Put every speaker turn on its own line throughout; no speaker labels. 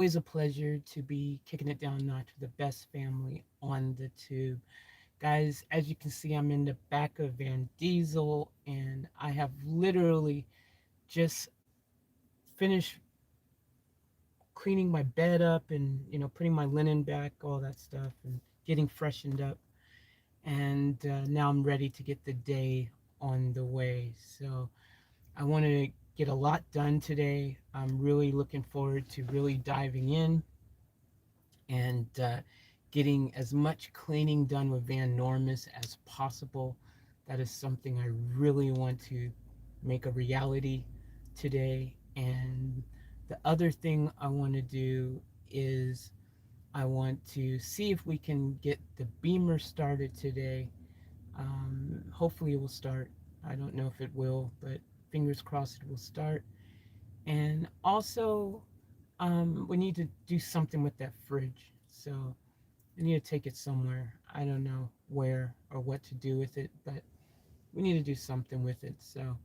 Always a pleasure to be kicking it down notch with the best family on the tube. Guys, as you can see, I'm in the back of Van Diesel and I have literally just finished cleaning my bed up and, putting my linen back, all that stuff, and getting freshened up. And now I'm ready to get the day on the way. So I want to get a lot done today. I'm really looking forward to really diving in and getting as much cleaning done with Vanormous as possible. That is something I really want to make a reality today. And the other thing I want to do is I want to see if we can get the beamer started today. Hopefully, it will start. I don't know if it will, but fingers crossed it will start. And also, we need to do something with that fridge. So I need to take it somewhere. I don't know where or what to do with it, but we need to do something with it. So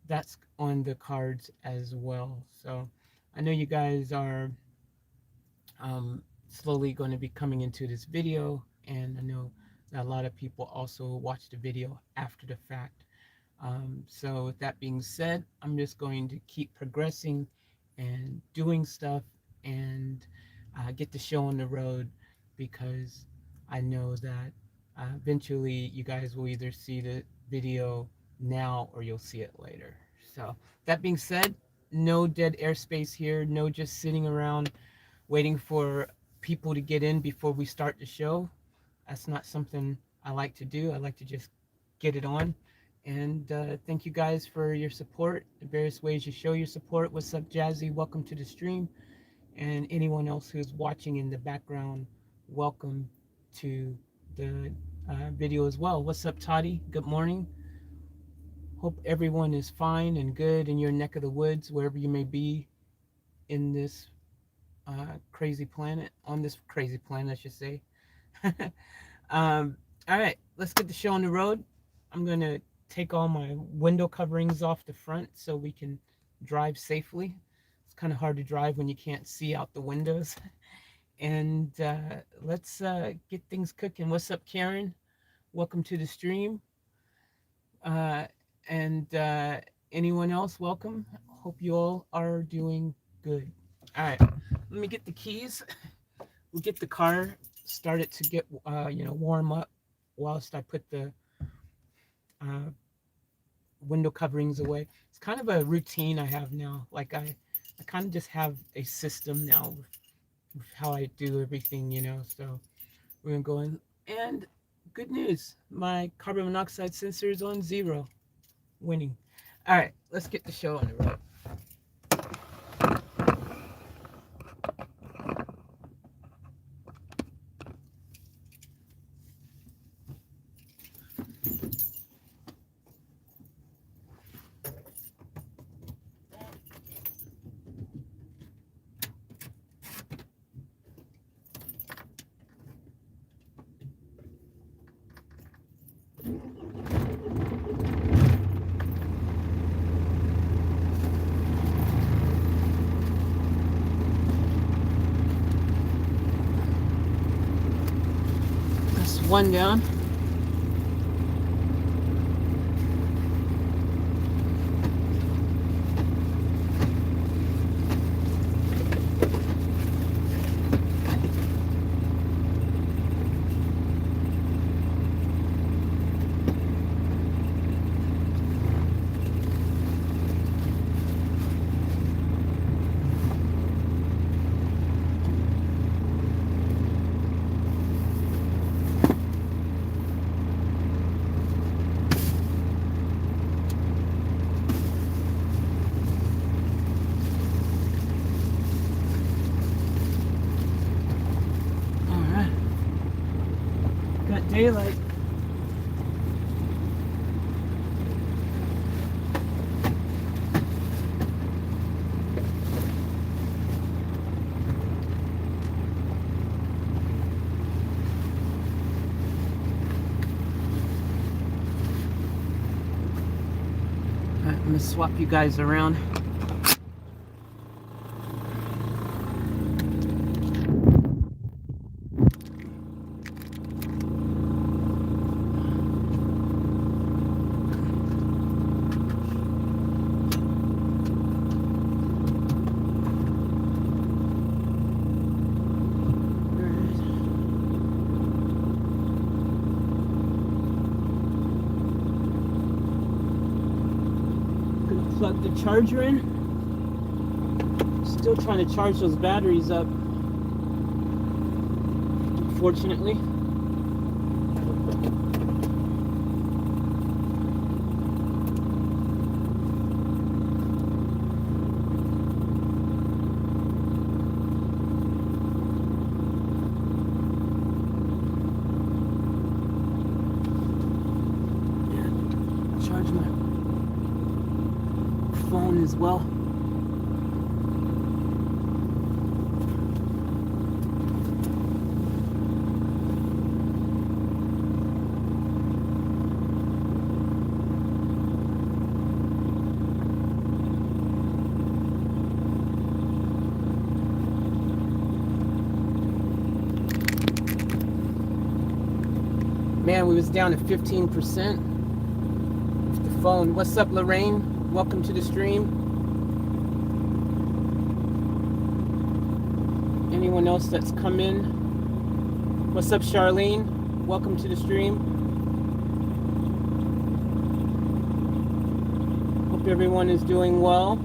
that's on the cards as well. So I know you guys are slowly going to be coming into this video, and I know that a lot of people also watch the video after the fact. So with that being said, I'm just going to keep progressing and doing stuff and get the show on the road, because I know that eventually you guys will either see the video now or you'll see it later. So that being said, no dead airspace here, no just sitting around waiting for people to get in before we start the show. That's not something I like to do. I like to just get it on. And thank you guys for your support, the various ways you show your support. What's up, Jazzy? Welcome to the stream. And anyone else who's watching in the background, welcome to the video as well. What's up, Toddy? Good morning. Hope everyone is fine and good in your neck of the woods, wherever you may be in this crazy planet, on this crazy planet, I should say. All right, let's get the show on the road. I'm going to take all my window coverings off the front so we can drive safely. It's kind of hard to drive when you can't see out the windows. And let's get things cooking. What's up, Karen? Welcome to the stream. And anyone else, welcome. Hope you all are doing good. All right, let me get the keys. We'll get the car started to get, warm up whilst I put the window coverings away. It's kind of a routine I have now. Like I kind of just have a system now with how I do everything, So we're gonna go in. And good news, my carbon monoxide sensor is on 0, winning. All right, let's get the show on the road. That's one down. Daylight. I'm gonna swap you guys around. put the charger in. Still trying to charge those batteries up, unfortunately. Charge my phone as well. Man, we was down to 15% with the phone. What's up, Lorraine? Welcome to the stream. Anyone else that's come in? What's up, Charlene? Welcome to the stream. Hope everyone is doing well.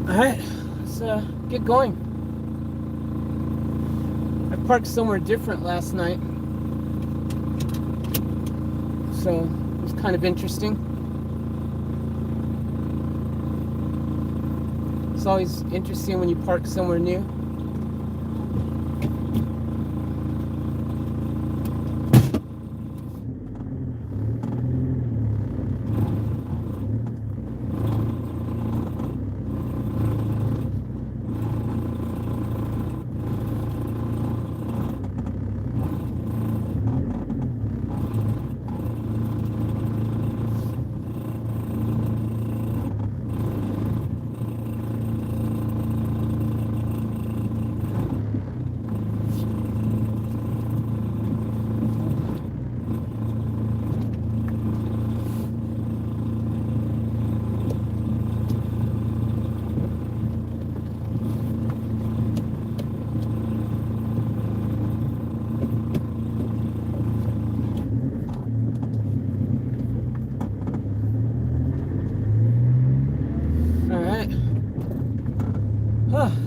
Alright, let's get going. I parked somewhere different last night, so it was kind of interesting. It's always interesting when you park somewhere new.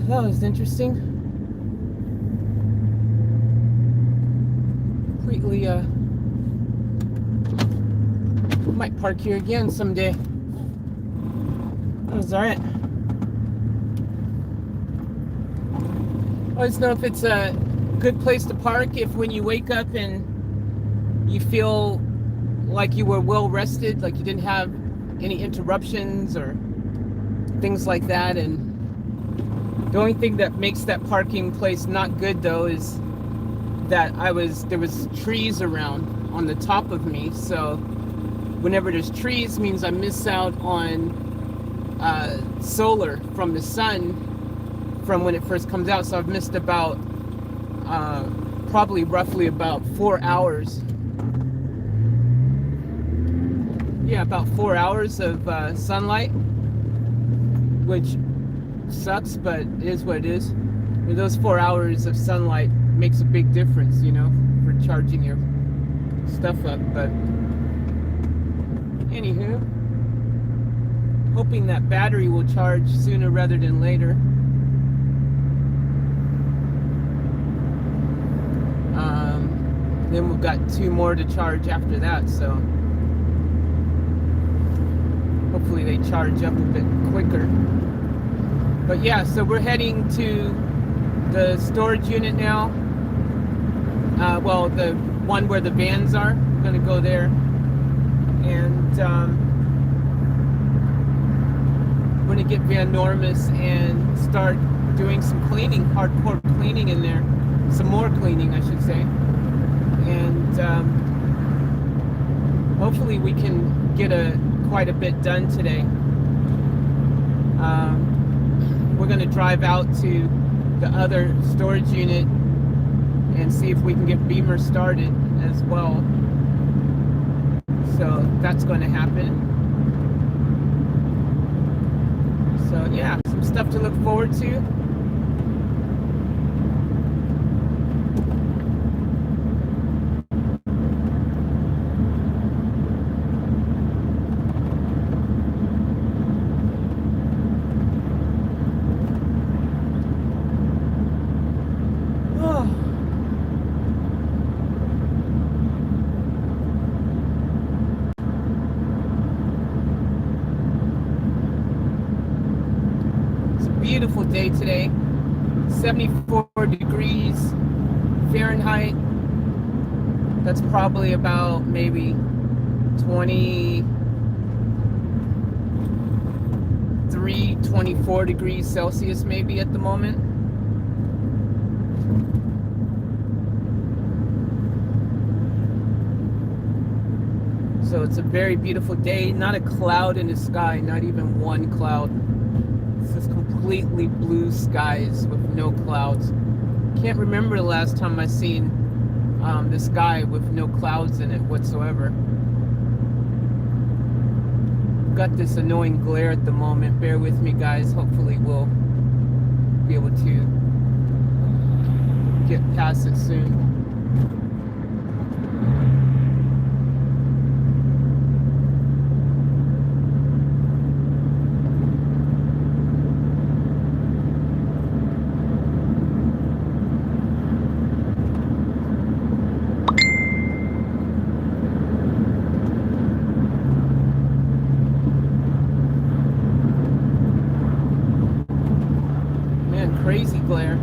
That was interesting. Completely, might park here again someday. That was alright. I always know if it's a good place to park if when you wake up and you feel like you were well rested, like you didn't have any interruptions or things like that. And the only thing that makes that parking place not good though is that there was trees around on the top of me, so whenever there's trees means I miss out on solar from the sun from when it first comes out. So I've missed about probably roughly about 4 hours. Yeah, about 4 hours of sunlight, which sucks, but it is what it is. And those 4 hours of sunlight makes a big difference, you know, for charging your stuff up. But anywho, hoping that battery will charge sooner rather than later. Then we've got 2 more to charge after that, so hopefully they charge up a bit quicker. But yeah, so we're heading to the storage unit now. Well, the one where the vans are. We're gonna go there, and we're gonna get Vanormous and start doing some cleaning, hardcore cleaning in there. Some more cleaning, I should say. And hopefully we can get quite a bit done today. We're going to drive out to the other storage unit and see if we can get Beamer started as well. So that's going to happen. So yeah, some stuff to look forward to. beautiful day today. 74 degrees Fahrenheit. That's probably about maybe 23, 24 degrees Celsius maybe at the moment. So it's a very beautiful day. Not a cloud in the sky, not even one cloud. It's just completely blue skies with no clouds. Can't remember the last time I seen the sky with no clouds in it whatsoever. Got this annoying glare at the moment. Bear with me, guys. Hopefully we'll be able to get past it soon. Crazy glare.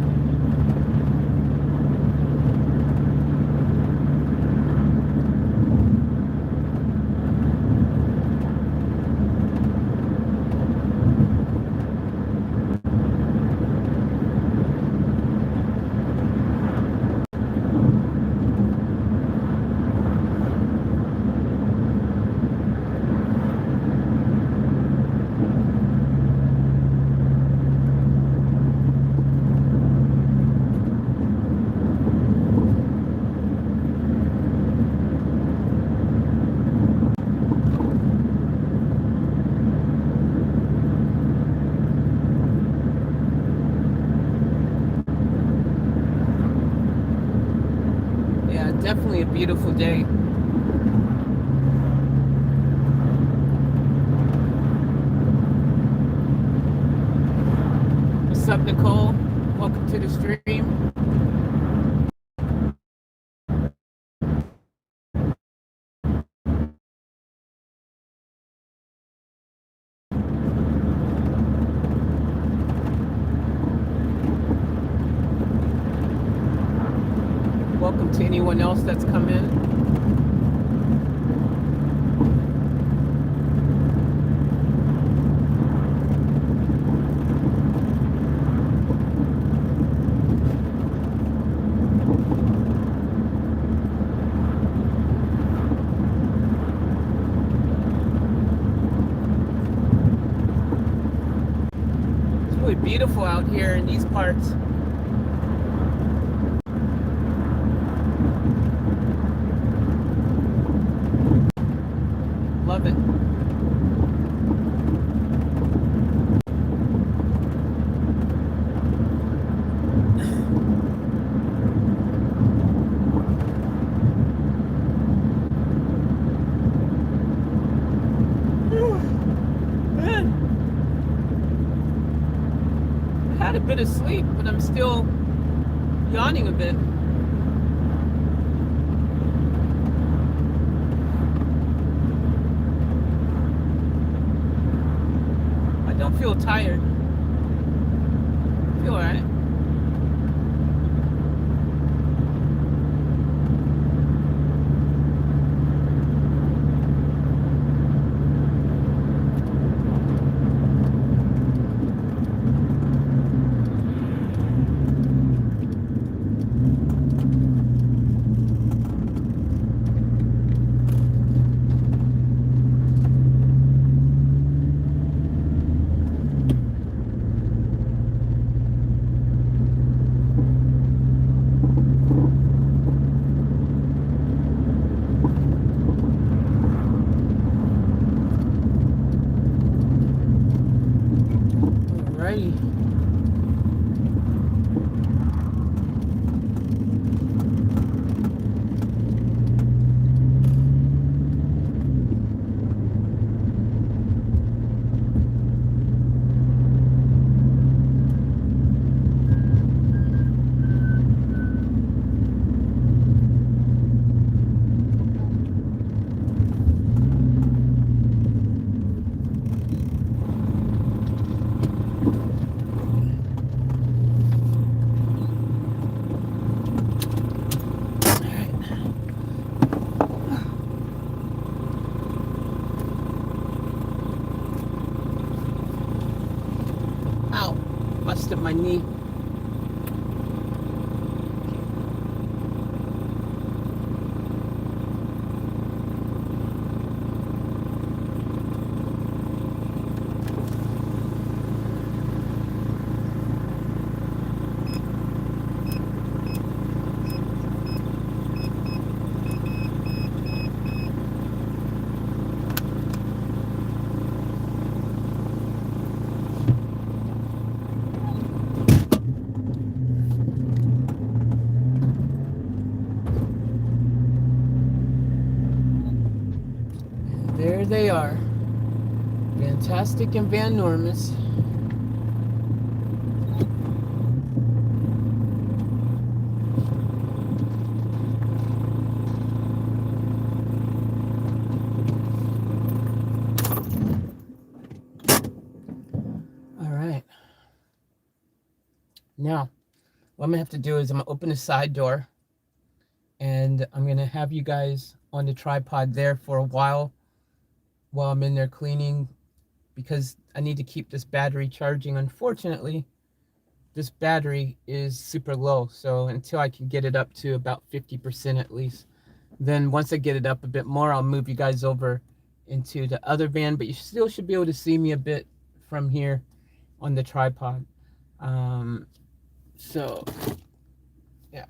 Definitely a beautiful day. What's up, Nicole? Welcome to the stream. Welcome to anyone else that's come in. It's really beautiful out here in these parts. Love it. Man. I had a bit of sleep, but I'm still yawning a bit. I don't feel tired. I feel alright. up my knee. There they are. Fantastic and Vanormous. All right. Now, what I'm going to have to do is I'm going to open the side door, and I'm going to have you guys on the tripod there for a while I'm in there cleaning, because I need to keep this battery charging. Unfortunately, this battery is super low, so until I can get it up to about 50% at least, then once I get it up a bit more, I'll move you guys over into the other van, but you still should be able to see me a bit from here on the tripod. So yeah.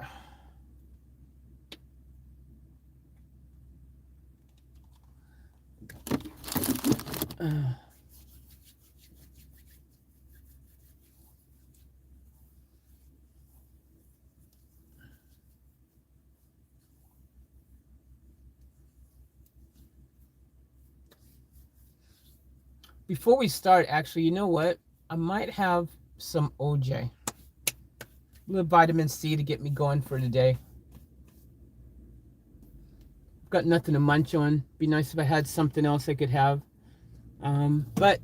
Before we start, actually, you know what? I might have some OJ. A little vitamin C to get me going for today. Got nothing to munch on. Be nice if I had something else I could have. But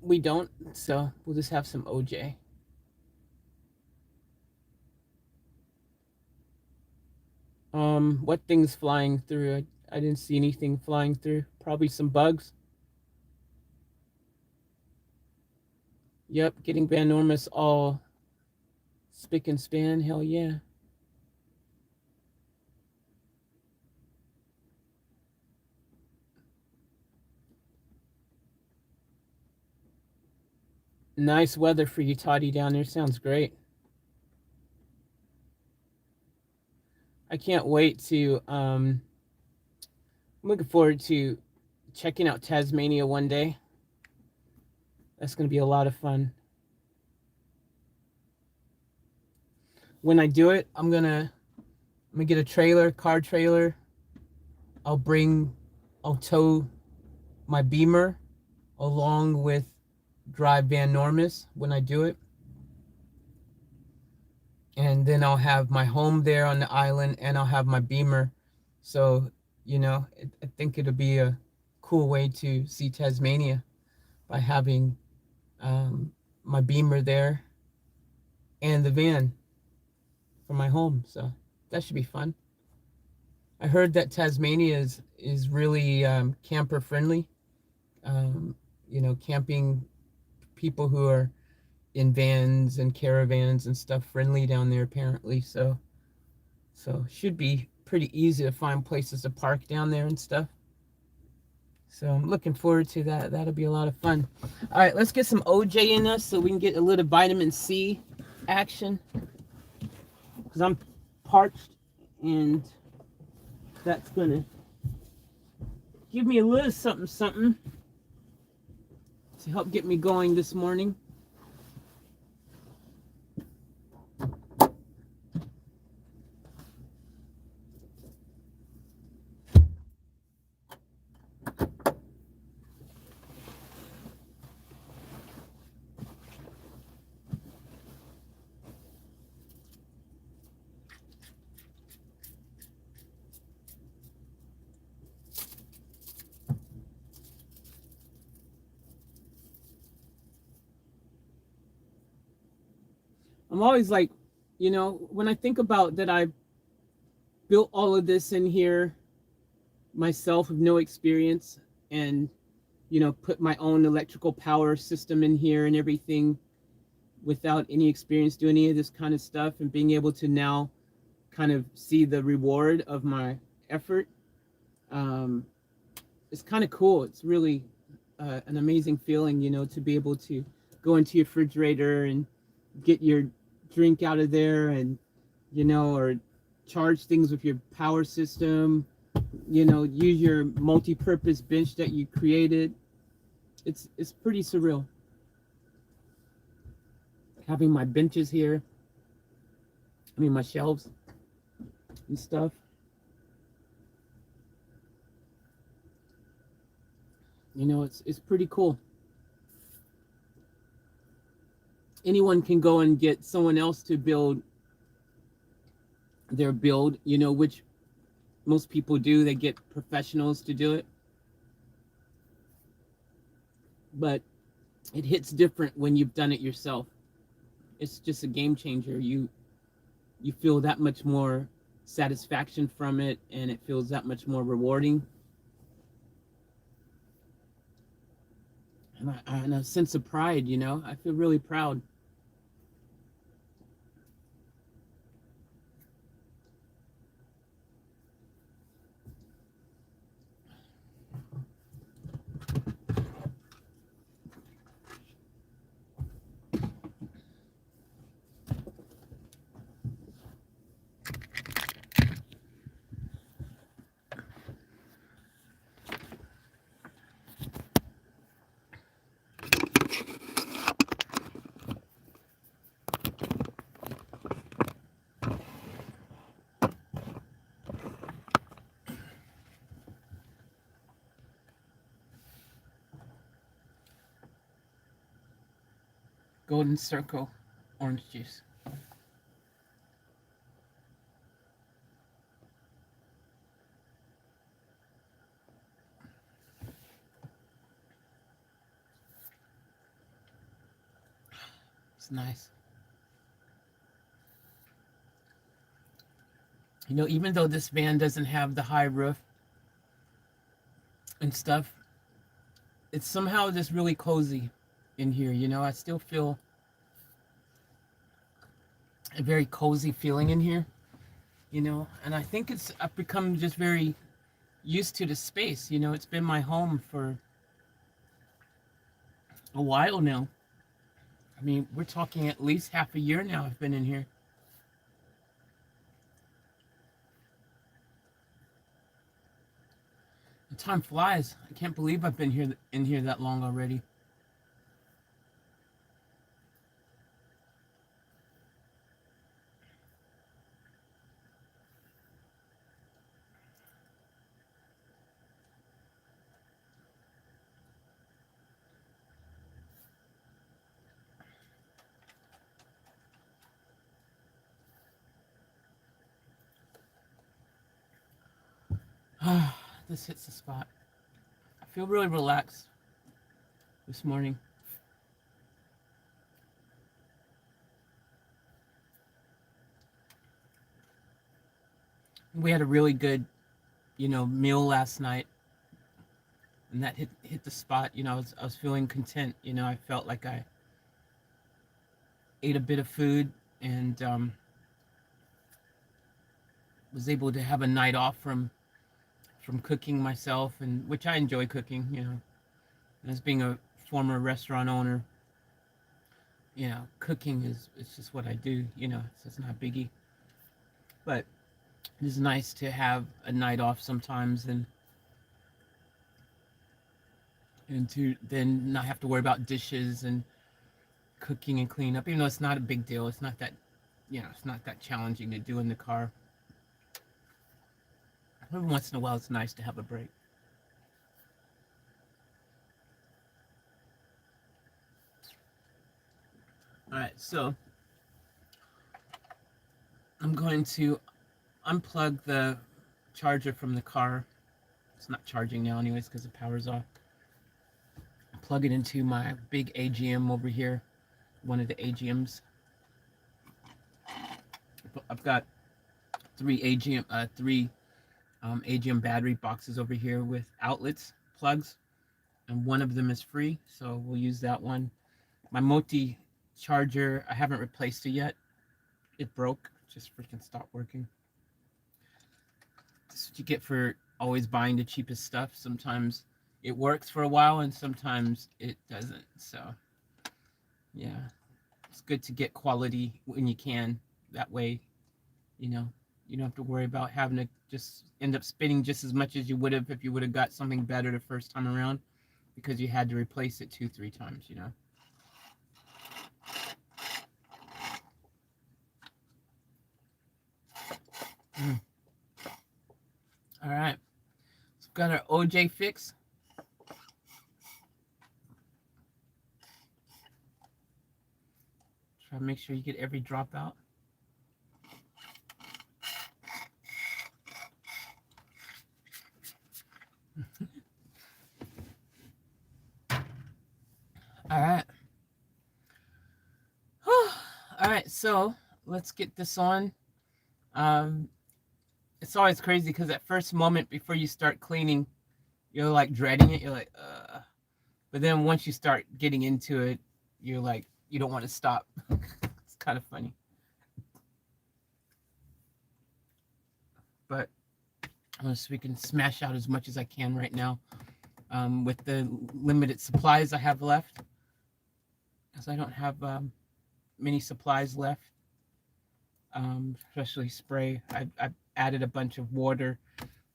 we don't, so we'll just have some OJ. What thing's flying through? I didn't see anything flying through. Probably some bugs. Yep, getting Vanormous all spick and span. Hell yeah. Nice weather for you, Toddy, down there. Sounds great. I can't wait to, I'm looking forward to checking out Tasmania one day. That's going to be a lot of fun. When I do it, I'm gonna get a trailer, car trailer. I'll tow my Beamer along with drive Vanormous when I do it. And then I'll have my home there on the island, and I'll have my Beamer. So, you know, I think it'll be a cool way to see Tasmania by having my Beamer there and the van for my home. So that should be fun. I heard that Tasmania is really camper friendly. You know, camping people who are in vans and caravans and stuff friendly down there apparently. So should be pretty easy to find places to park down there and stuff. So I'm looking forward to that. That'll be a lot of fun. All right, let's get some OJ in us so we can get a little vitamin C action. Because I'm parched, and that's going to give me a little something something to help get me going this morning. I'm always like, you know, when I think about that, I built all of this in here myself with no experience, and, you know, put my own electrical power system in here and everything. without any experience doing any of this kind of stuff, and being able to now kind of see the reward of my effort. Um, it's kind of cool. It's really an amazing feeling, to be able to go into your refrigerator and get your drink out of there, and or charge things with your power system. Use your multi-purpose bench that you created. It's pretty surreal having my benches here. I mean, my shelves and stuff. It's pretty cool. Anyone can go and get someone else to build their build, which most people do. They get professionals to do it. But it hits different when you've done it yourself. It's just a game changer. You feel that much more satisfaction from it, and it feels that much more rewarding. And a sense of pride, I feel really proud. Golden Circle orange juice. It's nice. Even though this van doesn't have the high roof and stuff, it's somehow just really cozy in here. I still feel a very cozy feeling in here, and I think I've become just very used to the space. It's been my home for a while now. I mean, we're talking at least half a year now I've been in here. The time flies. I can't believe I've been in here that long already. This hits the spot. I feel really relaxed this morning. We had a really good, meal last night, and that hit the spot. I was feeling content. I felt like I ate a bit of food, and was able to have a night off from cooking myself, and which I enjoy cooking. As being a former restaurant owner, cooking it's just what I do. It's not a biggie, but it's nice to have a night off sometimes, and to then not have to worry about dishes and cooking and cleaning up. Even though it's not a big deal, it's not that it's not that challenging to do in the car. Every once in a while, it's nice to have a break. All right, so I'm going to unplug the charger from the car. It's not charging now anyways because the power's off. Plug it into my big AGM over here, one of the AGMs. I've got three AGM battery boxes over here with outlets, plugs, and one of them is free, so we'll use that one. My multi charger. I haven't replaced it yet. It broke. Just freaking stopped working. That's what you get for always buying the cheapest stuff. Sometimes it works for a while and sometimes it doesn't. So, yeah, it's good to get quality when you can. That way, you know, you don't have to worry about having to just end up spending just as much as you would have if you would have got something better the first time around because you had to replace it 2, 3 times, you know. Mm. All right. So we've got our OJ fix. Try to make sure you get every drop out. All right. All right, so let's get this on. Um, it's always crazy because at first moment before you start cleaning, you're like dreading it. You're like, but then once you start getting into it, you're like, you don't want to stop. It's kind of funny. But so we can smash out as much as I can right now with the limited supplies I have left, because I don't have many supplies left, especially spray. I've added a bunch of water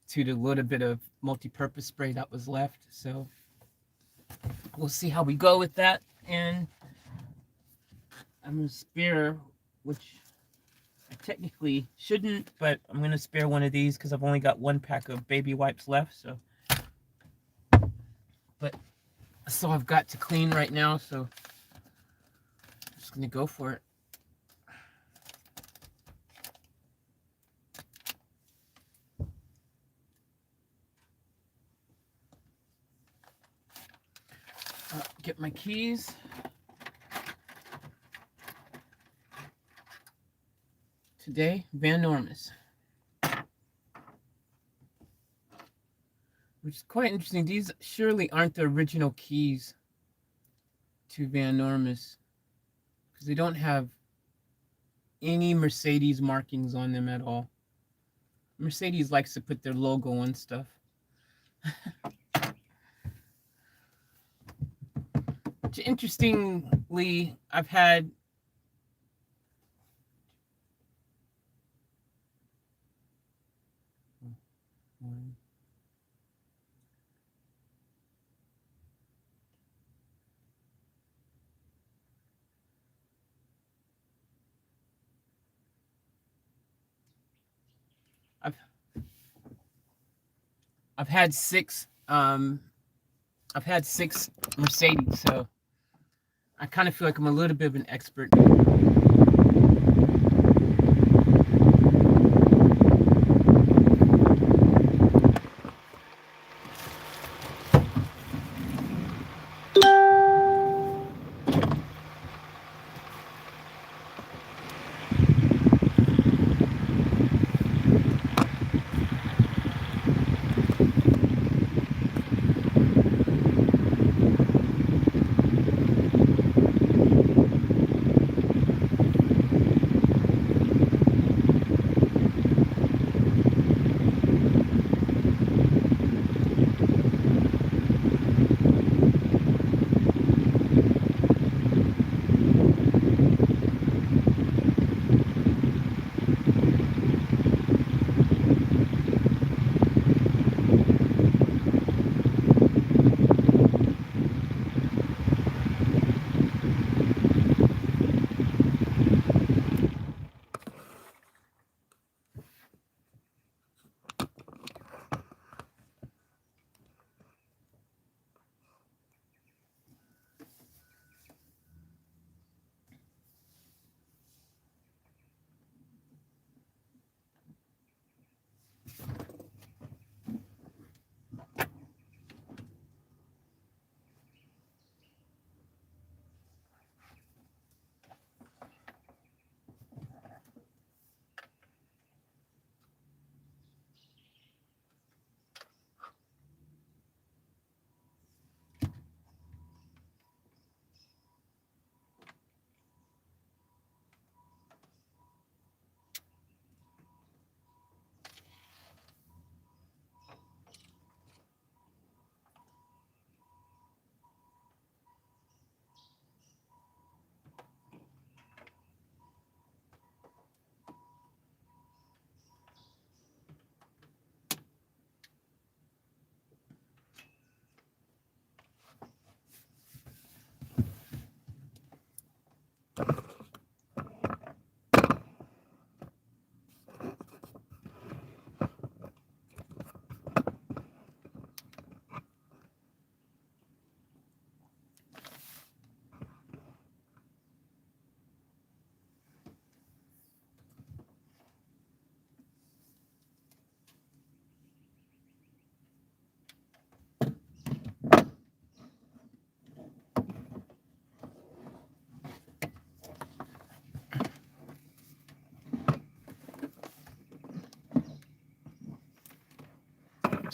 to the little bit of multi-purpose spray that was left, so we'll see how we go with that. And I'm going to spare, which I technically shouldn't, but I'm going to spare one of these because I've only got one pack of baby wipes left. So I've got to clean right now, so I'm just going to go for it. Get my keys. Today, Vanormous. Which is quite interesting. These surely aren't the original keys to Vanormous, because they don't have any Mercedes markings on them at all. Mercedes likes to put their logo on stuff. Which, interestingly, I've had I've had six Mercedes, so I kind of feel like I'm a little bit of an expert.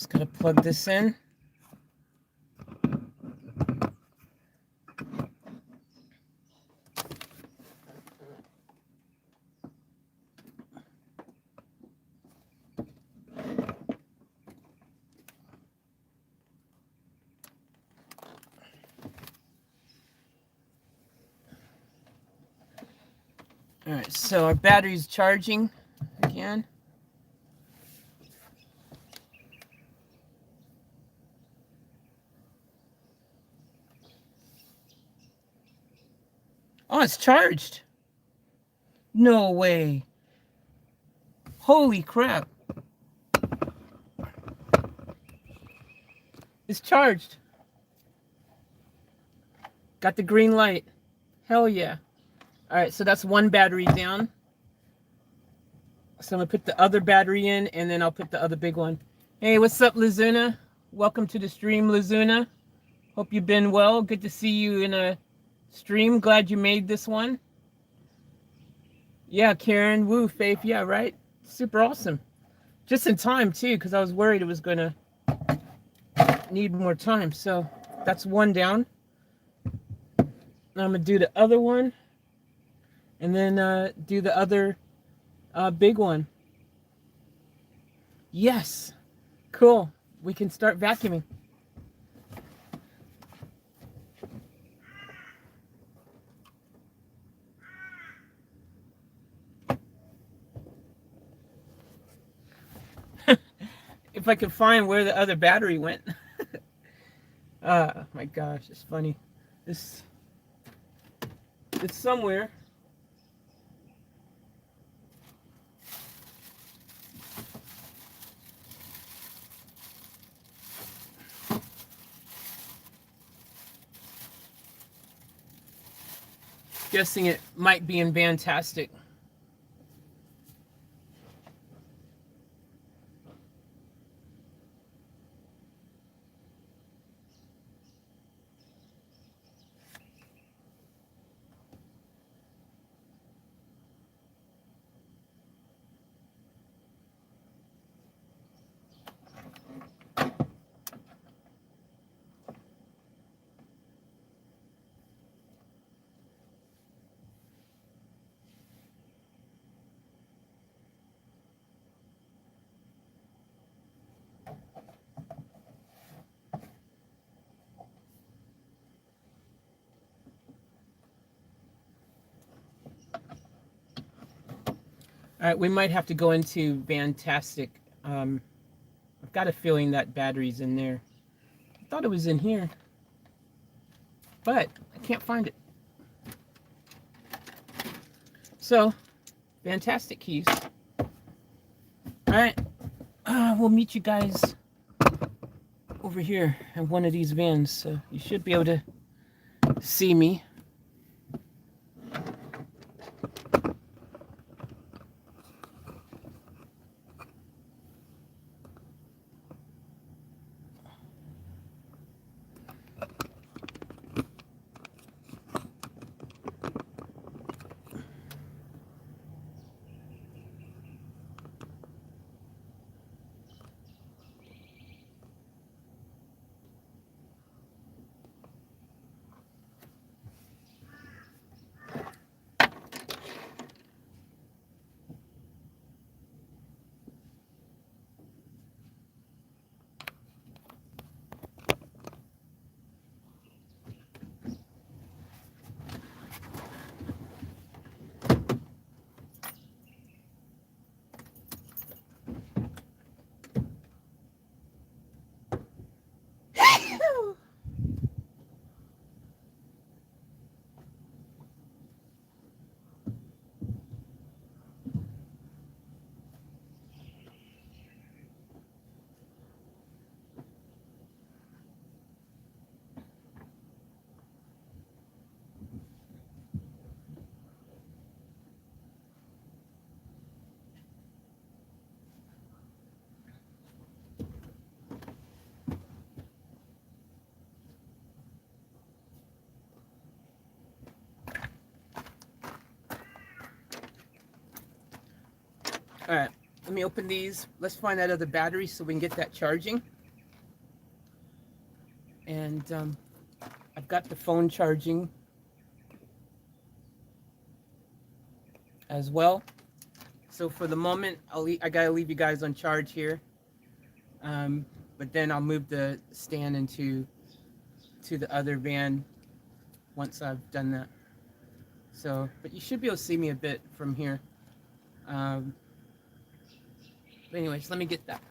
Just gotta plug this in. All right, so our battery's charging again. Oh, it's charged. No way. Holy crap. It's charged. Got the green light. Hell yeah. All right, so that's one battery down. So I'm gonna put the other battery in, and then I'll put the other big one. Hey, what's up, Lazuna? Welcome to the stream, Lazuna. Hope you've been well. Good to see you in a stream. Glad you made this one. Yeah, Karen, woo, Faith, yeah, right? Super awesome. Just in time, too, because I was worried it was gonna need more time. So that's one down. Now I'm gonna do the other one, and then do the other big one. Yes, cool. We can start vacuuming. If I could find where the other battery went. My gosh, it's funny. It's somewhere. Guessing it might be in Fantastic. All right, we might have to go into Fantastic. I've got a feeling that battery's in there. I thought it was in here, but I can't find it. So, Fantastic keys. All right, we'll meet you guys over here in one of these vans, so you should be able to see me. All right, let me open these. Let's find that other battery so we can get that charging. And I've got the phone charging as well. So for the moment, I gotta leave you guys on charge here. But then I'll move the stand to the other van once I've done that. So, but you should be able to see me a bit from here. But anyways, let me get that.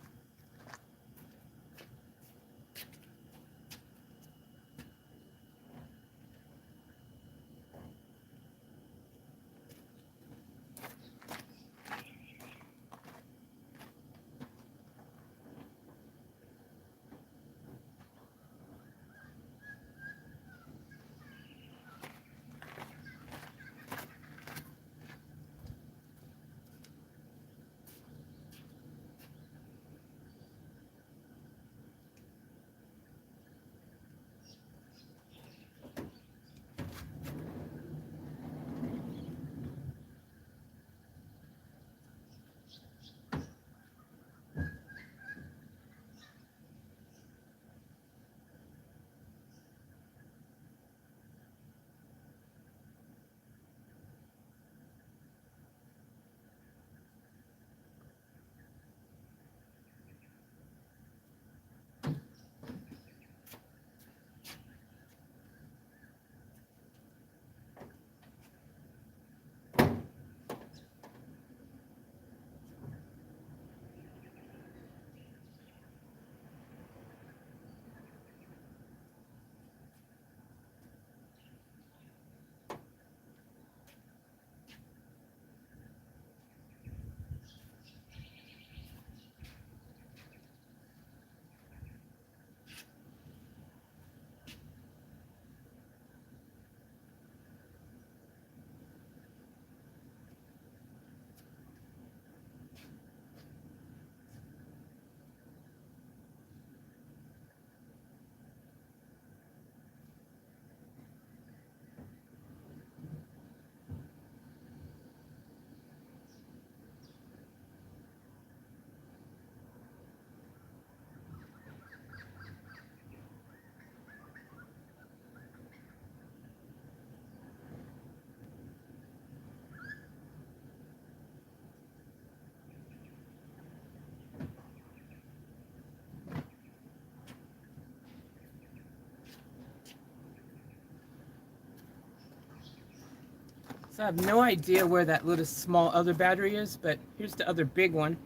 So I have no idea where that little small other battery is, but here's the other big one.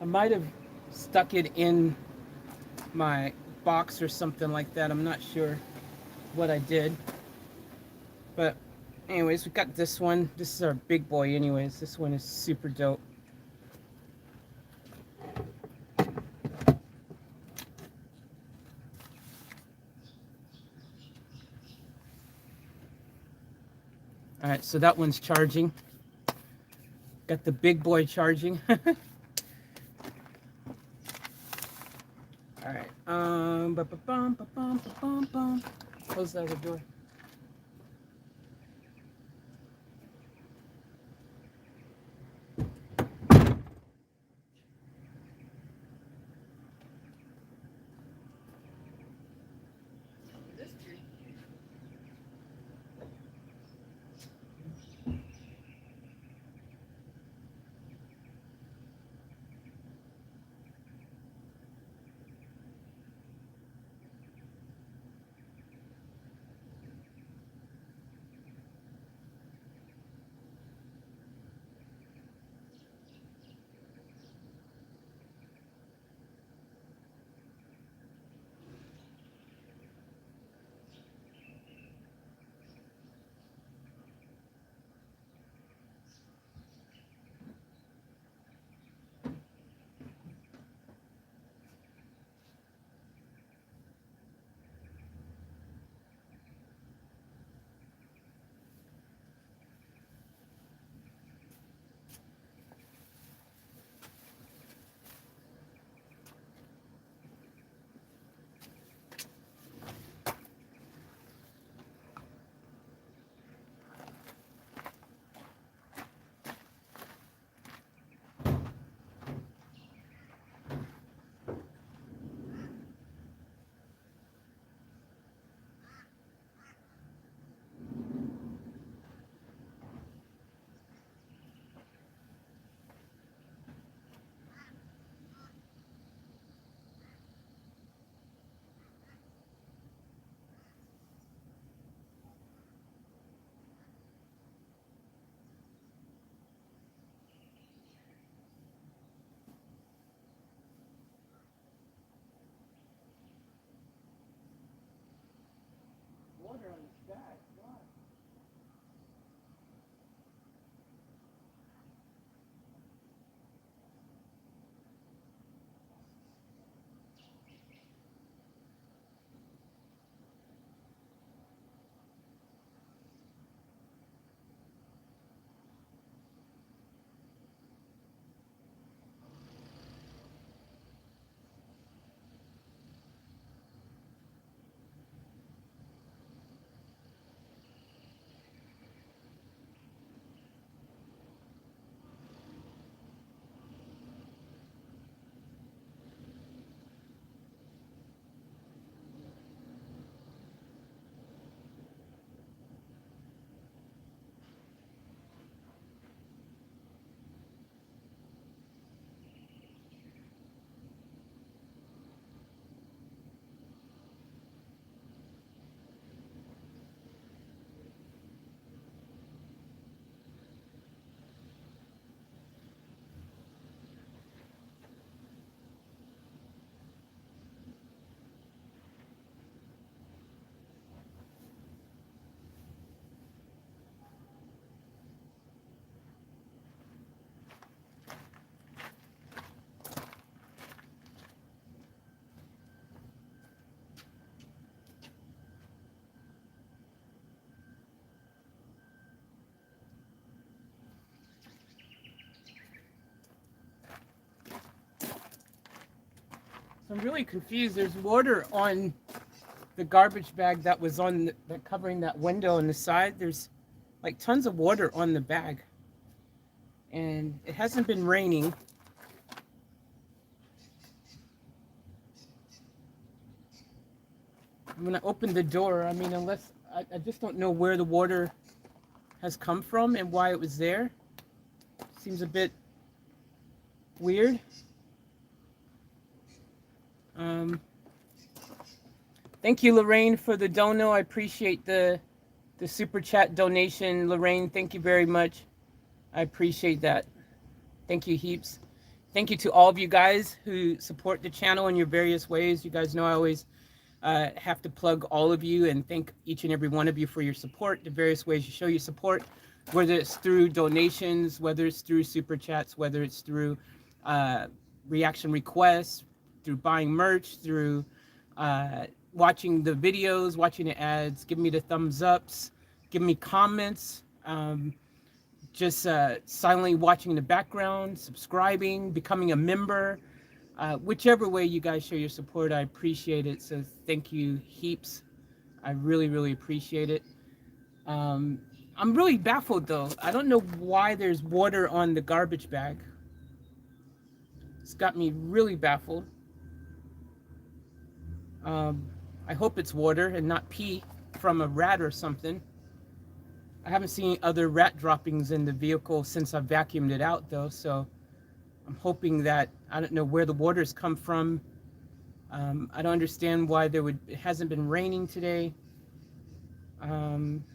I might have stuck it in my box or something like that. I'm not sure what I did. But anyways, we got this one. This is our big boy anyways. This one is super dope. Alright, so that one's charging. Got the big boy charging. Alright, close the other door. water on this bag. Why? So I'm really confused. There's water on the garbage bag that was on that covering that window on the side. There's like tons of water on the bag, and it hasn't been raining. I'm gonna open the door. I mean, unless I just don't know where the water has come from and why it was there. Seems a bit weird. Thank you, Lorraine, for the dono. I appreciate the super chat donation. Lorraine, thank you very much. I appreciate that. Thank you heaps. Thank you to all of you guys who support the channel in your various ways. You guys know I always have to plug all of you and thank each and every one of you for your support, the various ways you show your support, whether it's through donations, whether it's through super chats, whether it's through reaction requests, through buying merch, through watching the videos, watching the ads, giving me the thumbs ups, giving me comments, just silently watching in the background, subscribing, becoming a member. Whichever way you guys show your support, I appreciate it. So thank you heaps. I really, really appreciate it. I'm really baffled though. I don't know why there's water on the garbage bag. It's got me really baffled. I hope it's water and not pee from a rat or something. I haven't seen other rat droppings in the vehicle since I vacuumed it out though, so I'm hoping that, I don't know where the water's come from. I don't understand why it hasn't been raining today. I'm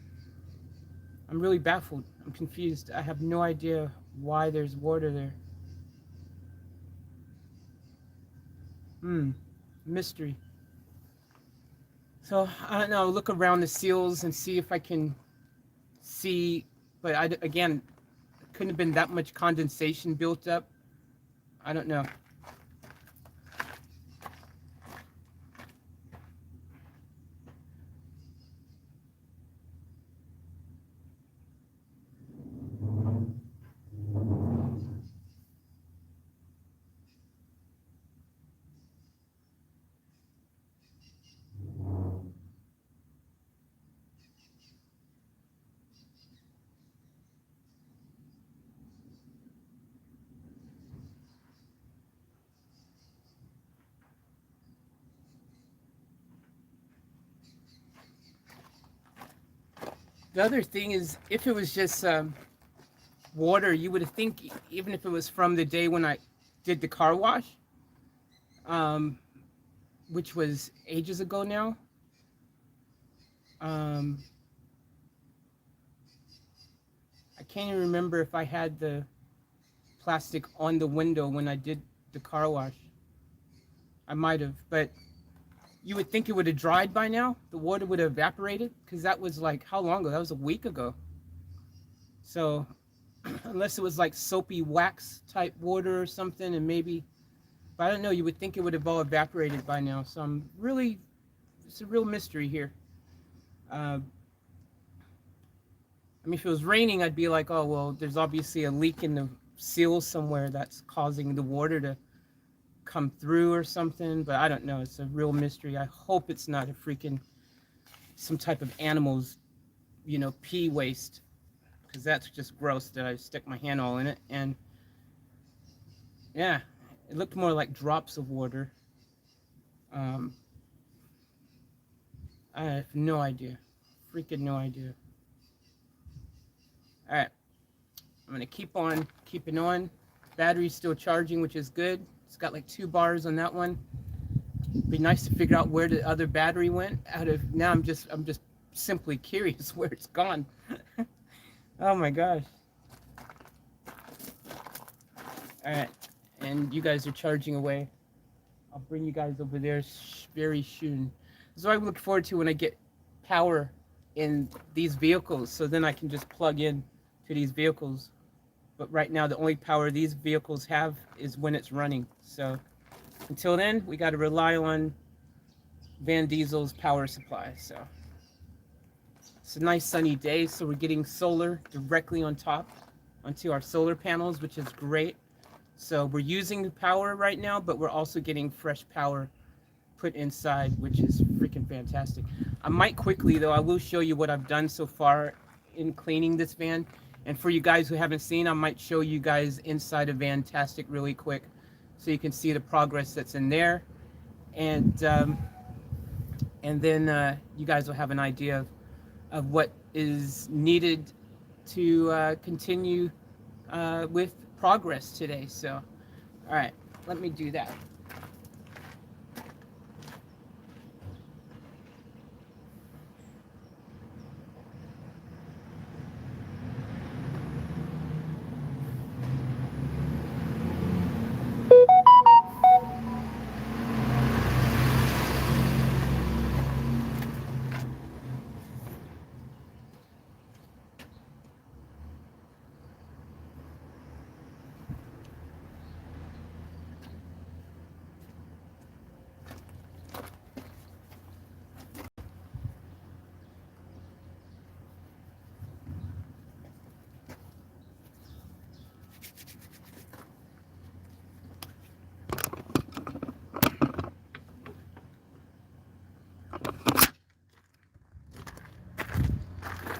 really baffled. I'm confused. I have no idea why there's water there. Mystery. So, I don't know, look around the seals and see if I can see, but again, couldn't have been that much condensation built up. I don't know. The other thing is, if it was just water, you would think, even if it was from the day when I did the car wash, which was ages ago now. I can't even remember if I had the plastic on the window when I did the car wash. I might have, but you would think it would have dried by now. The water would have evaporated, because that was like, how long ago? That was a week ago. So unless it was like soapy wax type water or something, and maybe, but I don't know, you would think it would have all evaporated by now. So I'm really, it's a real mystery here. I mean, if it was raining, I'd be like, oh, well, there's obviously a leak in the seal somewhere that's causing the water to come through or something, but I don't know. It's a real mystery. I hope it's not a freaking, some type of animal's, you know, pee waste, because that's just gross that I stick my hand all in it. And yeah, it looked more like drops of water. I have no idea. Freaking no idea. All right, I'm gonna keep on keeping on. Battery's still charging, which is good. It's got like 2 bars on that one. Be nice to figure out where the other battery went. Now I'm just simply curious where it's gone. Oh my gosh. All right, and you guys are charging away. I'll bring you guys over there very soon. This is what I look forward to, when I get power in these vehicles, so then I can just plug in to these vehicles. But right now, the only power these vehicles have is when it's running. So until then, we got to rely on Van Diesel's power supply. So it's a nice sunny day, so we're getting solar directly on top onto our solar panels, which is great. So we're using the power right now, but we're also getting fresh power put inside, which is freaking fantastic. I might quickly, though, I will show you what I've done so far in cleaning this van. And for you guys who haven't seen, I might show you guys inside of Vantastic really quick, so you can see the progress that's in there. And then you guys will have an idea of what is needed to continue with progress today. So, all right, let me do that.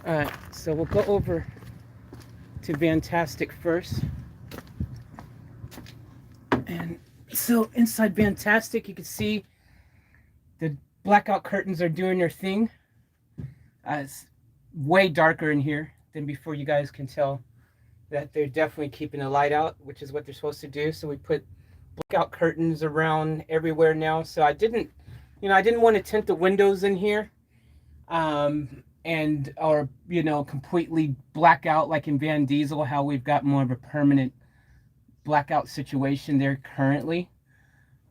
All right, so we'll go over to Vantastic first. And so inside Vantastic, you can see the blackout curtains are doing their thing. It's way darker in here than before. You guys can tell that they're definitely keeping the light out, which is what they're supposed to do. So we put blackout curtains around everywhere now. So I didn't want to tint the windows in here. Or completely black out like in Van Diesel, how we've got more of a permanent blackout situation there currently.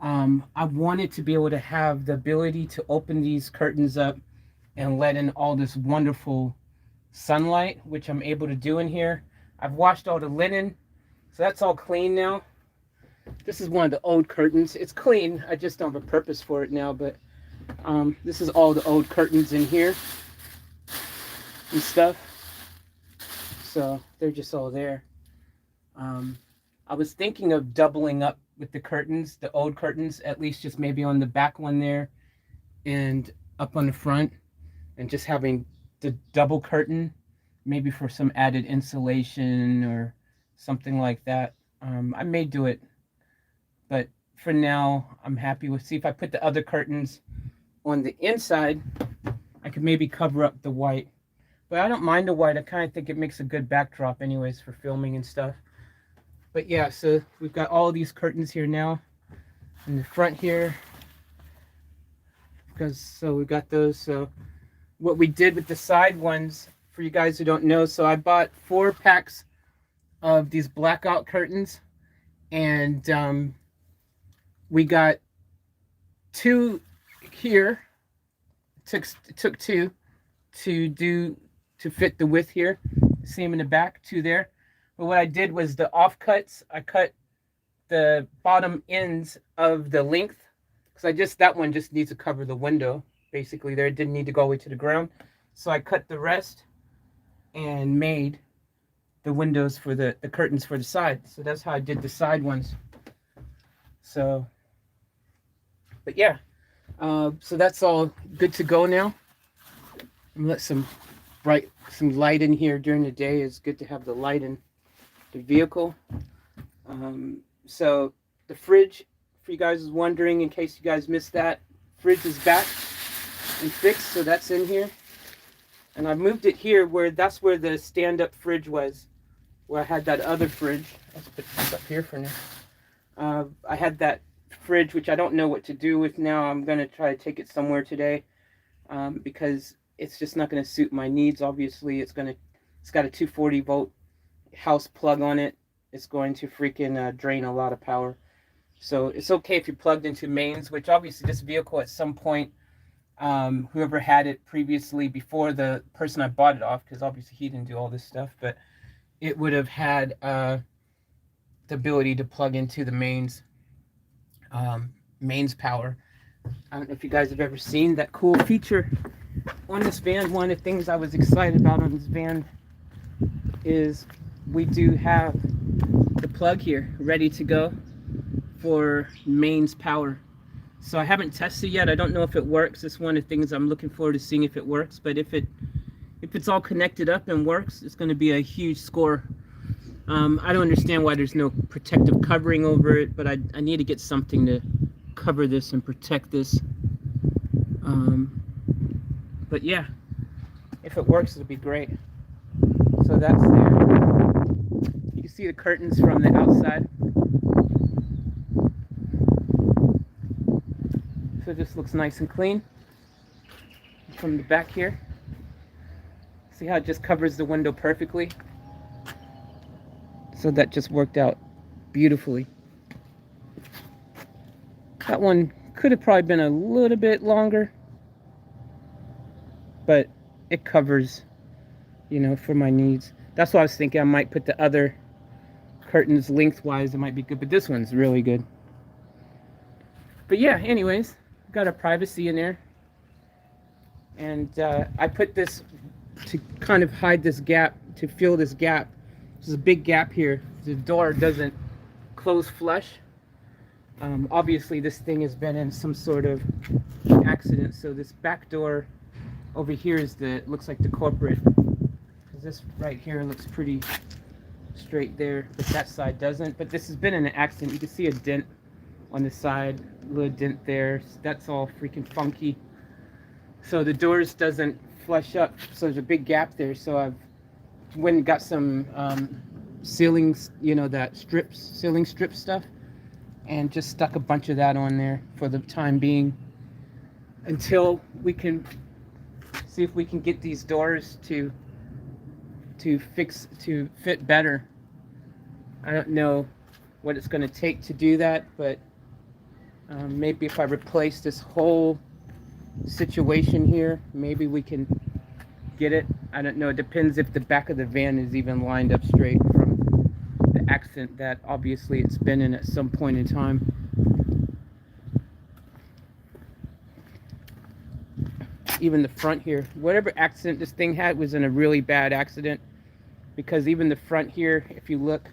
I wanted to be able to have the ability to open these curtains up and let in all this wonderful sunlight, which I'm able to do in here. I've washed all the linen, so that's all clean now. This is one of the old curtains. It's clean, I just don't have a purpose for it now, but this is all the old curtains in here and stuff. So they're just all there. I was thinking of doubling up with the curtains, the old curtains, at least just maybe on the back one there and up on the front, and just having the double curtain, maybe for some added insulation or something like that. I may do it, but for now, I'm happy with, see if I put the other curtains on the inside, I could maybe cover up the white. But I don't mind the white. I kind of think it makes a good backdrop anyways for filming and stuff. But yeah, so we've got all of these curtains here now in the front here. So we've got those. So what we did with the side ones, for you guys who don't know, so I bought 4 packs of these blackout curtains, and we got 2 here. Took two to fit the width here. Same in the back, two there. But what I did was the offcuts. I cut the bottom ends of the length because that one just needs to cover the window basically. There, it didn't need to go all the way to the ground. So I cut the rest and made the windows for the curtains for the side. So that's how I did the side ones. So, but yeah, so that's all good to go now. I'm gonna let some light in here during the day. It's good to have the light in the vehicle. So the fridge, for you guys is wondering, in case you guys missed that, fridge is back and fixed, so that's in here. And I moved it here that's where the stand-up fridge was, where I had that other fridge. Let's put this up here for now. I had that fridge, which I don't know what to do with now. I'm going to try to take it somewhere today because it's just not going to suit my needs. Obviously, it's got a 240 volt house plug on it. It's going to freaking drain a lot of power. So it's okay if you're plugged into mains, which obviously this vehicle at some point, whoever had it previously before the person I bought it off, because obviously he didn't do all this stuff, but it would have had the ability to plug into the mains power. I don't know if you guys have ever seen that cool feature on this van. One of the things I was excited about on this van is we do have the plug here ready to go for mains power. So I haven't tested yet. I don't know if it works. It's one of the things I'm looking forward to seeing if it works. But if it's all connected up and works, it's going to be a huge score. I don't understand why there's no protective covering over it, but I need to get something to cover this and protect this. But yeah, if it works, it'll be great. So that's there. You can see the curtains from the outside. So this looks nice and clean from the back here. See how it just covers the window perfectly? So that just worked out beautifully. That one could have probably been a little bit longer, but it covers, you know, for my needs. That's why I was thinking I might put the other curtains lengthwise. It might be good, but this one's really good. But yeah, anyways, got a privacy in there. And I put this to kind of hide this gap, to fill this gap. There's a big gap here. The door doesn't close flush. Obviously this thing has been in some sort of accident, so this back door over here is looks like the culprit, because this right here looks pretty straight there, but that side doesn't. But this has been in an accident. You can see a dent on the side, a little dent there. That's all freaking funky. So the doors doesn't flush up, so there's a big gap there. So I've went and got some ceilings, you know, that ceiling strip stuff, and just stuck a bunch of that on there for the time being until we can see if we can get these doors to fit better. I don't know what it's going to take to do that, but maybe if I replace this whole situation here, maybe we can get it. I don't know. It depends if the back of the van is even lined up straight from the accident that obviously it's been in at some point in time. Even the front here, whatever accident this thing had was in a really bad accident, because even the front here, if you look,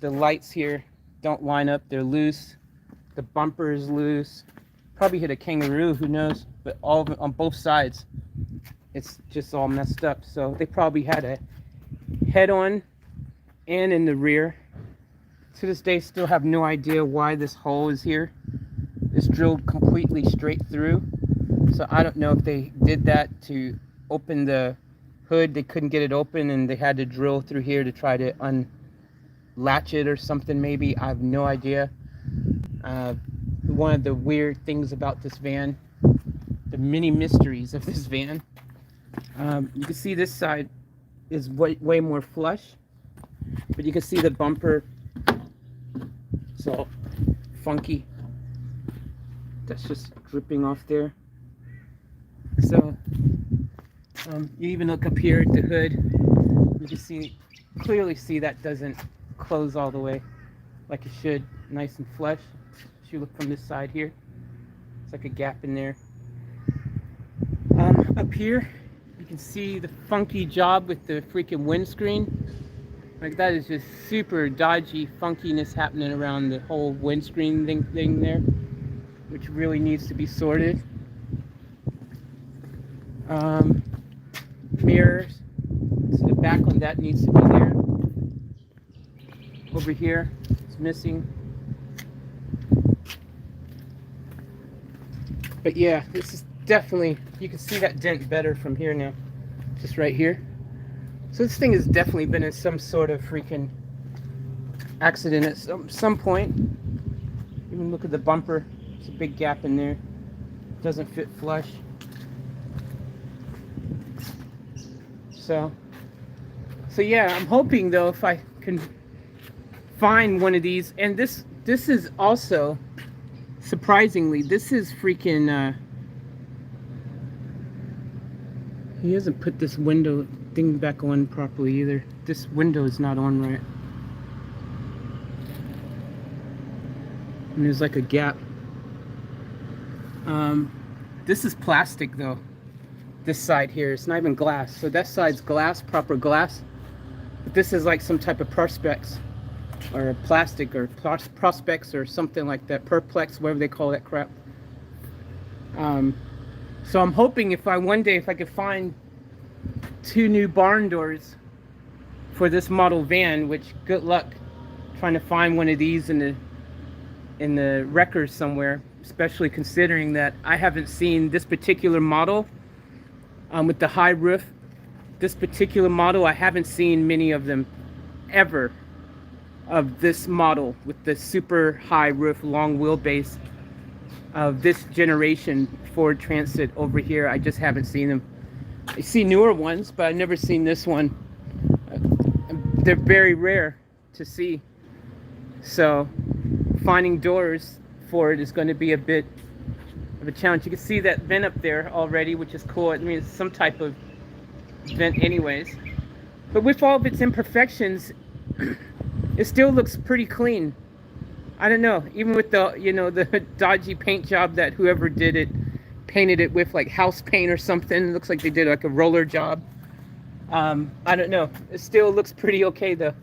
the lights here don't line up. They're loose. The bumper is loose. Probably hit a kangaroo, who knows, but all of it on both sides, it's just all messed up. So they probably had a head-on and in the rear. To this day, still have no idea why this hole is here. It's drilled completely straight through. So I don't know if they did that to open the hood. They couldn't get it open and they had to drill through here to try to unlatch it or something maybe. I have no idea. One of the weird things about this van, the many mysteries of this van, you can see this side is way more flush, but you can see the bumper, it's all funky. that's just dripping off there. So you even look up here at the hood, you can clearly see that doesn't close all the way like it should, nice and flush. If you look from this side here, it's like a gap in there. Up here, you can see the funky job with the freaking windscreen. Like, that is just super dodgy funkiness happening around the whole windscreen thing there, which really needs to be sorted. Mirrors, so the back on that needs to be there. Over here, it's missing. But yeah, this is definitely, you can see that dent better from here now, just right here. So this thing has definitely been in some sort of freaking accident at some point. Even look at the bumper, there's a big gap in there, doesn't fit flush. So yeah, I'm hoping though, if I can find one of these, and this is also, surprisingly, this is freaking, he hasn't put this window thing back on properly either. This window is not on right. And there's like a gap. This is plastic though. This side here, it's not even glass. So that side's glass, proper glass. But this is like some type of perspex, or plastic, or prospex, or something like that. Perplex, whatever they call that crap. So I'm hoping one day if I could find 2 new barn doors for this model van, which good luck trying to find one of these in the wreckers somewhere, especially considering that I haven't seen this particular model with the high roof. This particular model, I haven't seen many of them ever, of this model with the super high roof, long wheelbase of this generation Ford Transit over here. I just haven't seen them. I see newer ones, but I've never seen this one. They're very rare to see. So finding doors for it is going to be a bit of a challenge. You can see that vent up there already, which is cool. I mean, it's some type of vent anyways. But with all of its imperfections, it still looks pretty clean. I don't know, even with the, the dodgy paint job that whoever did it painted it with, like house paint or something. It looks like they did like a roller job. I don't know, it still looks pretty okay though.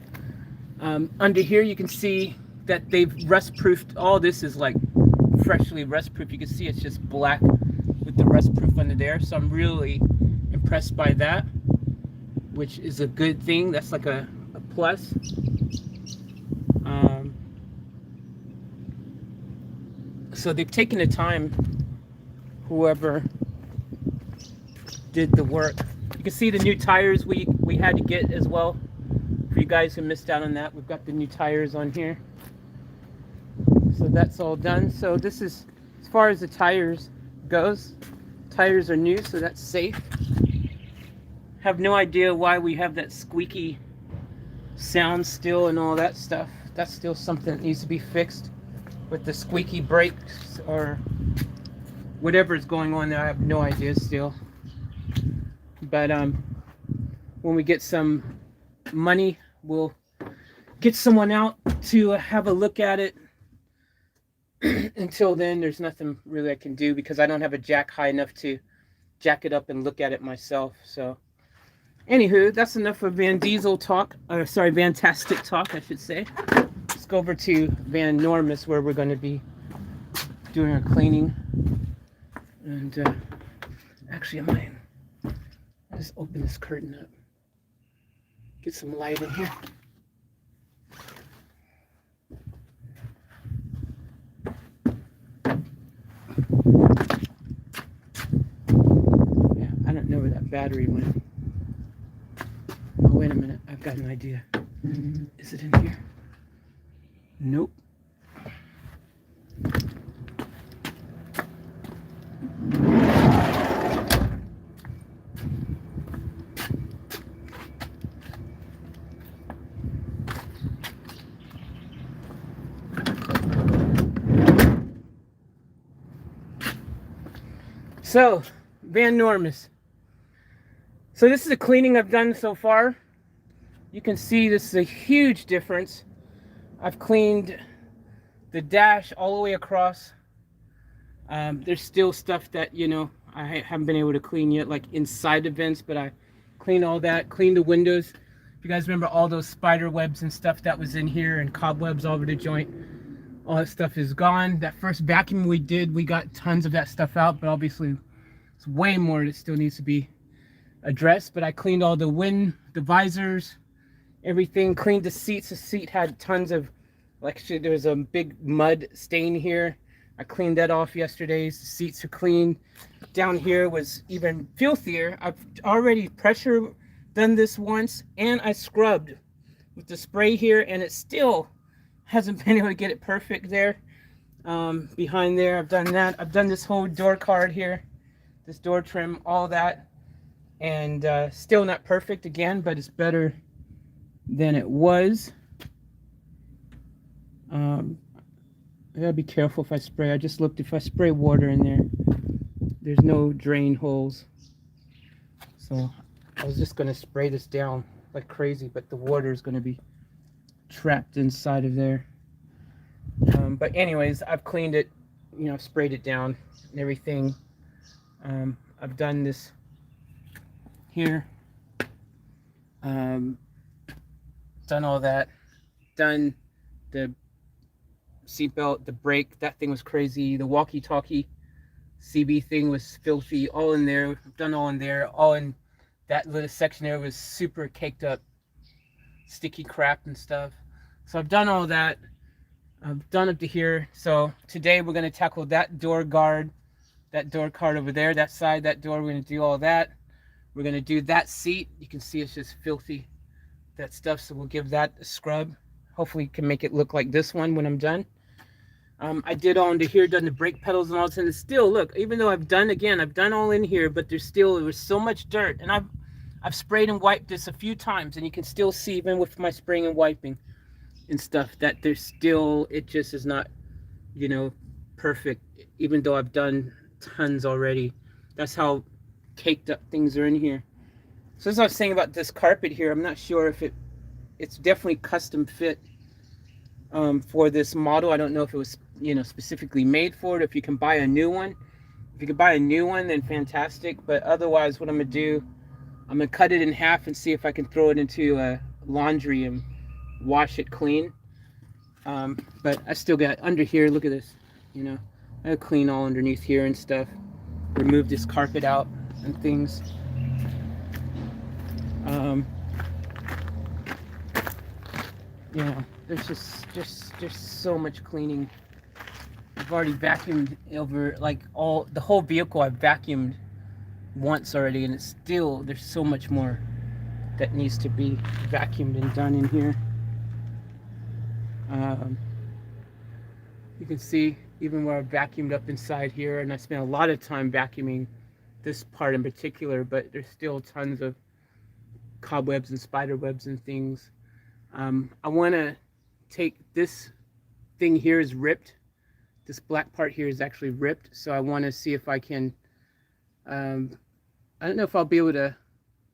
Under here you can see that they've rust proofed. All this is like freshly rust proof. You can see it's just black with the rust proof under there. So I'm really impressed by that, which is a good thing. That's like a plus. So they've taken the time, whoever did the work. You can see the new tires we had to get as well. For you guys who missed out on that, we've got the new tires on here. So that's all done. So this is, as far as the tires goes, tires are new, so that's safe. Have no idea why we have that squeaky sound still and all that stuff. That's still something that needs to be fixed with the squeaky brakes or whatever is going on there. I have no idea still. But when we get some money, we'll get someone out to have a look at it. Until then, there's nothing really I can do because I don't have a jack high enough to jack it up and look at it myself. So anywho, that's enough of Van Diesel talk, or sorry, Vantastic talk, I should say. Let's go over to Vanormous, where we're going to be doing our cleaning. And actually, I might just open this curtain up, get some light in here. Yeah, I don't know where that battery went. Oh, wait a minute, I've got an idea. Is it in here? Nope. So, Vanormous. So this is a cleaning I've done so far. You can see this is a huge difference. I've cleaned the dash all the way across. There's still stuff that, you know, I haven't been able to clean yet, like inside the vents, but I cleaned all that, cleaned the windows. If you guys remember all those spider webs and stuff that was in here and cobwebs all over the joint, all that stuff is gone. That first vacuum we did, we got tons of that stuff out, but obviously it's way more that still needs to be addressed. But I cleaned all the visors, everything, cleaned the seats. The seat had tons of, like, there was a big mud stain here. I cleaned that off yesterday. The seats are clean. Down here was even filthier. I've already pressure done this once, and I scrubbed with the spray here, and it still hasn't been able to get it perfect there. Behind there, I've done that. I've done this whole door card here, this door trim, all that, and still not perfect again, but it's better than it was. I gotta be careful if I spray. I just looked, if I spray water in there, there's no drain holes. So I was just gonna spray this down like crazy, but the water is gonna be trapped inside of there. But anyways, I've cleaned it, you know, sprayed it down and everything. I've done this here. Done all that. Done the seatbelt, the brake, that thing was crazy. The walkie-talkie CB thing was filthy, all in there. I've done all in there. All in that little section there was super caked up, sticky crap and stuff. So I've done all that. I've done up to here. So today we're going to tackle that door guard, that door card over there, that side, that door. We're going to do all that. We're going to do that seat. You can see it's just filthy, that stuff. So we'll give that a scrub. Hopefully can make it look like this one when I'm done. I did all into here, done the brake pedals and all this, and still, look, even though I've done all in here, but there was so much dirt, and I've sprayed and wiped this a few times, and you can still see, even with my spraying and wiping and stuff, that there's still, it just is not, you know, perfect, even though I've done tons already. That's how caked up things are in here. So as I was saying about this carpet here, I'm not sure if it's definitely custom fit for this model. I don't know if it was, you know, specifically made for it. If you can buy a new one, then fantastic. But otherwise, what I'm gonna do, I'm gonna cut it in half and see if I can throw it into a laundry and wash it clean. But I still got under here, look at this, you know, I gotta clean all underneath here and stuff, remove this carpet out and things. Yeah, there's just so much cleaning. I've already vacuumed over, like, the whole vehicle I've vacuumed once already, and it's still, there's so much more that needs to be vacuumed and done in here. You can see even where I vacuumed up inside here, and I spent a lot of time vacuuming this part in particular, but there's still tons of cobwebs and spider webs and things. I want to take this thing here is ripped. This black part here is actually ripped, so I want to see if I can, I don't know if I'll be able to,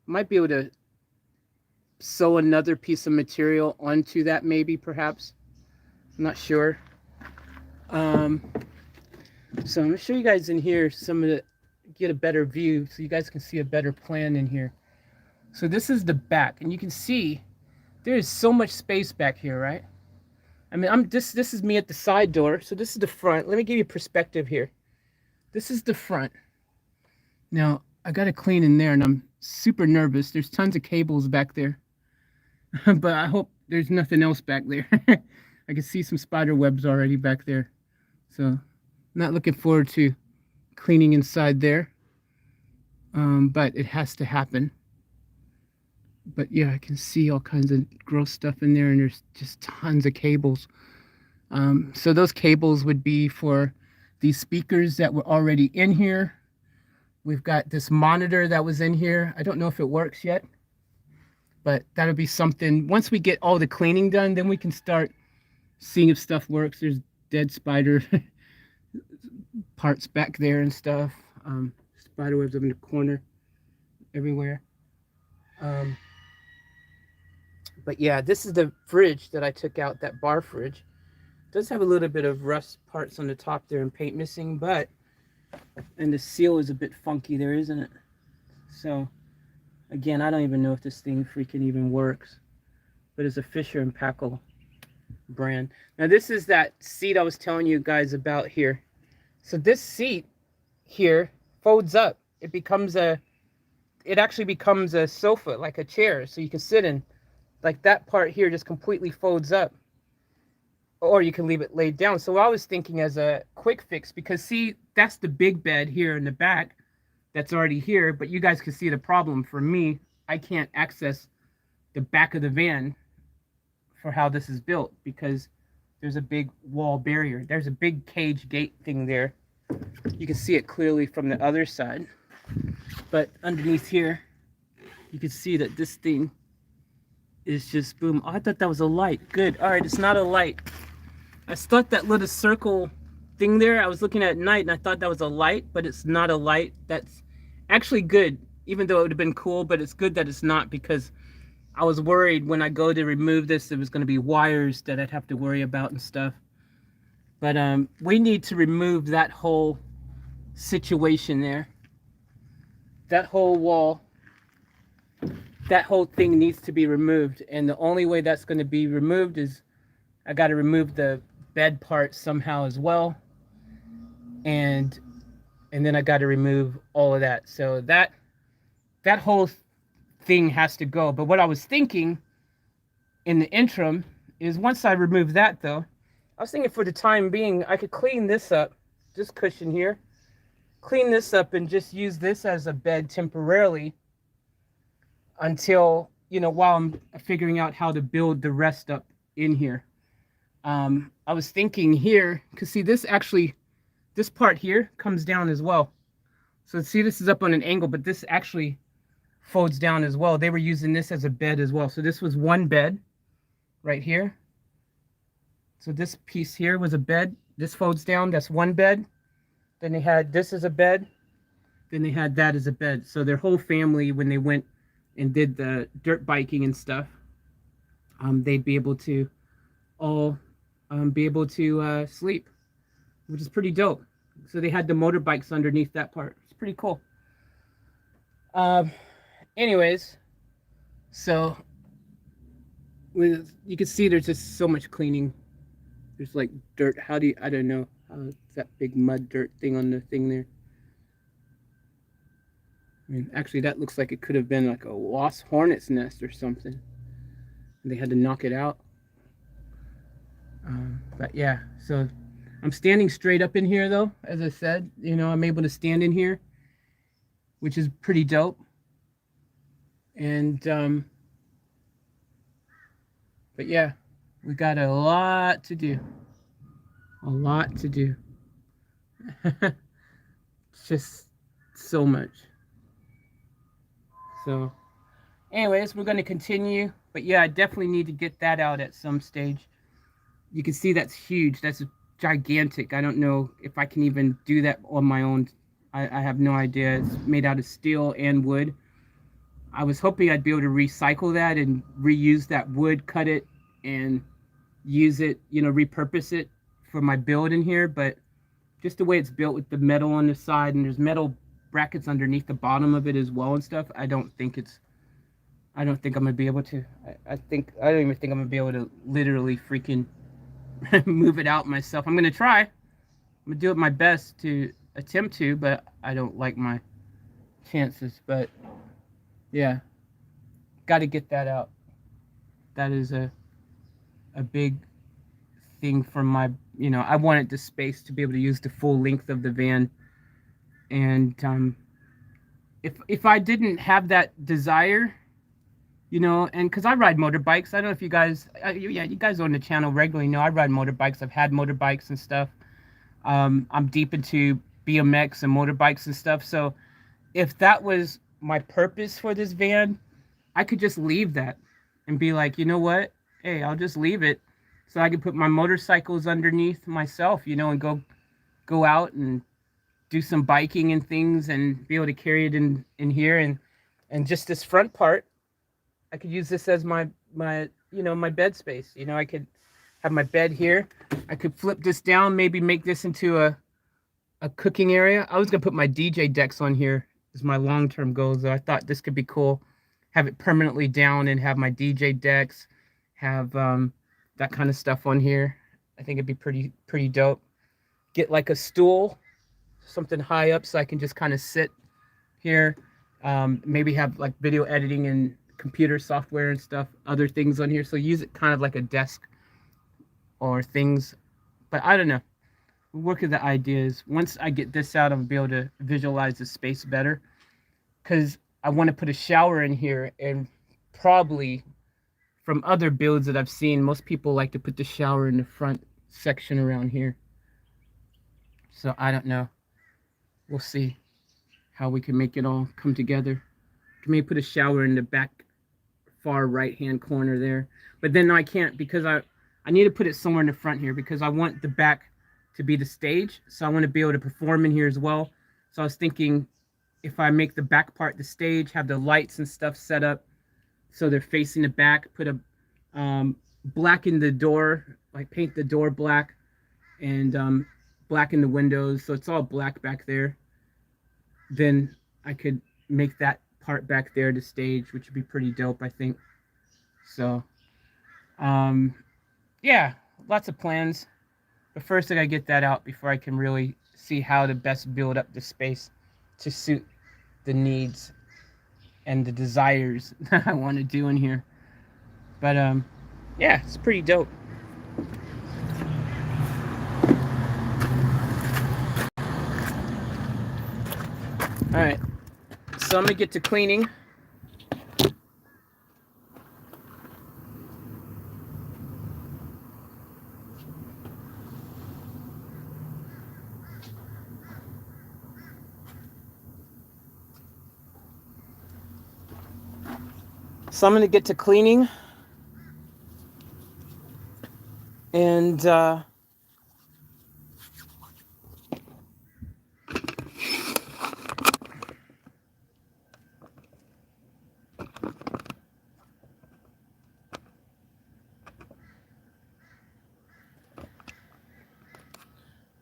might be able to sew another piece of material onto that, maybe, perhaps. I'm not sure. So I'm going to show you guys in here some of the, get a better view so you guys can see a better plan in here. So this is the back, and you can see there is so much space back here, right? I mean, this is me at the side door, so this is the front. Let me give you perspective here. This is the front. Now, I got to clean in there, and I'm super nervous. There's tons of cables back there, but I hope there's nothing else back there. I can see some spider webs already back there, so not looking forward to cleaning inside there, but it has to happen. But yeah, I can see all kinds of gross stuff in there, and there's just tons of cables. So those cables would be for these speakers that were already in here. We've got this monitor that was in here. I don't know if it works yet, but that'll be something. Once we get all the cleaning done, then we can start seeing if stuff works. There's dead spider parts back there and stuff. spiderwebs up in the corner everywhere. Um, but yeah, this is the fridge that I took out, that bar fridge. It does have a little bit of rust parts on the top there and paint missing, but, and the seal is a bit funky there, isn't it? So, again, I don't even know if this thing freaking even works, but it's a Fisher and Paykel brand. Now this is that seat I was telling you guys about here. So this seat here folds up. It actually becomes a sofa, like a chair, so you can sit in. Like that part here just completely folds up. Or you can leave it laid down. So I was thinking as a quick fix, because see, that's the big bed here in the back that's already here, but you guys can see the problem. For me, I can't access the back of the van for how this is built because there's a big wall barrier. There's a big cage gate thing there. You can see it clearly from the other side. But underneath here, you can see that this thing is just boom. Oh, I thought that was a light. Good. All right, it's not a light. I thought that little circle thing there, I was looking at night and I thought that was a light, but it's not a light. That's actually good, even though it would have been cool, but it's good that it's not, because I was worried when I go to remove this, there was going to be wires that I'd have to worry about and stuff. But we need to remove that whole situation there. That whole wall, that whole thing needs to be removed. And the only way that's going to be removed is I got to remove the bed part somehow as well. And then I got to remove all of that. So that whole thing has to go. But what I was thinking in the interim is once I remove that, though, I was thinking for the time being, I could clean this up, this cushion here, clean this up and just use this as a bed temporarily until, you know, while I'm figuring out how to build the rest up in here. I was thinking here, because see, this part here comes down as well. So see, this is up on an angle, but this actually folds down as well. They were using this as a bed as well. So this was one bed right here. So this piece here was a bed. This folds down, that's one bed. Then they had this as a bed. Then they had that as a bed. So their whole family, when they went and did the dirt biking and stuff, they'd be able to all sleep, which is pretty dope. So they had the motorbikes underneath that part. It's pretty cool. Anyways, so you can see there's just so much cleaning. There's like dirt. I don't know. That big mud dirt thing on the thing there. I mean, actually, that looks like it could have been like a wasp hornet's nest or something. They had to knock it out. But yeah, so I'm standing straight up in here, though. As I said, you know, I'm able to stand in here, which is pretty dope. And but yeah, we got a lot to do. A lot to do. Just so much. So anyways, we're going to continue. But yeah, I definitely need to get that out at some stage. You can see that's huge. That's gigantic. I don't know if I can even do that on my own. I have no idea. It's made out of steel and wood. I was hoping I'd be able to recycle that and reuse that wood, cut it, and use it, you know, repurpose it for my build in here. But just the way it's built with the metal on the side, and there's metal brackets underneath the bottom of it as well and stuff, I don't think I'm gonna be able to. I don't even think I'm gonna be able to literally freaking move it out myself. I'm gonna try. I'm gonna do it my best to attempt to, but I don't like my chances. But yeah, got to get that out. That is a big thing for my, you know, I wanted the space to be able to use the full length of the van. And if I didn't have that desire, you know, and because I ride motorbikes, I don't know if you guys, you guys on the channel regularly know I ride motorbikes. I've had motorbikes and stuff. I'm deep into BMX and motorbikes and stuff. So if that was my purpose for this van, I could just leave that and be like, you know what? Hey, I'll just leave it so I can put my motorcycles underneath myself, you know, and go out and do some biking and things and be able to carry it in here. And just this front part, I could use this as my my bed space. I could have my bed here. I could flip this down, maybe make this into a cooking area. I was gonna put my DJ decks on here as my long-term goal, though. I thought this could be cool. Have it permanently down and have my DJ decks, have that kind of stuff on here. I think it'd be pretty dope. Get like a stool, something high up, so I can just kind of sit here. Maybe have like video editing and computer software and stuff, other things on here. So use it kind of like a desk or things. But I don't know. We'll work with the ideas. Once I get this out, I'll be able to visualize the space better. Because I want to put a shower in here, and probably from other builds that I've seen, most people like to put the shower in the front section around here. So I don't know. We'll see how we can make it all come together. Can maybe put a shower in the back far right hand corner there. But then I can't, because I need to put it somewhere in the front here, because I want the back to be the stage. So I want to be able to perform in here as well. So I was thinking, if I make the back part the stage, have the lights and stuff set up so they're facing the back, put a blacken the door, like paint the door black, and blacken the windows so it's all black back there. Then I could make that part back there the stage, which would be pretty dope, I think. So yeah, lots of plans, but first I gotta get that out before I can really see how to best build up the space to suit the needs and the desires that I want to do in here. But yeah, it's pretty dope. All right, so I'm gonna get to cleaning. So I'm gonna get to cleaning, and all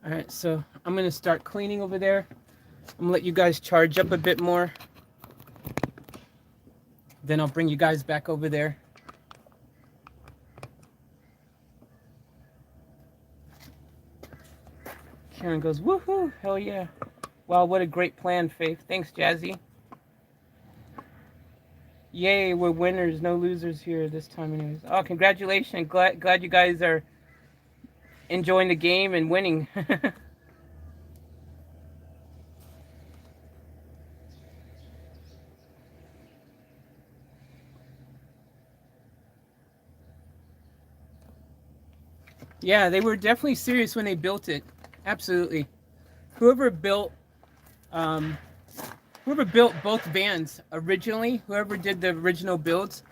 right, so I'm gonna start cleaning over there. I'm gonna let you guys charge up a bit more. Then I'll bring you guys back over there. Karen goes, woohoo, hell yeah. Wow, what a great plan, Faith. Thanks, Jazzy. Yay, we're winners, no losers here this time anyways. Oh, congratulations. Glad you guys are enjoying the game and winning. Yeah, they were definitely serious when they built it. Absolutely. Whoever built both vans originally, whoever did the original builds,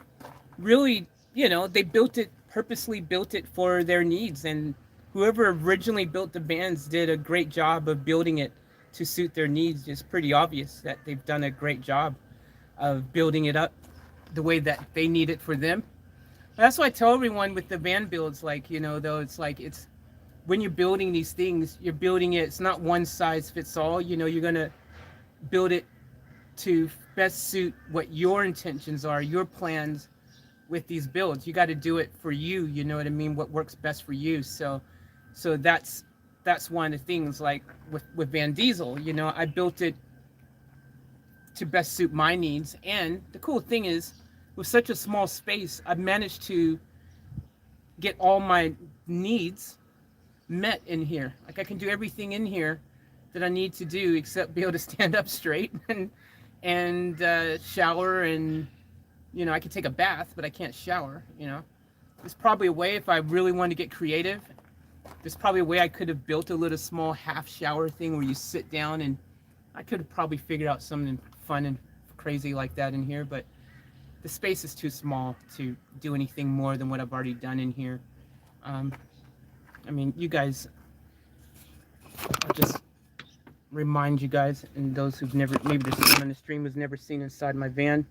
really, they purposely built it for their needs. And whoever originally built the vans did a great job of building it to suit their needs. It's pretty obvious that they've done a great job of building it up the way that they need it for them. That's why I tell everyone with the van builds, like, though, it's when you're building these things, you're building it, it's not one size fits all. You're going to build it to best suit what your intentions are, your plans with these builds. You got to do it for you, you know what I mean? What works best for you. So that's one of the things, like with Van Diesel, I built it to best suit my needs. And the cool thing is, with such a small space, I've managed to get all my needs met in here. Like, I can do everything in here that I need to do except be able to stand up straight and shower, and I can take a bath, but I can't shower. There's probably a way, if I really wanted to get creative, there's probably a way I could have built a little small half shower thing where you sit down, and I could have probably figured out something fun and crazy like that in here, but the space is too small to do anything more than what I've already done in here. I mean, you guys, I'll just remind you guys, and those who've never, maybe there's someone on the stream who's never seen inside my van.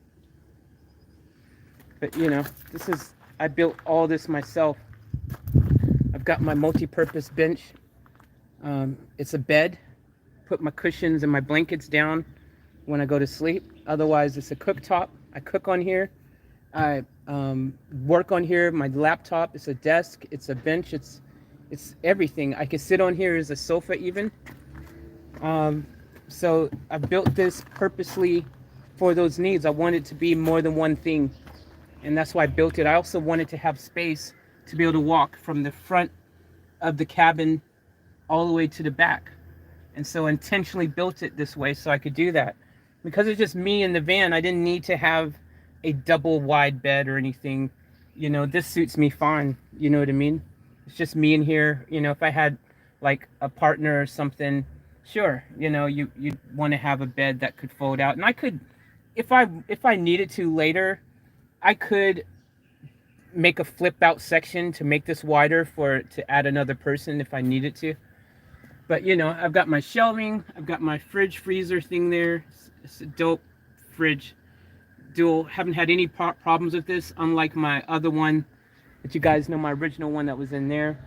But you know, this is, I built all this myself. I've got my multi-purpose bench. It's a bed. Put my cushions and my blankets down when I go to sleep. Otherwise, it's a cooktop. I cook on here. I work on here. My laptop. It's a desk. It's a bench. It's everything. I can sit on here as a sofa even. So I built this purposely for those needs. I wanted it to be more than one thing, and that's why I built it. I also wanted to have space to be able to walk from the front of the cabin all the way to the back. And so intentionally built it this way so I could do that. Because it's just me in the van, I didn't need to have a double wide bed or anything. You know, this suits me fine. You know what I mean? It's just me in here. You know, if I had like a partner or something, sure, you know, you'd want to have a bed that could fold out. And I could, if I needed to later, I could make a flip out section to make this wider to add another person if I needed to. But you know, I've got my shelving, I've got my fridge freezer thing there. It's a dope fridge. Dual, haven't had any problems with this, unlike my other one that you guys know, my original one that was in there.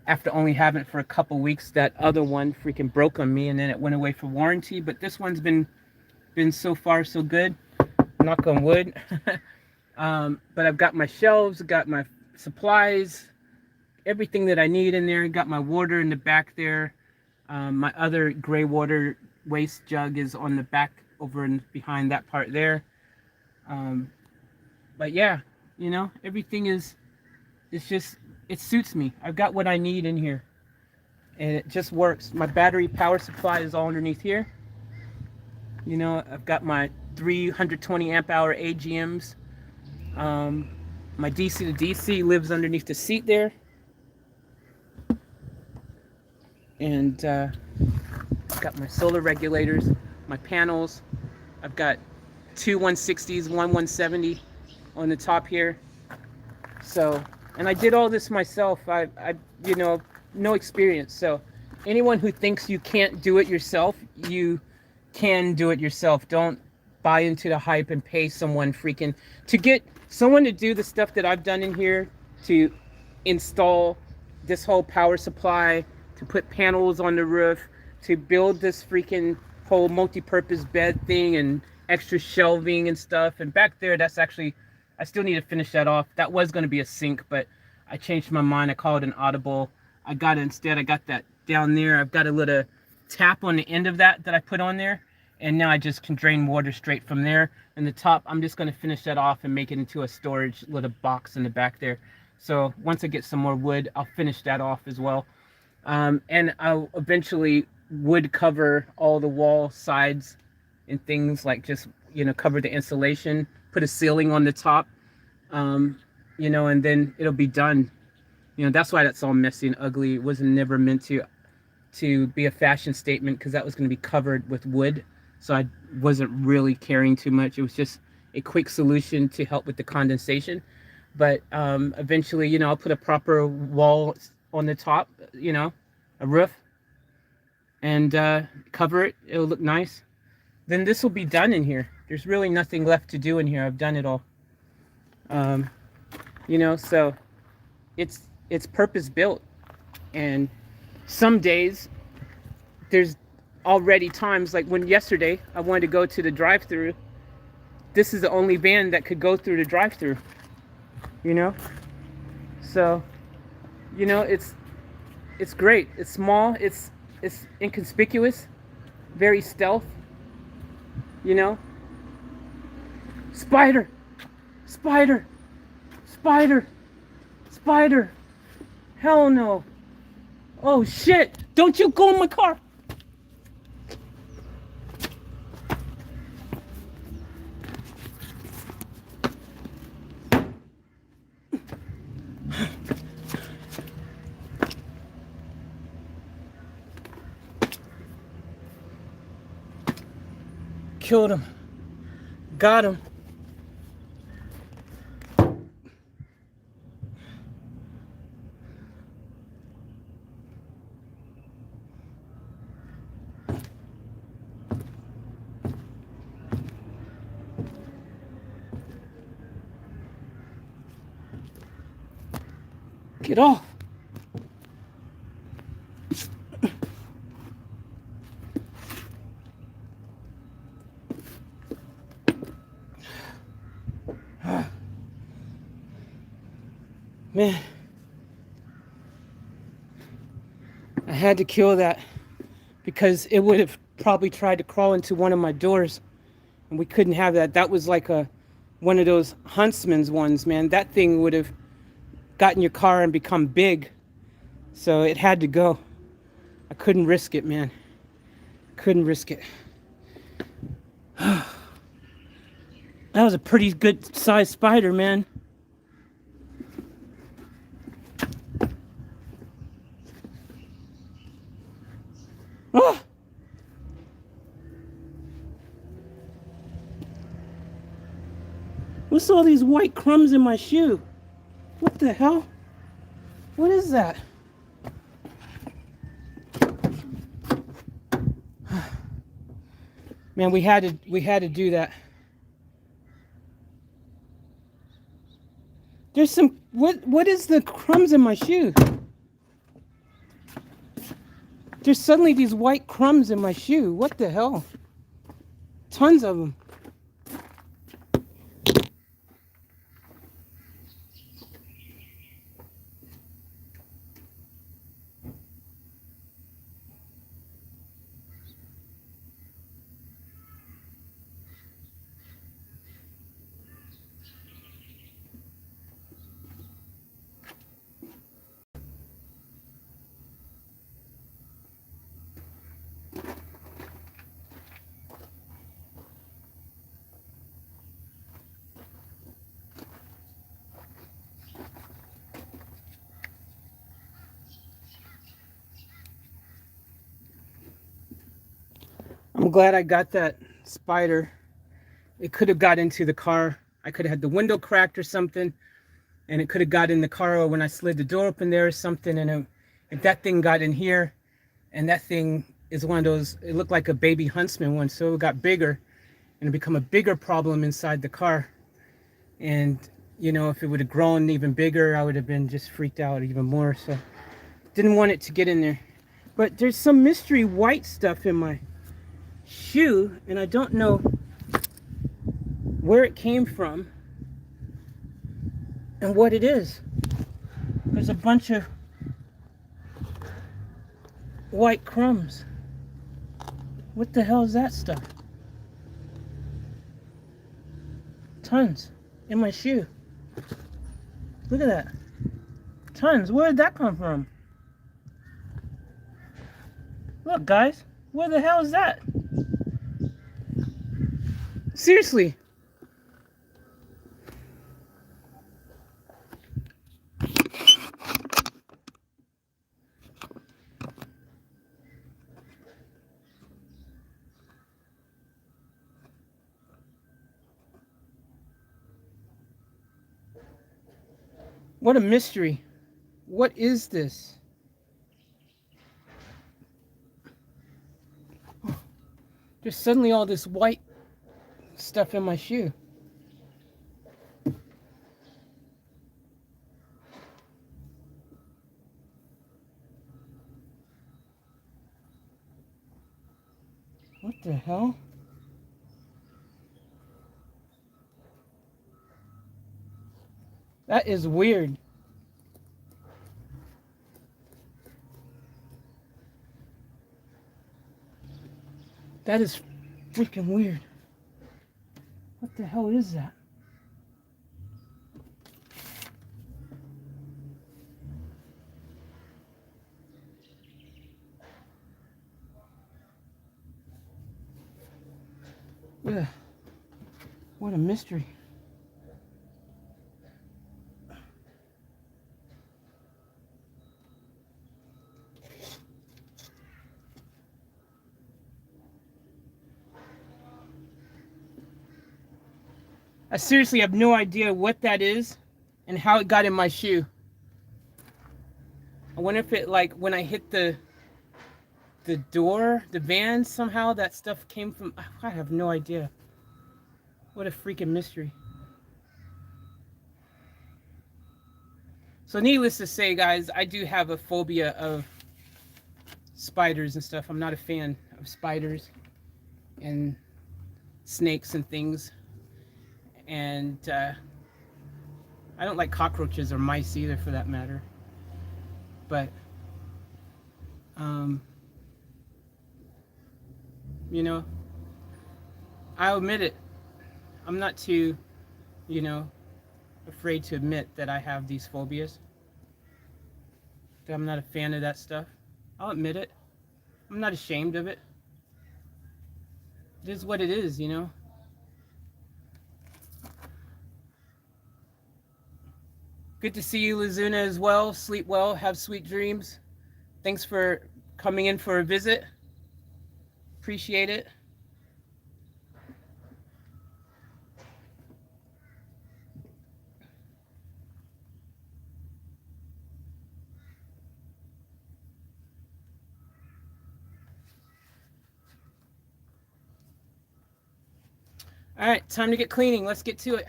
After only having it for a couple weeks, that other one freaking broke on me and then it went away for warranty. But this one's been so far so good. Knock on wood. But I've got my shelves, got my supplies, everything that I need in there. Got my water in the back there. My other gray water waste jug is on the back over and behind that part there. But yeah, you know, everything it's just, it suits me. I've got what I need in here and it just works. My battery power supply is all underneath here. You know, I've got my 320 amp hour AGMs. My DC to DC lives underneath the seat there. And I've got my solar regulators, my panels. I've got two 160s, one 170 on the top here. So, and I did all this myself. I you know, no experience. So anyone who thinks you can't do it yourself, you can do it yourself. Don't buy into the hype and pay someone freaking to get someone to do the stuff that I've done in here, to install this whole power supply, to put panels on the roof, to build this freaking whole multi-purpose bed thing and extra shelving and stuff. And back there, that's actually, I still need to finish that off. That was going to be a sink, but I changed my mind. I called it an audible. I got that down there. I've got a little tap on the end of that I put on there. And now I just can drain water straight from there. And the top, I'm just going to finish that off and make it into a storage little box in the back there. So once I get some more wood, I'll finish that off as well. And I'll eventually wood cover all the wall sides and things, like just, you know, cover the insulation, put a ceiling on the top, you know, and then it'll be done. You know, that's why that's all messy and ugly. It wasn't never meant to be a fashion statement, because that was going to be covered with wood. So I wasn't really caring too much. It was just a quick solution to help with the condensation. But eventually, you know, I'll put a proper wall on the top, you know, a roof, and cover it. It'll look nice. Then this will be done in here. There's really nothing left to do in here. I've done it all. You know, so it's purpose built. And some days there's already times, like when yesterday I wanted to go to the drive-through. This is the only van that could go through the drive-through, you know. So, you know, it's great. It's small, it's inconspicuous, very stealth, you know. Spider, spider, spider, spider. Hell no. Oh shit, don't you go in my car. Killed him. Got him. Get off. Man, I had to kill that because it would have probably tried to crawl into one of my doors, and we couldn't have that. That was like one of those huntsman's ones, man. That thing would have gotten your car and become big, so it had to go. I couldn't risk it, man. Couldn't risk it. That was a pretty good sized spider, man. Oh! What's all these white crumbs in my shoe? What the hell? What is that? Man, we had to do that. There's some what is the crumbs in my shoe? There's suddenly these white crumbs in my shoe. What the hell? Tons of them. I'm glad I got that spider. It could have got into the car. I could have had the window cracked or something, and it could have got in the car, or when I slid the door open there or something, and if that thing got in here, and that thing is one of those, it looked like a baby huntsman one, so it got bigger, and it become a bigger problem inside the car. And, you know, if it would have grown even bigger, I would have been just freaked out even more, so didn't want it to get in there. But there's some mystery white stuff in my shoe, and I don't know where it came from and what it is. There's a bunch of white crumbs. What the hell is that stuff? Tons in my shoe. Look at that. Tons. Where did that come from? Look, guys. Where the hell is that? Seriously. What a mystery. What is this? There's suddenly all this white stuff in my shoe. What the hell? That is weird. That is freaking weird. What the hell is that? Ugh. What a mystery. I seriously have no idea what that is and how it got in my shoe. I wonder if it, like, when I hit the door, the van, somehow that stuff came from... I have no idea. What a freaking mystery. So, needless to say, guys, I do have a phobia of spiders and stuff. I'm not a fan of spiders and snakes and things. And I don't like cockroaches or mice either, for that matter. But, um, you know, I'll admit it. I'm not too, you know, afraid to admit that I have these phobias. That I'm not a fan of that stuff. I'll admit it. I'm not ashamed of it. It is what it is, you know. Good to see you, Lazuna, as well. Sleep well. Have sweet dreams. Thanks for coming in for a visit. Appreciate it. All right, time to get cleaning. Let's get to it.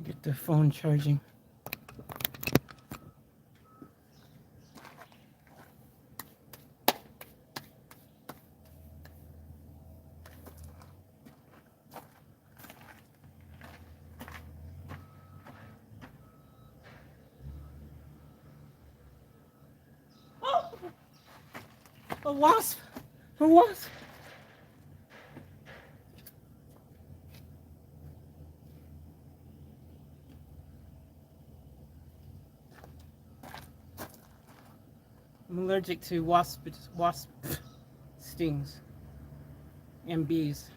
Get the phone charging. Oh, a wasp! A wasp! I'm allergic to wasp stings and bees.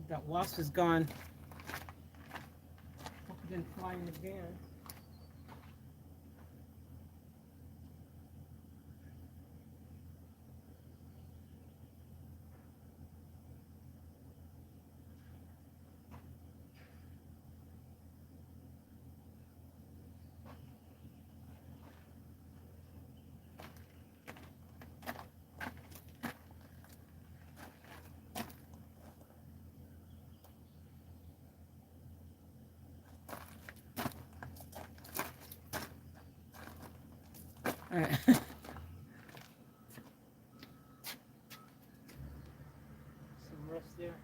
That wasp is gone. Hope it didn't fly in the van. All right. Some rest there.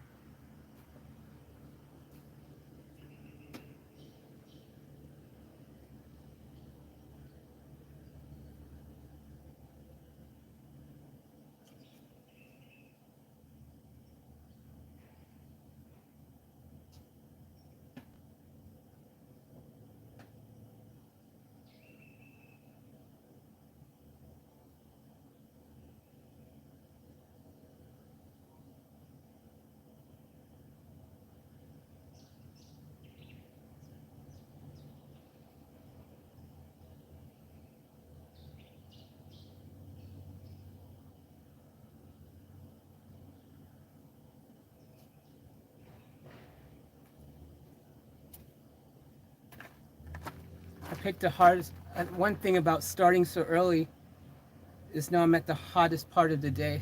picked the hardest. One thing about starting so early is now I'm at the hottest part of the day.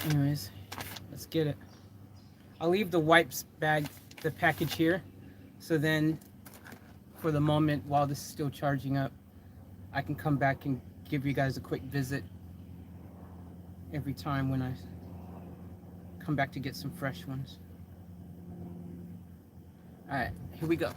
Anyways, let's get it. I'll leave the wipes bag, the package here, so then for the moment while this is still charging up, I can come back and give you guys a quick visit every time when I come back to get some fresh ones. Alright, here we go.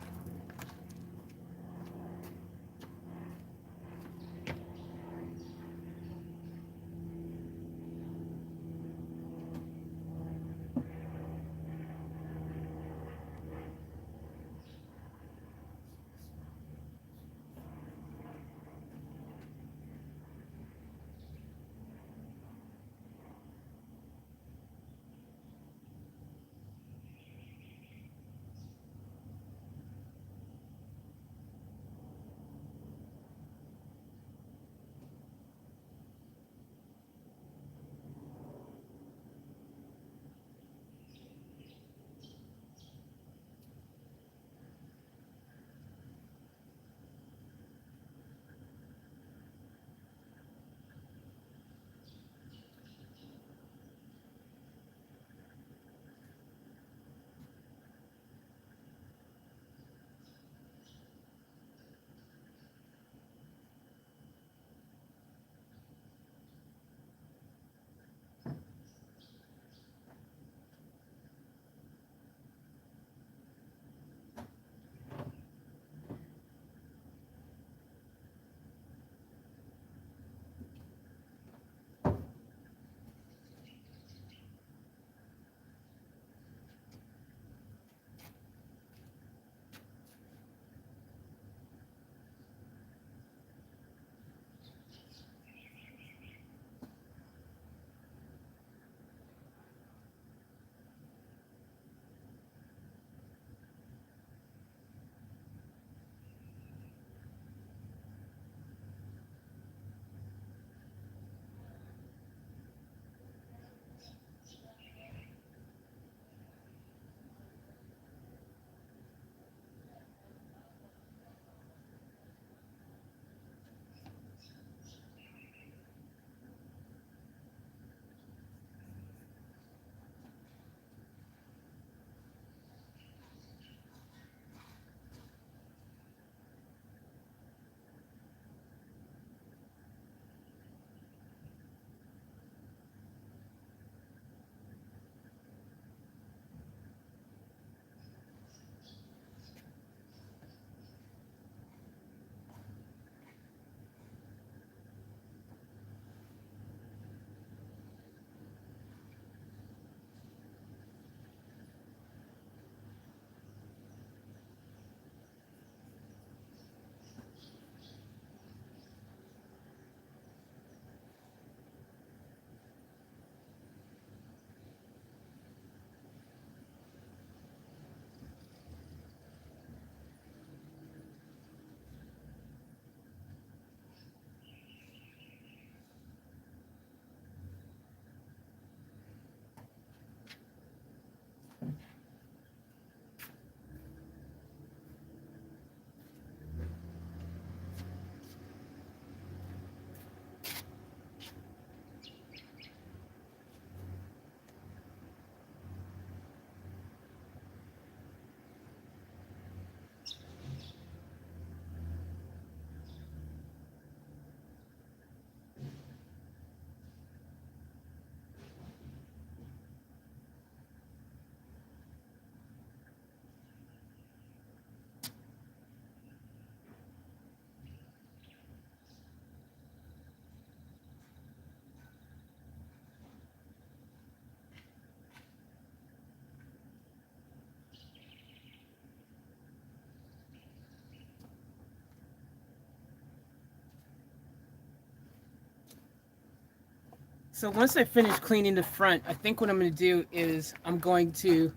So once I finish cleaning the front, I think what I'm going to do is I'm going to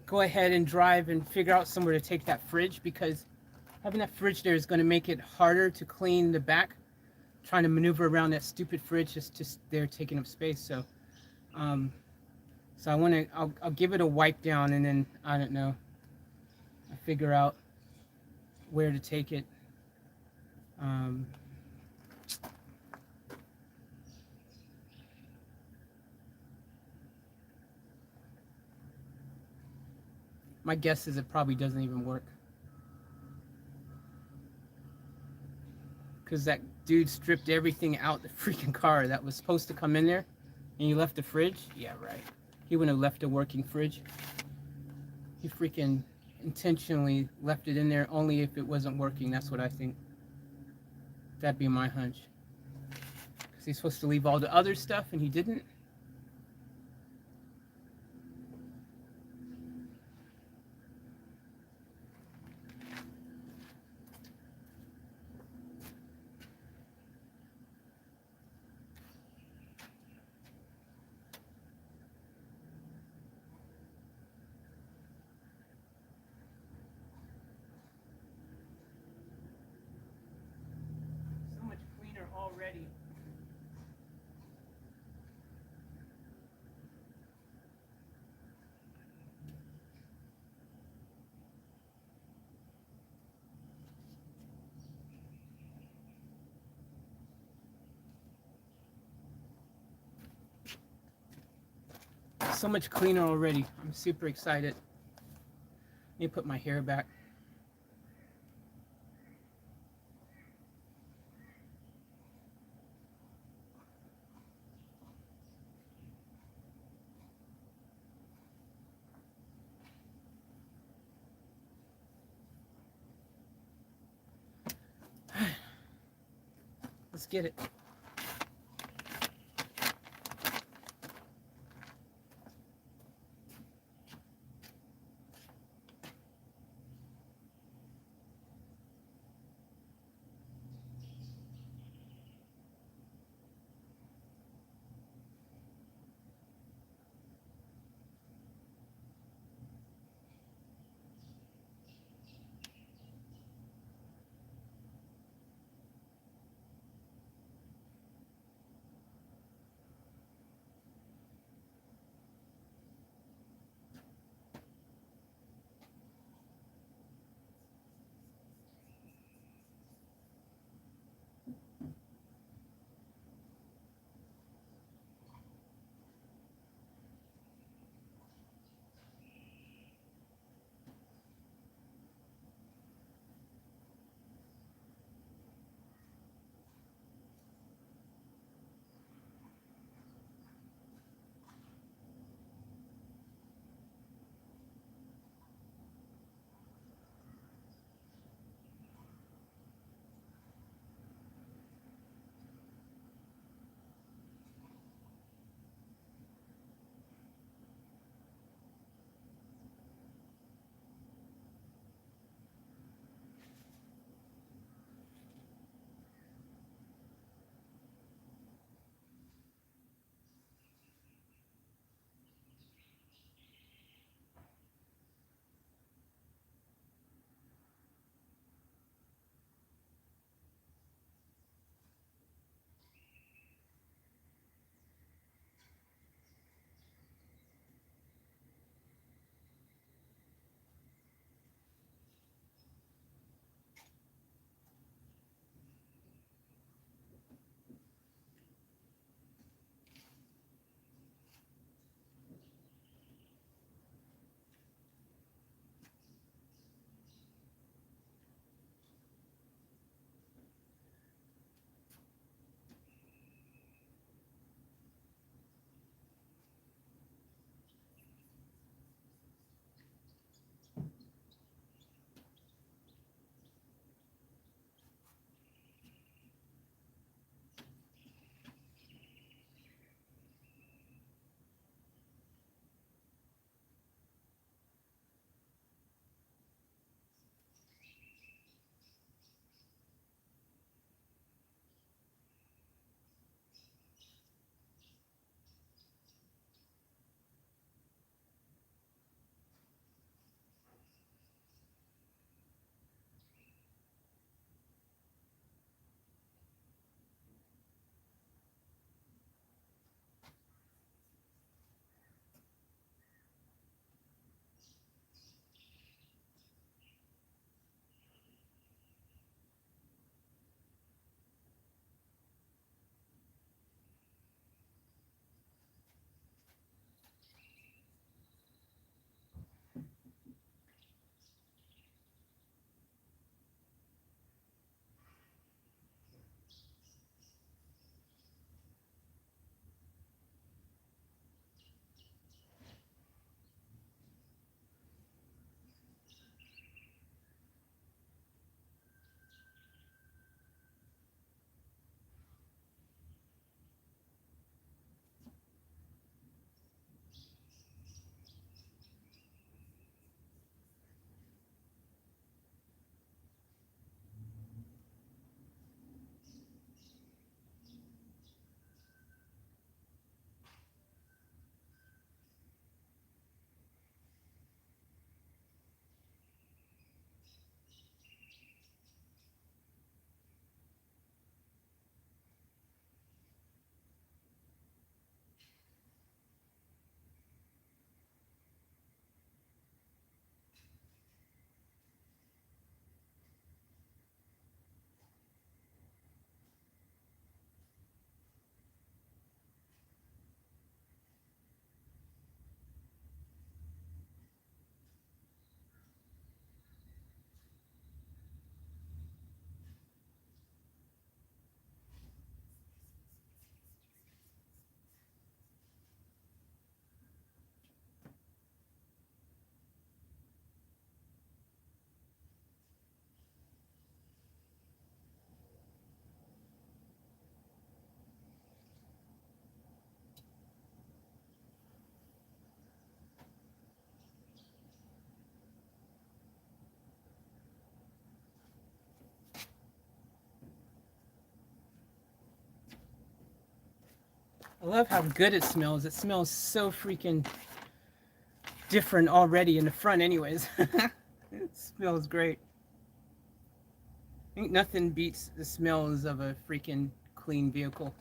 go ahead and drive and figure out somewhere to take that fridge, because having that fridge there is going to make it harder to clean the back. Trying to maneuver around that stupid fridge is just there taking up space. So, so I'll give it a wipe down, and then I don't know. I figure out where to take it. Um, my guess is it probably doesn't even work. Because that dude stripped everything out the freaking car that was supposed to come in there, and he left the fridge. Yeah, right. He wouldn't have left a working fridge. He freaking intentionally left it in there only if it wasn't working. That's what I think. That'd be my hunch. Because he's supposed to leave all the other stuff, and he didn't. So much cleaner already. So much cleaner already. I'm super excited. Let me put my hair back. Let's get it. I love how good it smells. It smells so freaking different already in the front anyways. It smells great. Ain't nothing beats the smells of a freaking clean vehicle.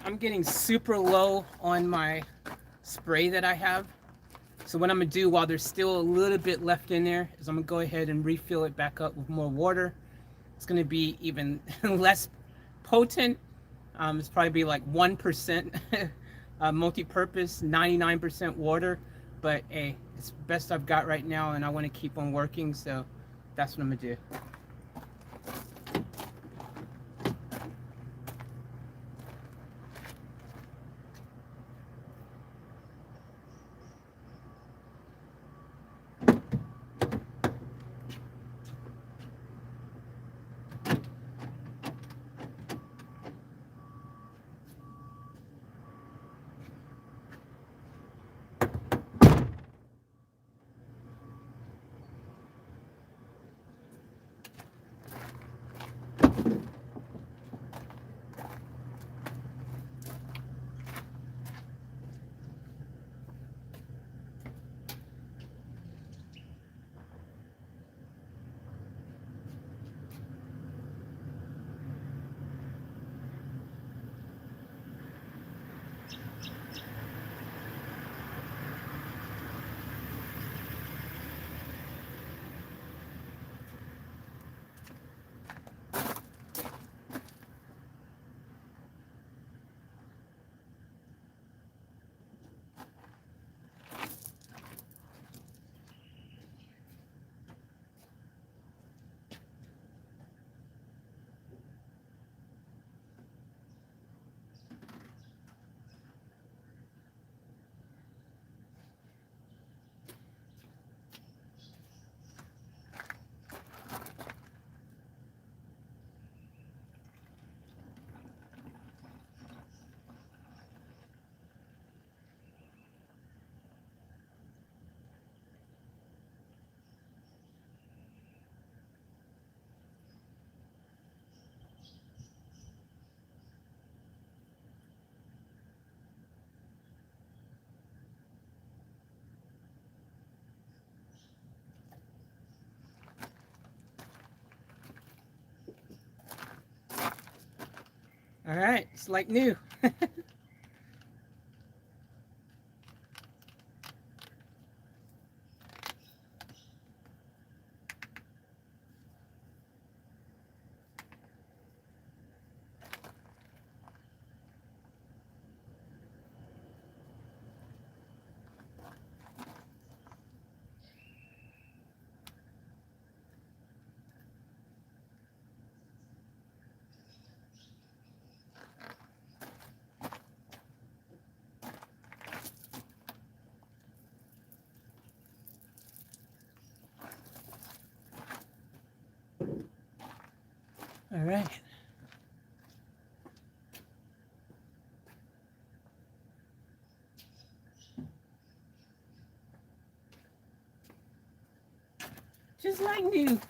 I'm getting super low on my spray that I have. So what I'm gonna do while there's still a little bit left in there is I'm gonna go ahead and refill it back up with more water. It's gonna be even less potent. It's probably be like 1% multi-purpose, 99% water. But hey, it's the best I've got right now, and I want to keep on working, so that's what I'm gonna do. All right, it's like new. All right. Just like new.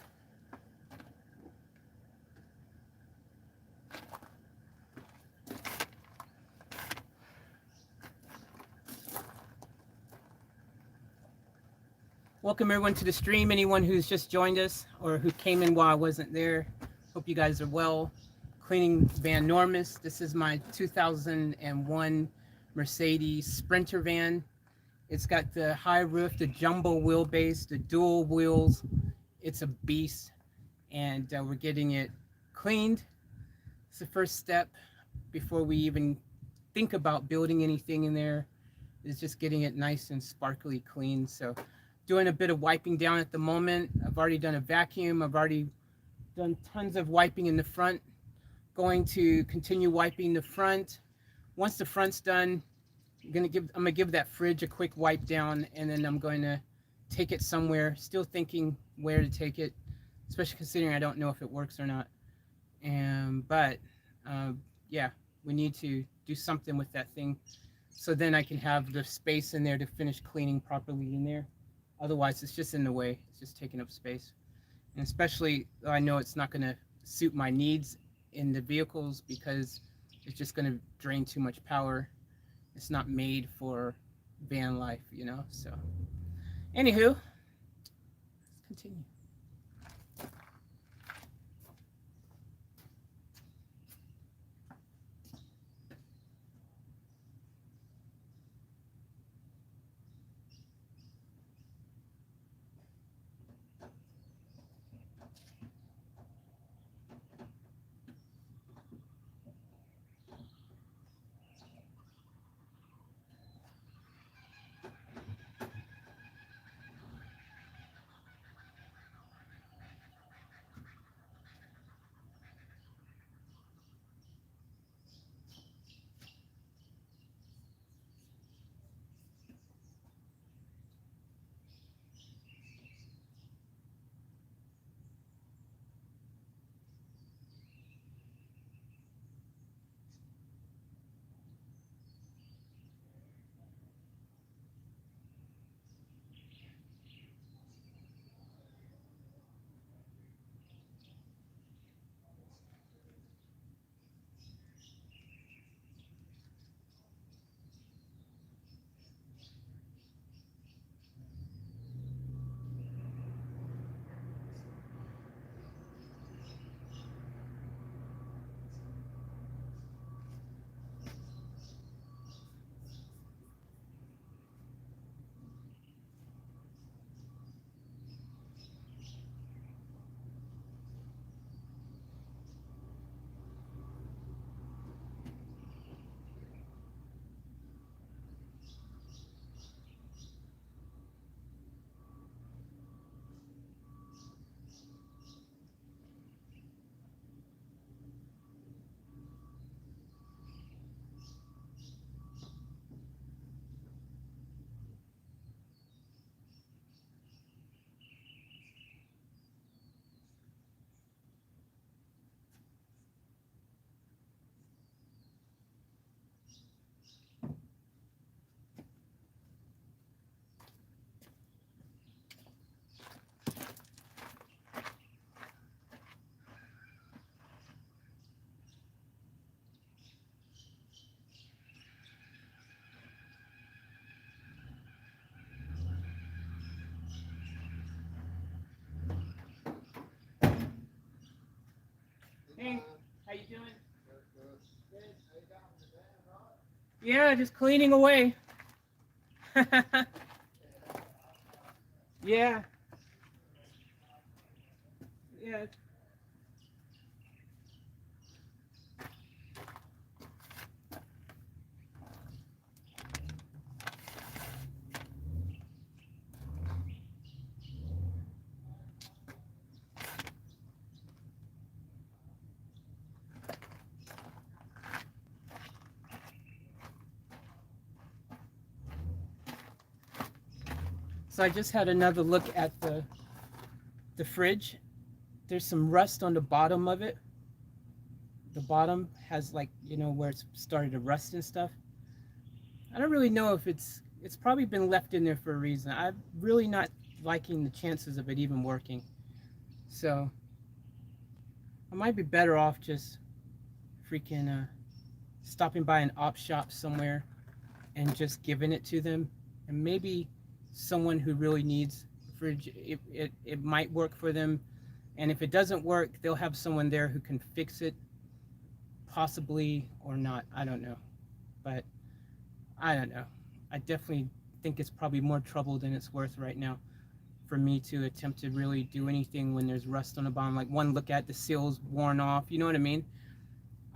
Welcome everyone to the stream. Anyone who's just joined us or who came in while I wasn't there. Hope you guys are well. Cleaning Vanormous. This is my 2001 Mercedes Sprinter van. It's got the high roof, the jumbo wheelbase, the dual wheels. It's a beast, and we're getting it cleaned. It's the first step before we even think about building anything in there, is just getting it nice and sparkly clean. So doing a bit of wiping down at the moment. I've already done a vacuum. I've already done tons of wiping in the front. Going to continue wiping the front. Once the front's done, I'm gonna give that fridge a quick wipe down, and then I'm going to take it somewhere. Still thinking where to take it, especially considering I don't know if it works or not. But yeah, we need to do something with that thing, so then I can have the space in there to finish cleaning properly in there. Otherwise, it's just in the way. It's just taking up space. And especially, I know it's not going to suit my needs in the vehicles because it's just going to drain too much power. It's not made for van life, you know? So, anywho, let's continue. Hey, how you doing? Good. Yeah, just cleaning away. Yeah. Yeah. So I just had another look at the fridge. There's some rust on the bottom of it. the bottom has like, where it's started to rust and stuff. I don't really know if it's probably been left in there for a reason. I'm really not liking the chances of it even working. So I might be better off just freaking stopping by an op shop somewhere and just giving it to them, and maybe someone who really needs a fridge, it might work for them. And if it doesn't work, they'll have someone there who can fix it, possibly, or not. I don't know. But I don't know. I definitely think it's probably more trouble than it's worth right now for me to attempt to really do anything when there's rust on the bottom. Like, one look at the seal's worn off. You know what I mean?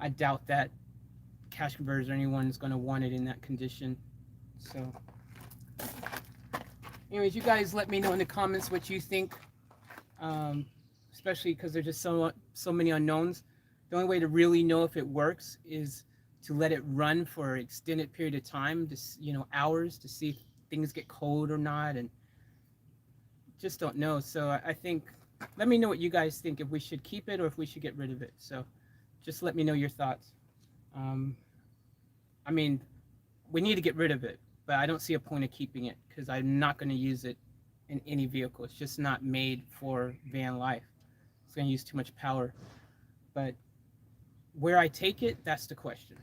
I doubt that cash converters or anyone's going to want it in that condition. So, anyways, you guys let me know in the comments what you think, especially because there's just so many unknowns. The only way to really know if it works is to let it run for an extended period of time, just hours, to see if things get cold or not, and just don't know. So I think, let me know what you guys think, if we should keep it or if we should get rid of it. So just let me know your thoughts. Um, I mean, we need to get rid of it, but I don't see a point of keeping it because I'm not going to use it in any vehicle. It's just not made for van life. It's going to use too much power. But where I take it, that's the question.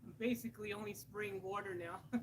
I'm basically only spraying water now.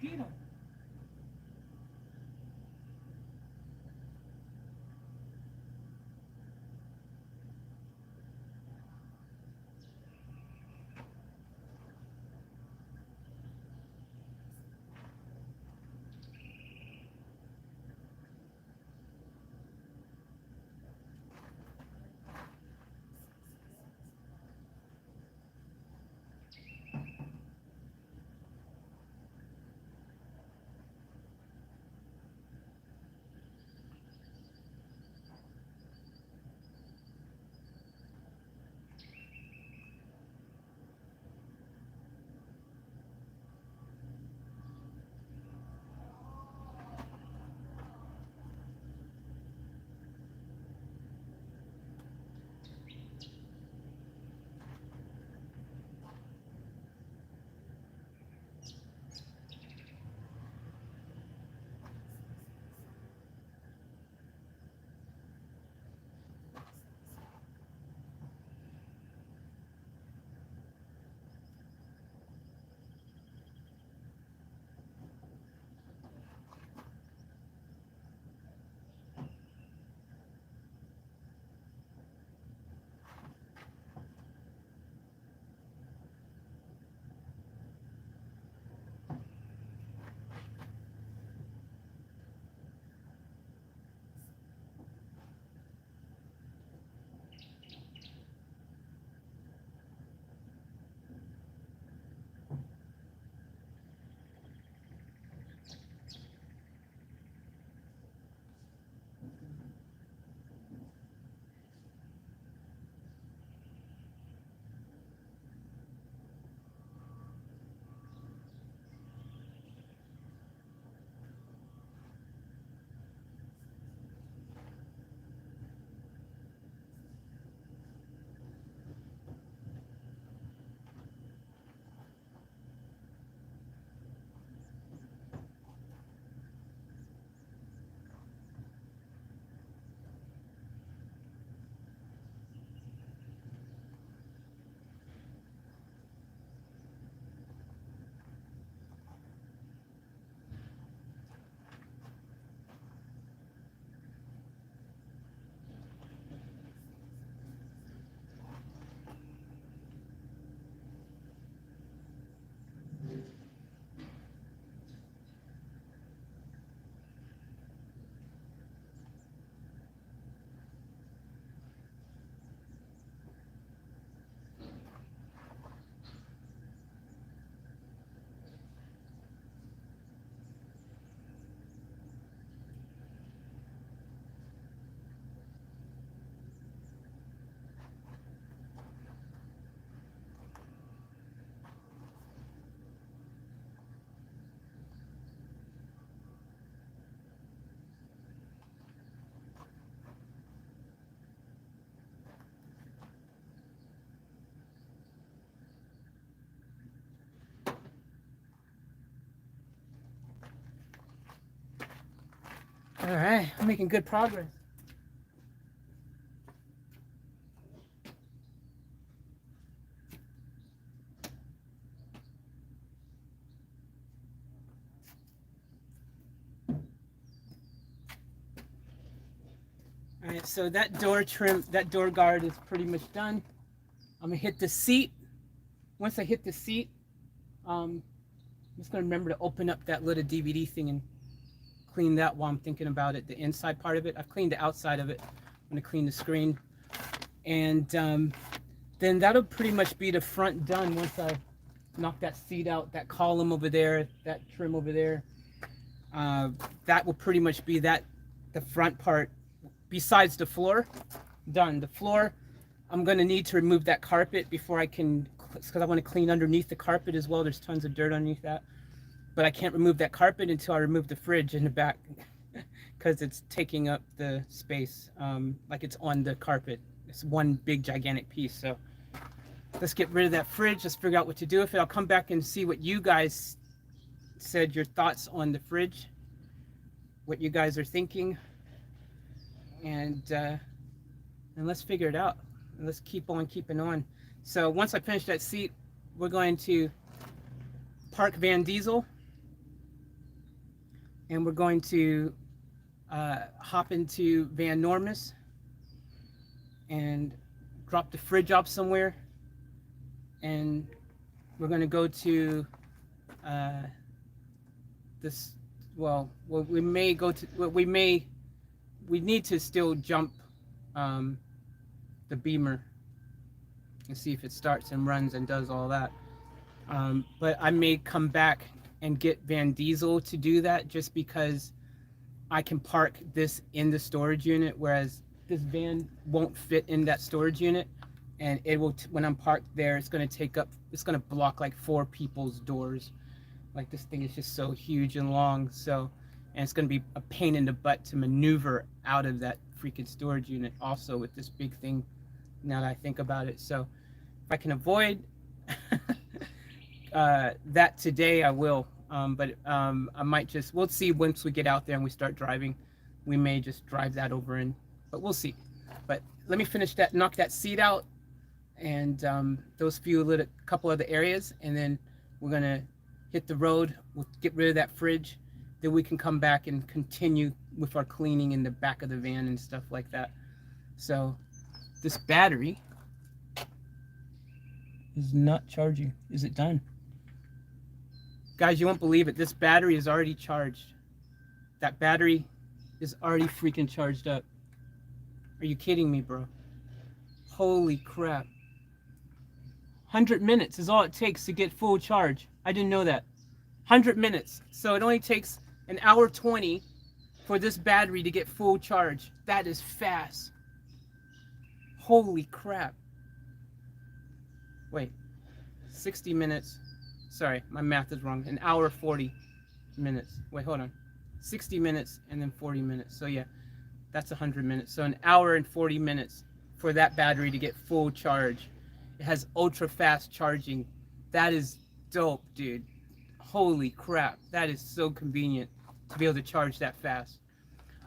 mosquito. All right, I'm making good progress. All right, so that door trim, that door guard is pretty much done. I'm gonna hit the seat. Once I hit the seat, I'm just gonna remember to open up that little DVD thing and clean that while I'm thinking about it. The inside part of it, I've cleaned the outside of it. I'm gonna clean the screen, and then that'll pretty much be the front done once I knock that seat out, that column over there, that trim over there. That will pretty much be that, the front part, besides the floor, done. The floor, I'm going to need to remove that carpet before I can, because I want to clean underneath the carpet as well. There's tons of dirt underneath that. But I can't remove that carpet until I remove the fridge in the back because it's taking up the space, like it's on the carpet. It's one big gigantic piece. So let's get rid of that fridge. Let's figure out what to do with it. I'll come back and see what you guys said, your thoughts on the fridge, what you guys are thinking, and let's figure it out. And let's keep on keeping on. So once I finish that seat, we're going to park Van Diesel, and we're going to hop into Vanormous and drop the fridge off somewhere, and we're going to go to uh, this. Well, we may go to. Well, we need to still jump um, the Beamer and see if it starts and runs and does all that. But I may come back and get Van Diesel to do that, just because I can park this in the storage unit, whereas this van won't fit in that storage unit, and it will. When I'm parked there, it's going to take up. It's going to block like 4 people's doors. Like, this thing is just so huge and long. So, and it's going to be a pain in the butt to maneuver out of that freaking storage unit. Also, with this big thing, now that I think about it, so if I can avoid that today, I will. But I might just, we'll see once we get out there and we start driving. We may just drive that over in, but we'll see. But let me finish that, knock that seat out, and those few little couple other areas, and then we're gonna hit the road. We'll get rid of that fridge. Then we can come back and continue with our cleaning in the back of the van and stuff like that. So this battery is not charging. Is it done? Guys, you won't believe it. This battery is already charged. That battery is already freaking charged up. Are you kidding me, bro? Holy crap. 100 minutes is all it takes to get full charge. I didn't know that. 100 minutes. So it only takes an hour 20 for this battery to get full charge. That is fast. Holy crap. Wait. 60 minutes. Sorry, my math is wrong. An hour 40 minutes. Wait, hold on. 60 minutes and then 40 minutes. So yeah, that's 100 minutes. So an hour and 40 minutes for that battery to get full charge. It has ultra fast charging. That is dope, dude. Holy crap. That is so convenient to be able to charge that fast.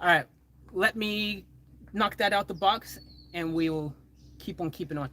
All right, let me knock that out the box and we will keep on keeping on.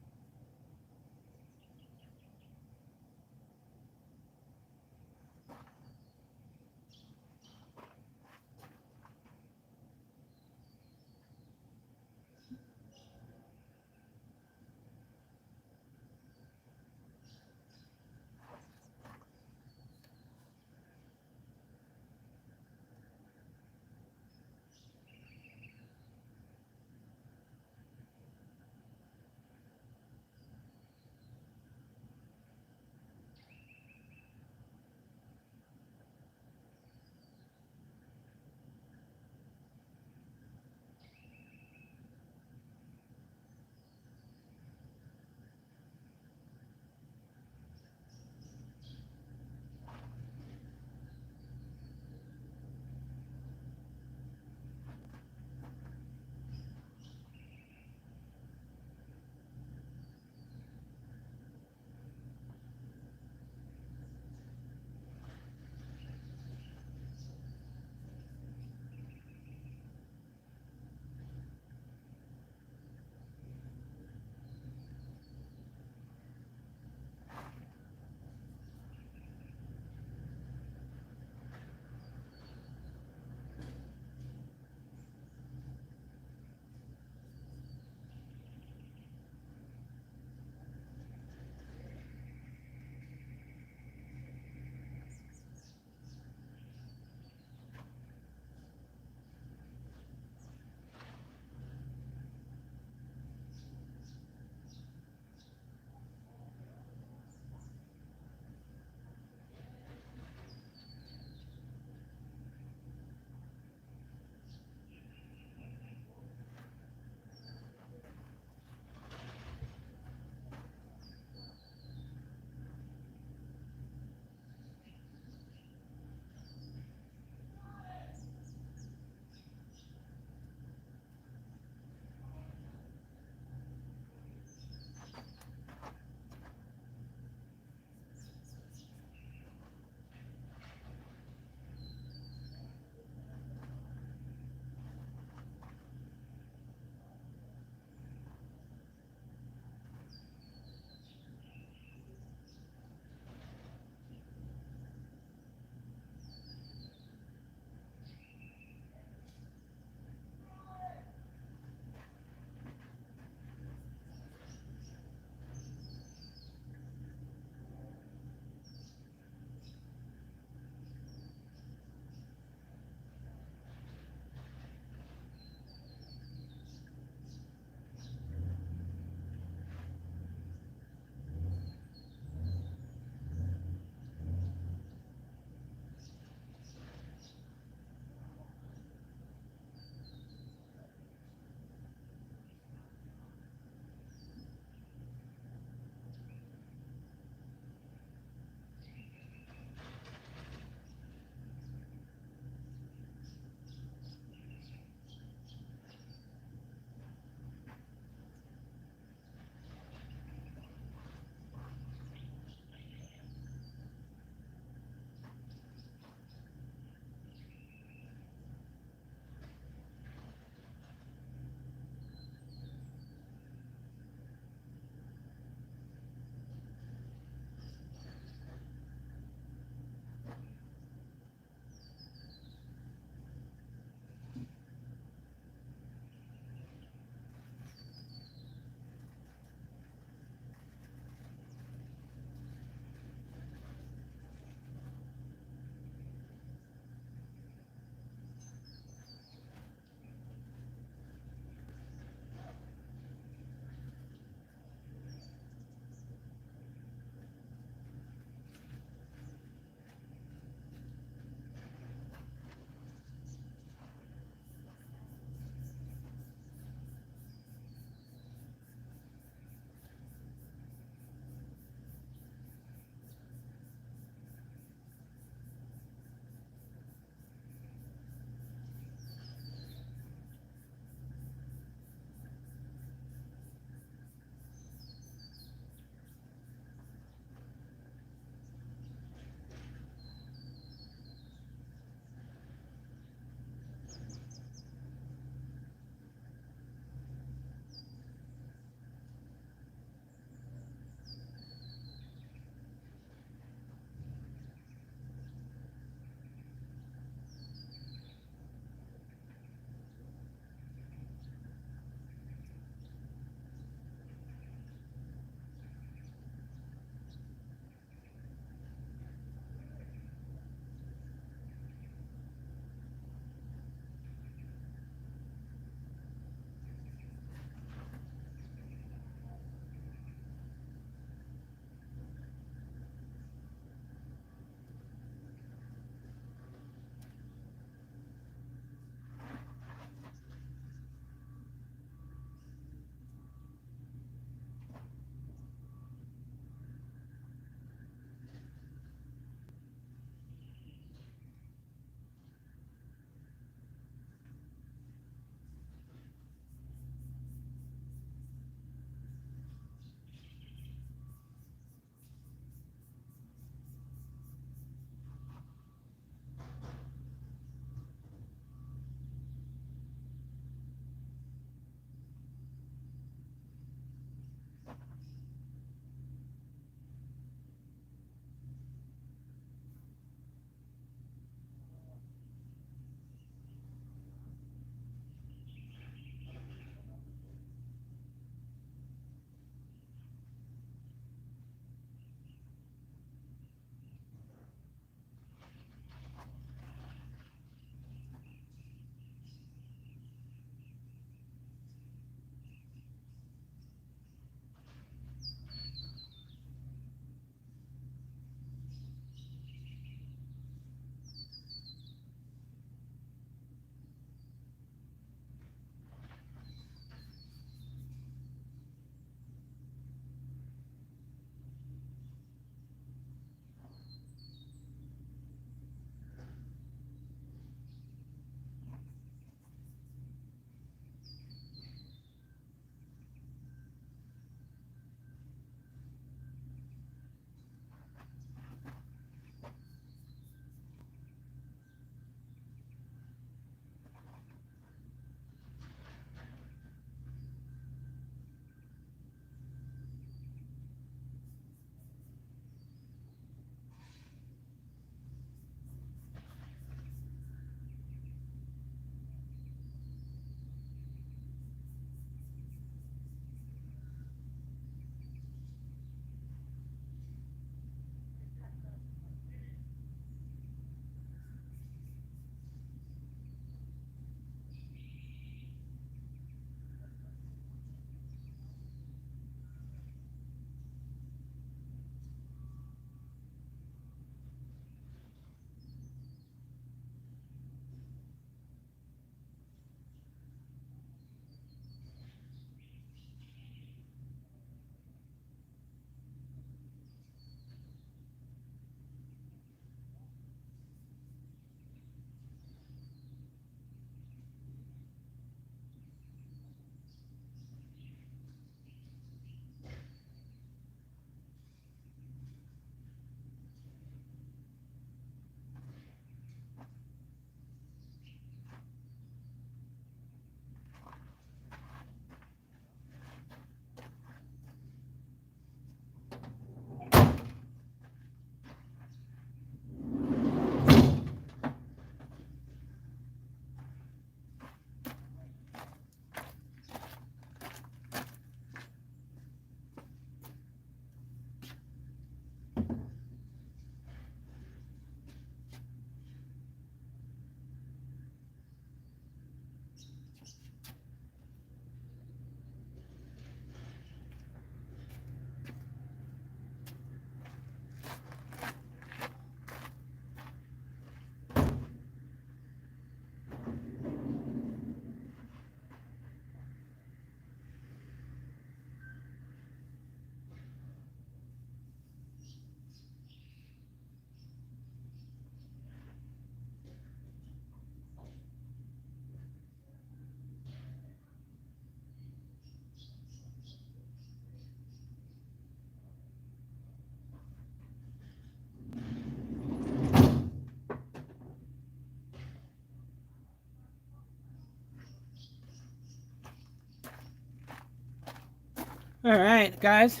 All right, guys.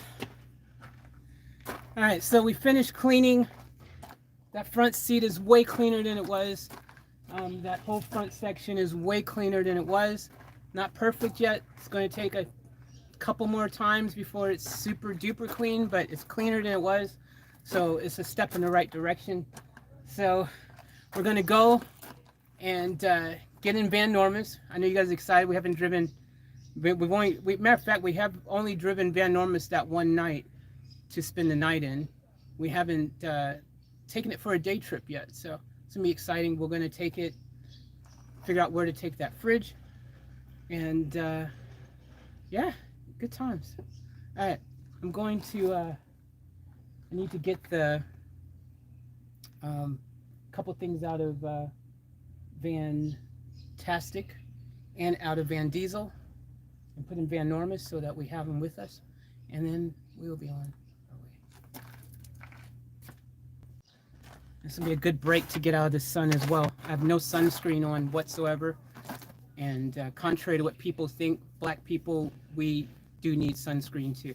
All right, so we finished cleaning. That front seat is way cleaner than it was. That whole front section is way cleaner than it was. Not perfect yet. It's going to take a couple more times before it's super duper clean, but it's cleaner than it was. So it's a step in the right direction. So we're going to go and get in Vanormous. I know you guys are excited. We haven't driven. Matter of fact, we have only driven Vanormous that one night to spend the night in. We haven't taken it for a day trip yet, so it's gonna be exciting. We're gonna take it, figure out where to take that fridge, and yeah, good times. All right, I'm going to. I need to get the couple things out of Vantastic and out of Van Diesel, and put in Vanormous so that we have them with us, and then we will be on. This will be a good break to get out of the sun as well. I have no sunscreen on whatsoever. And contrary to what people think, black people, we do need sunscreen too.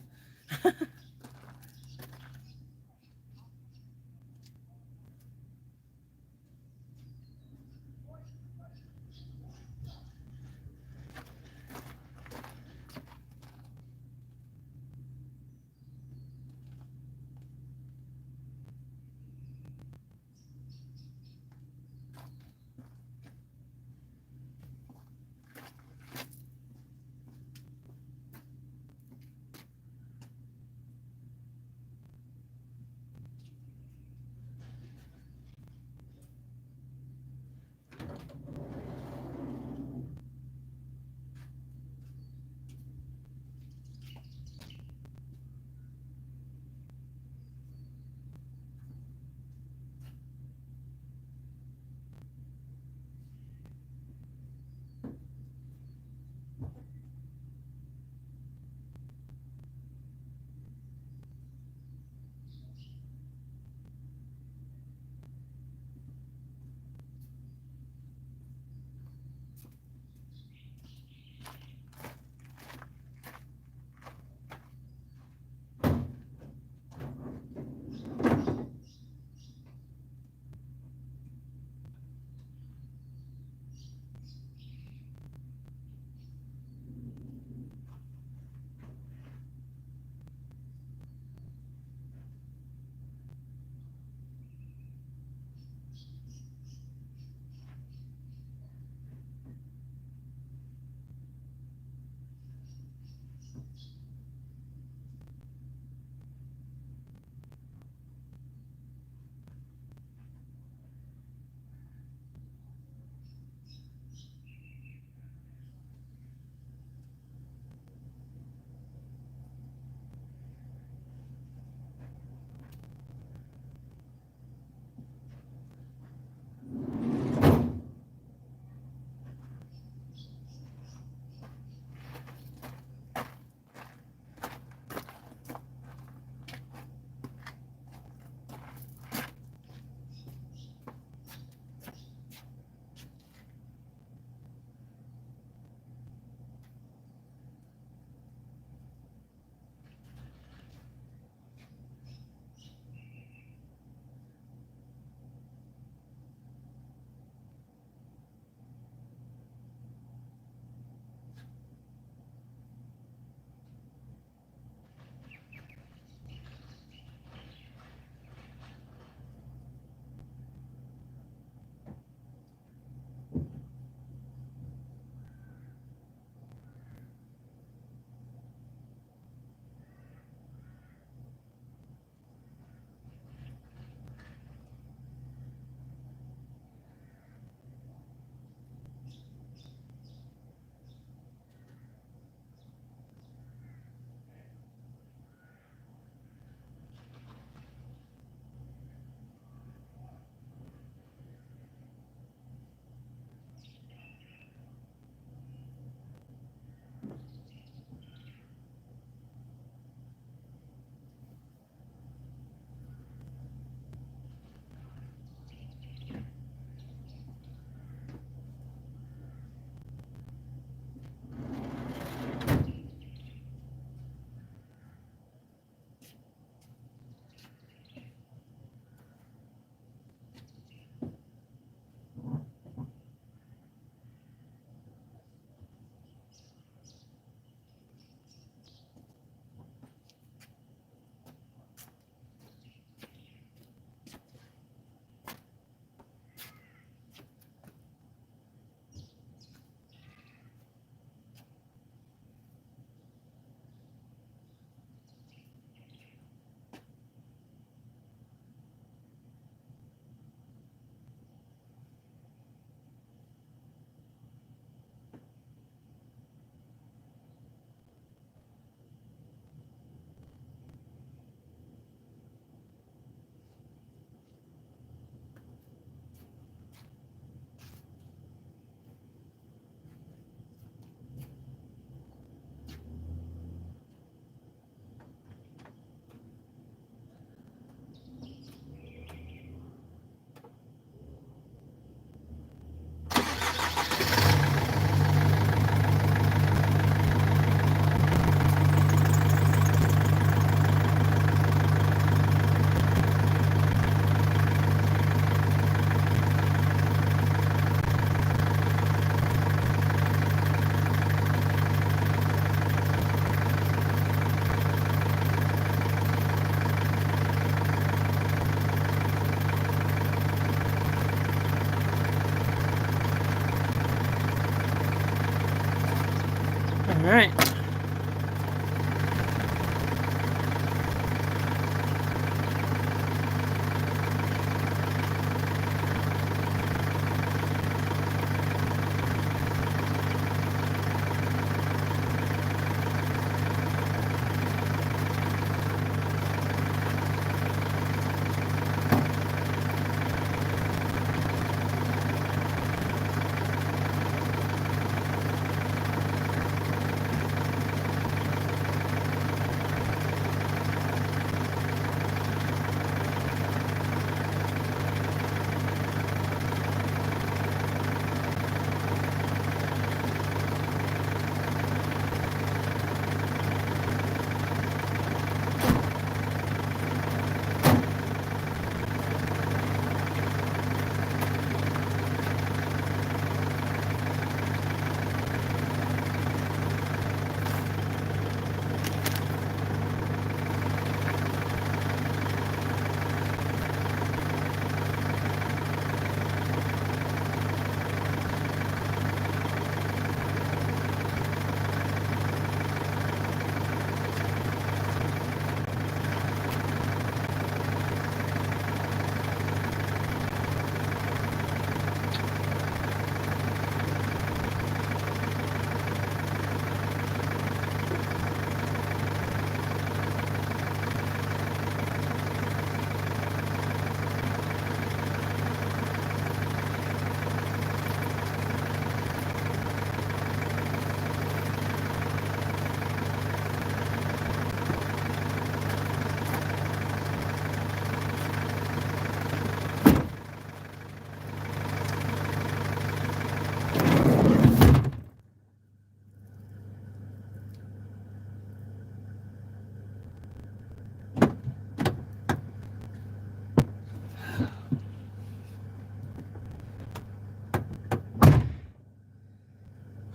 All right.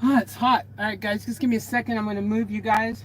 Oh, it's hot. All right, guys, just give me a second. I'm going to move you guys.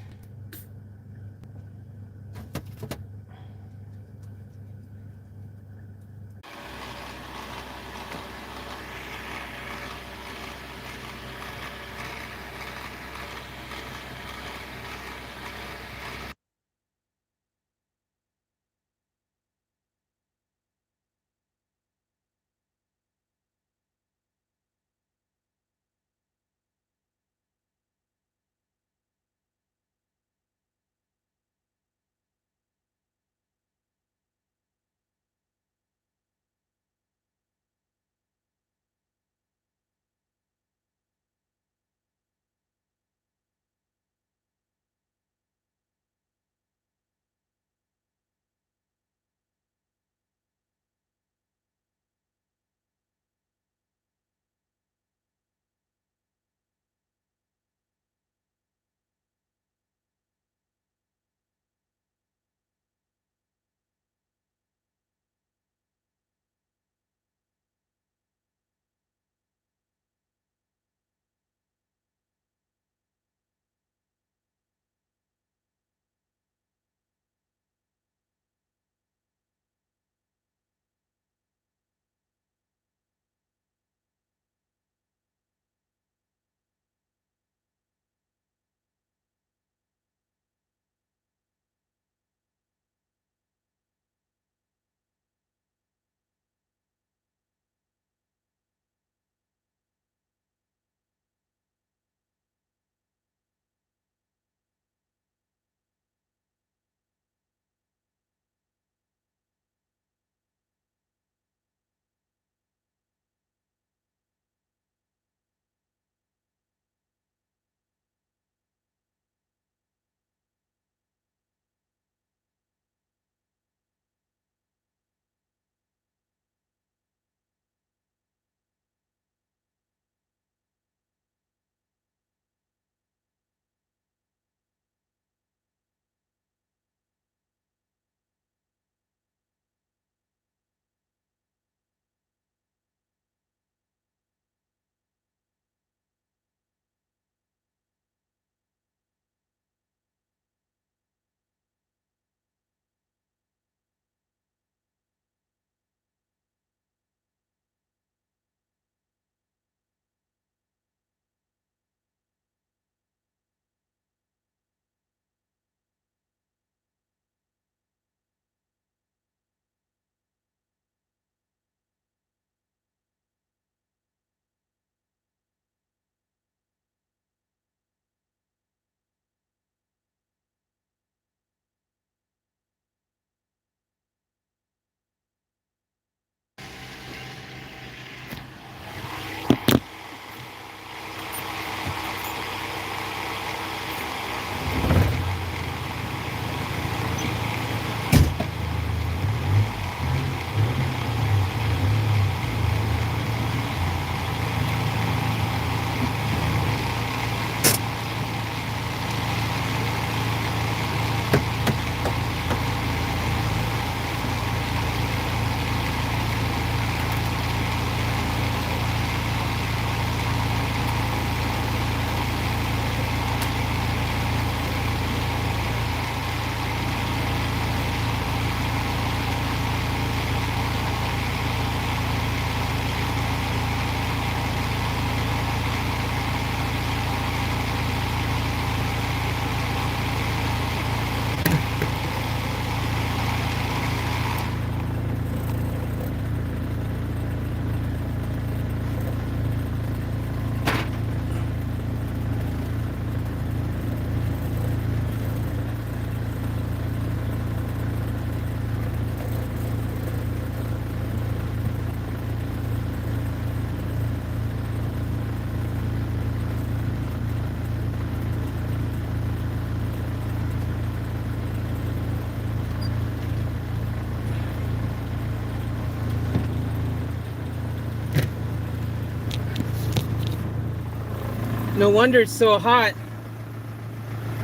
No wonder it's so hot.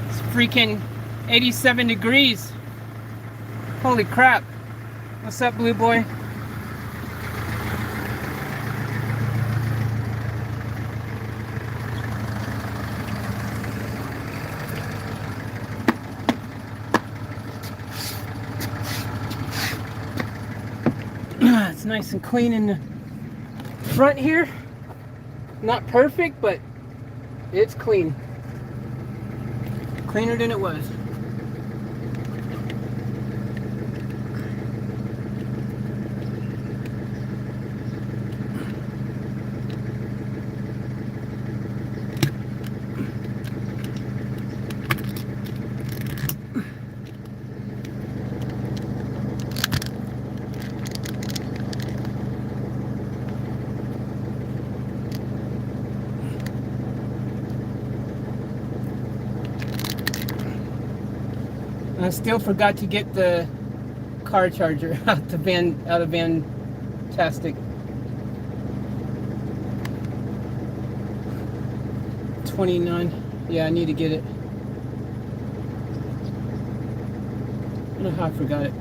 It's freaking 87 degrees. Holy crap. What's up, Blue Boy? It's nice and clean in the front here. Not perfect, but it's clean. Cleaner than it was. I still forgot to get the car charger out of Vantastic. 29. Yeah, I need to get it. I don't know how I forgot it.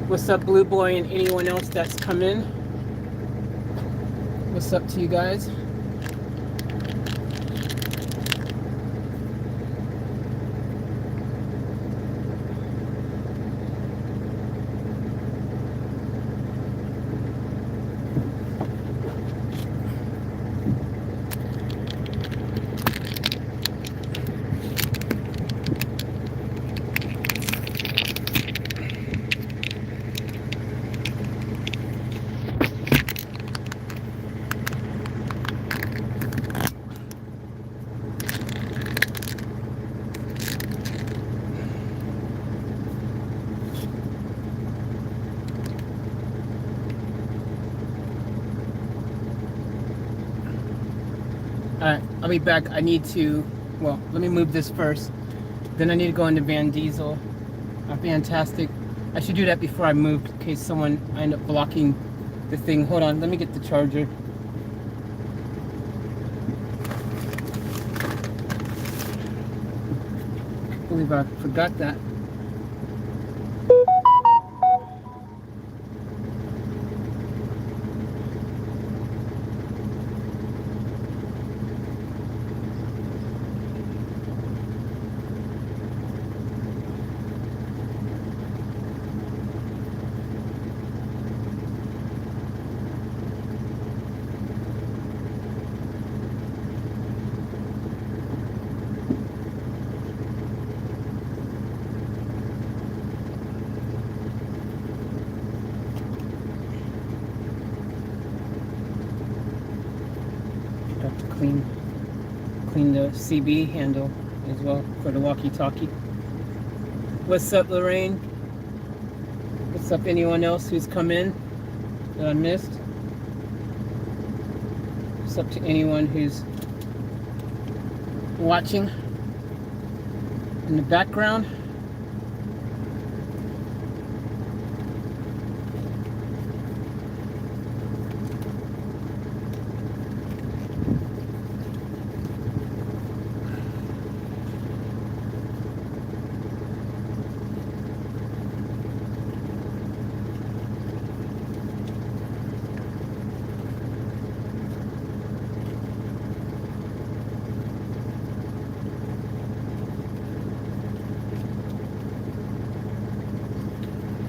What's up, Blue Boy, and anyone else that's come in? What's up to you guys? Alright, I'll be back. I need to, well, let me move this first. Then I need to go into Van Diesel. Fantastic. I should do that before I move in case I end up blocking the thing. Hold on, let me get the charger. I believe I forgot that. Have to clean the CB handle as well for the walkie-talkie. What's up, Lorraine? What's up, anyone else who's come in that I missed? What's up to anyone who's watching in the background?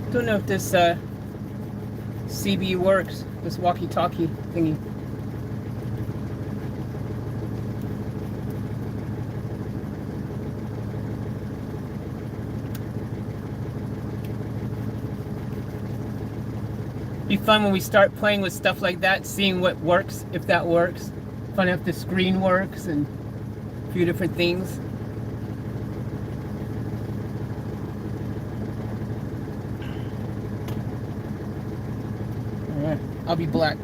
Don't know if this CB works, this walkie-talkie thingy. Be fun when we start playing with stuff like that, seeing what works, if that works. Find out if the screen works and a few different things. Alright, I'll be black.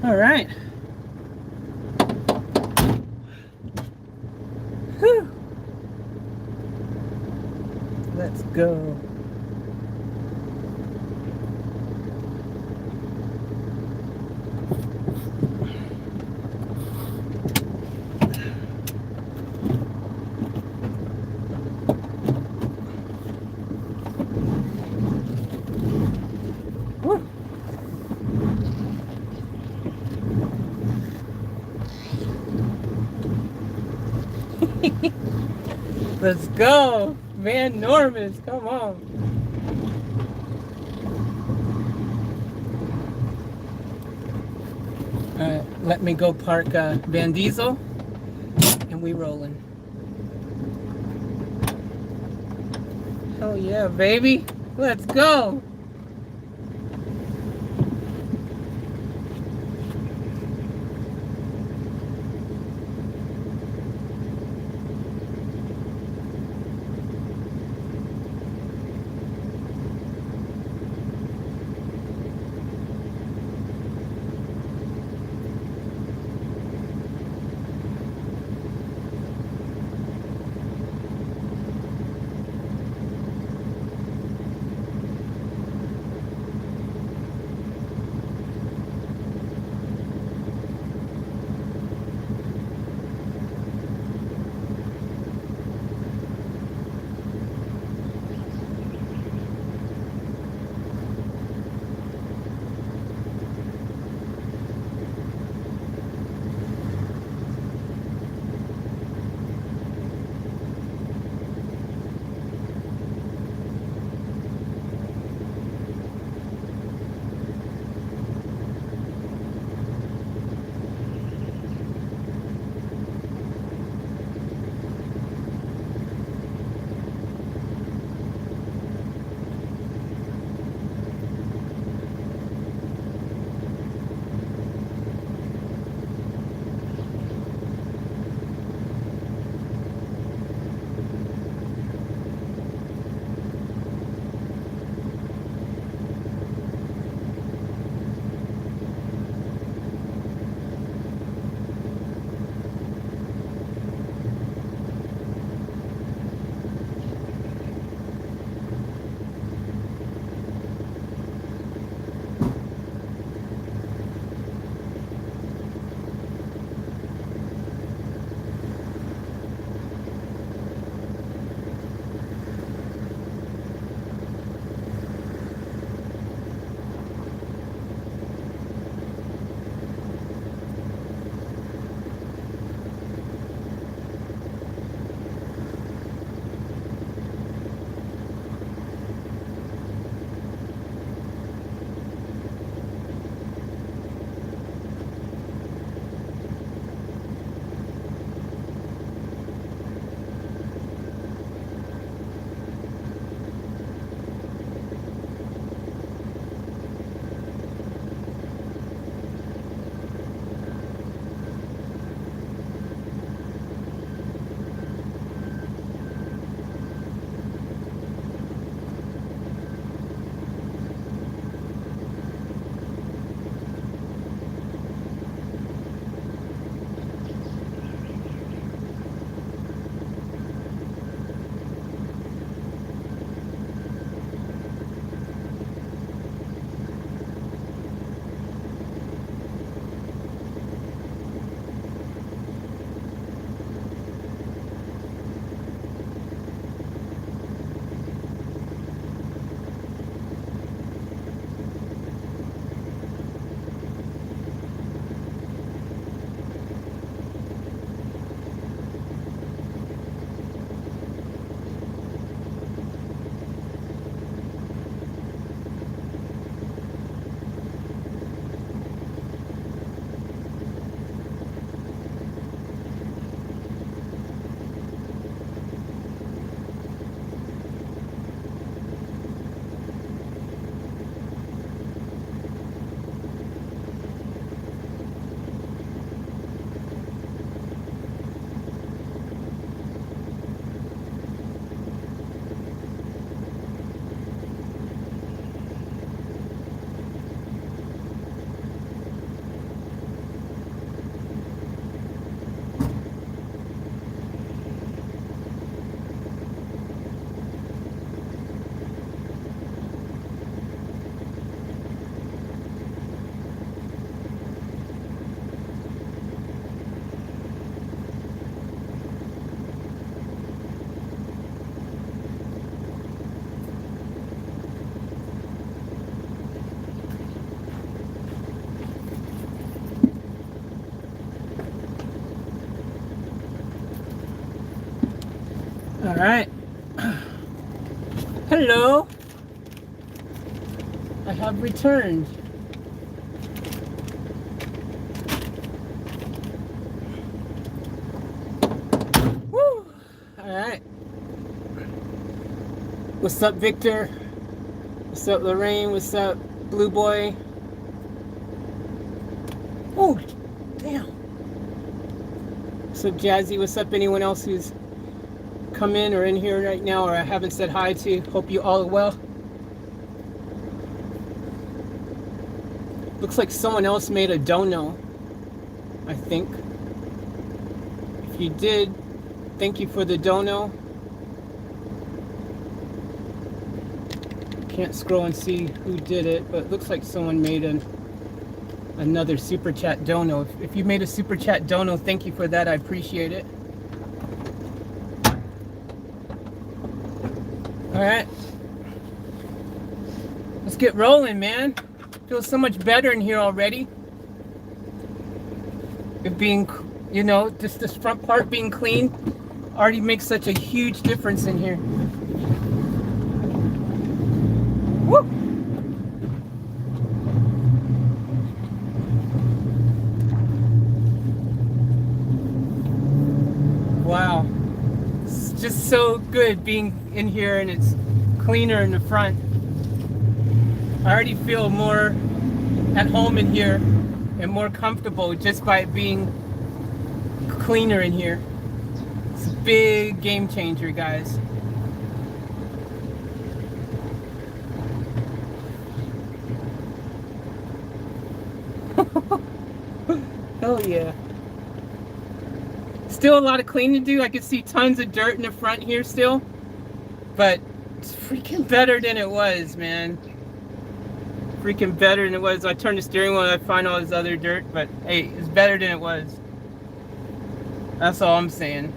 All right. Whew. Let's go. Woo. Let's go. Vanormous, come on. Alright, let me go park Van Diesel and we rolling. Oh yeah, baby. Let's go. All right. Hello. I have returned. Woo! All right. What's up, Victor? What's up, Lorraine? What's up, Blue Boy? Oh, damn. What's up, Jazzy? What's up, anyone else who's come in or in here right now or I haven't said hi to? Hope you all are well. Looks like someone else made a dono, I think. If you did, thank you for the dono. Can't scroll and see who did it, but it looks like someone made another super chat dono. If you made a super chat dono, thank you for that. I appreciate it. All right, let's get rolling, man. Feels so much better in here already. It being, you know, just this front part being clean already makes such a huge difference in here. Woo! Wow. It's just so good being in here and it's cleaner in the front. I already feel more at home in here and more comfortable just by it being cleaner in here. It's a big game changer, guys. Hell yeah. Still a lot of cleaning to do. I can see tons of dirt in the front here still, but it's freaking better than it was, man. Freaking better than it was. I turn the steering wheel and I find all this other dirt, but hey, it's better than it was. That's all I'm saying.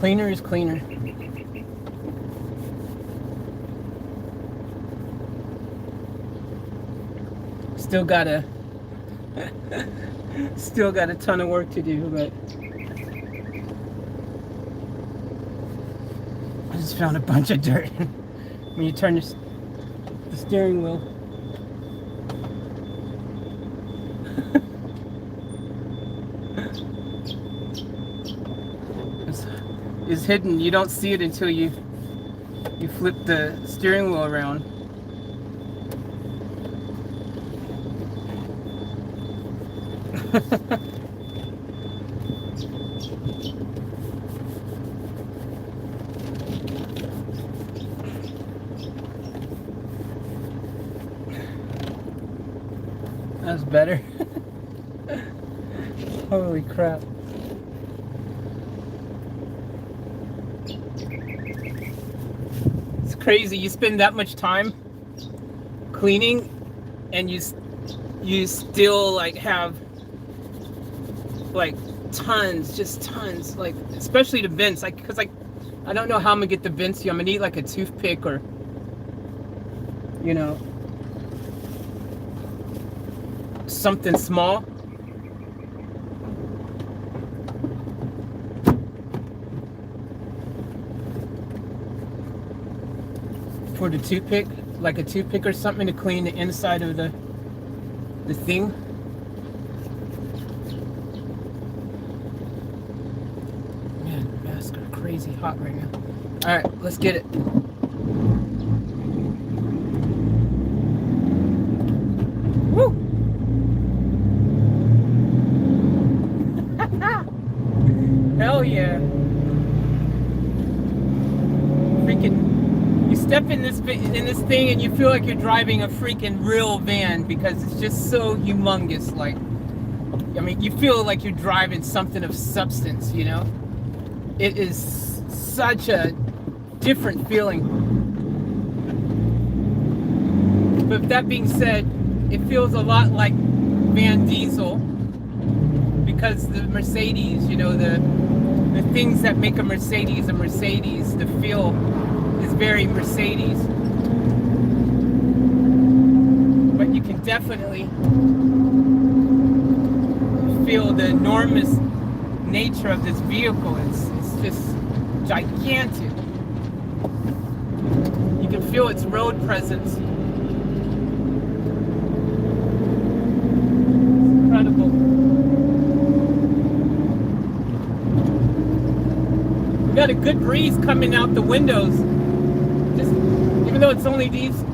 Cleaner is cleaner. Still got a ton of work to do, but I just found a bunch of dirt when you turn the steering wheel. Is hidden. You don't see it until you flip the steering wheel around. That's better. Holy crap. Crazy. You spend that much time cleaning and you still like have like tons, just tons, like especially the vents, like because like I don't know how I'm gonna get the vents to. I'm gonna need like a toothpick or, you know, something small. For the toothpick, like a toothpick or something to clean the inside of the thing. Man, masks are crazy hot right now. All right, let's get it. Woo! Hell yeah! Freaking. step in this thing and you feel like you're driving a freaking real van because it's just so humongous. Like, I mean, you feel like you're driving something of substance, you know? It is such a different feeling. But that being said, it feels a lot like Van Diesel because the Mercedes, you know, the things that make a Mercedes, the feel is very Mercedes. But you can definitely feel the enormous nature of this vehicle. It's just gigantic. You can feel its road presence. It's incredible. We got a good breeze coming out the windows. Just even though it's only these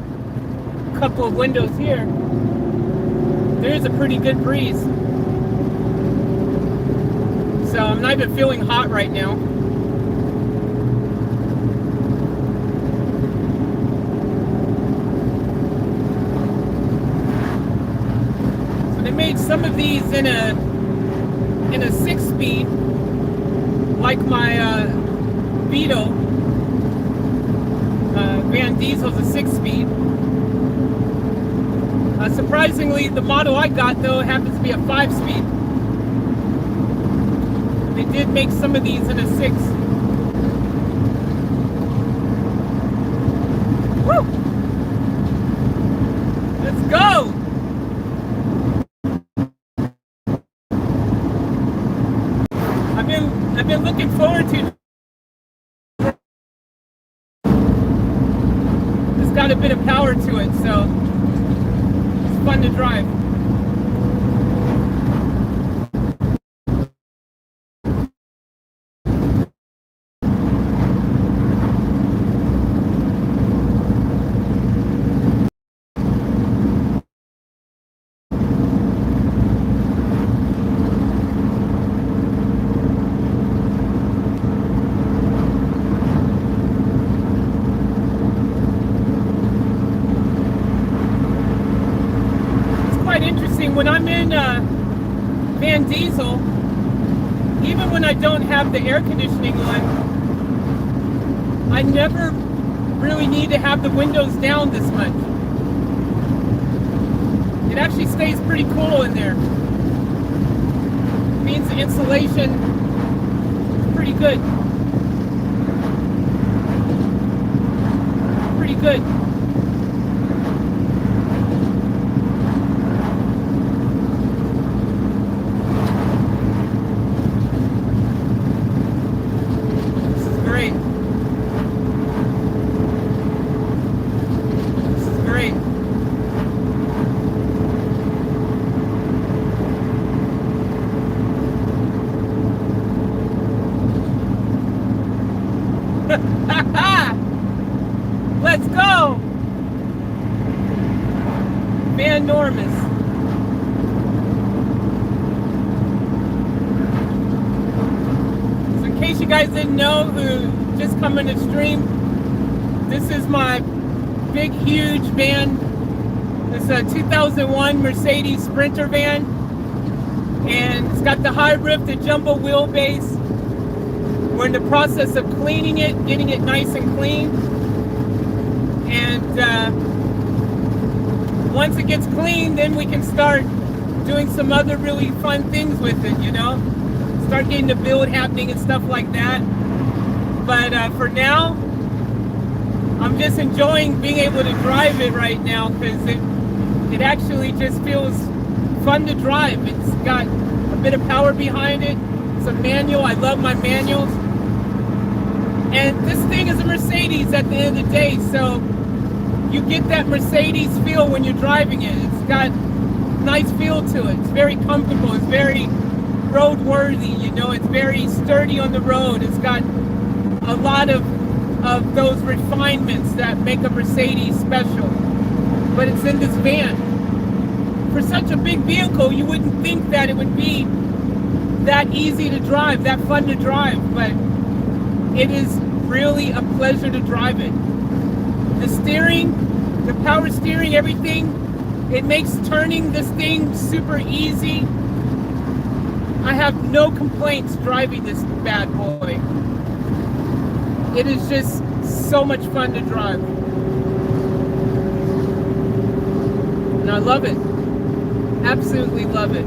couple of windows here, there is a pretty good breeze. So I'm not even feeling hot right now. So they made some of these in a 6-speed, like my Vito. Van Diesel's a 6-speed. Surprisingly, the model I got though happens to be a 5-speed. They did make some of these in a 6. Woo! Let's go! I've been looking forward to. It's got a bit of power to it, so it's fun to drive. When I'm in Van Diesel, even when I don't have the air conditioning on, I never really need to have the windows down this much. It actually stays pretty cool in there. It means the insulation is pretty good. Pretty good. Let's go! Vanormous. So in case you guys didn't know, who just coming to stream, this is my big, huge van. It's a 2001 Mercedes Sprinter van. And it's got the high roof, the jumbo wheelbase. We're in the process of cleaning it, getting it nice and clean. And once it gets clean, then we can start doing some other really fun things with it, you know? Start getting the build happening and stuff like that. But for now, I'm just enjoying being able to drive it right now because it actually just feels fun to drive. It's got a bit of power behind it. It's a manual. I love my manuals. And this thing is a Mercedes at the end of the day, so you get that Mercedes feel when you're driving it. It's got a nice feel to it. It's very comfortable. It's very roadworthy, you know. It's very sturdy on the road. It's got a lot of those refinements that make a Mercedes special. But it's in this van. For such a big vehicle, you wouldn't think that it would be that easy to drive, that fun to drive, but it is really a pleasure to drive it. The steering, the power steering, everything, it makes turning this thing super easy. I have no complaints driving this bad boy. It is just so much fun to drive. And I love it. Absolutely love it.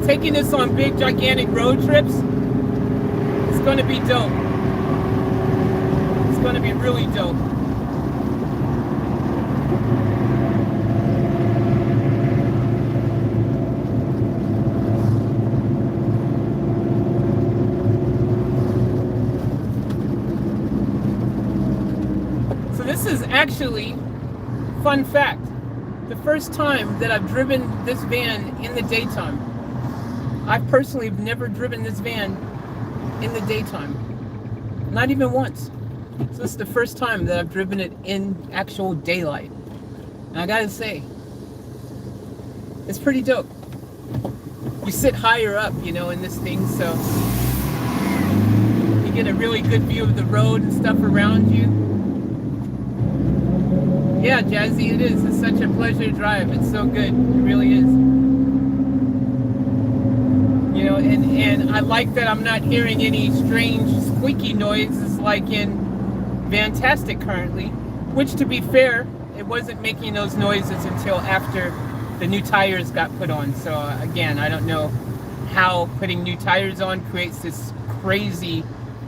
Taking this on big, gigantic road trips, it's going to be dope. It's going to be really dope. So this is actually, fun fact, the first time that I've driven this van in the daytime. I personally have never driven this van in the daytime. Not even once. So this is the first time that I've driven it in actual daylight. And I gotta say, it's pretty dope. You sit higher up, you know, in this thing, so you get a really good view of the road and stuff around you. Yeah, Jazzy, it is. It's such a pleasure to drive. It's so good. It really is. You know, and I like that I'm not hearing any strange squeaky noises like in Vantastic currently, which, to be fair, it wasn't making those noises until after the new tires got put on. So again, I don't know how putting new tires on creates this crazy,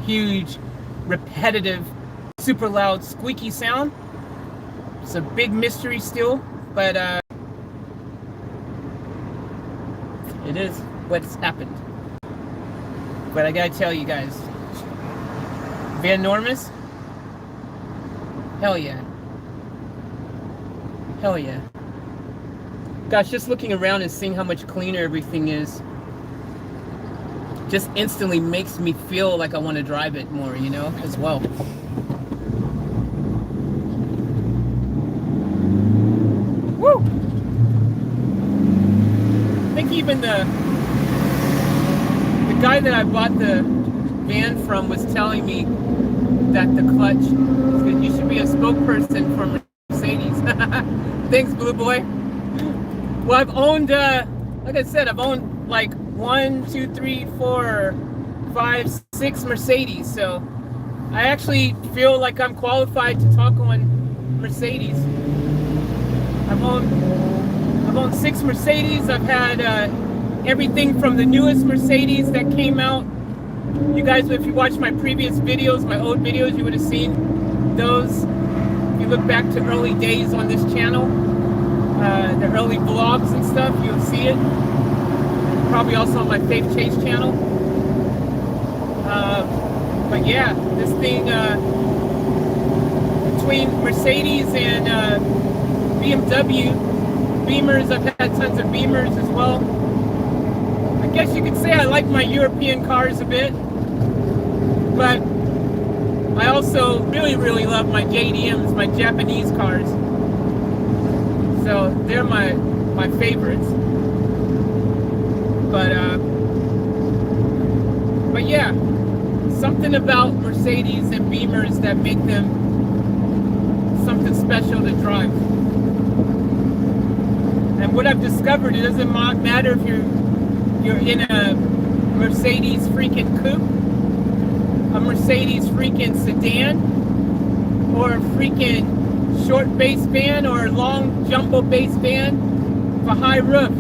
huge, repetitive, super loud squeaky sound. It's a big mystery still, but it is what's happened. But I gotta tell you guys, Vanormous, hell yeah. Hell yeah. Gosh, just looking around and seeing how much cleaner everything is just instantly makes me feel like I want to drive it more, you know, as well. Woo! I think even the guy that I bought the van from was telling me that the clutch is good. You should be a spokesperson for Mercedes. Thanks, Blue Boy. Well, I've owned, like I said, I've owned like 1, 2, 3, 4, 5, 6 Mercedes. So I actually feel like I'm qualified to talk on Mercedes. I've owned 6 Mercedes. I've had everything from the newest Mercedes that came out. You guys, if you watch my previous videos, my old videos, you would have seen those. If you look back to early days on this channel, the early vlogs and stuff, you'll see it. Probably also on my Faith Chase channel. But yeah, this thing, between Mercedes and BMW, Beamers, I've had tons of Beamers as well. I guess you could say I like my European cars a bit, but I also really, really love my JDMs, my Japanese cars. So they're my favorites. But yeah, something about Mercedes and Beamers that make them something special to drive. And what I've discovered, it doesn't matter if you're in a Mercedes freaking coupe, a Mercedes freaking sedan, or a freaking short base van or a long jumbo base van with a high roof.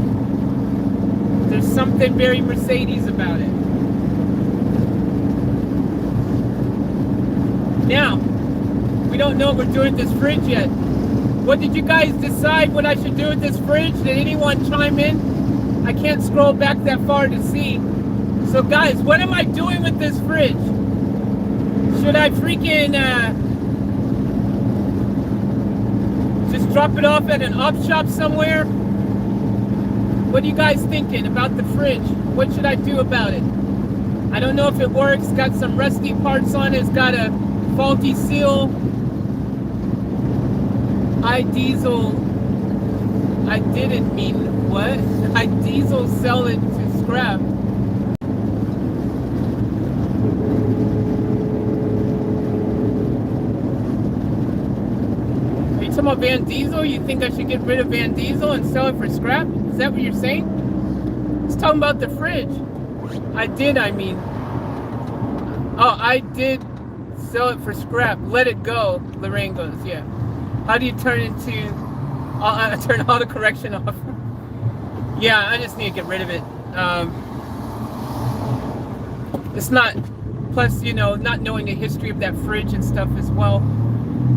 There's something very Mercedes about it. Now, we don't know what we're doing with this fridge yet. What did you guys decide what I should do with this fridge? Did anyone chime in? I can't scroll back that far to see. So guys, what am I doing with this fridge? Should I freaking just drop it off at an op shop somewhere? What are you guys thinking about the fridge? What should I do about it? I don't know if it works. It's got some rusty parts on it. It's got a faulty seal. I didn't mean what? I diesel sell it to scrap. about Van Diesel? You think I should get rid of Van Diesel and sell it for scrap? Is that what you're saying? It's talking about the fridge. I did sell it for scrap. Let it go, Lorraine goes, yeah. How do you turn turn auto correction off? Yeah, I just need to get rid of it. It's not, plus, not knowing the history of that fridge and stuff as well.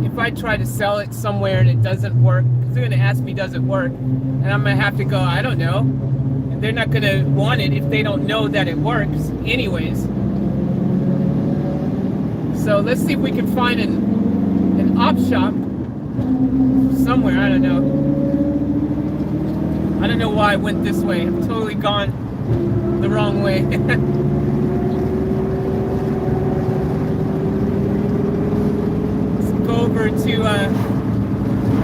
If I try to sell it somewhere and it doesn't work, because they're going to ask me, does it work? And I'm going to have to go, I don't know. And they're not going to want it if they don't know that it works anyways. So let's see if we can find an op shop somewhere. I don't know. I don't know why I went this way. I've totally gone the wrong way. Let's go over to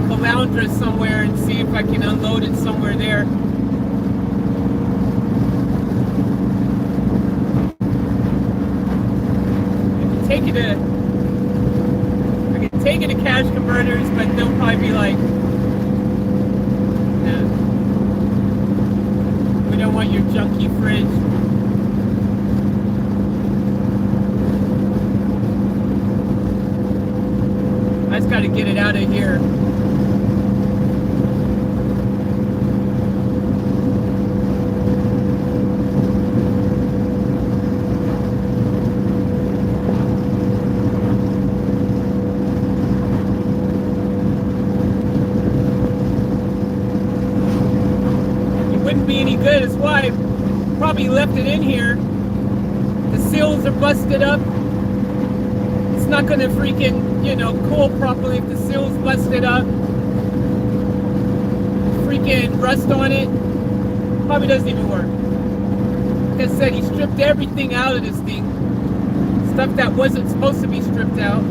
Caloundra somewhere and see if I can unload it somewhere there. I can take it to cash converters, but they'll probably be like, nah, we don't want your junky fridge. I just got to get it out of here. Good is why I probably left it in here. The seals are busted up. It's not gonna freaking, cool properly if the seal's busted up. Freaking rust on it. Probably doesn't even work. Like I said, he stripped everything out of this thing. Stuff that wasn't supposed to be stripped out.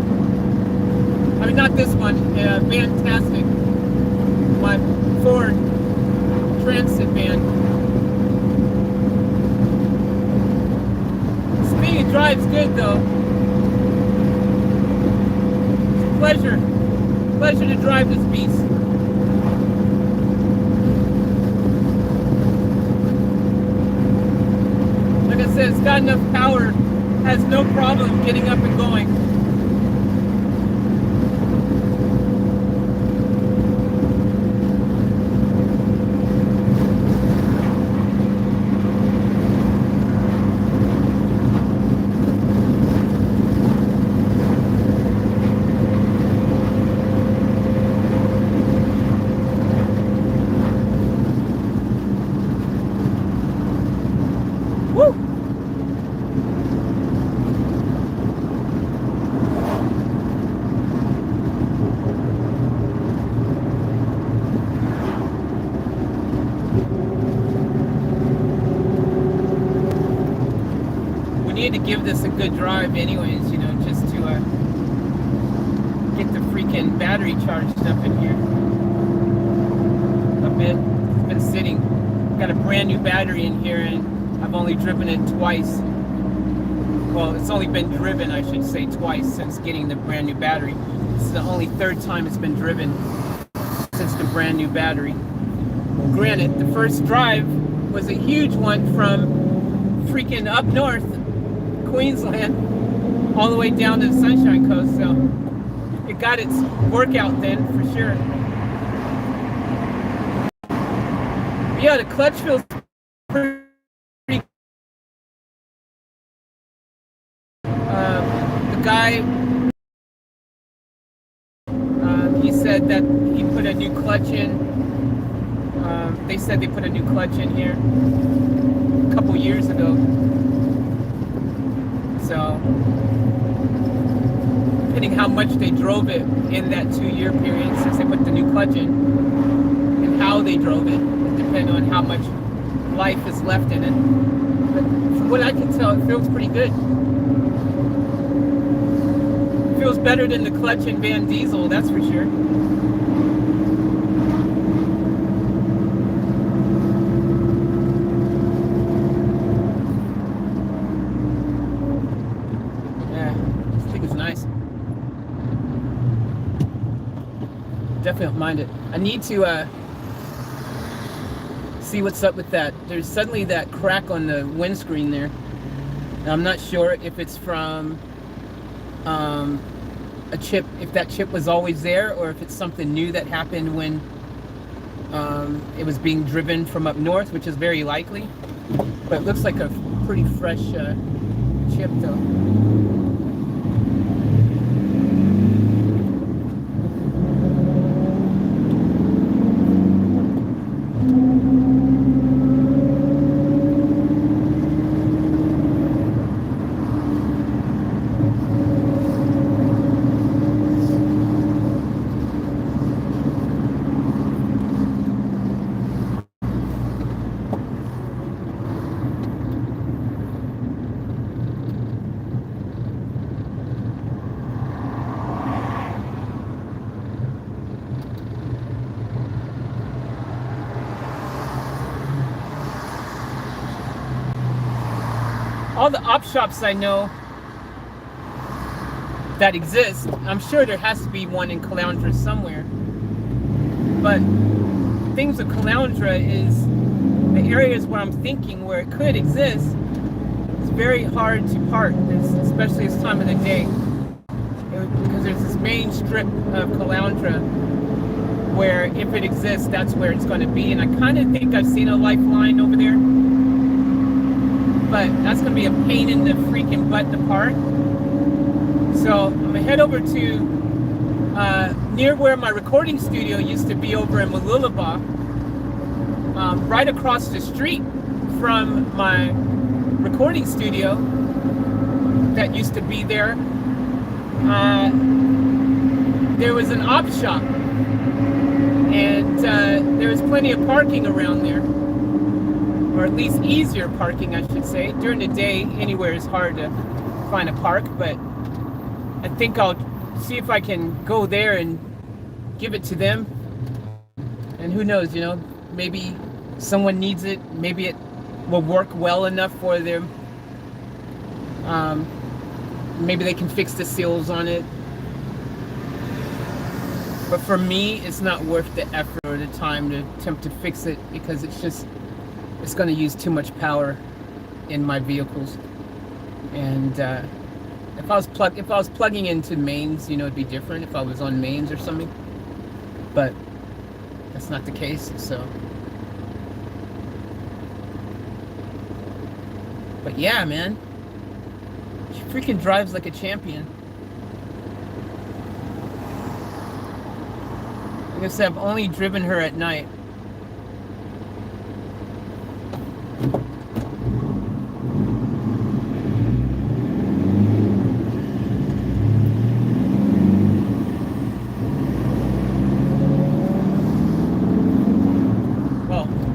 I mean, not this one. Fantastic. My Ford Transit van. Speed drives good though. It's a pleasure to drive this beast. Like I said, it's got enough power, has no problem getting up and going. To give this a good drive anyways, just to get the freaking battery charged up in here a bit. It's been sitting. Got a brand new battery in here and I've only driven it twice. Well, it's only been driven, I should say, twice since getting the brand new battery. This is the only third time it's been driven since the brand new battery. Granted, the first drive was a huge one from freaking up north, Queensland, all the way down to the Sunshine Coast, so it got its workout then for sure. But yeah, the clutch feels pretty. The guy, he said that he put a new clutch in. They said they put a new clutch in here a couple years ago. So, depending how much they drove it in that 2-year period since they put the new clutch in, and how they drove it, depending on how much life is left in it. But from what I can tell, it feels pretty good. It feels better than the clutch in Van Diesel, that's for sure.
definitely don't mind it. I need to see what's up with that. There's suddenly that crack on the windscreen there. And I'm not sure if it's from a chip, if that chip was always there, or if it's something new that happened when it was being driven from up north, which is very likely. But it looks like a pretty fresh chip though. All the op shops I know that exist, I'm sure there has to be one in Caloundra somewhere. But things with Caloundra is the areas where I'm thinking where it could exist, it's very hard to park, especially this time of the day. Because there's this main strip of Caloundra where if it exists, that's where it's going to be. And I kind of think I've seen a lifeline over there. But that's going to be a pain in the freaking butt to park. So I'm going to head over to near where my recording studio used to be over in Mooloolaba, right across the street from my recording studio that used to be there. There was an op shop, and there was plenty of parking around there. Or at least easier parking, I should say. During the day, anywhere is hard to find a park, but I think I'll see if I can go there and give it to them. And who knows, you know, maybe someone needs it. Maybe it will work well enough for them. Maybe they can fix the seals on it. But for me, it's not worth the effort or the time to attempt to fix it, because it's going to use too much power in my vehicles. And if I was plugging into mains, you know, it'd be different if I was on mains or something. But that's not the case. So, but yeah, man, she freaking drives like a champion. Like I said, I've only driven her at night.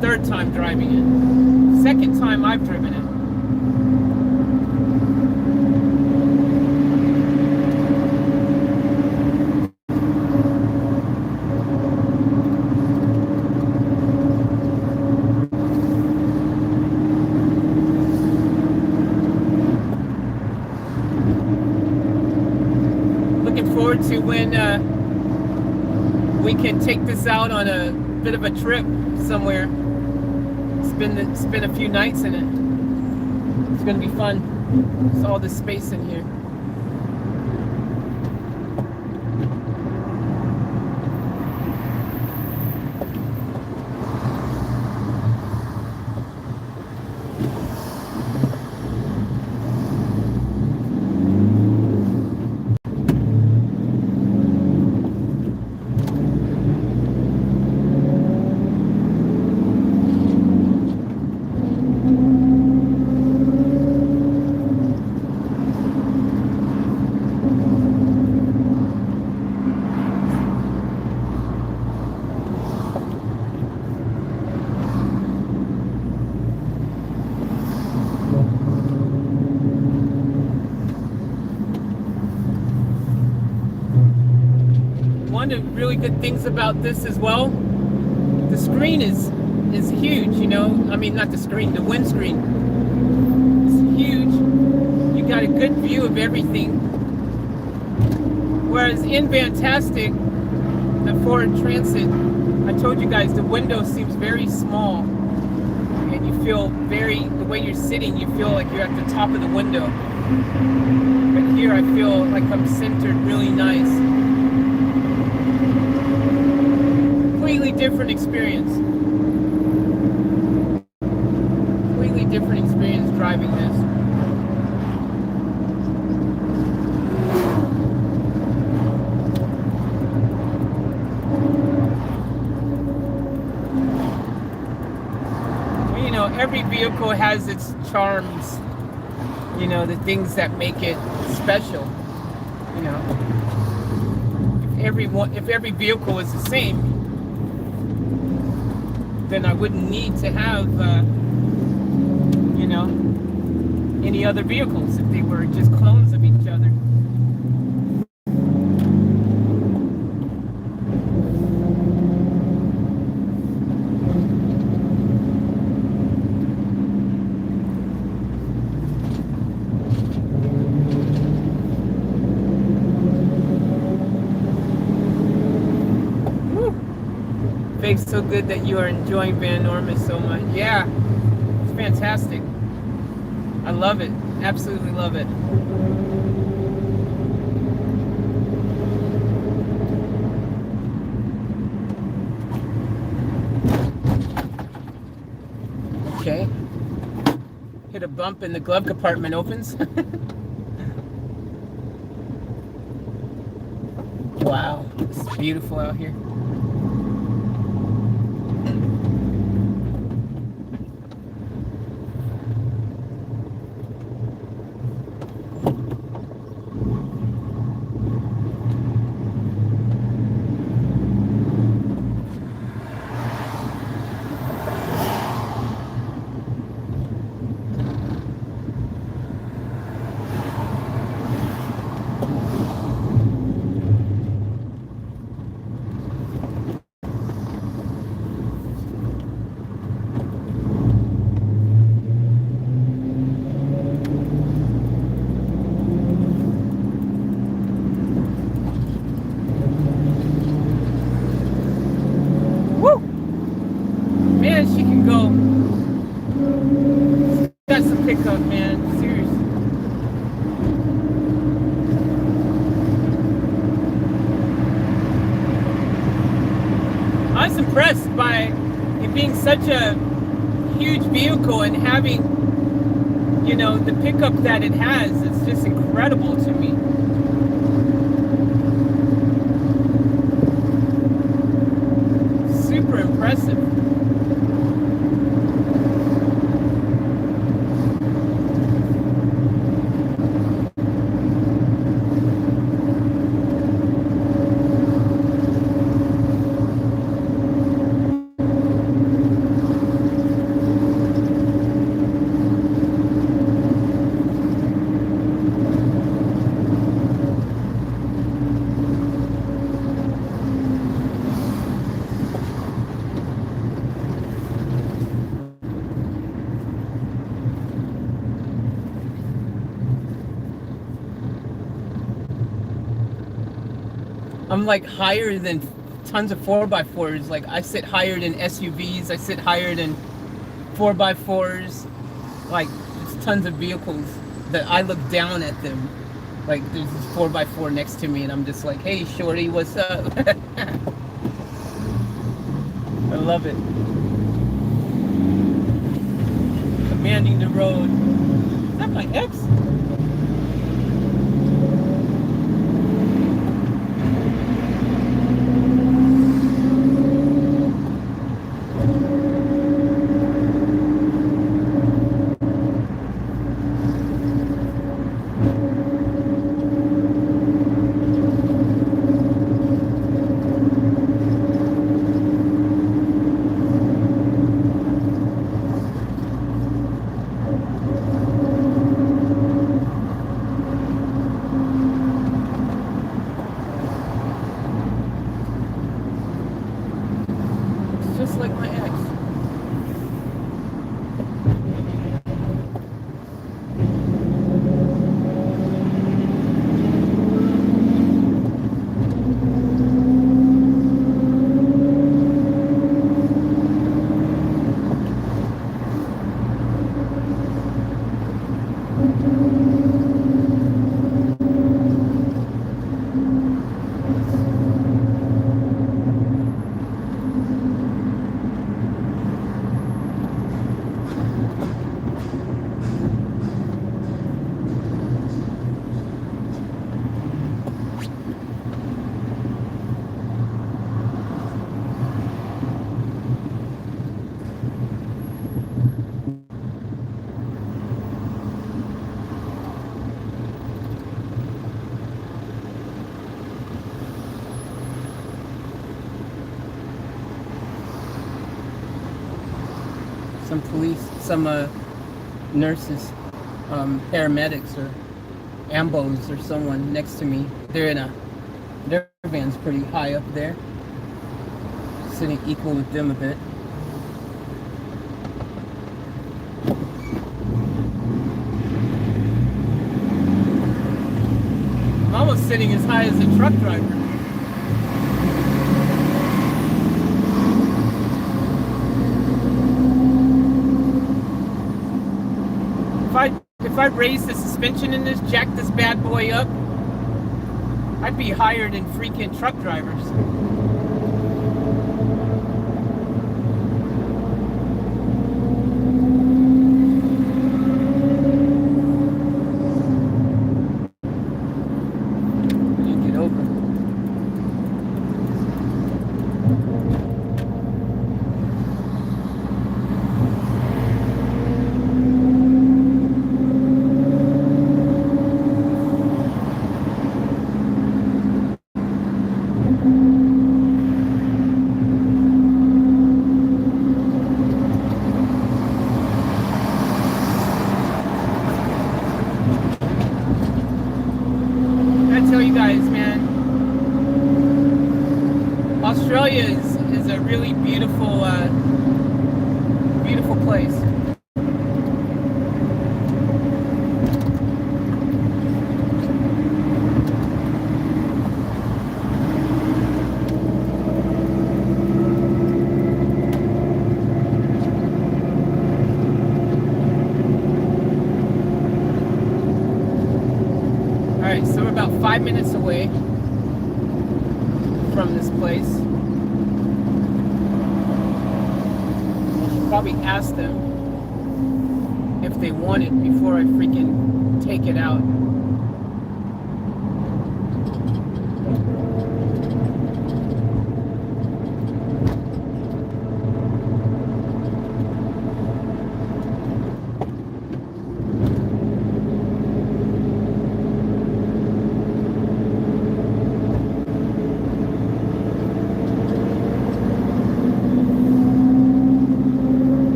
Third time driving it. Second time I've driven it. Looking forward to when we can take this out on a bit of a trip somewhere. Spend a few nights in it. It's gonna be fun. There's all this space in here. One of the really good things about this as well, the screen is huge, you know. I mean, not the screen, the windscreen is huge. You got a good view of everything. Whereas in Vantastic, the Ford Transit, I told you guys the window seems very small, and you feel the way you're sitting, you feel like you're at the top of the window. But here I feel like I'm centered really nice. Completely different experience. Completely different experience driving this. You know, every vehicle has its charms, you know, the things that make it special. You know, if every vehicle was the same, then I wouldn't need to have, you know, any other vehicles if they were just clones of each other. Feels so good that you are enjoying Vanormous so much. Yeah, it's fantastic. I love it. Absolutely love it. Okay. Hit a bump and the glove compartment opens. Wow, it's beautiful out here. Man, she can go. That's a pickup, man. Seriously. I was impressed by it being such a huge vehicle and having, you know, the pickup that it has. It's just incredible to me. Super impressive. I'm like higher than tons of 4x4s. Like I sit higher than SUVs. I sit higher than 4x4s. Like there's tons of vehicles that I look down at them. Like there's this 4x4 next to me and I'm just like, hey shorty, what's up? I love it. Commanding the road. Is that my ex? some police, some nurses, paramedics, or ambos, or someone next to me. They're in their van's pretty high up there, sitting equal with them a bit. I'm almost sitting as high as a truck driver. If I raise the suspension in this, jack this bad boy up, I'd be higher than freaking truck drivers. Get over. Australia is a really beautiful beautiful place. Alright, so we're about 5 minutes away from this place. I should probably ask them if they want it before I freaking take it out.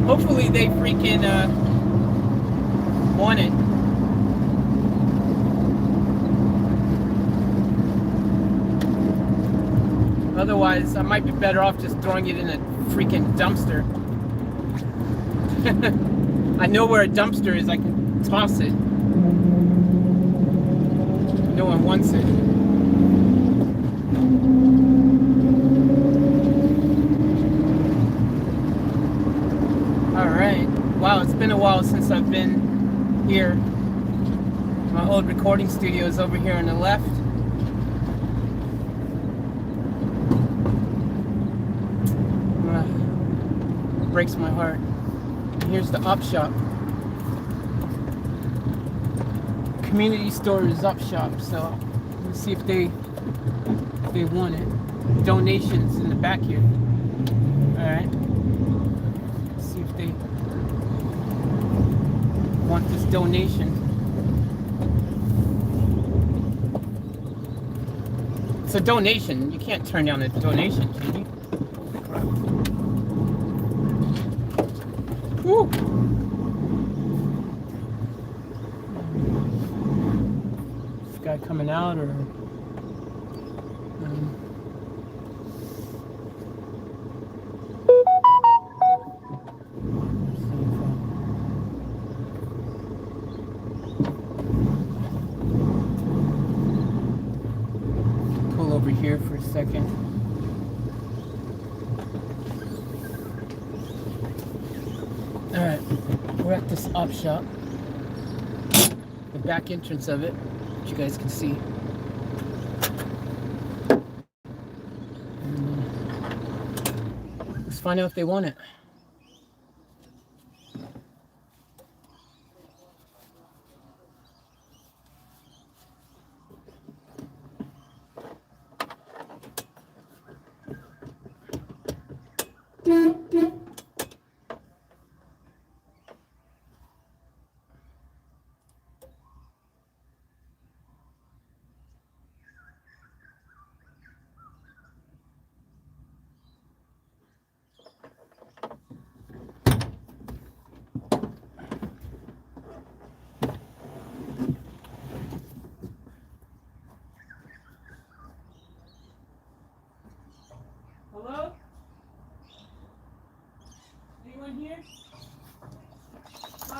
Hopefully they freaking want it. Otherwise, I might be better off just throwing it in a freaking dumpster. I know where a dumpster is. I can toss it. No one wants it. Alright, wow, it's been a while since I've been here. My old recording studio is over here on the left. Breaks my heart. Here's the op shop. Community store is op shop, so let's see if they want it. Donations in the back here. Alright. See if they want this donation. It's a donation. You can't turn down a donation, can you? Woo! This guy coming out, or pull over here for a second. Alright, we're at this op shop. The back entrance of it, which you guys can see. Let's find out if they want it.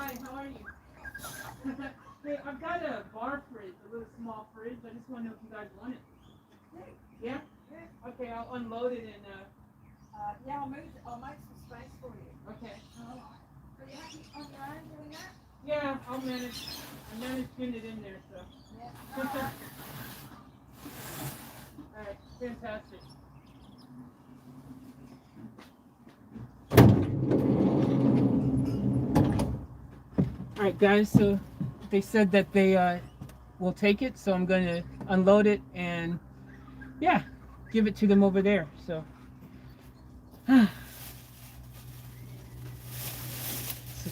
Hi, how are you? Hey, I've got a bar fridge, a little small fridge. I just want to know if you guys want it. Yeah? Okay, I'll unload it and
Yeah, I'll make some space for you.
okay.
Alright. So you happy on your own doing that?
Yeah, I'll manage. I managed getting it in there, so.
Yeah. Alright.
Alright, fantastic. Alright guys, so they said that they will take it, so I'm going to unload it and yeah, give it to them over there. So so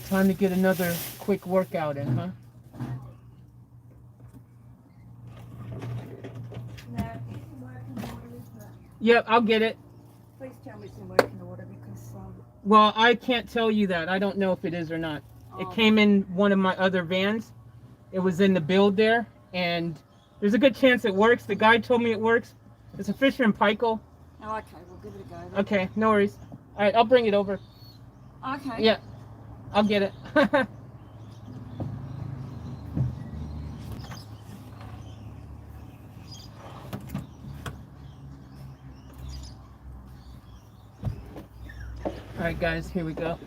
time to get another quick workout in, huh?
Now, is in working order, isn't it?
Yep, I'll get it.
Please tell me it's in working order because
Well, I can't tell you that. I don't know if it is or not. It
oh,
came in one of my other vans. It was in the build there, and there's a good chance it works. The guy told me it works. It's a Fisher and Paykel.
oh, okay, we'll give it a go then.
Okay, no worries. All right, I'll bring it over.
Okay.
Yeah, I'll get it. All right, guys, here we go.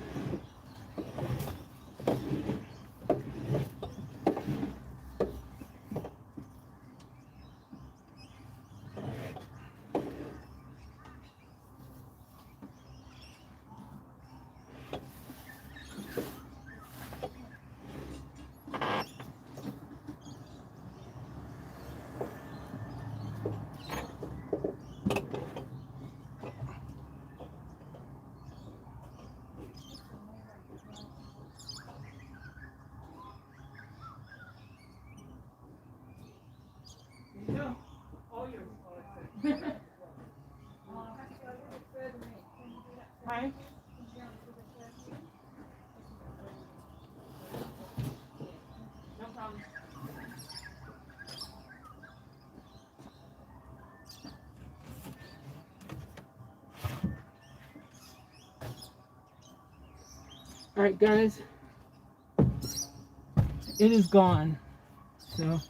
Here you go. All yours.
Oh, I have to go a little bit further in. Can you do that?
Hi.
Can you go a little bit further in?
No problem. All right, guys. It is gone. So.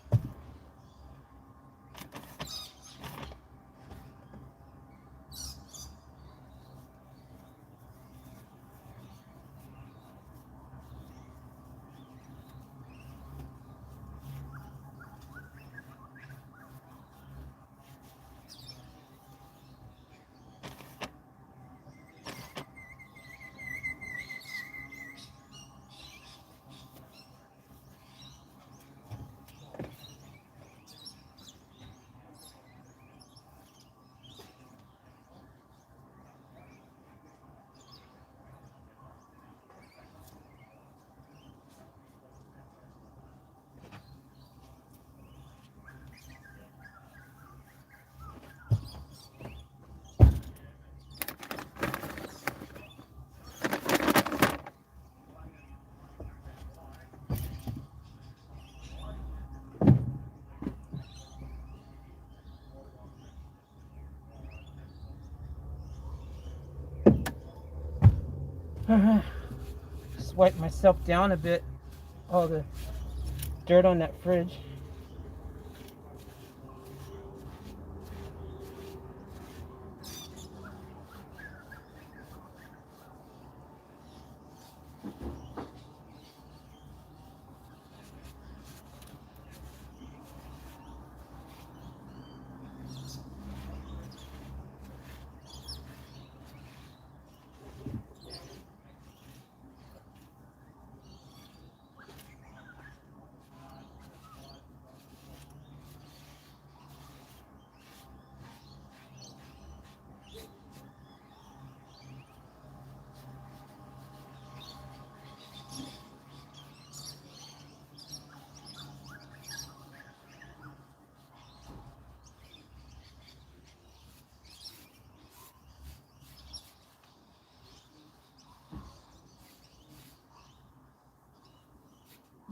Just wipe myself down a bit. All the dirt on that fridge.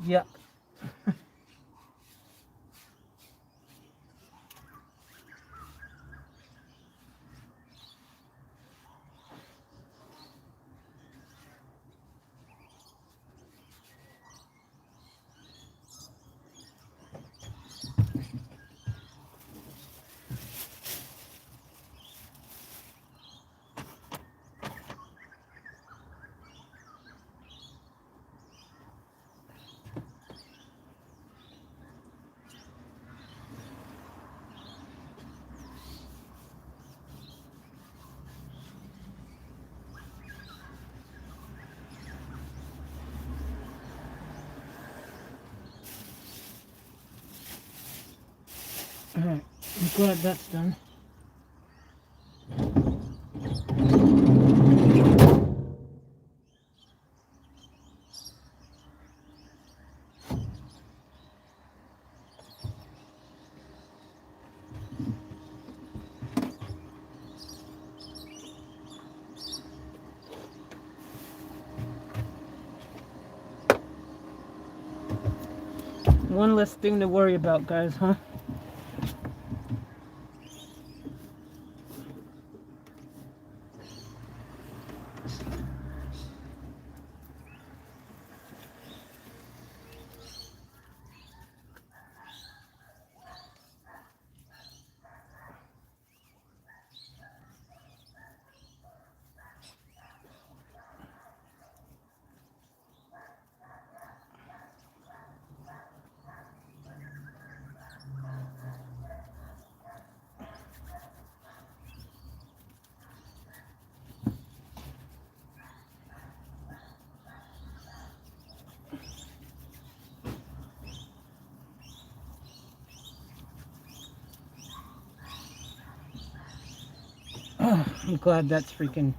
Yep. Alright, I'm glad that's done. One less thing to worry about, guys, huh? Oh, I'm glad that's freaking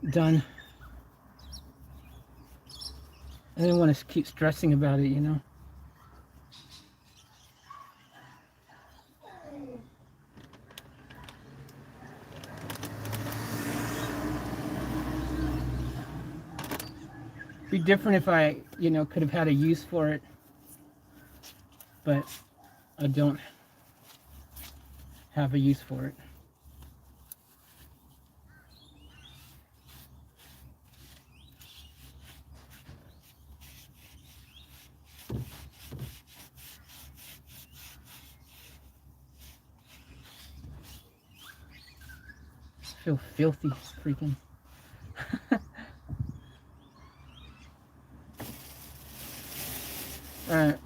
done. I didn't want to keep stressing about it, you know? Be different if I, you know, could have had a use for it, but I don't have a use for it. I feel filthy, freaking. Alright.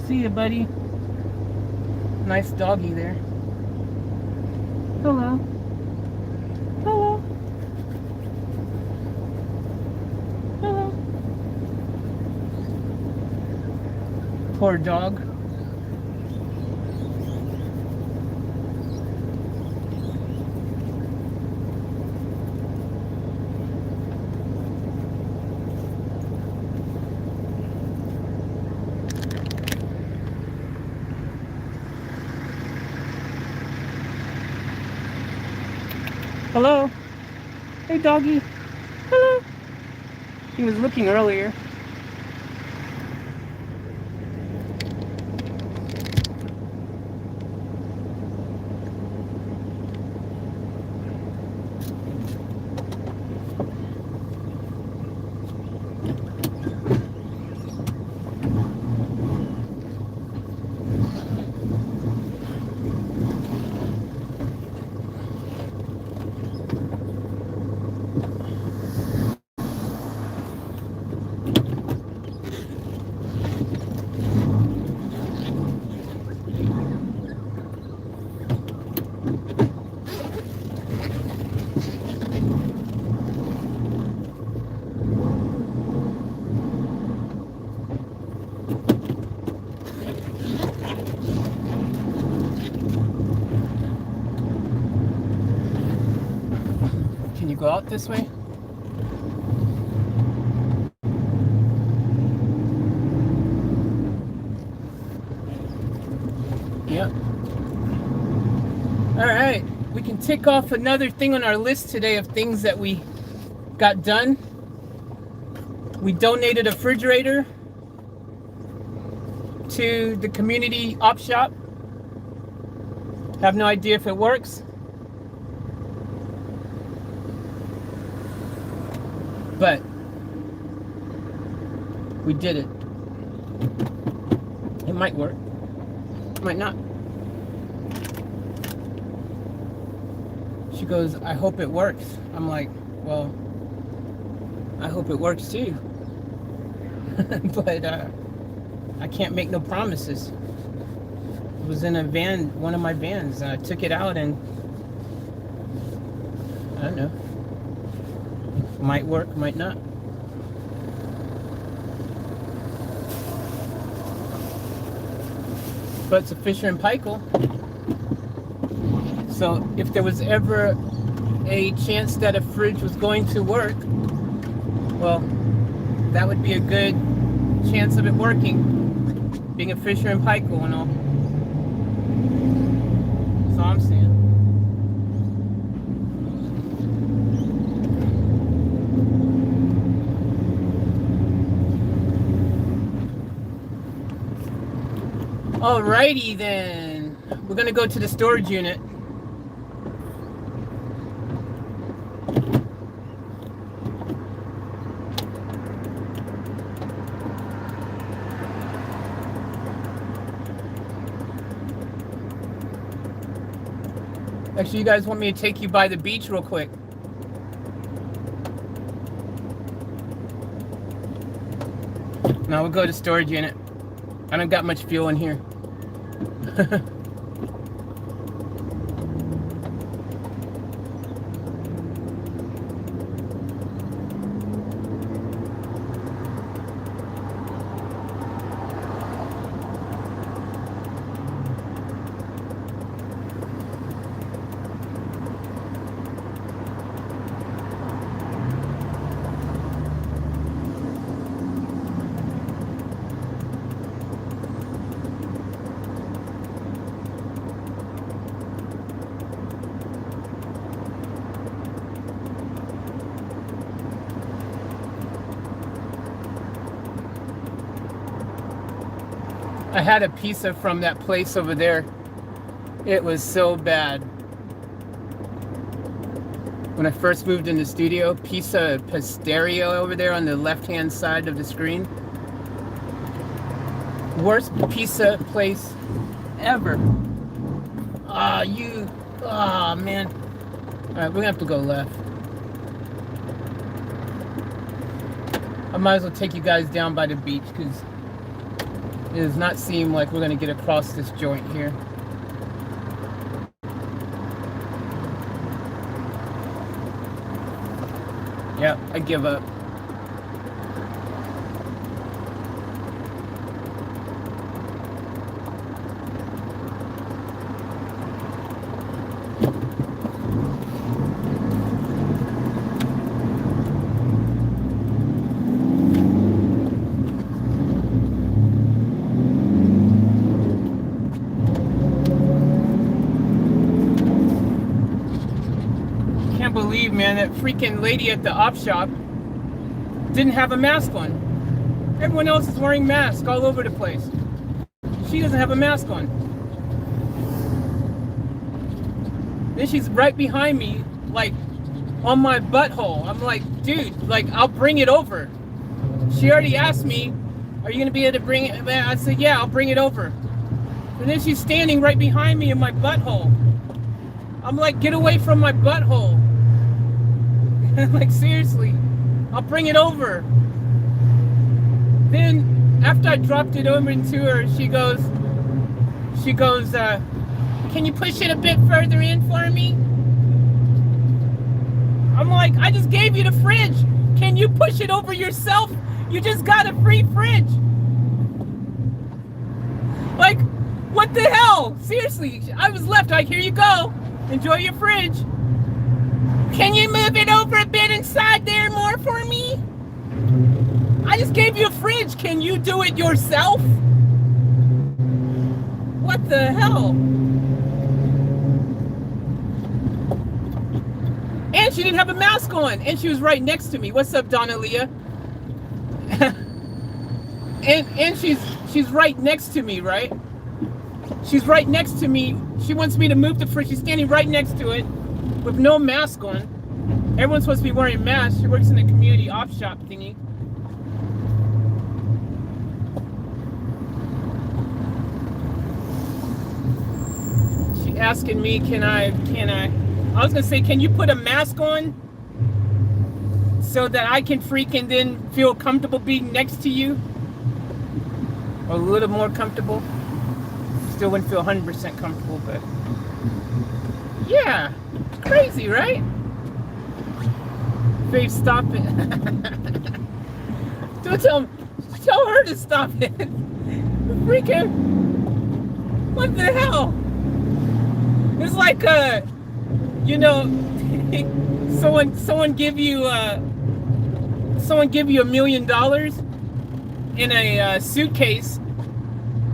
See you, buddy. Nice doggy there. Hello. Hello. Hello. Poor dog. Hello. Hey, doggy. Hello. He was looking earlier. Can you go out this way? Yep. All right, we can tick off another thing on our list today of things that we got done. We donated a refrigerator to the community op shop. Have no idea if it works. But we did it. It might work. It might not. She goes, I hope it works. I'm like, well, I hope it works too. but I can't make no promises. It was in a van, one of my vans. I took it out and I don't know. Might work, might not. But it's a Fisher and Paykel. So if there was ever a chance that a fridge was going to work, well, that would be a good chance of it working, being a Fisher and Paykel and all. That's all I'm saying. Alrighty then, we're gonna go to the storage unit. Actually, you guys want me to take you by the beach real quick? No, we'll go to storage unit. I don't got much fuel in here. I had a pizza from that place over there. It was so bad. When I first moved in the studio, Pizza Pasterio over there on the left-hand side of the screen. Worst pizza place ever. Man. All right, we're gonna have to go left. I might as well take you guys down by the beach because it does not seem like we're gonna get across this joint here. Yep, I give up. Believe, man, that freaking lady at the op shop didn't have a mask on. Everyone else is wearing masks all over the place. She doesn't have a mask on. Then she's right behind me, like on my butthole. I'm like, dude, like, I'll bring it over. She already asked me, are you gonna be able to bring it? I said, yeah, I'll bring it over. And then she's standing right behind me in my butthole. I'm like, get away from my butthole. Like, seriously, I'll bring it over. Then after I dropped it over to her, she goes, can you push it a bit further in for me? I'm like, I just gave you the fridge. Can you push it over yourself? You just got a free fridge. Like, what the hell? Seriously, I was left. Like, here you go. Enjoy your fridge. Can you move it over a bit inside there more for me? I just gave you a fridge. Can you do it yourself? What the hell? And she didn't have a mask on. And she was right next to me. What's up, Donna Leah? and she's right next to me, right? She's right next to me. She wants me to move the fridge. She's standing right next to it with no mask on. Everyone's supposed to be wearing masks. She works in a community op shop thingy. She asking me, can I was gonna say, can you put a mask on? so that I can freaking then feel comfortable being next to you, or a little more comfortable. Still wouldn't feel 100% comfortable, but yeah, crazy, right? Babe, stop it. Don't tell her to stop it. Freaking, what the hell? It's like you know, someone give you $1 million in a suitcase,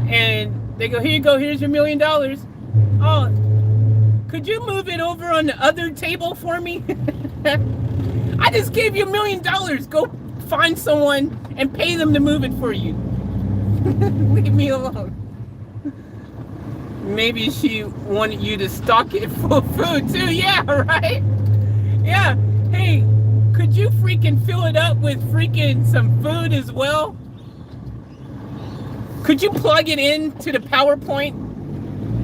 and they go, here you go, here's your $1 million. Oh, could you move it over on the other table for me? I just gave you $1 million. Go find someone and pay them to move it for you. Leave me alone. Maybe she wanted you to stock it full of food too. Yeah, right? Yeah. Hey, could you freaking fill it up with freaking some food as well? Could you plug it in to the PowerPoint?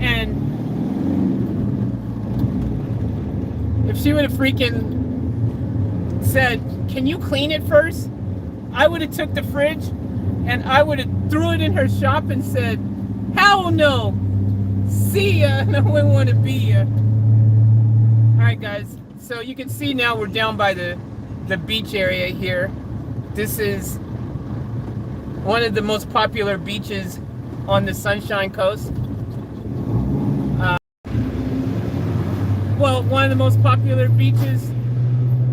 And if she would have freaking said, can you clean it first? I would have took the fridge and I would have threw it in her shop and said, hell no. See ya. No one want to be ya. Alright guys, so you can see now we're down by the beach area here. This is one of the most popular beaches on the Sunshine Coast. Well, one of the most popular beaches,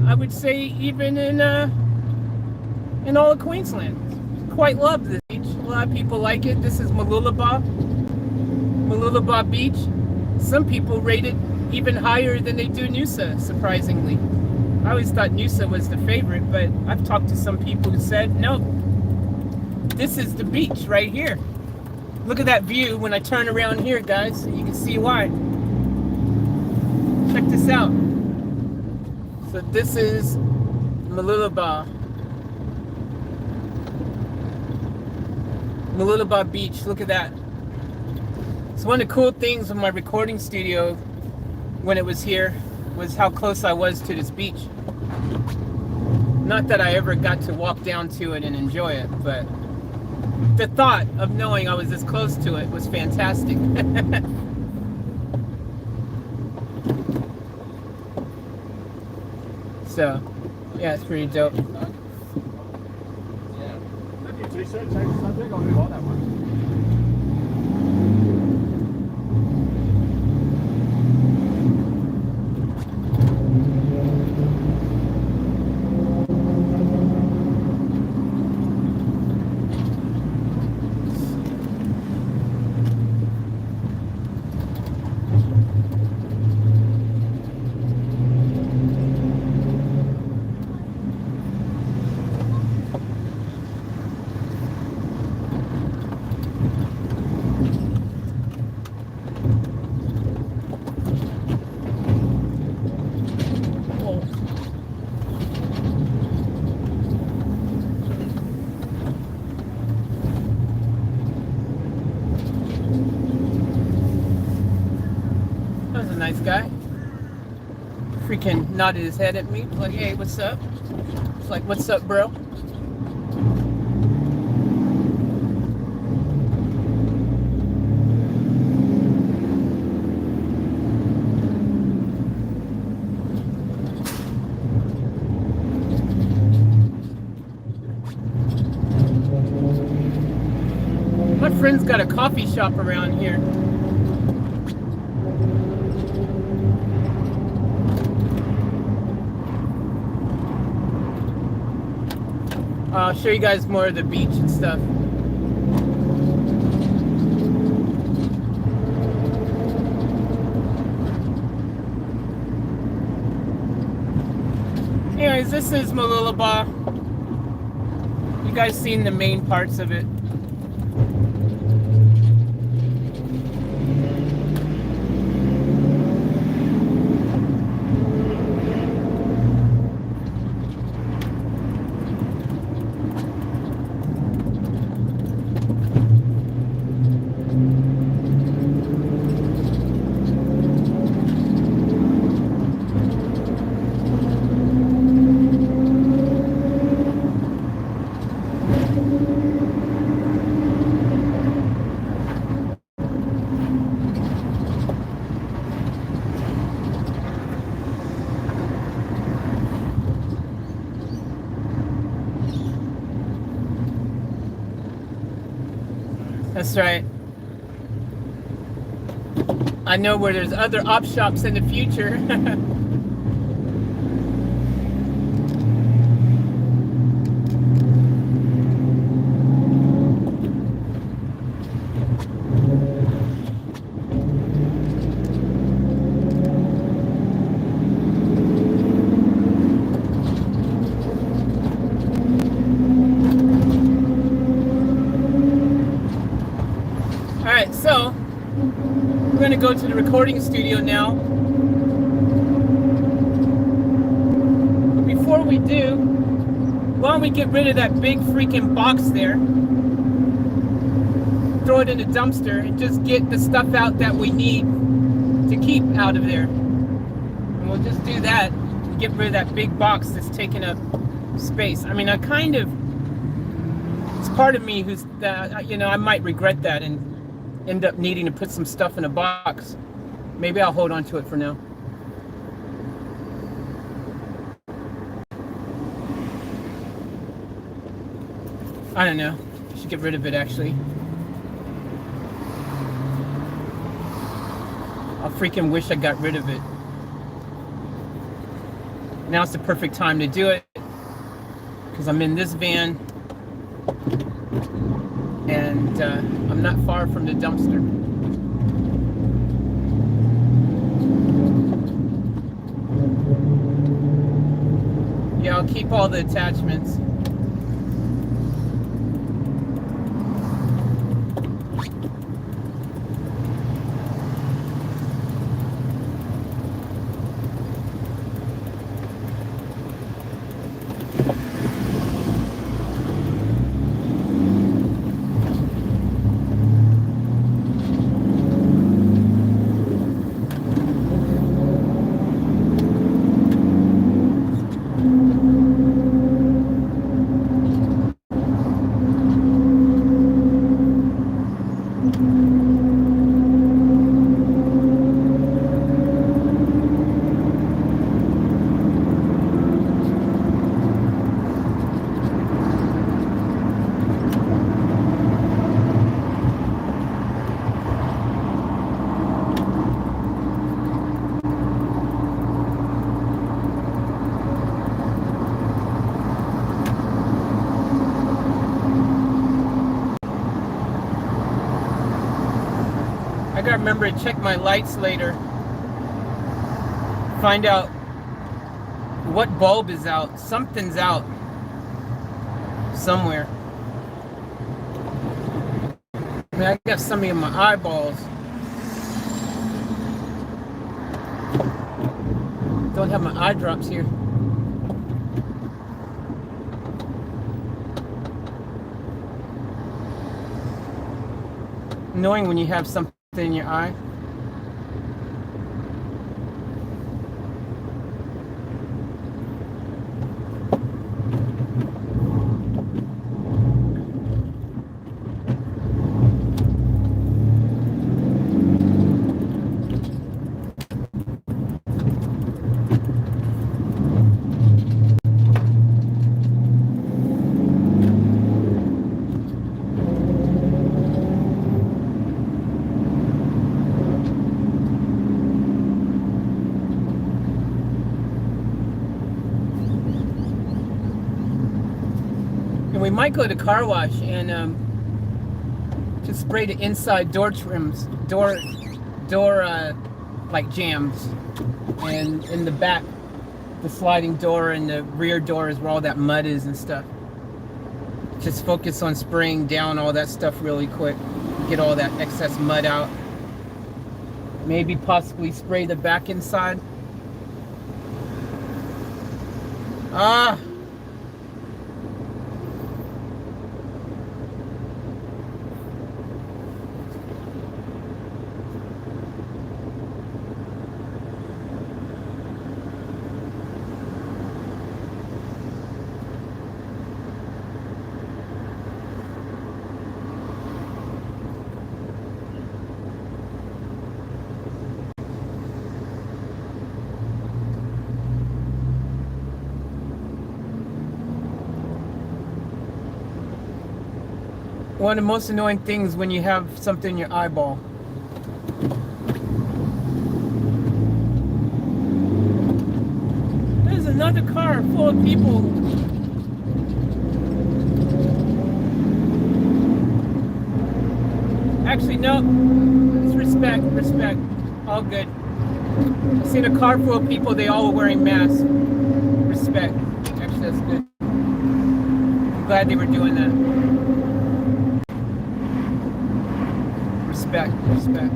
I would say, even in all of Queensland. Quite love this beach. A lot of people like it. This is Mooloolaba Beach. Some people rate it even higher than they do Noosa, surprisingly. I always thought Noosa was the favorite, but I've talked to some people who said, no, this is the beach right here. Look at that view when I turn around here, guys. You can see why. Check this out. So this is Mooloolaba Beach. Look at that. It's one of the cool things of my recording studio when it was here was how close I was to this beach. Not that I ever got to walk down to it and enjoy it, but the thought of knowing I was this close to it was fantastic. So, yeah, it's pretty dope.
Yeah. Have your t-shirt, change the subject, I'll move on that one.
Nice guy. Freaking nodded his head at me. Like, hey, what's up? It's like, what's up, bro? My friend's got a coffee shop around here. I'll show you guys more of the beach and stuff. Anyways, this is Mooloolaba. You guys seen the main parts of it. That's right. I know where there's other op shops in the future. Alright, so we're going to go to the recording studio now. But before we do, why don't we get rid of that big freaking box there, throw it in the dumpster, and just get the stuff out that we need to keep out of there. And we'll just do that and get rid of that big box that's taking up space. I mean, it's part of me who's, I might regret that and end up needing to put some stuff in a box. Maybe I'll hold on to it for now. I don't know. I should get rid of it, actually. I freaking wish I got rid of it. Now's the perfect time to do it, because I'm in this van and I'm not far from the dumpster. Yeah, I'll keep all the attachments. I gotta remember to check my lights later. Find out what bulb is out. Something's out somewhere. I mean, I got something in my eyeballs. Don't have my eye drops here. Knowing when you have something in your eye. We might go to car wash and just spray the inside door trims, like jams, and in the back, the sliding door and the rear door is where all that mud is and stuff. Just focus on spraying down all that stuff really quick, get all that excess mud out. Maybe possibly spray the back inside. Ah. One of the most annoying things when you have something in your eyeball. There's another car full of people. Actually, no. It's respect, respect. All good. I seen a car full of people, they all were wearing masks. Respect. Actually, that's good. I'm glad they were doing that. Respect, respect.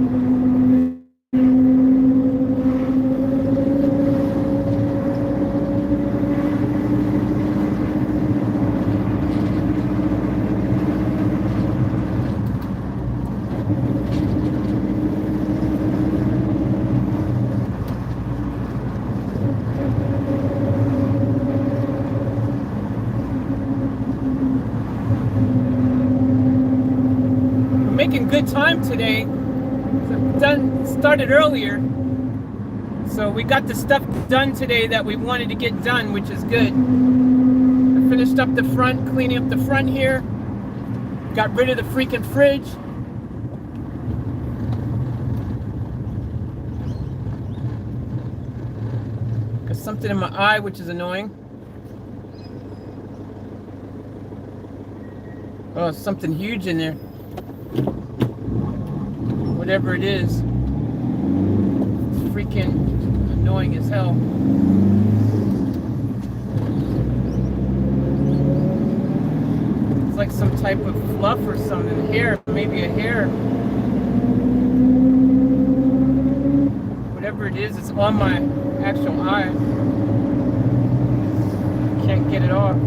Making good time today. Started earlier, so we got the stuff done today that we wanted to get done, which is good. I finished up the front, cleaning up the front here, got rid of the freaking fridge. Got something in my eye, which is annoying. Oh, something huge in there. Whatever it is, it's freaking annoying as hell. It's like some type of fluff or something. Hair, maybe a hair. Whatever it is, it's on my actual eye. Can't get it off.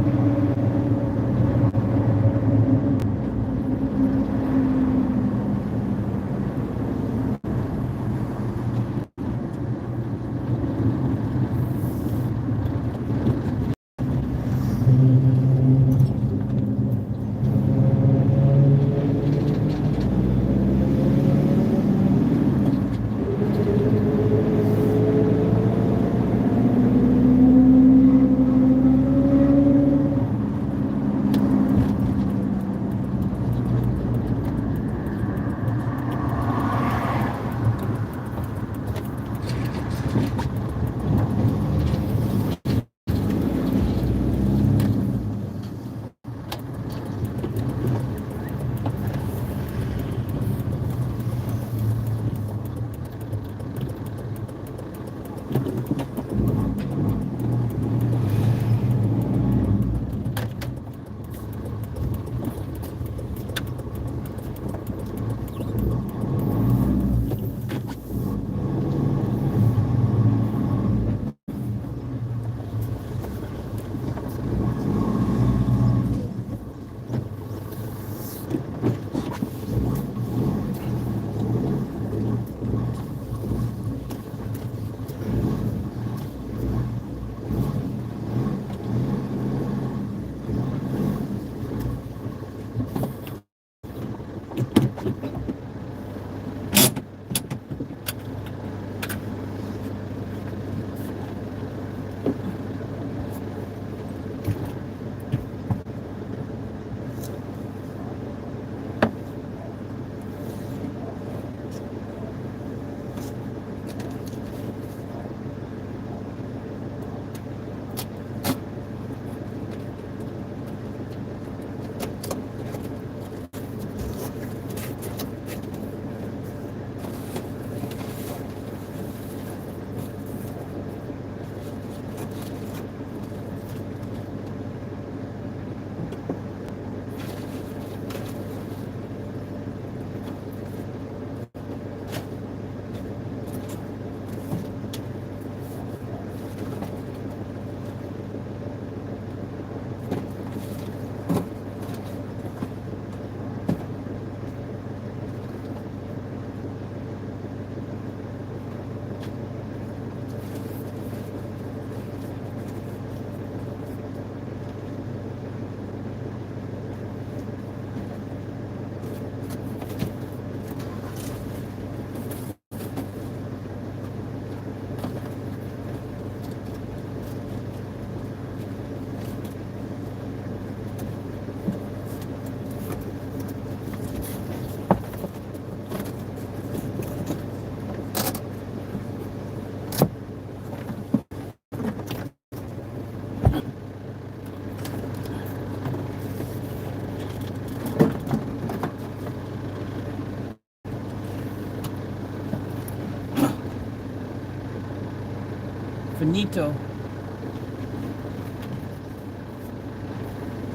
bonito.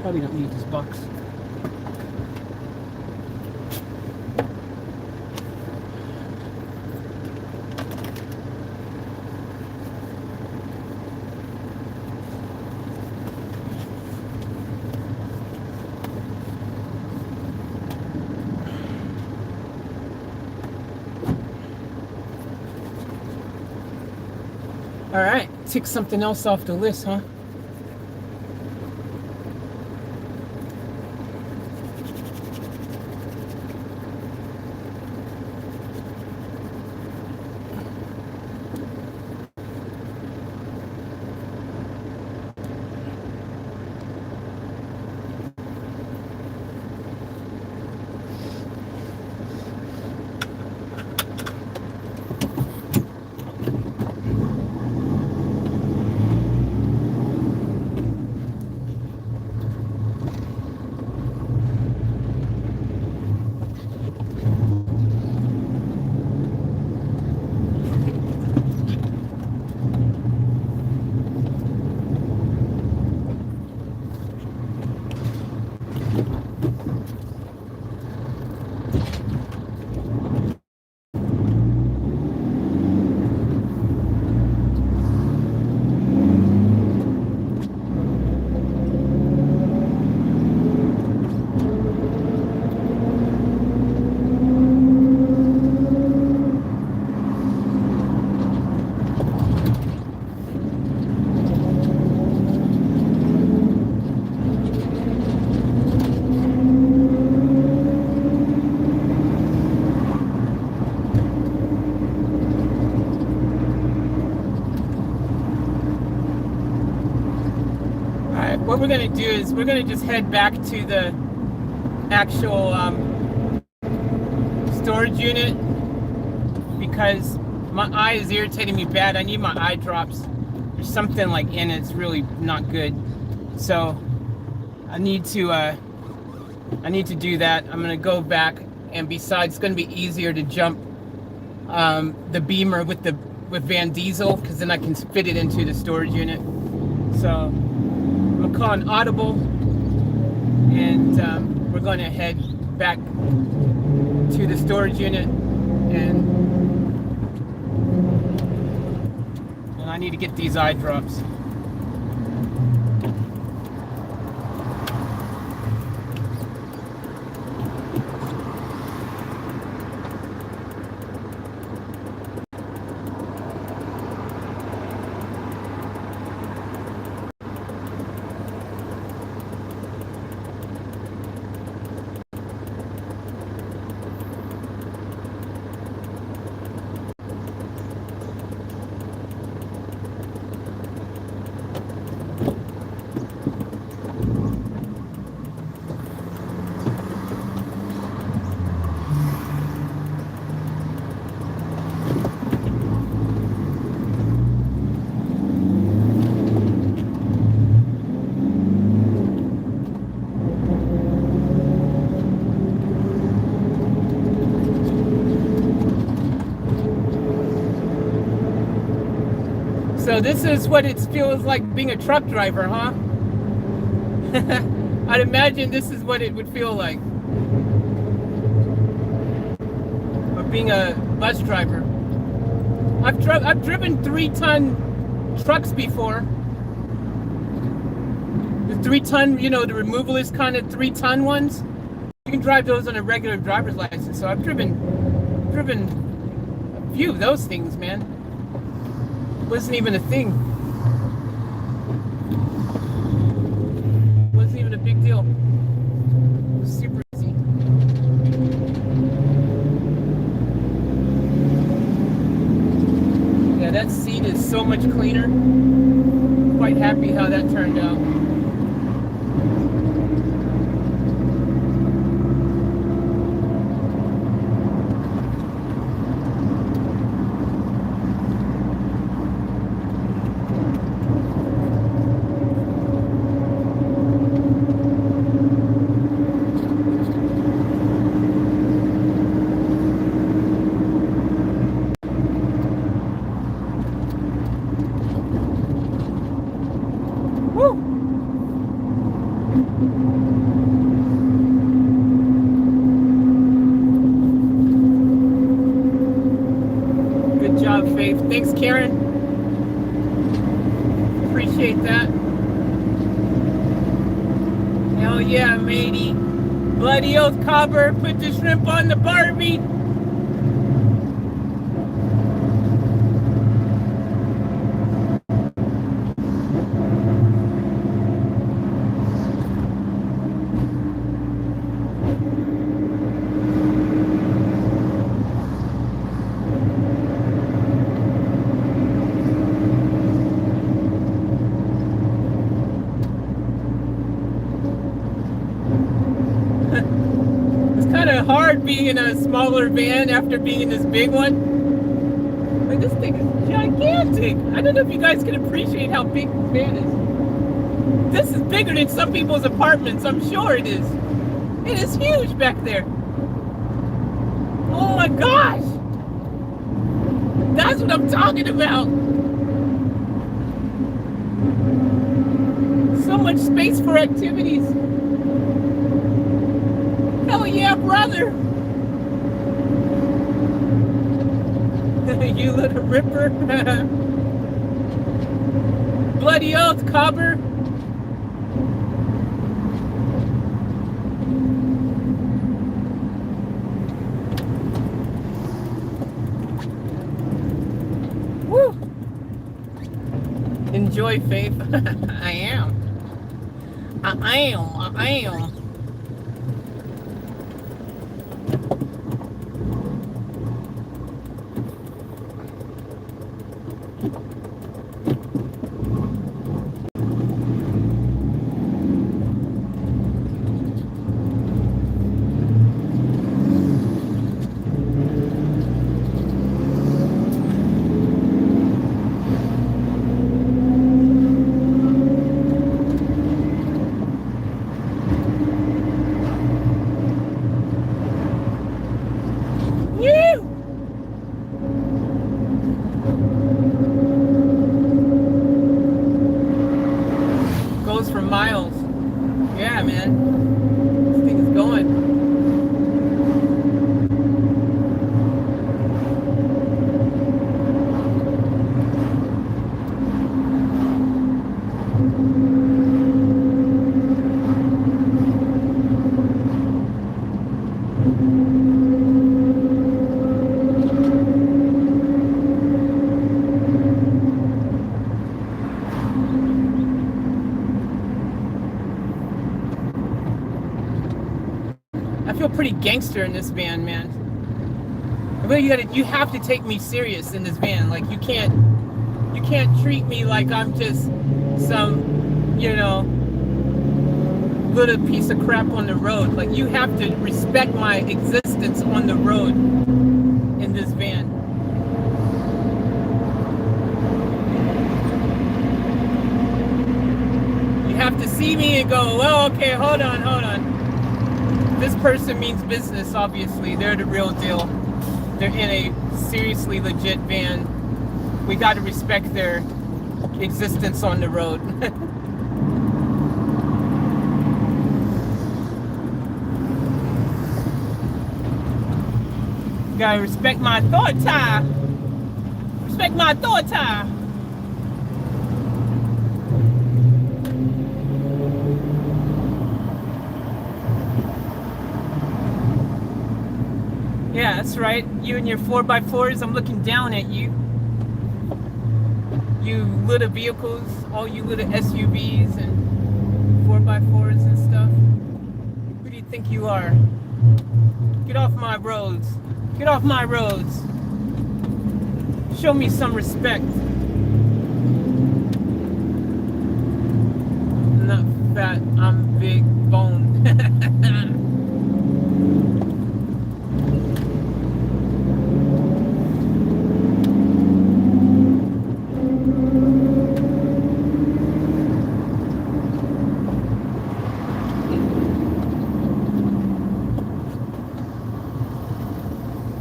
Probably don't need this box. All right, tick something else off the list, huh? What we're gonna do is we're gonna just head back to the actual storage unit because my eye is irritating me bad. I need my eye drops. There's something like in it. It's really not good. So I need to do that. I'm gonna go back, and besides, it's gonna be easier to jump the Beamer with Van Diesel because then I can fit it into the storage unit. So I'm gonna call an audible, and we're going to head back to the storage unit, and I need to get these eye drops. So this is what it feels like being a truck driver, huh? I'd imagine this is what it would feel like. Or being a bus driver. I've driven 3-ton trucks before. The 3-ton, you know, the removalist kind of 3-ton ones. You can drive those on a regular driver's license. So I've driven a few of those things, man. Wasn't even a thing. Wasn't even a big deal. It was super easy. Yeah, that seat is so much cleaner. Quite happy how that turned out. Woo! Good job, Faith. Thanks, Karen. Appreciate that. Hell yeah, matey. Bloody oath copper. Put the shrimp on the Barbie. Hard being in a smaller van after being in this big one. Like, this thing is gigantic. I don't know if you guys can appreciate how big this van is. This is bigger than some people's apartments. I'm sure it is. It is huge back there. Oh my gosh. That's what I'm talking about. So much space for activities. Hell yeah, brother! You little ripper. Bloody oath, copper. Woo! Enjoy, Faith. I am. I am. Pretty gangster in this van, man. But you have to take me serious in this van. Like, you can't treat me like I'm just some, little piece of crap on the road. Like, you have to respect my existence on the road in this van. You have to see me and go, well, okay, hold on. This person means business, obviously. They're the real deal. They're in a seriously legit van. We got to respect their existence on the road. Gotta respect my authority. Respect my authority. Yeah, that's right. You and your 4x4s, I'm looking down at you. You little vehicles, all you little SUVs and 4x4s and stuff. Who do you think you are? Get off my roads. Get off my roads. Show me some respect. I'm not fat, I'm big boned.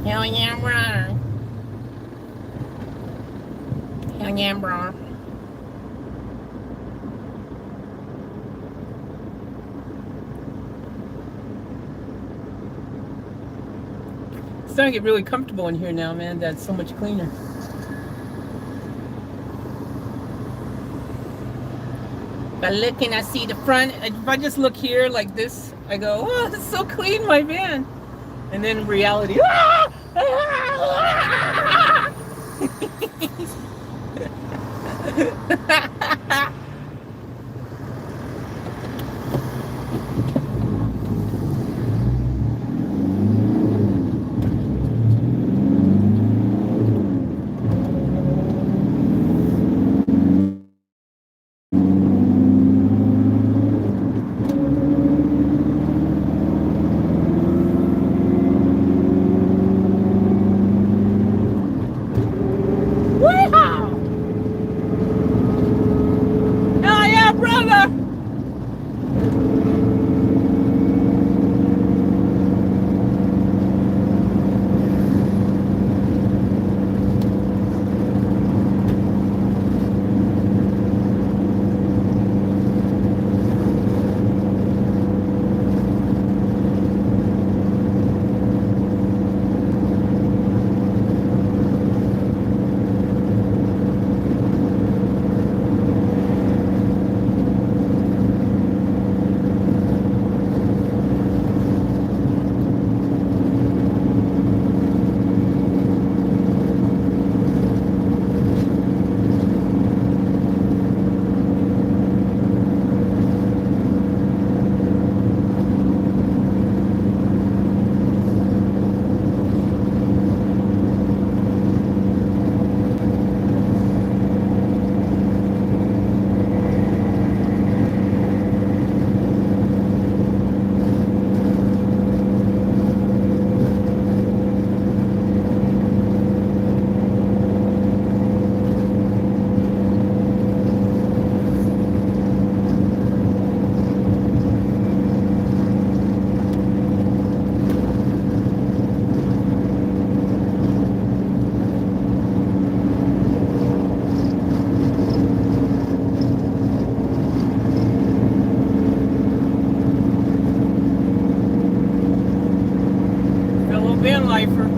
Hell yeah, brother. Hell yeah, bro. starting to get really comfortable in here now, man. That's so much cleaner. If I look and I see the front, if I just look here like this, I go, oh, it's so clean, my van. And then in reality, ah! Hell yeah, brother! Fellow van lifer.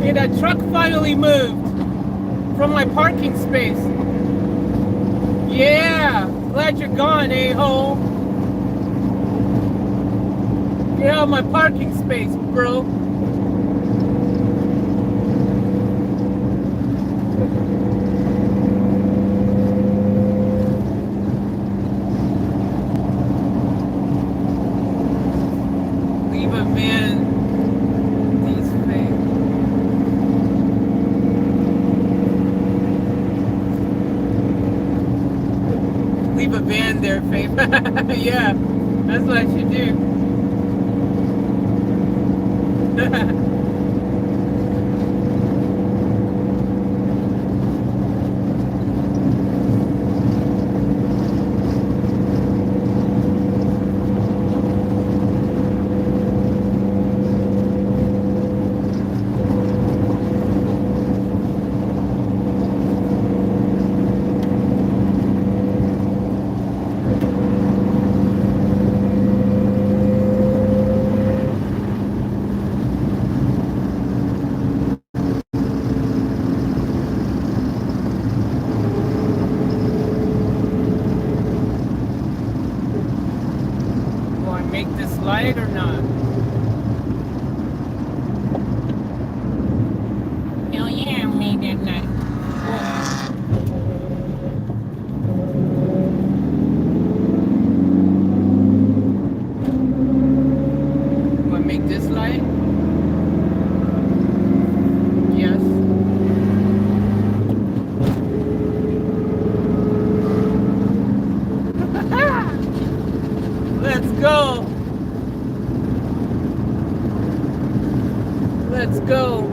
Hey, that truck finally moved from my parking space. Yeah, glad you're gone, a-hole. Get out of my parking space, bro. Leave a man these things. there, Faith. Yeah, that's what I should do. Do I make this light or not? Hell yeah, I made that light. Do I make this light? Yes. Let's go. Let's go.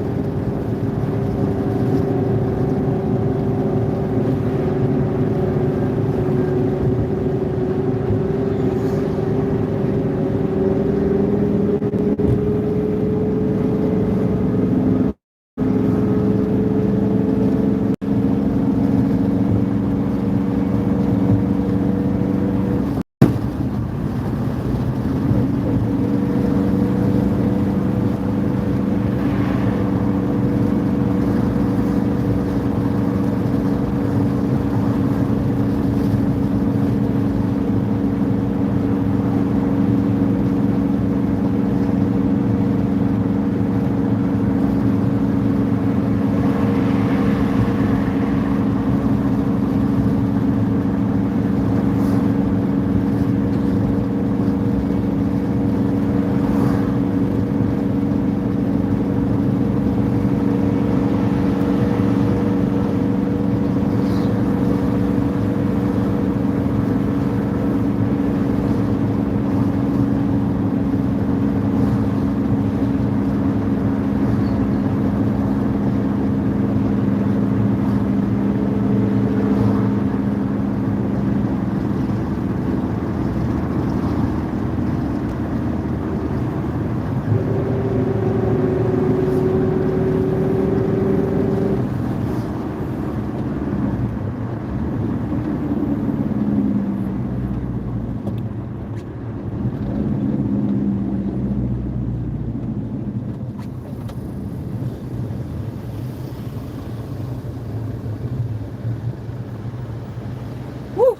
Woo!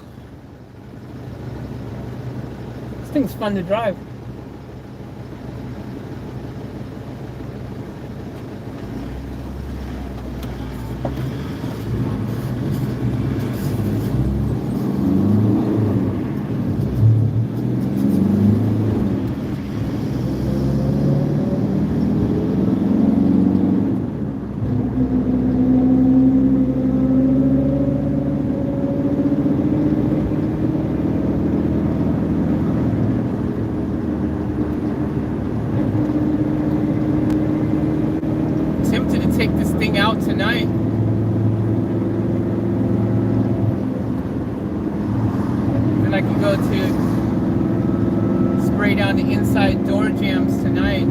This thing's fun to drive. Tempted to take this thing out tonight. Then I can go to spray down the inside door jams tonight.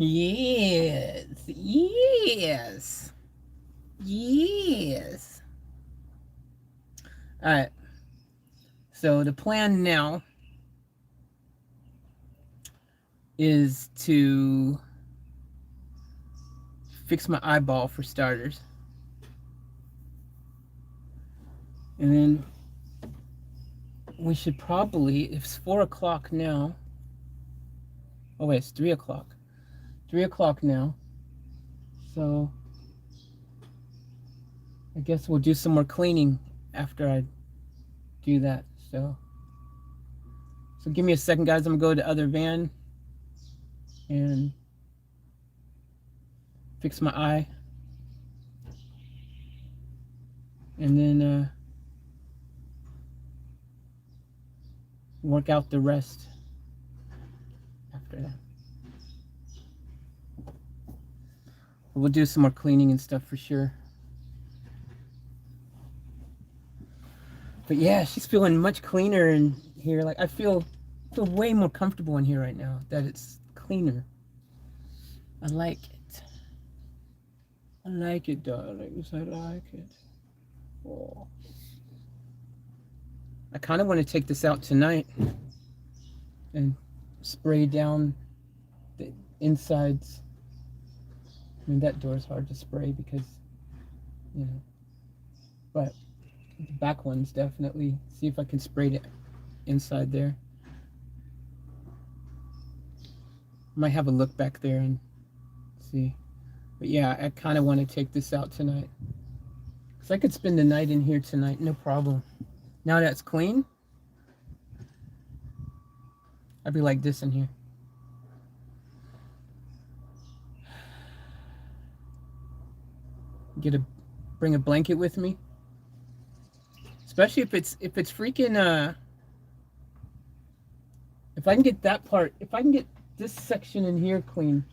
Yes, yes, yes. All right. So the plan now is to fix my eyeball for starters. And then we should probably, if it's 4 o'clock now. Oh wait, it's 3 o'clock. 3 o'clock now. So I guess we'll do some more cleaning after I do that. So give me a second, guys. I'm gonna go to the other van and fix my eye. And then work out the rest after that. We'll do some more cleaning and stuff for sure. But yeah, she's feeling much cleaner in here. Like I feel way more comfortable in here right now that it's cleaner. I like it. I like it, darlings. I like it. Oh. I kind of want to take this out tonight and spray down the insides. I mean, that door is hard to spray because, you know, but the back ones definitely. See if I can spray it inside there. Might have a look back there and see. But yeah, I kind of want to take this out tonight. Because I could spend the night in here tonight, no problem. Now that's clean, I'd be like this in here. Bring a blanket with me. Especially if it's freaking if I can get that part, if I can get this section in here clean,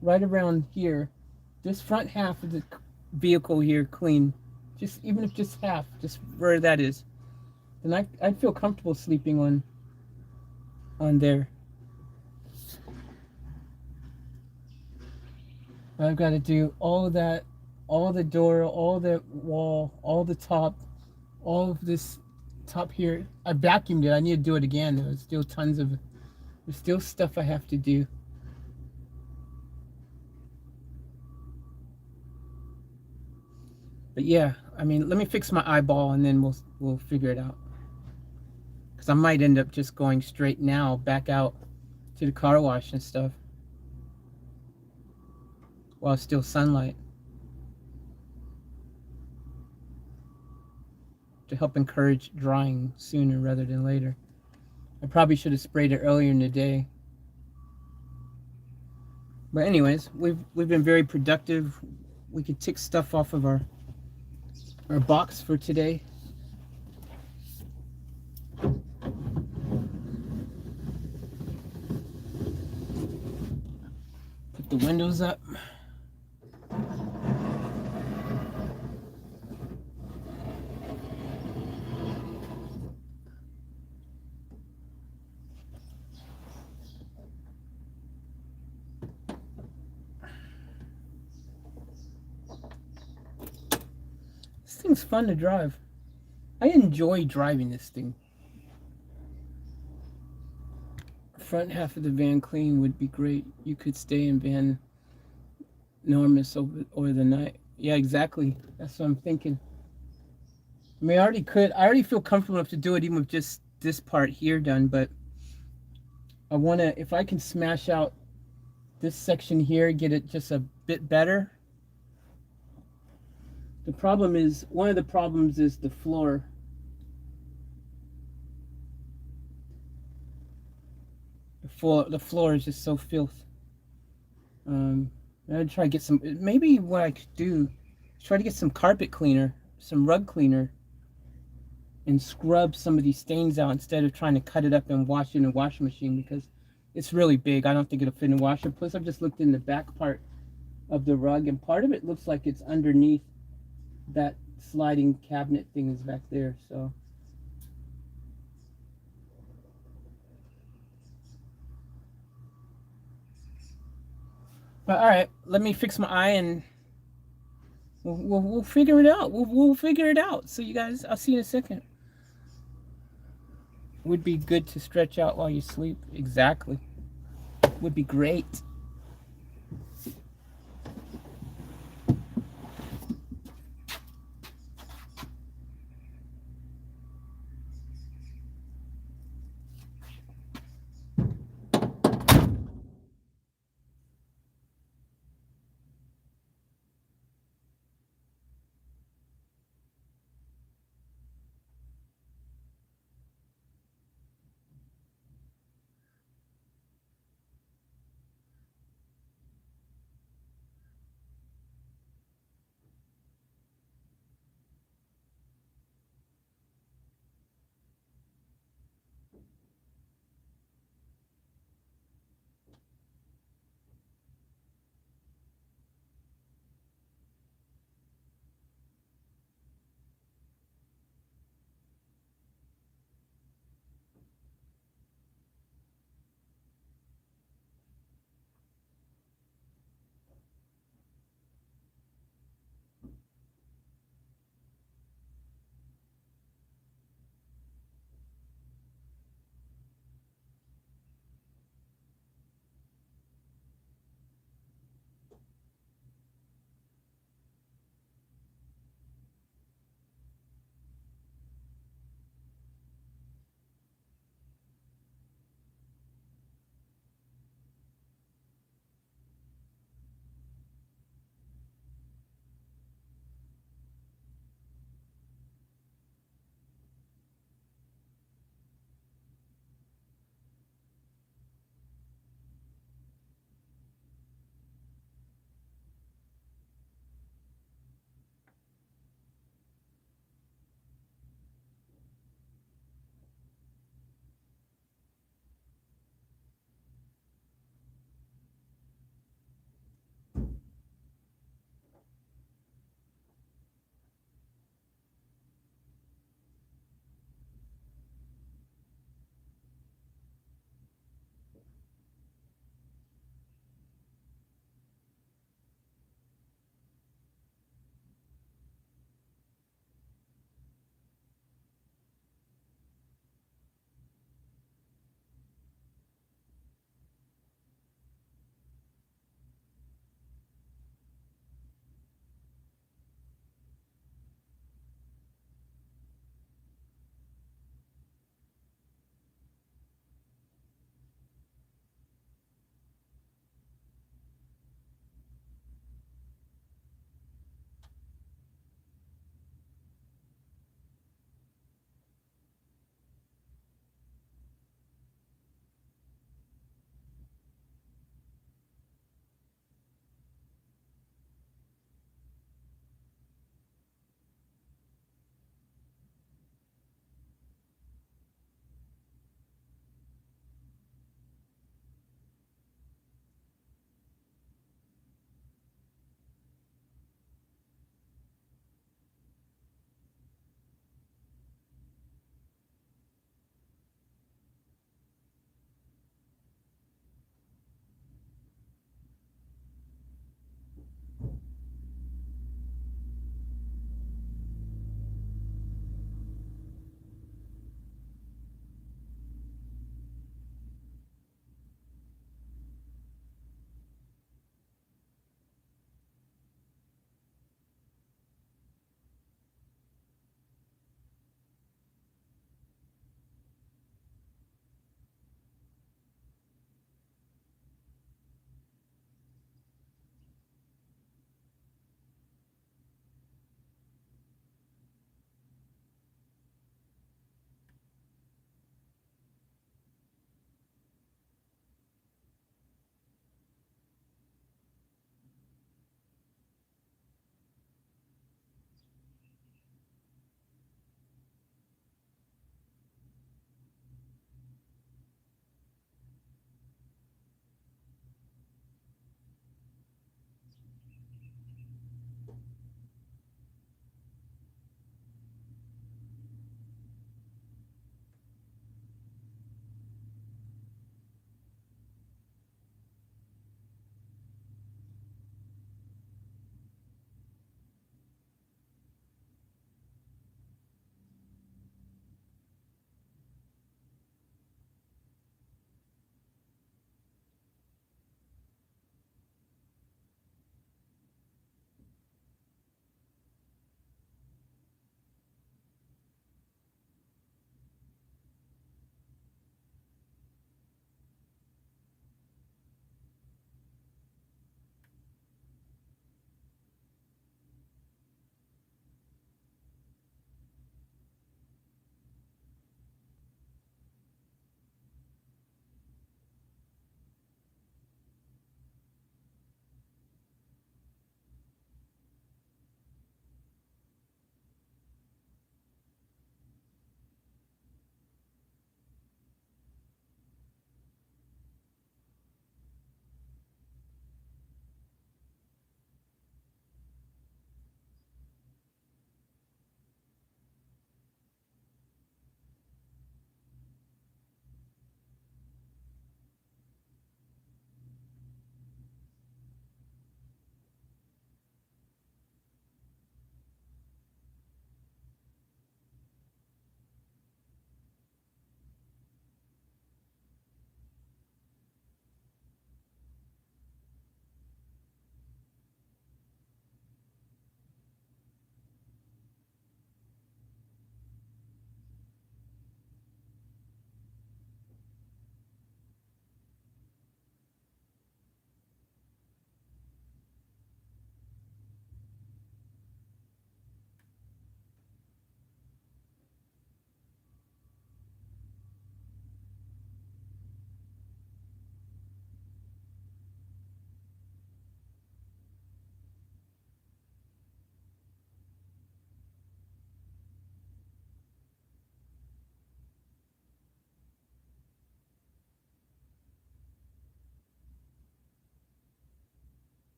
right around here, this front half of the vehicle here clean, just even if just half, just where that is, then I feel comfortable sleeping on there. I've got to do all of that, all the door, all the wall, all the top, all of this top here. I vacuumed it. I need to do it again. There's still stuff I have to do. But yeah, I mean, let me fix my eyeball and then we'll figure it out. Because I might end up just going straight now back out to the car wash and stuff while it's still sunlight, to help encourage drying sooner rather than later. I probably should have sprayed it earlier in the day. But anyways, we've been very productive. We could tick stuff off of our box for today. Put the windows up. This thing's fun to drive. I enjoy driving this thing. Front half of the van clean would be great. You could stay in Vanormous over the night. Yeah, exactly. That's what I'm thinking. I mean, I already feel comfortable enough to do it even with just this part here done, but I want to, if I can smash out this section here, get it just a bit better. The problem is, one of the problems is the floor. The floor is just so filth. I'd try to get some, maybe what I could do is try to get some carpet cleaner, some rug cleaner, and scrub some of these stains out instead of trying to cut it up and wash it in a washing machine, because it's really big. I don't think it'll fit in the washer. Plus, I've just looked in the back part of the rug, and part of it looks like it's underneath that sliding cabinet thing is back there. So But all right, let me fix my eye and we'll figure it out. We'll figure it out. So you guys, I'll see you in a second. Would be good to stretch out while you sleep. Exactly. Would be great.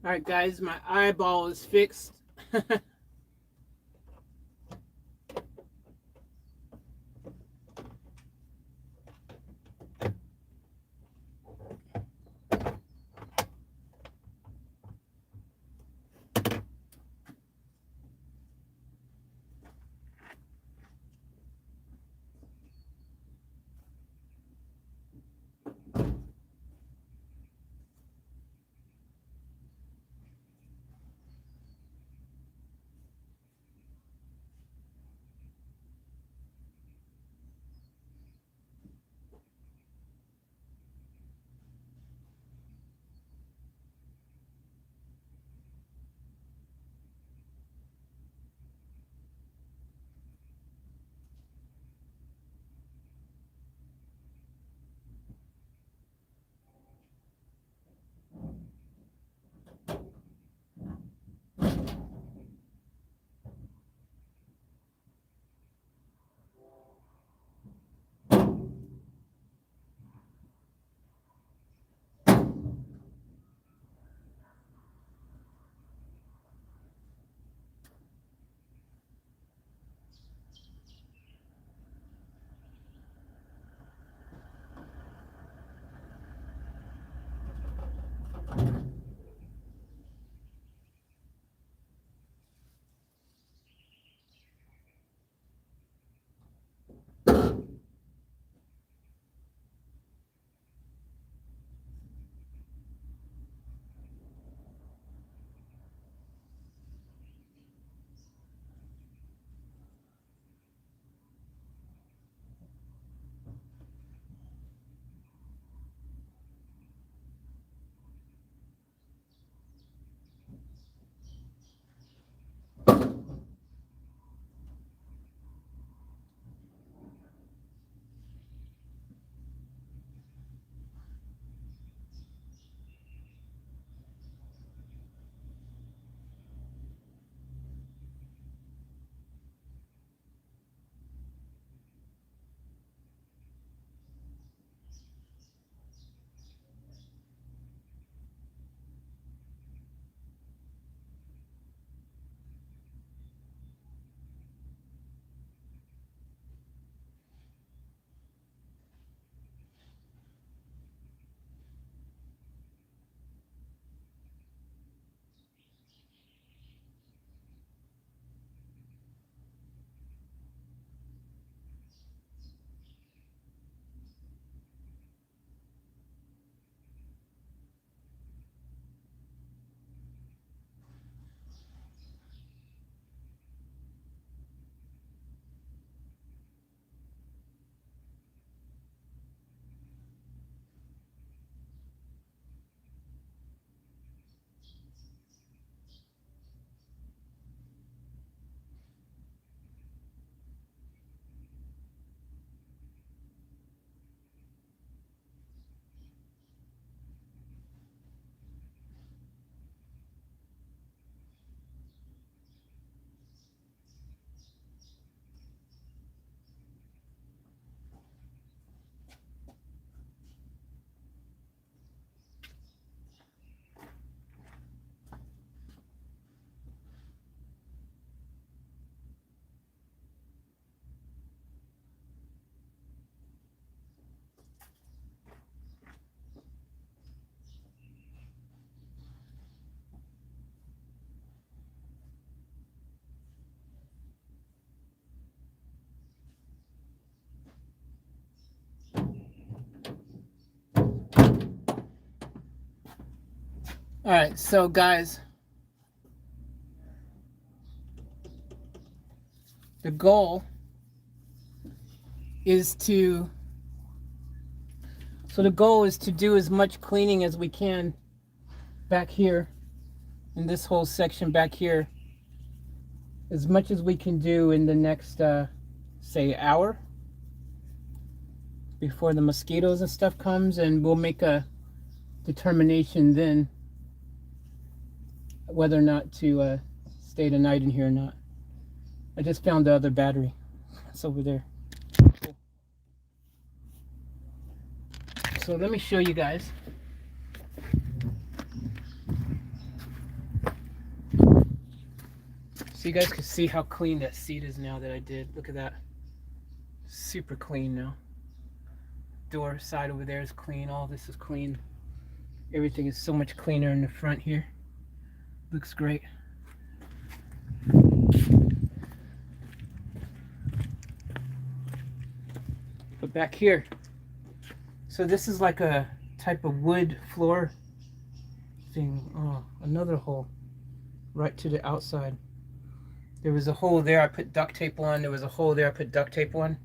All right, guys, my eyeball is fixed. All right, so guys, the goal is to do as much cleaning as we can back here in this whole section back here, as much as we can do in the next say hour before the mosquitoes and stuff comes, and we'll make a determination then whether or not to stay the night in here or not. I just found the other battery. It's over there. Cool. So let me show you guys. So you guys can see how clean that seat is now that I did. Look at that. Super clean now. Door side over there is clean. All this is clean. Everything is so much cleaner in the front here. Looks great. But back here, so this is like a type of wood floor thing. Oh, another hole right to the outside. There was a hole there I put duct tape on. There was a hole there I put duct tape on.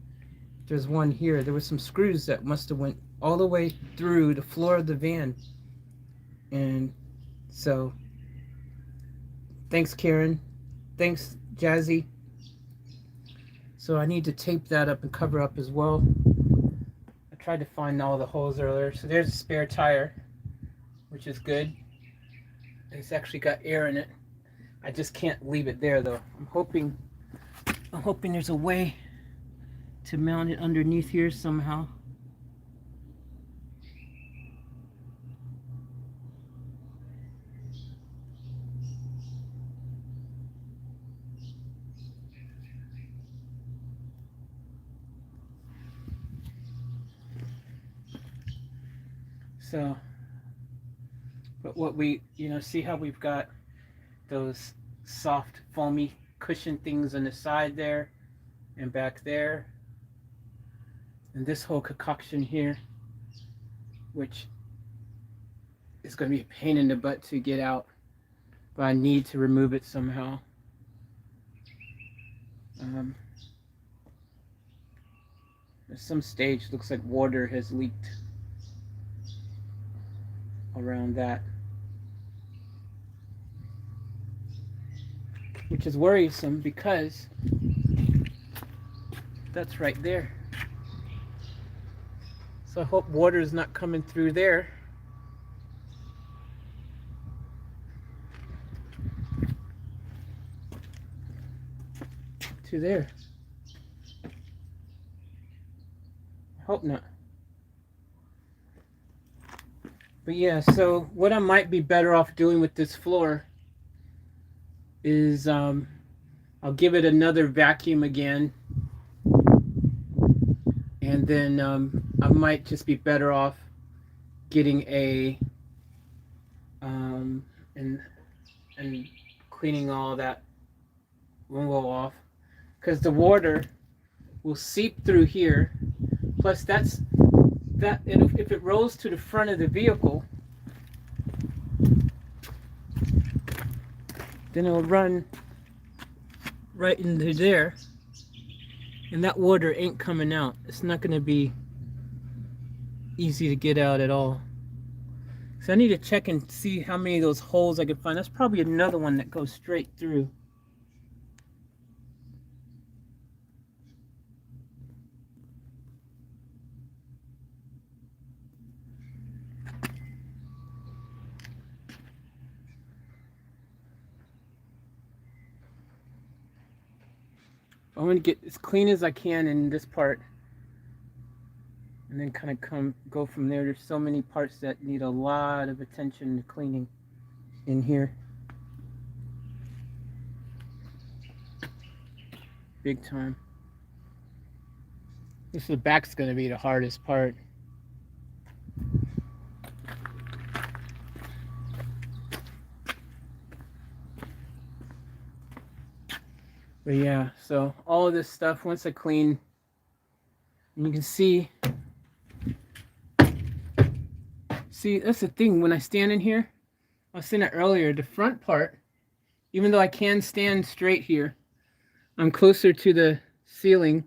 There's one here. There were some screws that must have went all the way through the floor of the van. And so, thanks Karen. Thanks Jazzy. So I need to tape that up and cover up as well. I tried to find all the holes earlier. So there's a spare tire, which is good. It's actually got air in it. I just can't leave it there though. I'm hoping there's a way to mount it underneath here somehow. So, but what we, see how we've got those soft foamy cushion things on the side there and back there, and this whole concoction here, which is going to be a pain in the butt to get out, but I need to remove it somehow. At some stage looks like water has leaked around that, which is worrisome because that's right there. So I hope water is not coming through there. To there. I hope not. But yeah, so what I might be better off doing with this floor is I'll give it another vacuum again, and then I might just be better off getting a and cleaning all that window off, because the water will seep through here. Plus if it rolls to the front of the vehicle, then it'll run right into there, and that water ain't coming out. It's not going to be easy to get out at all. So I need to check and see how many of those holes I can find. That's probably another one that goes straight through. I'm going to get as clean as I can in this part, and then kind of go from there. There's so many parts that need a lot of attention to cleaning in here. Big time. This the back's going to be the hardest part. But yeah, so all of this stuff, once I clean, and you can see, that's the thing, when I stand in here, I was saying it earlier, the front part, even though I can stand straight here, I'm closer to the ceiling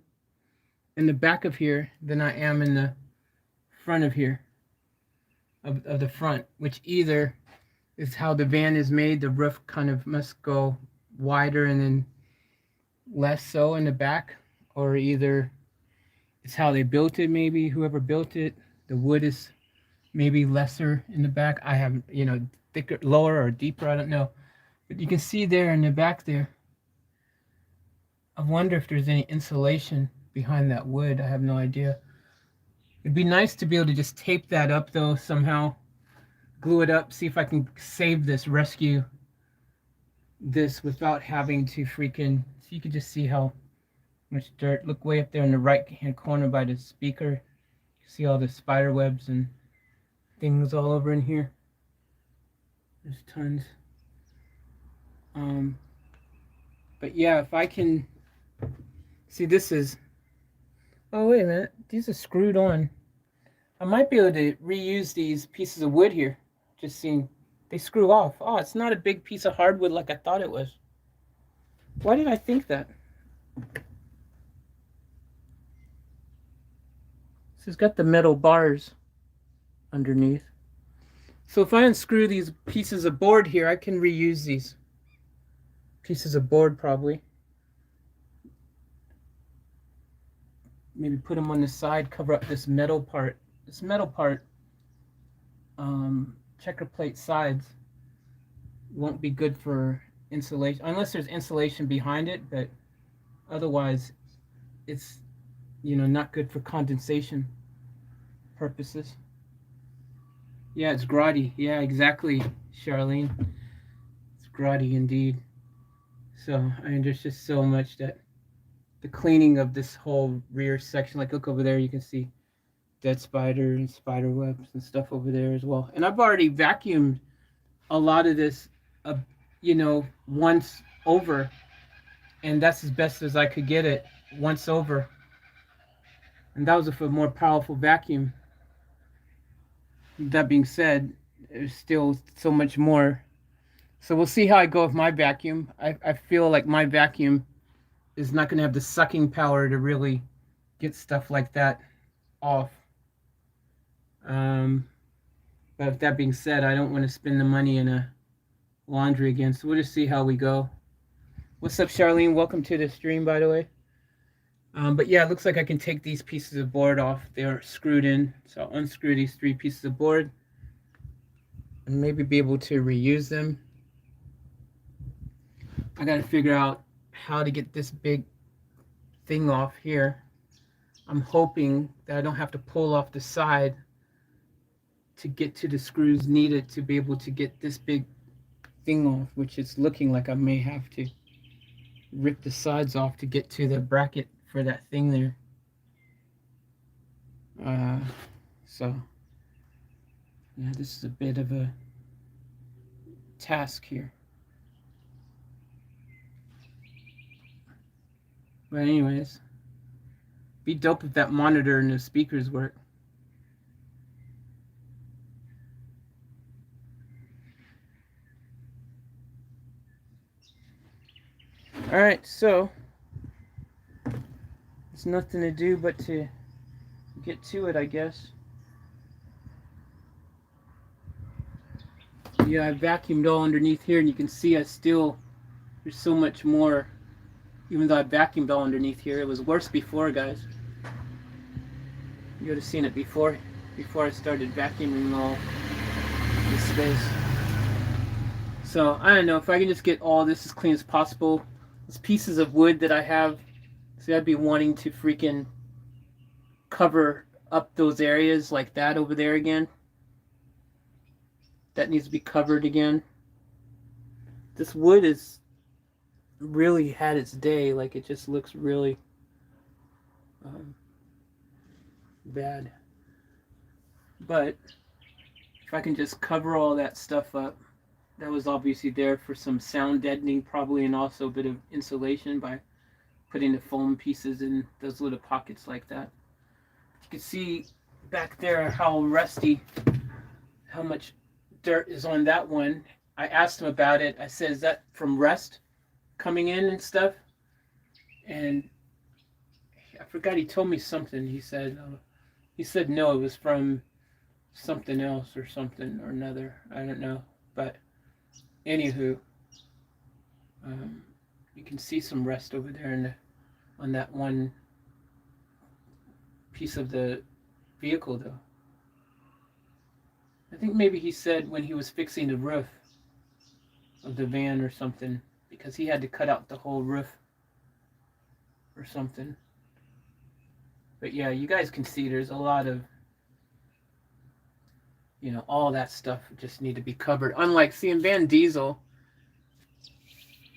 in the back of here than I am in the front of here, of the front, which either is how the van is made. The roof kind of must go wider and then less so in the back, or either it's how they built it. Maybe whoever built it, the wood is maybe lesser in the back. I have, thicker, lower or deeper, I don't know, but you can see there in the back there, I wonder if there's any insulation behind that wood. I have no idea. It'd be nice to be able to just tape that up though, somehow glue it up, see if I can save this rescue this without having to freaking, so you can just see how much dirt. Look way up there in the right hand corner by the speaker. You see all the spider webs and things all over in here. There's tons. But yeah, if I can see, this is, oh wait a minute, these are screwed on. I might be able to reuse these pieces of wood here. Just seeing, they screw off. Oh, it's not a big piece of hardwood like I thought it was. Why did I think that? This has got the metal bars underneath. So if I unscrew these pieces of board here, I can reuse these pieces of board probably. Maybe put them on the side, cover up this metal part. This metal part, checker plate sides, won't be good for insulation, unless there's insulation behind it, but otherwise it's, you know, not good for condensation purposes. Yeah, it's grotty. Yeah, exactly, Charlene. It's grotty indeed. So, I mean, there's just so much that the cleaning of this whole rear section, like look over there, you can see dead spider and spider webs and stuff over there as well. And I've already vacuumed a lot of this, you know, once over, and that's as best as I could get it once over. And that was a more powerful vacuum. That being said, there's still so much more. So we'll see how I go with my vacuum. I feel like my vacuum is not going to have the sucking power to really get stuff like that off. But with that being said, I don't want to spend the money in a laundry again. So we'll just see how we go. What's up, Charlene? Welcome to the stream, by the way. But yeah, it looks like I can take these pieces of board off. They're screwed in. So I'll unscrew these 3 pieces of board and maybe be able to reuse them. I got to figure out how to get this big thing off here. I'm hoping that I don't have to pull off the side to get to the screws needed to be able to get this big thing off, which is looking like I may have to rip the sides off to get to the bracket for that thing there. So yeah, this is a bit of a task here. But anyways, be dope if that monitor and the speakers work. All right, so there's nothing to do but to get to it, I guess. Yeah, I vacuumed all underneath here, and you can see there's so much more. Even though I vacuumed all underneath here, it was worse before, guys. You would have seen it before I started vacuuming all this space. So I don't know if I can just get all this as clean as possible. These pieces of wood that I have, see, I'd be wanting to freaking cover up those areas like that over there again. That needs to be covered again. This wood is really had its day. Like, it just looks really bad. But if I can just cover all that stuff up, that was obviously there for some sound deadening probably, and also a bit of insulation by putting the foam pieces in those little pockets like that. You can see back there how rusty, how much dirt is on that one. I asked him about it. I said, is that from rust coming in and stuff? And I forgot, he told me something. He said no, it was from something else or something or another. I don't know. But anywho, you can see some rust over there on that one piece of the vehicle, though. I think maybe he said when he was fixing the roof of the van or something, because he had to cut out the whole roof or something. But yeah, you guys can see there's a lot of, you know, all that stuff just need to be covered. Unlike seeing Van Diesel,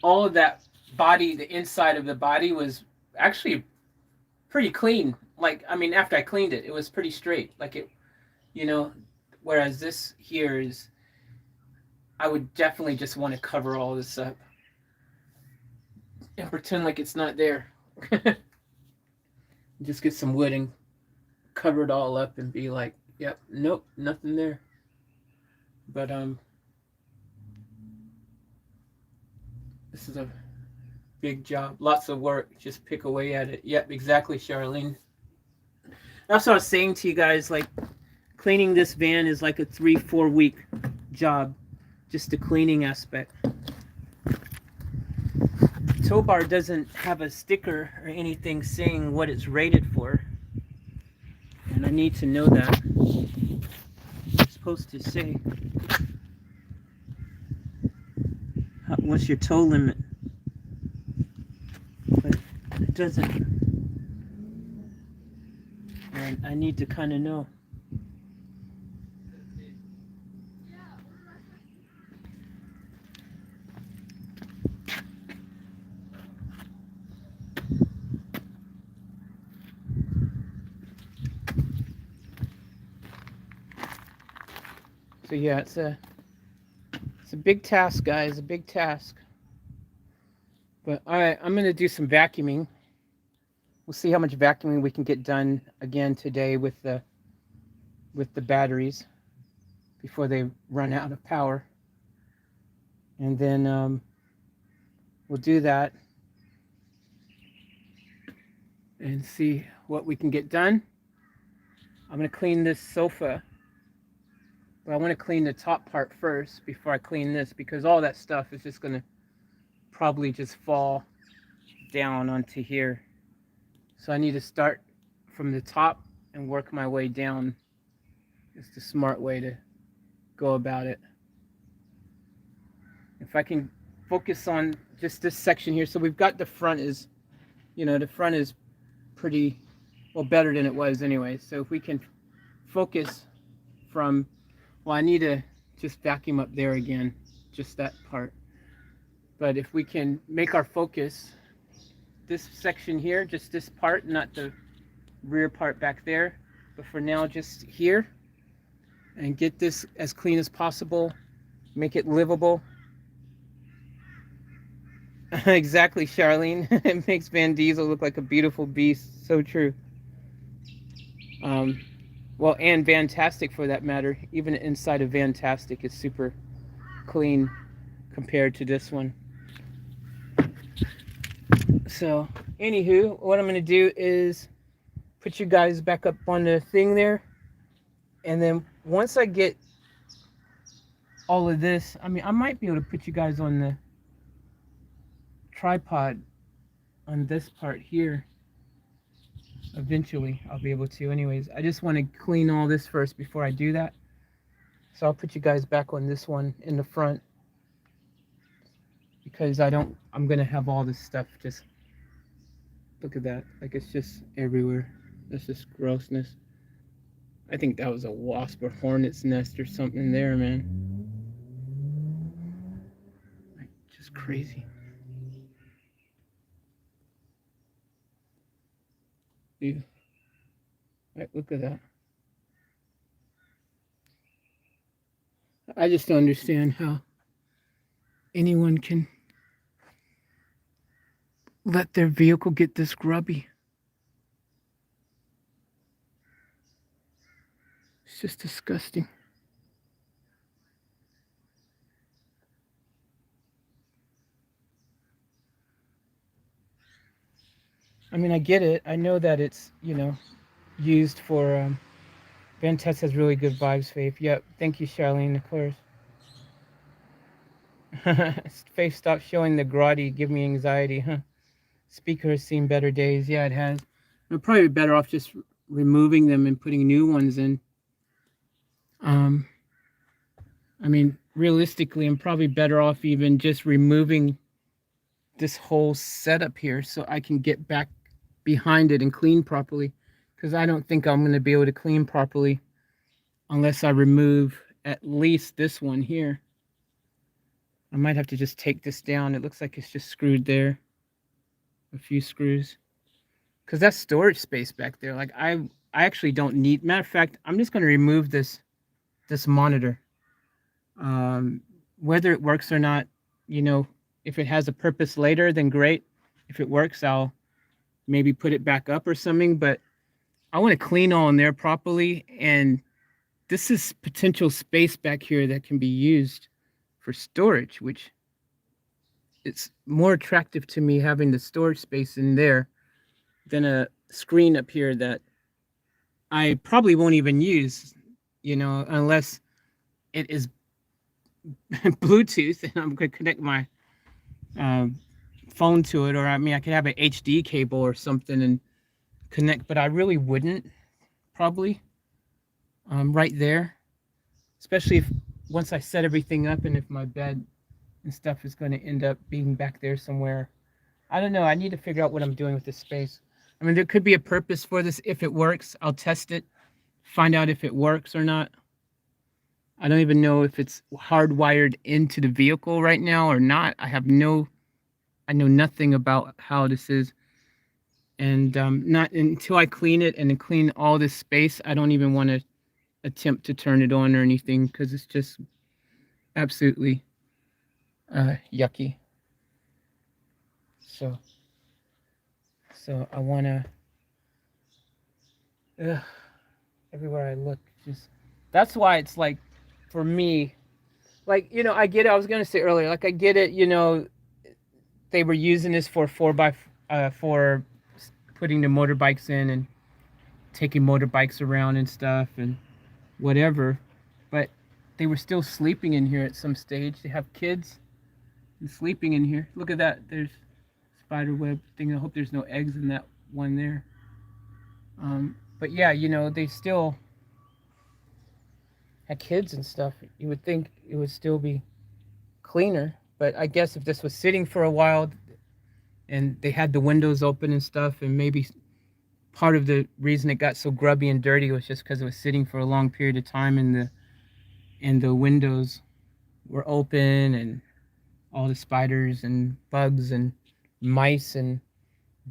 all of that body, the inside of the body was actually pretty clean. Like, I mean, after I cleaned it, it was pretty straight. Like it, you know, whereas this here is, I would definitely just want to cover all this up and pretend like it's not there. Just get some wood and cover it all up and be like, yep, nope, nothing there. But this is a big job, lots of work. Just pick away at it. Yep, exactly, Charlene. That's what I was saying to you guys. Like, cleaning this van is like a 3-4 week job, just the cleaning aspect. Tow bar doesn't have a sticker or anything saying what it's rated for, and I need to know that. It's supposed to say what's your tow limit, but it doesn't, and I need to kind of know. So yeah, it's a big task, guys, a big task. But all right, I'm gonna do some vacuuming. We'll see how much vacuuming we can get done again today with the batteries before they run out of power. And then we'll do that and see what we can get done. I'm gonna clean this sofa. But I want to clean the top part first before I clean this, because all that stuff is just going to probably just fall down onto here. So I need to start from the top and work my way down. It's the smart way to go about it. If I can focus on just this section here. So we've got the front is, the front is pretty, well, better than it was anyway. So if we can focus from, well, I need to just vacuum up there again, just that part. But if we can make our focus this section here, just this part, not the rear part back there, but for now, just here, and get this as clean as possible, make it livable. Exactly, Charlene. It makes Van Diesel look like a beautiful beast. So true. Well, and Vantastic for that matter. Even inside of Vantastic is super clean compared to this one. So, anywho, what I'm going to do is put you guys back up on the thing there. And then once I get all of this, I mean, I might be able to put you guys on the tripod on this part here. Eventually I'll be able to. Anyways, I just want to clean all this first before I do that. So I'll put you guys back on this one in the front, because I'm gonna have all this stuff. Just look at that, like it's just everywhere. That's just grossness. I think that was a wasp or hornet's nest or something there, man. Like, just crazy. Dude. Right, look at that. I just don't understand how anyone can let their vehicle get this grubby. It's just disgusting. I mean, I get it. I know that it's, used for, Vantest has really good vibes, Faith. Yep. Thank you, Charlene, of course. Faith, stop showing the grotty. Give me anxiety, huh? Speaker has seen better days. Yeah, it has. We're probably better off just removing them and putting new ones in. I mean, realistically, I'm probably better off even just removing this whole setup here so I can get back behind it and clean properly, because I don't think I'm going to be able to clean properly unless I remove at least this one here. I might have to just take this down. It looks like it's just screwed there. A few screws. Because that's storage space back there. Like I actually don't need, matter of fact, I'm just going to remove this monitor. Whether it works or not, you know, if it has a purpose later, then great. If it works, I'll maybe put it back up or something, but I want to clean all in there properly. And this is potential space back here that can be used for storage, which it's more attractive to me having the storage space in there than a screen up here that I probably won't even use, you know, unless it is Bluetooth and I'm going to connect my phone to it, or I mean, I could have an HD cable or something and connect, but I really wouldn't probably right there, especially if once I set everything up and if my bed and stuff is going to end up being back there somewhere. I don't know. I need to figure out what I'm doing with this space. I mean, there could be a purpose for this. If it works, I'll test it, find out if it works or not. I don't even know if it's hardwired into the vehicle right now or not. I know nothing about how this is. And not until I clean it and clean all this space, I don't even want to attempt to turn it on or anything, because it's just absolutely yucky. So I want to, everywhere I look, just, that's why it's like, for me, like, you know, I get it. I was going to say earlier, like, I get it, you know, they were using this for 4x4, putting the motorbikes in and taking motorbikes around and stuff and whatever, but they were still sleeping in here at some stage. They have kids and sleeping in here. Look at that. There's spider web thing. I hope there's no eggs in that one there. But yeah, you know, they still had kids and stuff. You would think it would still be cleaner, but I guess if this was sitting for a while and they had the windows open and stuff, and maybe part of the reason it got so grubby and dirty was just because it was sitting for a long period of time and the windows were open and all the spiders and bugs and mice and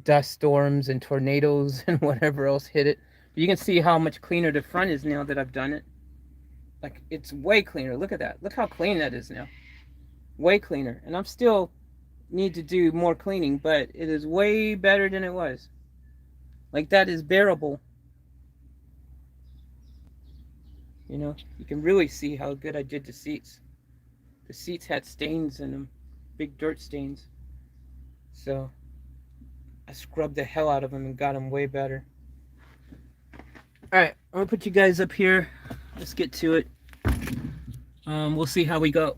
dust storms and tornadoes and whatever else hit it. But you can see how much cleaner the front is now that I've done it. Like, it's way cleaner. Look at that. Look how clean that is now. Way cleaner. And I'm still need to do more cleaning, but it is way better than it was. Like, that is bearable. You know, you can really see how good I did the seats. The seats had stains in them, big dirt stains. So I scrubbed the hell out of them and got them way better. All right, I'm gonna put you guys up here. Let's get to it. We'll see how we go.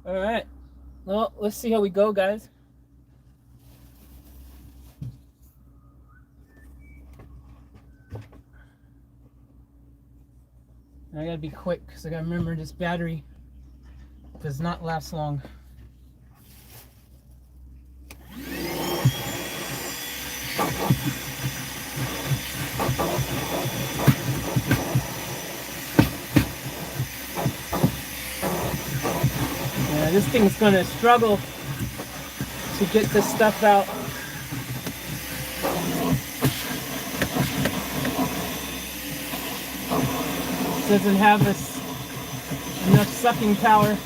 All right, well, let's see how we go, guys. I gotta be quick because I gotta remember this battery does not last long. Yeah, this thing's gonna struggle to get this stuff out. Doesn't have enough sucking power.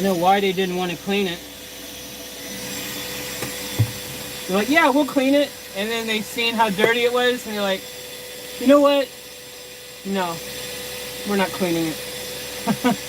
I know why they didn't want to clean it. They're like, yeah, we'll clean it. And then they seen how dirty it was, and they're like, you know what? No, we're not cleaning it.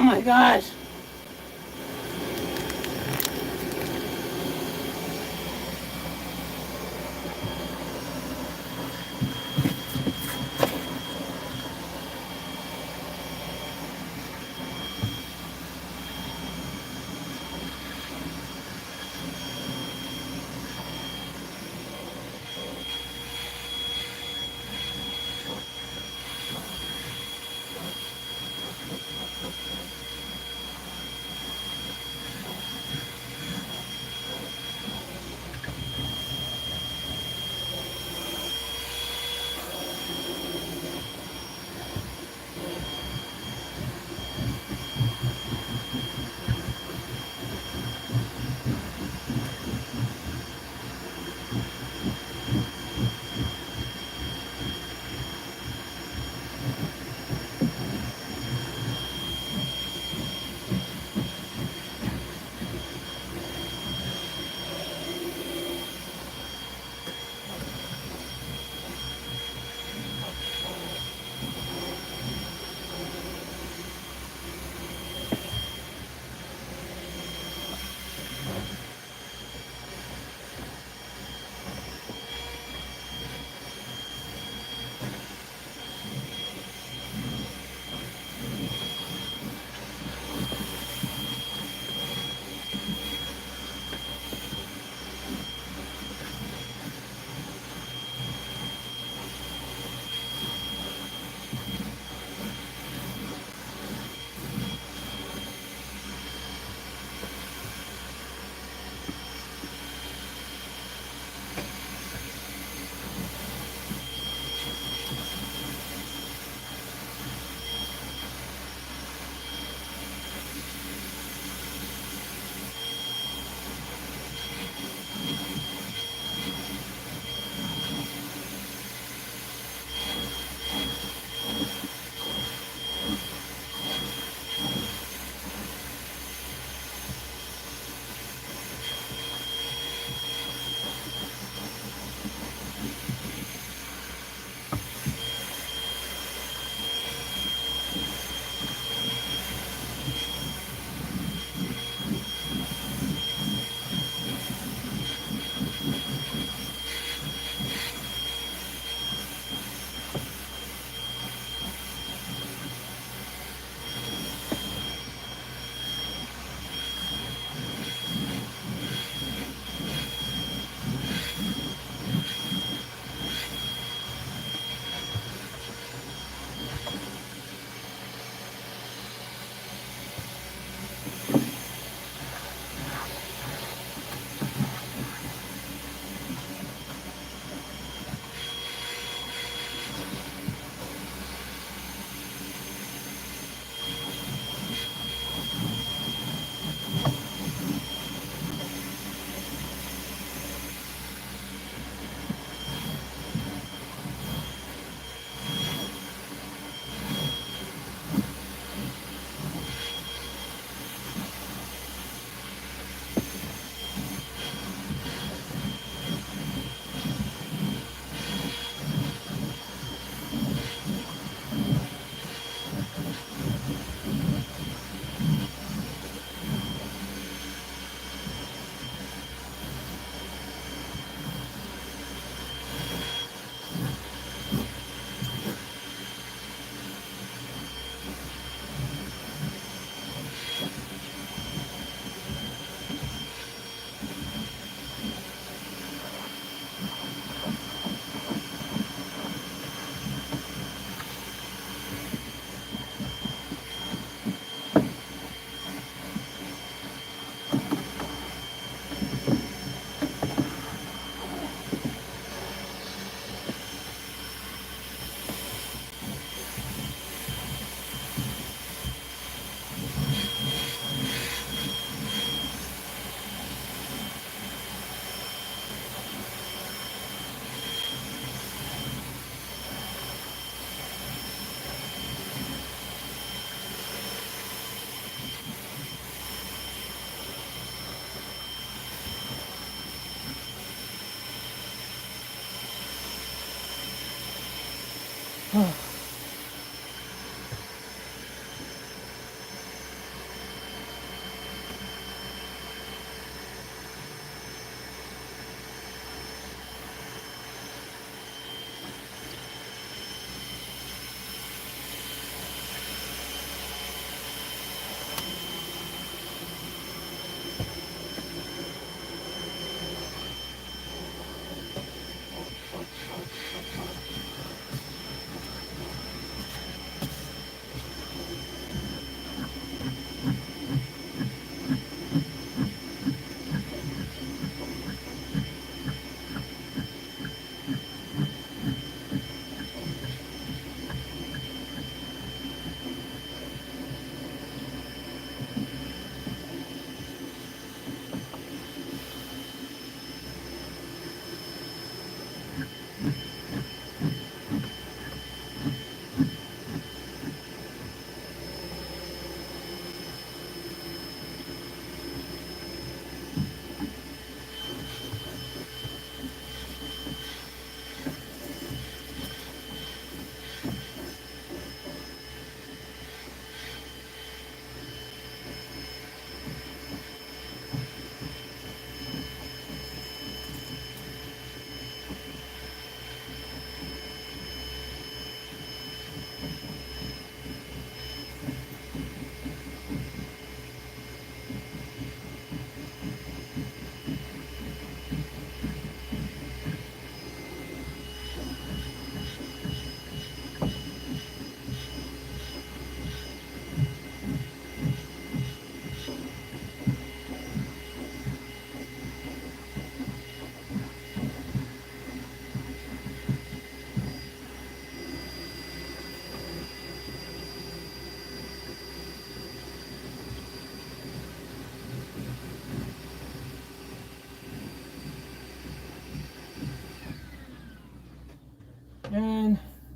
my gosh.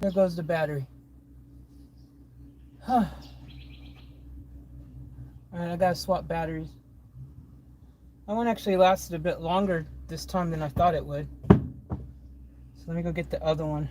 There goes the battery. Alright, I gotta swap batteries. That one actually lasted a bit longer this time than I thought it would. So let me go get the other one.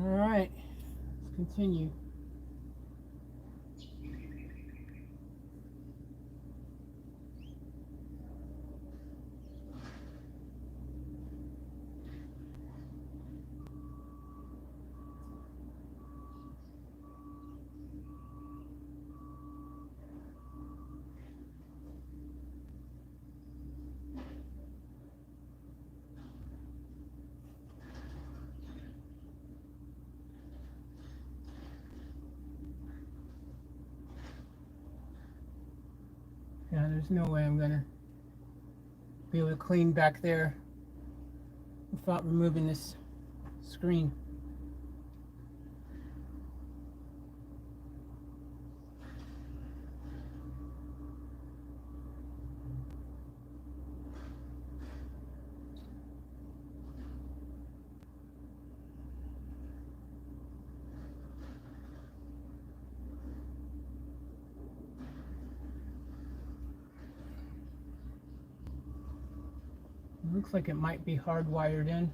Alright, let's continue. Yeah, there's no way I'm gonna be able to clean back there without removing this screen. It looks like it might be hardwired in.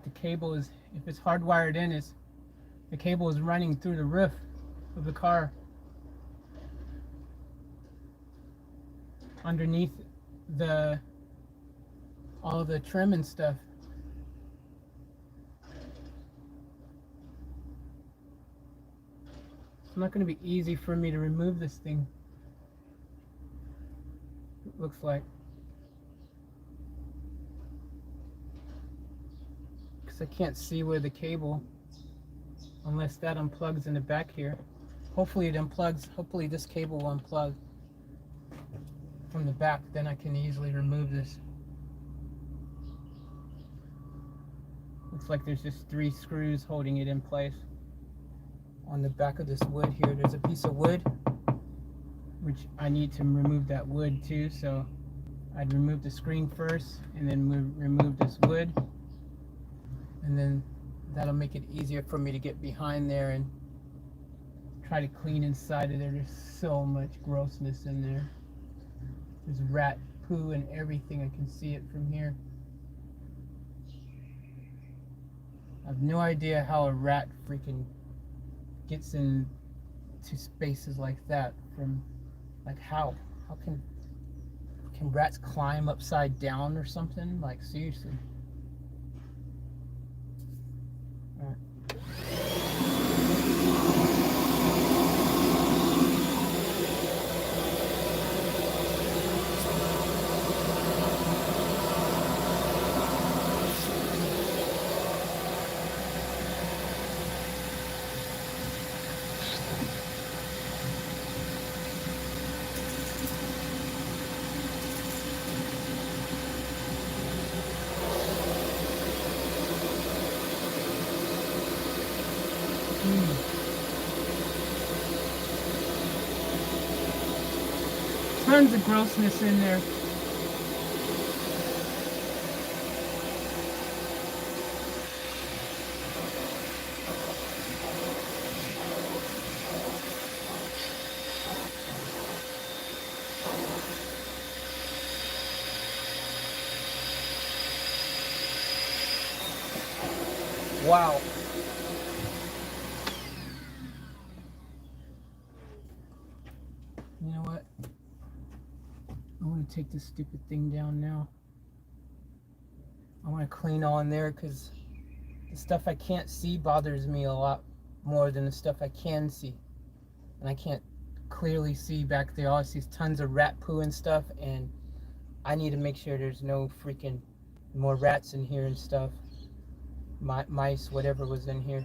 The cable is, if it's hardwired in, the cable is running through the roof of the car underneath all the trim and stuff. It's not going to be easy for me to remove this thing. It looks like, because I can't see where the cable, unless that unplugs in the back here. Hopefully it unplugs. Hopefully this cable will unplug from the back, then I can easily remove this. Looks like there's just 3 screws holding it in place. On the back of this wood here, there's a piece of wood, which I need to remove that wood too, so I'd remove the screen first and then remove this wood, and then that'll make it easier for me to get behind there and try to clean inside of there. There's so much grossness in there. There's rat poo and everything. I can see it from here. I have no idea how a rat freaking gets into spaces like that. From, like, how can rats climb upside down or something? Like, seriously. All right. Tons of grossness in there. Wow. You know what? I want to take this stupid thing down now. I want to clean all in there, because the stuff I can't see bothers me a lot more than the stuff I can see. And I can't clearly see back there. All I see is tons of rat poo and stuff, and I need to make sure there's no freaking more rats in here and stuff. Mice, whatever was in here.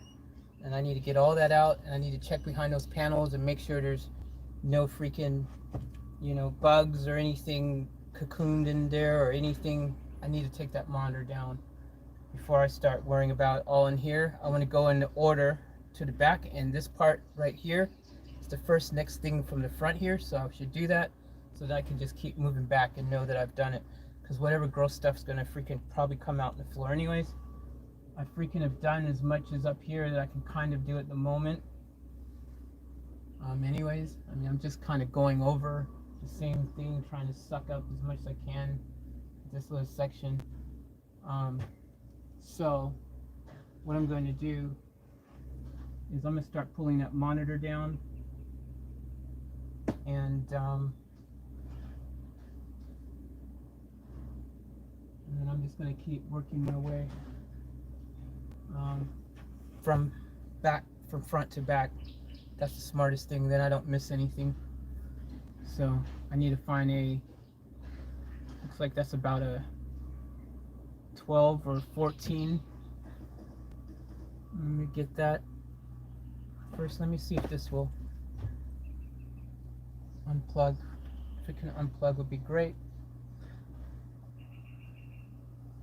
And I need to get all that out, and I need to check behind those panels and make sure there's no freaking, you know, bugs or anything cocooned in there or anything. I need to take that monitor down before I start worrying about all in here. I want to go in order to the back, and this part right here is the first next thing from the front here, so I should do that so that I can just keep moving back and know that I've done it, because whatever gross stuff's gonna freaking probably come out on the floor anyways. I freaking have done as much as up here that I can kind of do at the moment. Anyways, I mean, I'm just kind of going over the same thing, trying to suck up as much as I can this little section. So what I'm going to do is I'm going to start pulling that monitor down, and then I'm just going to keep working my way from front to back. That's the smartest thing, then I don't miss anything. So I need to find a Looks like that's about a 12 or 14. Let me get that. First, let me see if this will unplug. If it can unplug, would be great.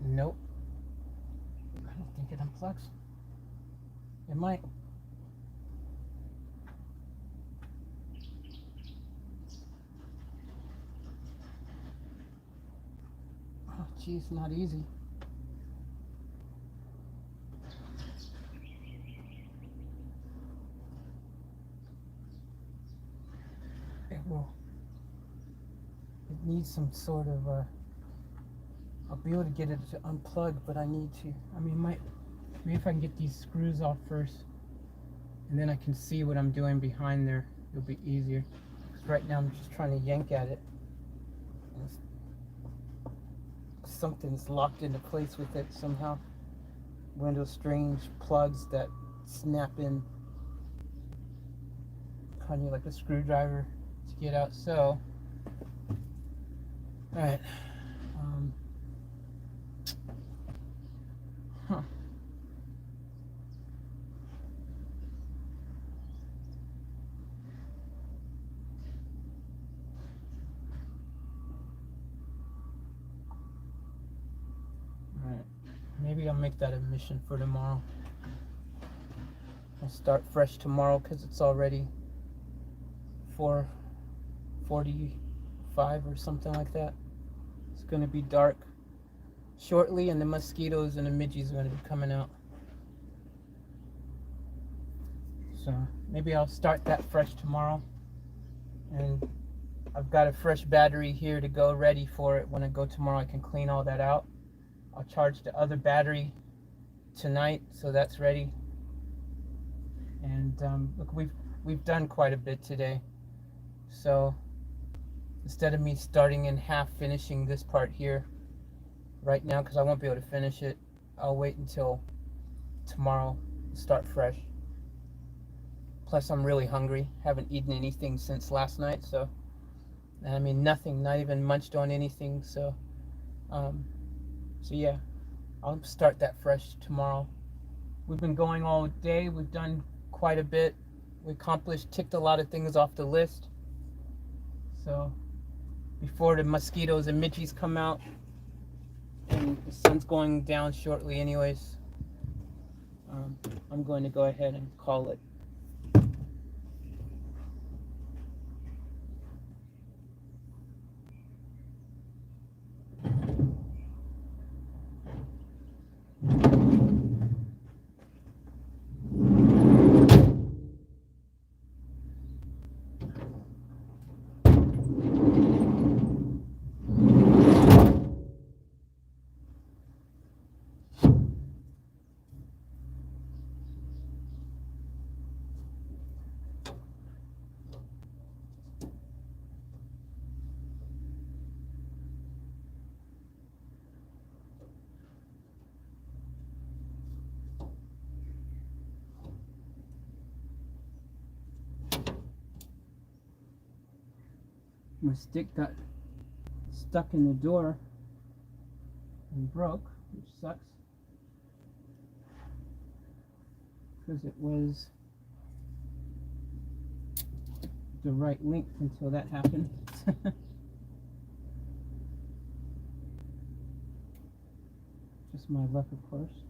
Nope. I don't think it unplugs. It might. Oh, geez, not easy. It needs some sort of I'll be able to get it to unplug, but I need to. I mean, maybe if I can get these screws off first, and then I can see what I'm doing behind there. It'll be easier. Because right now I'm just trying to yank at it. And something's locked into place with it somehow. One of those strange plugs that snap in, kind of like a screwdriver to get out. So, all right. Huh. Alright. Maybe I'll make that a mission for tomorrow. I'll start fresh tomorrow because it's already 4:45 or something like that. It's going to be dark shortly, and the mosquitoes and the midges are going to be coming out. So maybe I'll start that fresh tomorrow. And I've got a fresh battery here to go ready for it. When I go tomorrow, I can clean all that out. I'll charge the other battery tonight, so that's ready. And look, we've done quite a bit today. So instead of me starting in half, finishing this part here right now, because I won't be able to finish it, I'll wait until tomorrow, start fresh. Plus, I'm really hungry. Haven't eaten anything since last night, so I mean nothing, not even munched on anything. So yeah, I'll start that fresh tomorrow. We've been going all day. We've done quite a bit. We accomplished, ticked a lot of things off the list. So before the mosquitoes and midges come out, and the sun's going down shortly anyways, I'm going to go ahead and call it. My stick got stuck in the door and broke, which sucks, because it was the right length until that happened. Just my luck, of course.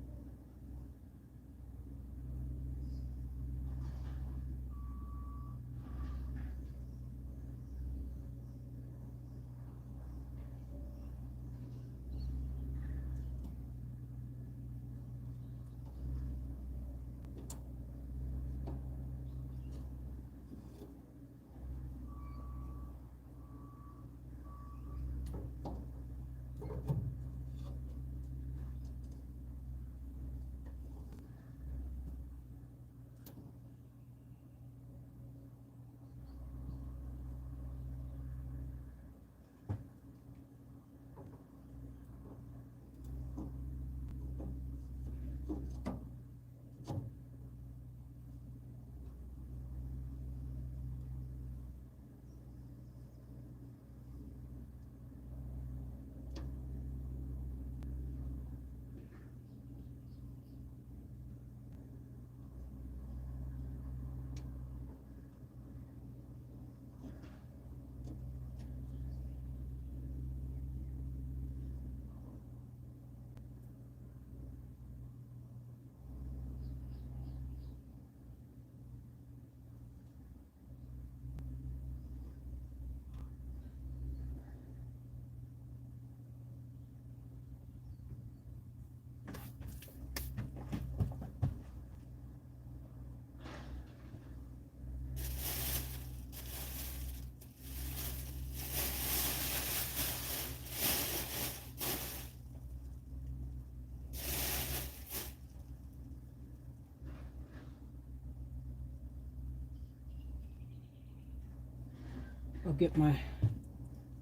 I'll get my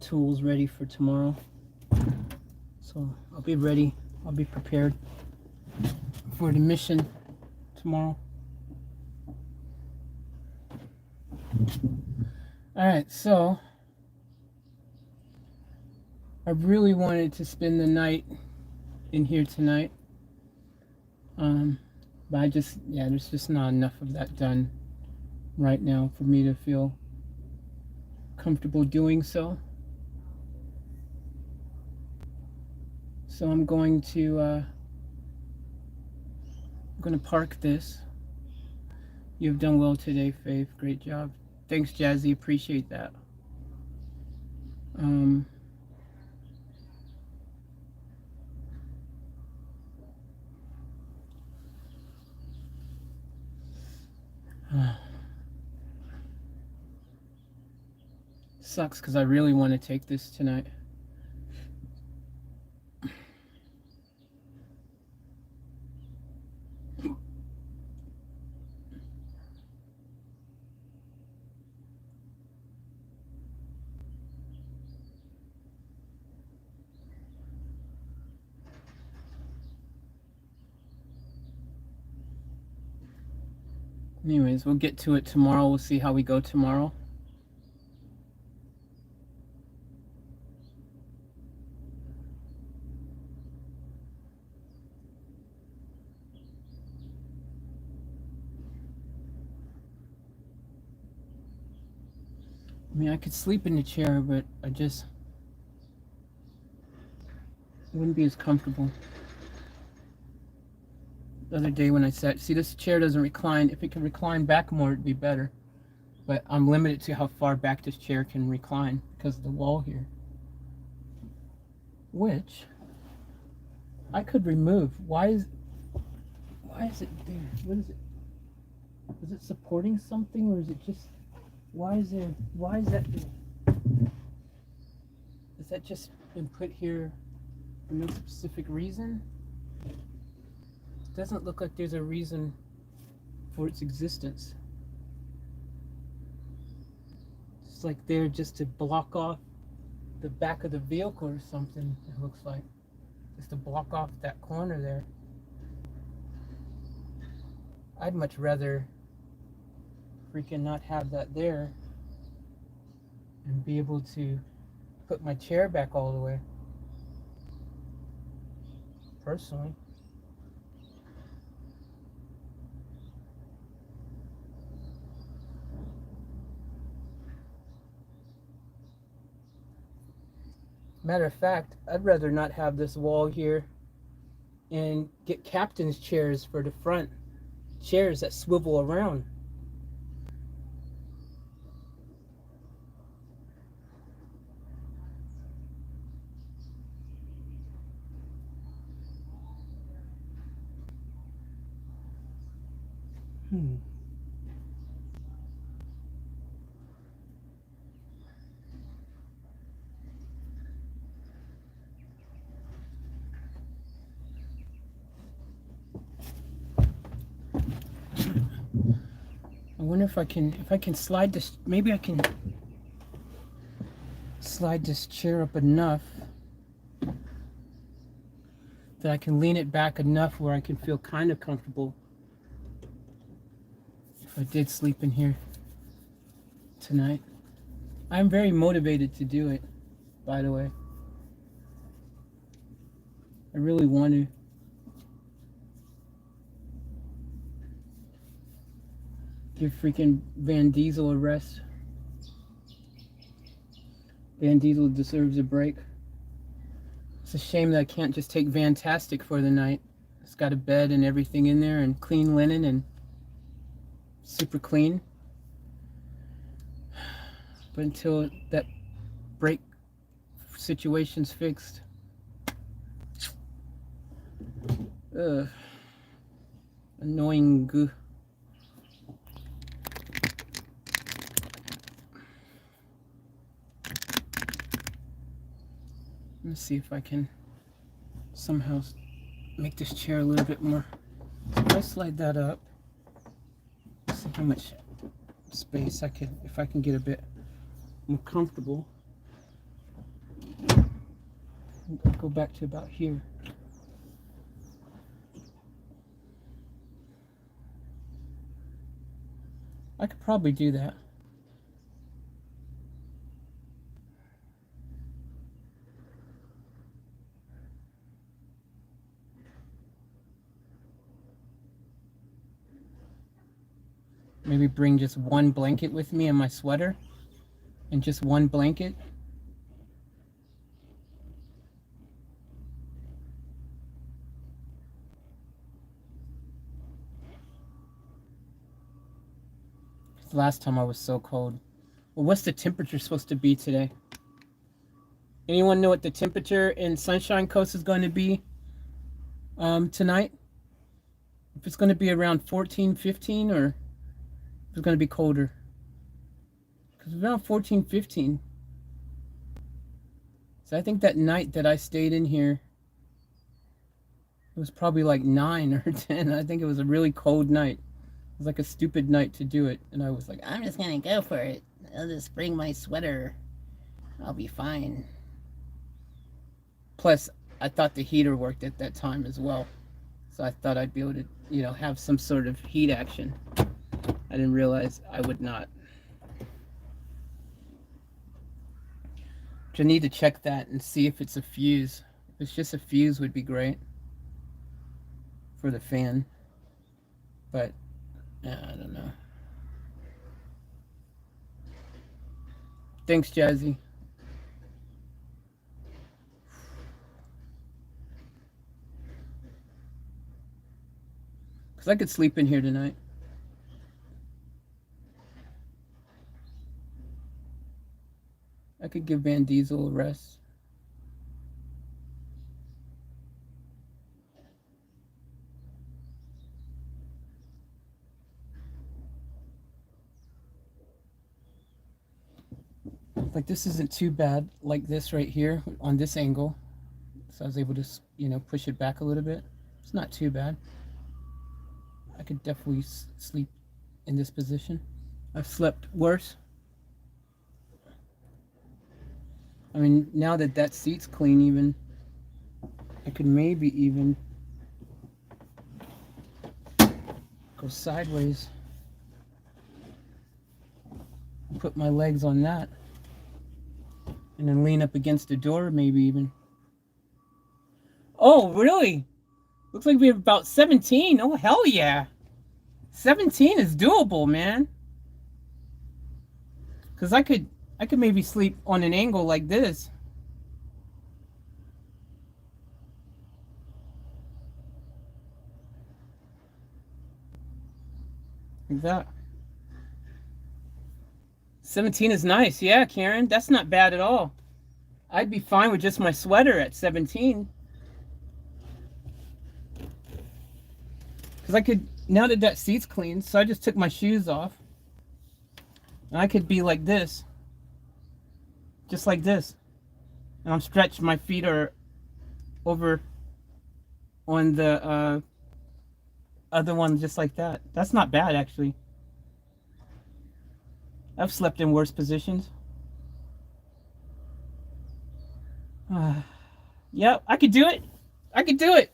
tools ready for tomorrow. So I'll be ready. I'll be prepared for the mission tomorrow. Alright, so I really wanted to spend the night in here tonight. But I just, yeah, there's just not enough of that done right now for me to feel comfortable doing so. So I'm going to park this. You've done well today, Faith. Great job. Thanks, Jazzy. Appreciate that. Sucks because I really want to take this tonight. Anyways, we'll get to it tomorrow. We'll see how we go tomorrow. I mean, I could sleep in the chair, but I just wouldn't be as comfortable. The other day when I sat, see, this chair doesn't recline. If it could recline back more, it'd be better. But I'm limited to how far back this chair can recline because of the wall here. Which I could remove. Why is it there? What is it? Is it supporting something, or is it just, why is that there? Is that just been put here for no specific reason? It doesn't look like there's a reason for its existence. It's like there just to block off the back of the vehicle or something, it looks like. Just to block off that corner there. I'd much rather freaking not have that there and be able to put my chair back all the way. Personally. Matter of fact, I'd rather not have this wall here and get captain's chairs for the front. Chairs that swivel around. I wonder if I can slide this, maybe I can slide this chair up enough that I can lean it back enough where I can feel kind of comfortable if I did sleep in here tonight. I'm very motivated to do it, by the way. I really want to. Give freaking Van Diesel a rest. Van Diesel deserves a break. It's a shame that I can't just take Vantastic for the night. It's got a bed and everything in there and clean linen and super clean. But until that break situation's fixed. Ugh. Annoying goo. Let's see if I can somehow make this chair a little bit more. If I slide that up, see how much space I can, if I can get a bit more comfortable. I'll go back to about here. I could probably do that. Maybe bring just one blanket with me and my sweater, and just one blanket. The last time I was so cold. Well, what's the temperature supposed to be today? Anyone know what the temperature in Sunshine Coast is going to be tonight? If it's going to be around 14, 15, or if it's going to be colder? Because around 14, 15. So I think that night that I stayed in here, it was probably like 9 or 10. I think it was a really cold night. It was like a stupid night to do it. And I was like, I'm just going to go for it. I'll just bring my sweater. I'll be fine. Plus, I thought the heater worked at that time as well. So I thought I'd be able to, you know, have some sort of heat action. I didn't realize I would not. But I need to check that and see if it's a fuse. If it's just a fuse, would be great for the fan. But I don't know. Thanks, Jazzy. Because I could sleep in here tonight. I could give Van Diesel a rest. Like, this isn't too bad, like this right here on this angle. So I was able to, you know, push it back a little bit. It's not too bad. I could definitely sleep in this position. I've slept worse. I mean, now that that seat's clean, even I could maybe even go sideways. Put my legs on that. And then lean up against the door, maybe even. Oh, really? Looks like we have about 17. Oh, hell yeah. 17 is doable, man. Because I could maybe sleep on an angle like this. Like that. 17 is nice. Yeah, Karen, that's not bad at all. I'd be fine with just my sweater at 17. Because I could, now that that seat's clean, so I just took my shoes off. And I could be like this. Just like this. And I'm stretched, my feet are over on the other one just like that. That's not bad, actually. I've slept in worse positions. Yep, I could do it. I could do it.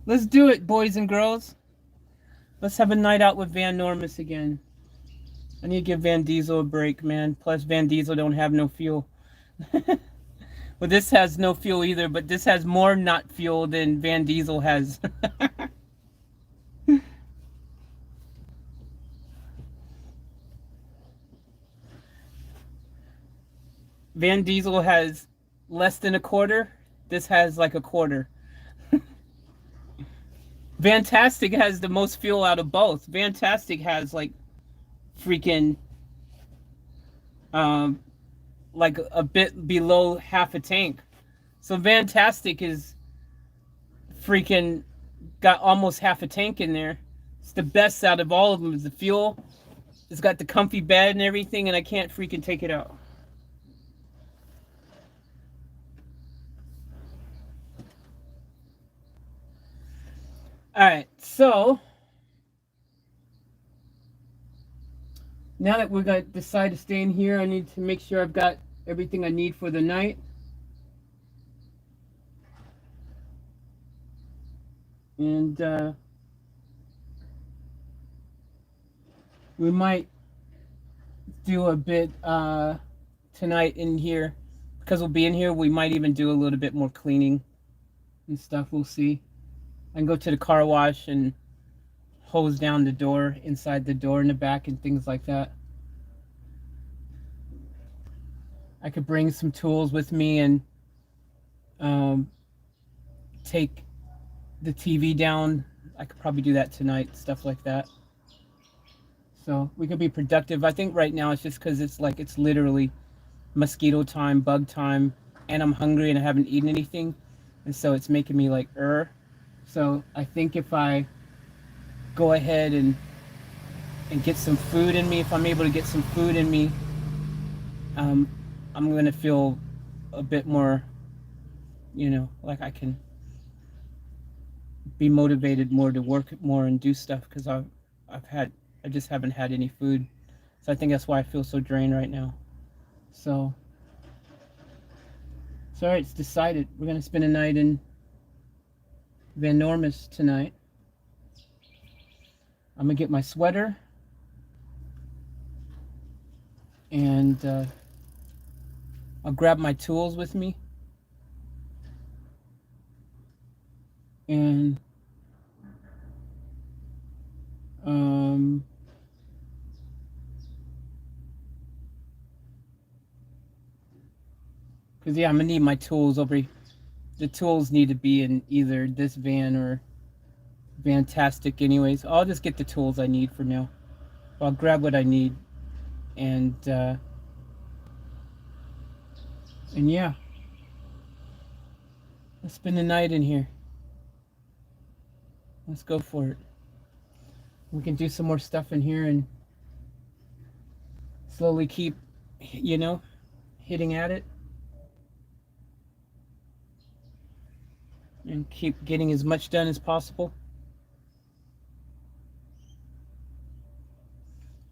Let's do it, boys and girls. Let's have a night out with Vanormous again. I need to give Van Diesel a break, man. Plus, Van Diesel don't have no fuel. Well, this has no fuel either, but this has more not fuel than Van Diesel has. Van Diesel has less than a quarter. This has like a quarter. Fantastic has the most fuel out of both. Fantastic has like freaking like a bit below half a tank. So Fantastic is freaking got almost half a tank in there. It's the best out of all of them is the fuel. It's got the comfy bed and everything, and I can't freaking take it out. All right, so now that we're going to decide to stay in here, I need to make sure I've got everything I need for the night. And we might do a bit tonight in here. Because we'll be in here, we might even do a little bit more cleaning and stuff. We'll see. I can go to the car wash and hose down the door, inside the door in the back and things like that. I could bring some tools with me and take the TV down. I could probably do that tonight, stuff like that. So we could be productive. I think right now it's just because it's like it's literally mosquito time, bug time, and I'm hungry and I haven't eaten anything, and so it's making me like So I think if I go ahead and get some food in me, if I'm able to get some food in me, I'm gonna feel a bit more, you know, like I can be motivated more to work more and do stuff, because I just haven't had any food. So I think that's why I feel so drained right now. So all right, it's decided. We're gonna spend a night in Vanormous tonight. I'm gonna get my sweater and I'll grab my tools with me, and because yeah, I'm gonna need my tools over. The tools need to be in either this van or Vantastic anyways. I'll just get the tools I need for now. I'll grab what I need, and yeah, let's spend the night in here. Let's go for it. We can do some more stuff in here and slowly keep, you know, hitting at it. And keep getting as much done as possible.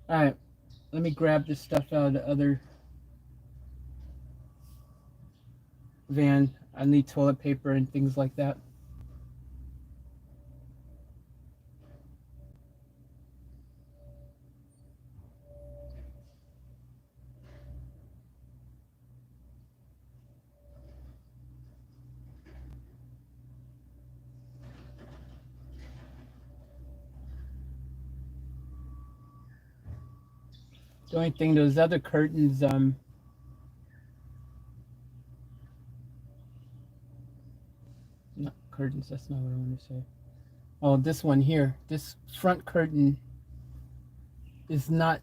Alright, let me grab this stuff out of the other van. I need toilet paper and things like that. The only thing, those other curtains, not curtains, that's not what I want to say. Oh, this one here, this front curtain is not,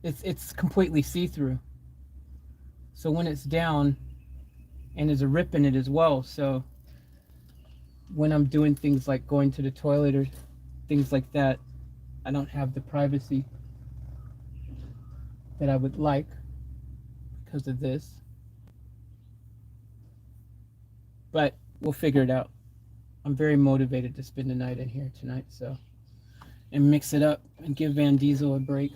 it's completely see-through. So when it's down, and there's a rip in it as well, so when I'm doing things like going to the toilet or things like that, I don't have the privacy that I would like because of this. But we'll figure it out. I'm very motivated to spend the night in here tonight, so, and mix it up and give Van Diesel a break.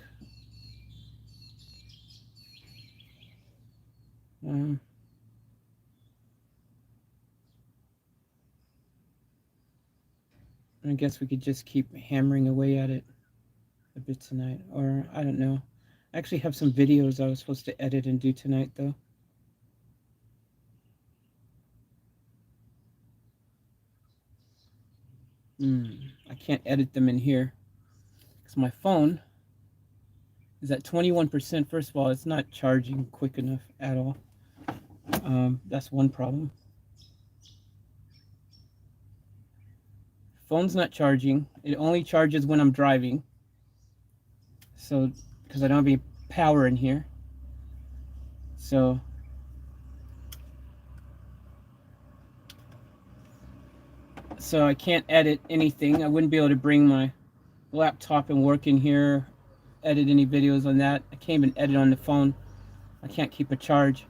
I guess we could just keep hammering away at it a bit tonight, or I don't know. I actually have some videos I was supposed to edit and do tonight, though. I can't edit them in here because my phone is at 21%. First of all, it's not charging quick enough at all. That's one problem. Phone's not charging. It only charges when I'm driving. So, because I don't have any power in here. So, I can't edit anything. I wouldn't be able to bring my laptop and work in here, edit any videos on that. I can't even edit on the phone. I can't keep a charge.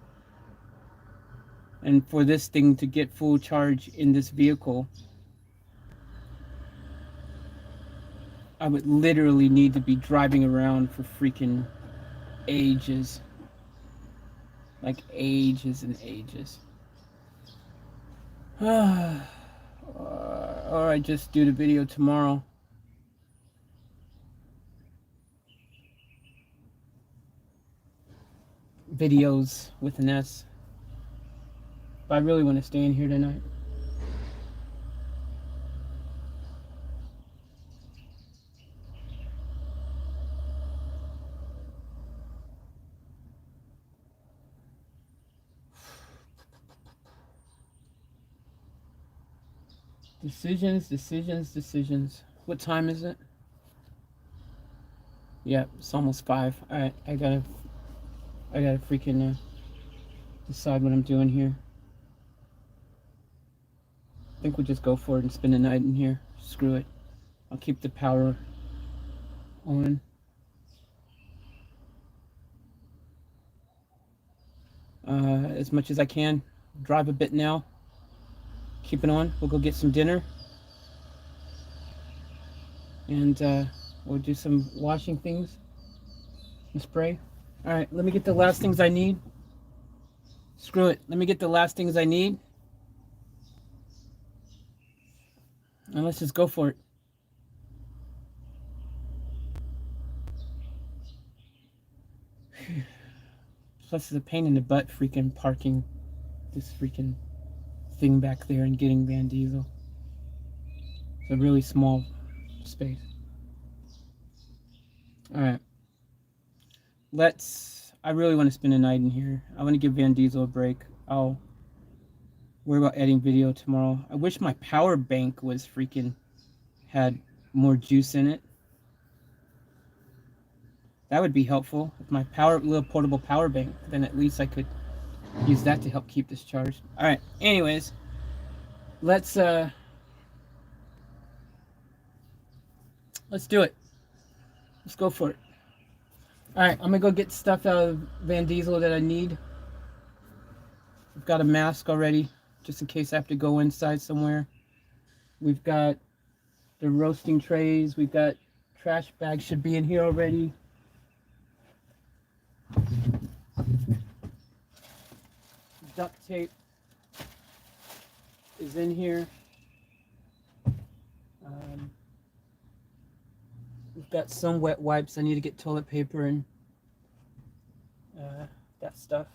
And for this thing to get full charge in this vehicle, I would literally need to be driving around for freaking ages. Like ages and ages. Or I just do the video tomorrow. Videos with an S. But I really want to stay in here tonight. Decisions, decisions, decisions. What time is it? Yep, it's almost 5. Alright, I gotta freaking decide what I'm doing here. I think we'll just go for it and spend the night in here. Screw it. I'll keep the power on. As much as I can. Drive a bit now. Keep it on. We'll go get some dinner. And we'll do some washing things. And spray. Alright, let me get the last things I need. Screw it. Let me get the last things I need. And let's just go for it. Plus it's a pain in the butt freaking parking this freaking thing back there and getting Van Diesel. It's a really small space. Alright. I really want to spend a night in here. I want to give Van Diesel a break. I'll worry about editing video tomorrow. I wish my power bank was freaking had more juice in it. That would be helpful. If my little portable power bank, then at least I could use that to help keep this charged. Alright, anyways. Let's do it. Let's go for it. Alright, I'm gonna go get stuff out of Van Diesel that I need. I've got a mask already, just in case I have to go inside somewhere. We've got the roasting trays. We've got trash bags should be in here already. Duct tape is in here. We've got some wet wipes. I need to get toilet paper and that stuff.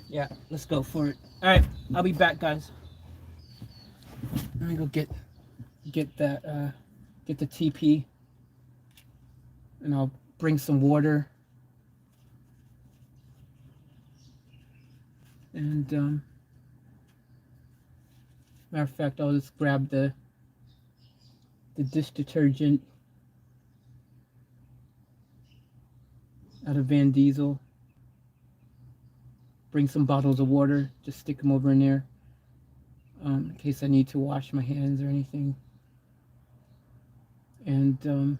Yeah, let's go for it. All right, I'll be back, guys. Let me go get that get the TP, and I'll bring some water. And matter of fact, I'll just grab the dish detergent out of Van Diesel. Bring some bottles of water, just stick them over in there in case I need to wash my hands or anything. And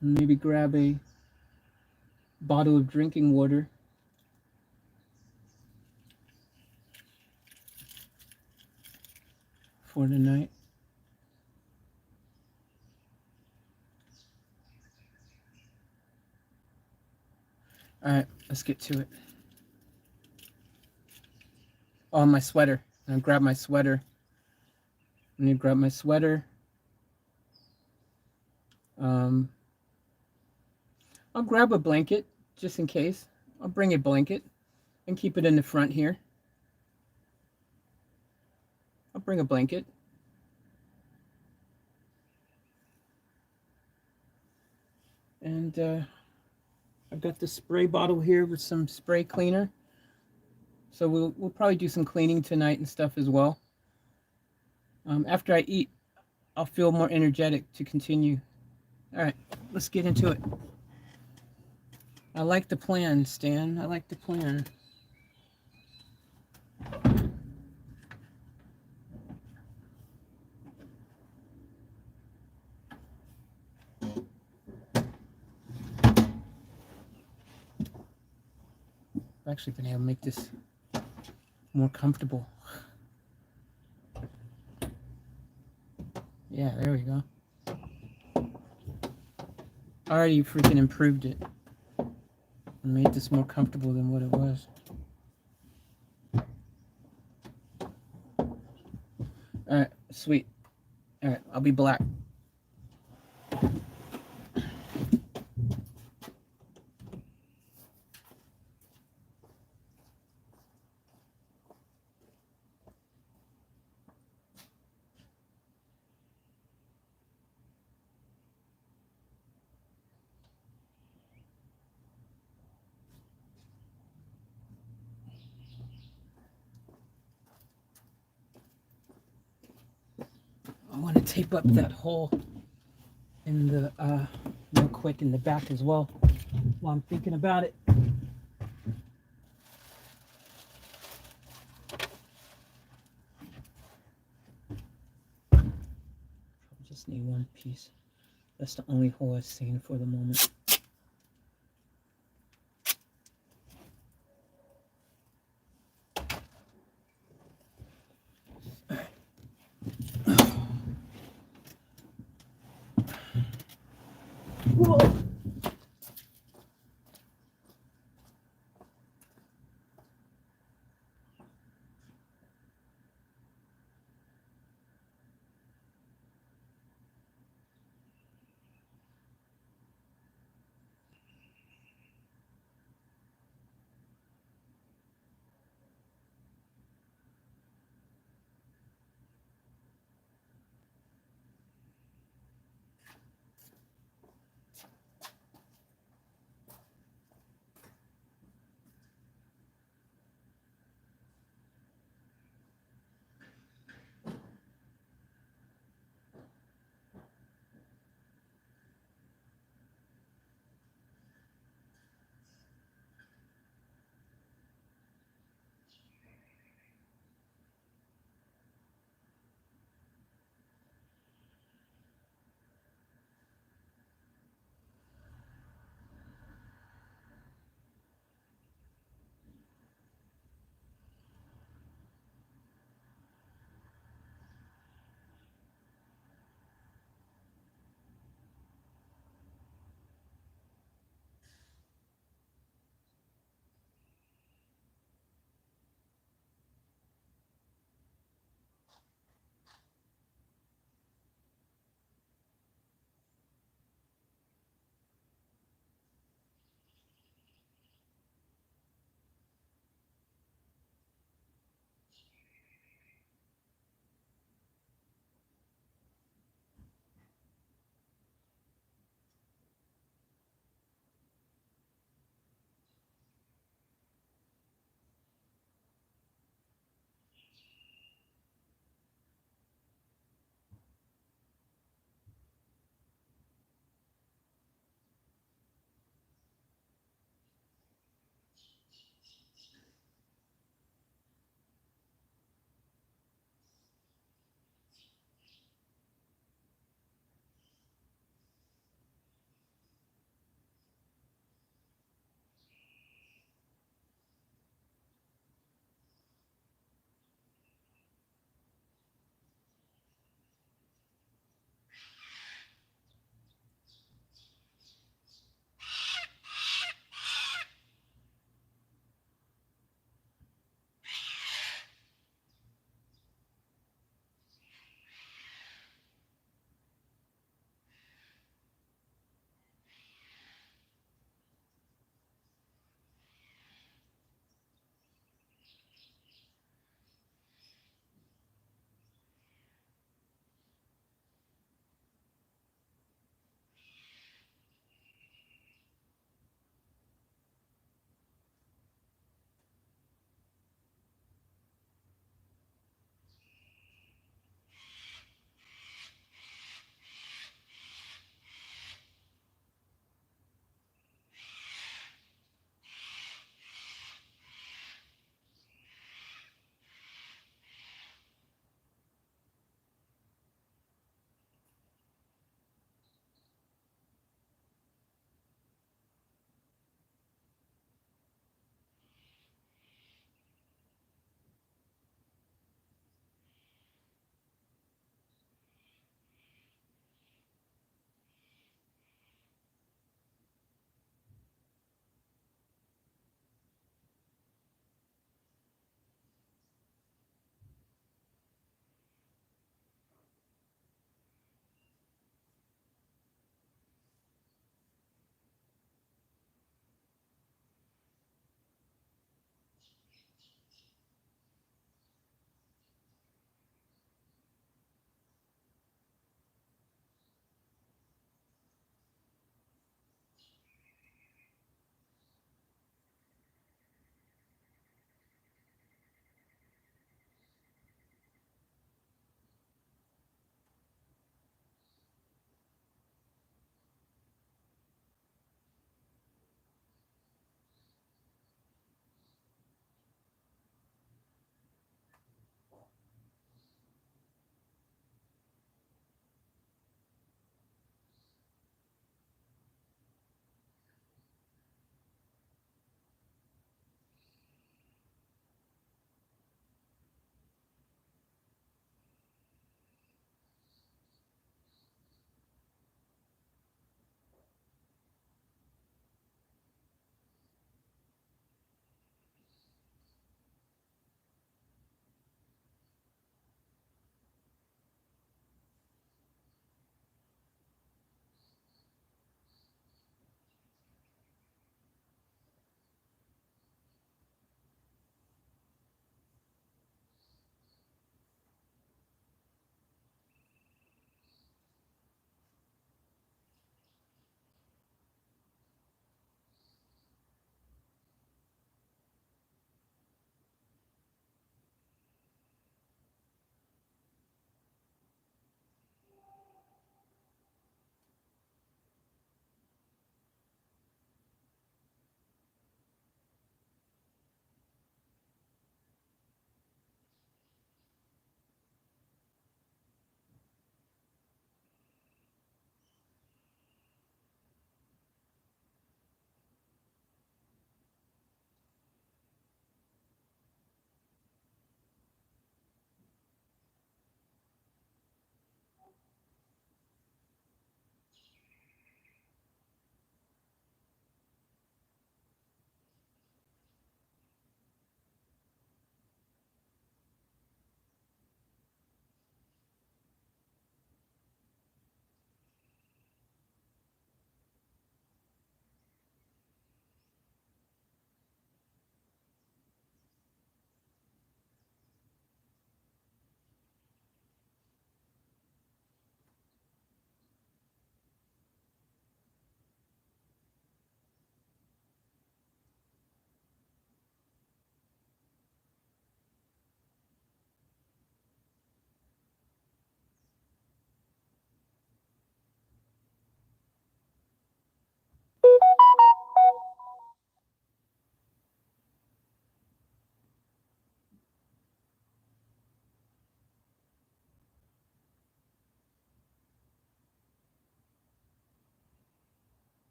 maybe grab a bottle of drinking water. For the night. Alright, let's get to it. Oh, my sweater. I'm gonna grab my sweater. I'm gonna grab my sweater. I'll grab a blanket just in case. I'll bring a blanket and keep it in the front here. I'll bring a blanket. And I've got the spray bottle here with some spray cleaner. So we'll probably do some cleaning tonight and stuff as well. After I eat, I'll feel more energetic to continue. All right, let's get into it. I like the plan, Stan. I like the plan. I've actually been able to make this more comfortable. Yeah, there we go. I already freaking improved it and made this more comfortable than what it was. Alright, sweet. Alright, I'll be black. I want to tape up that hole in the real quick in the back as well while I'm thinking about it. Just need one piece. That's the only hole I've seen for the moment. Whoa.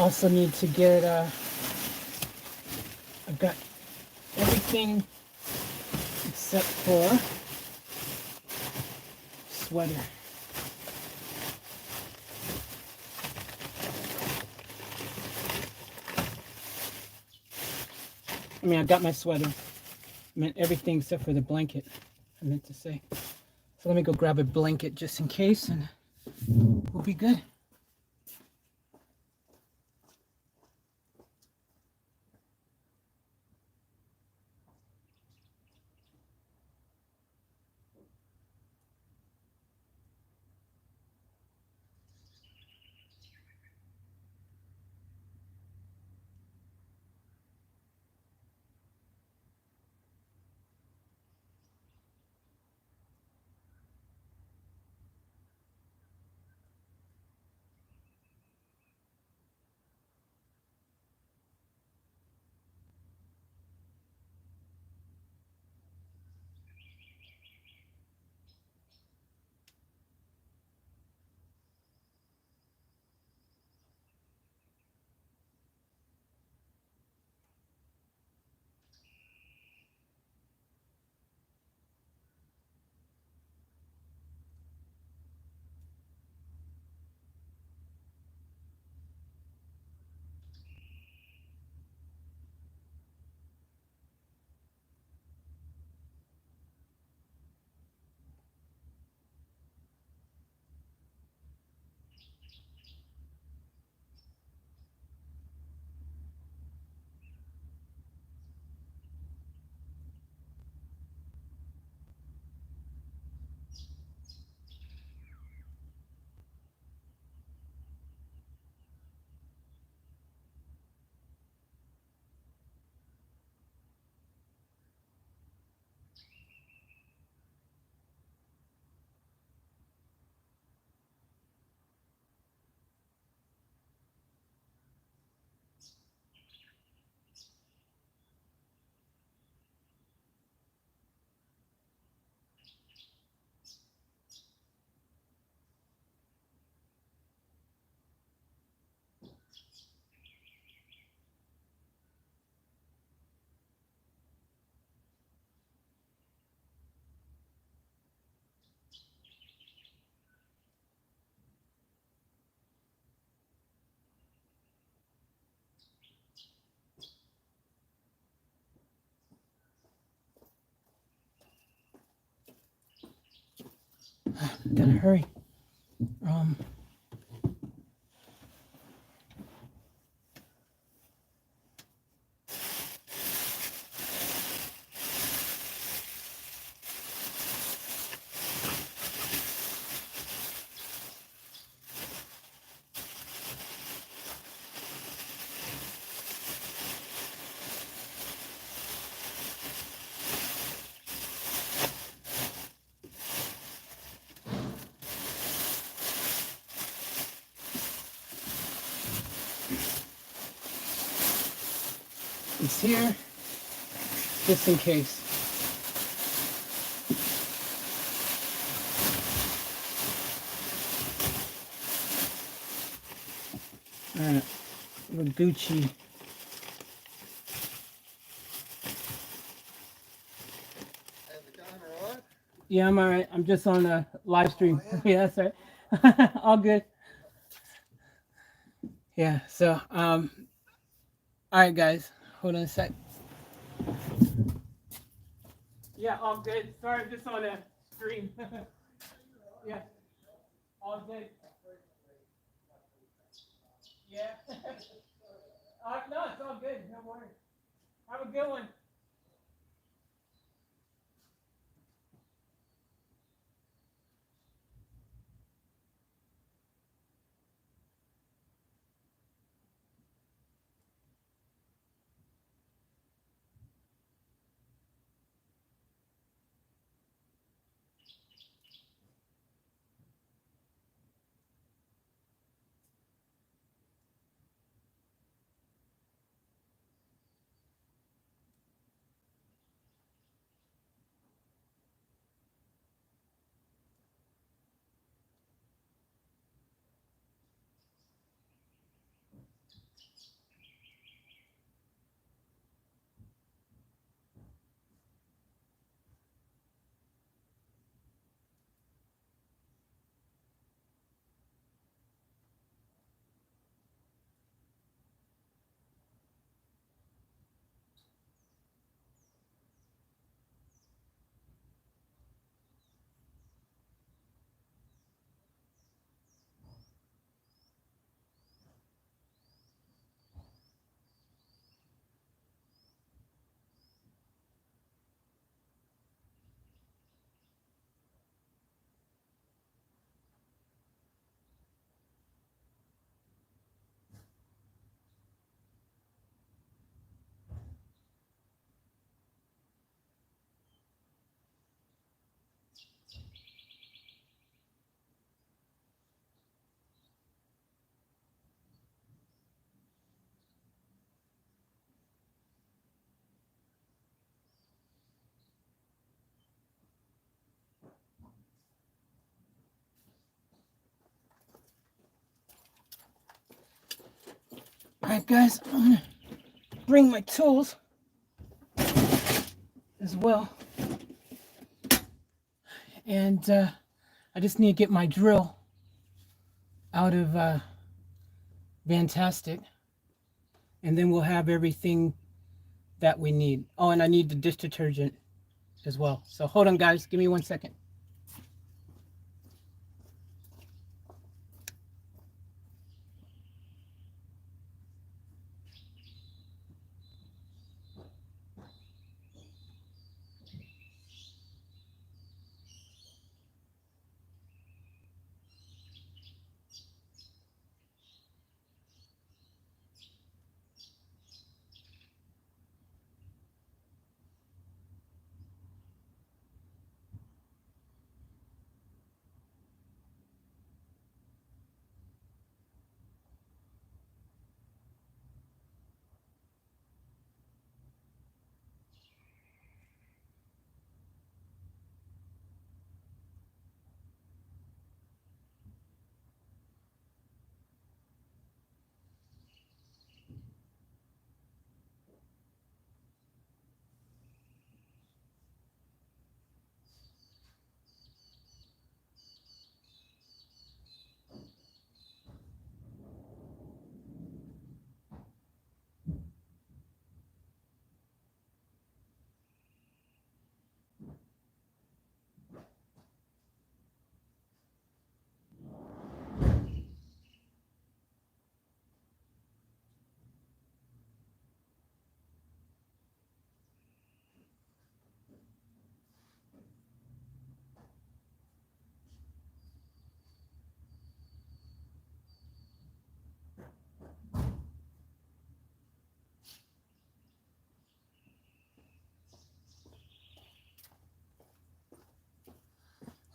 Also need to get, I've got everything except for sweater. I mean, I got my sweater. I meant everything except for the blanket, I meant to say. So let me go grab a blanket just in case, and we'll be good. Gotta hurry. Um, it's here, just in case. Alright, we're Gucci. Yeah, I'm alright. I'm just on a live stream. Oh, yeah. Yeah, that's right. All good. Yeah, so, alright, guys. Hold on a sec. Yeah, all good. Sorry, I'm just on a stream. Yeah, all good. Yeah. No, it's all good. No worries. Have a good one. right, guys, I'm gonna bring my tools as well. And I just need to get my drill out of Fantastic. And then we'll have everything that we need. Oh, and I need the dish detergent as well. So hold on, guys. Give me 1 second.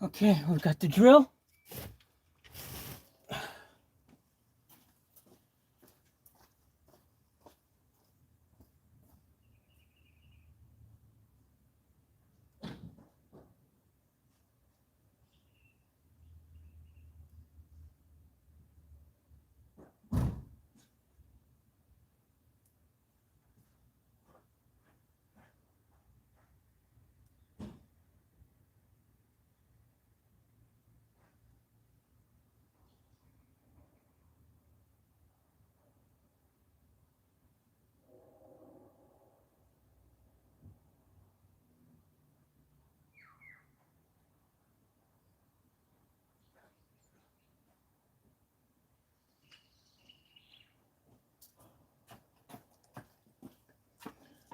Okay, we've got the drill.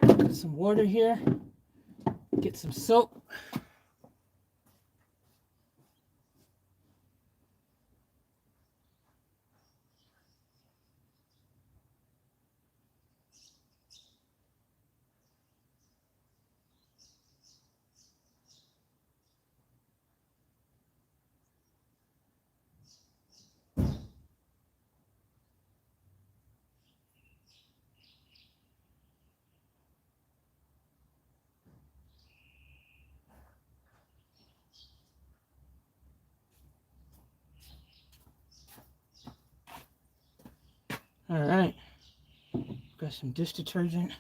Put some water here. Get some soap. All right. Got some dish detergent.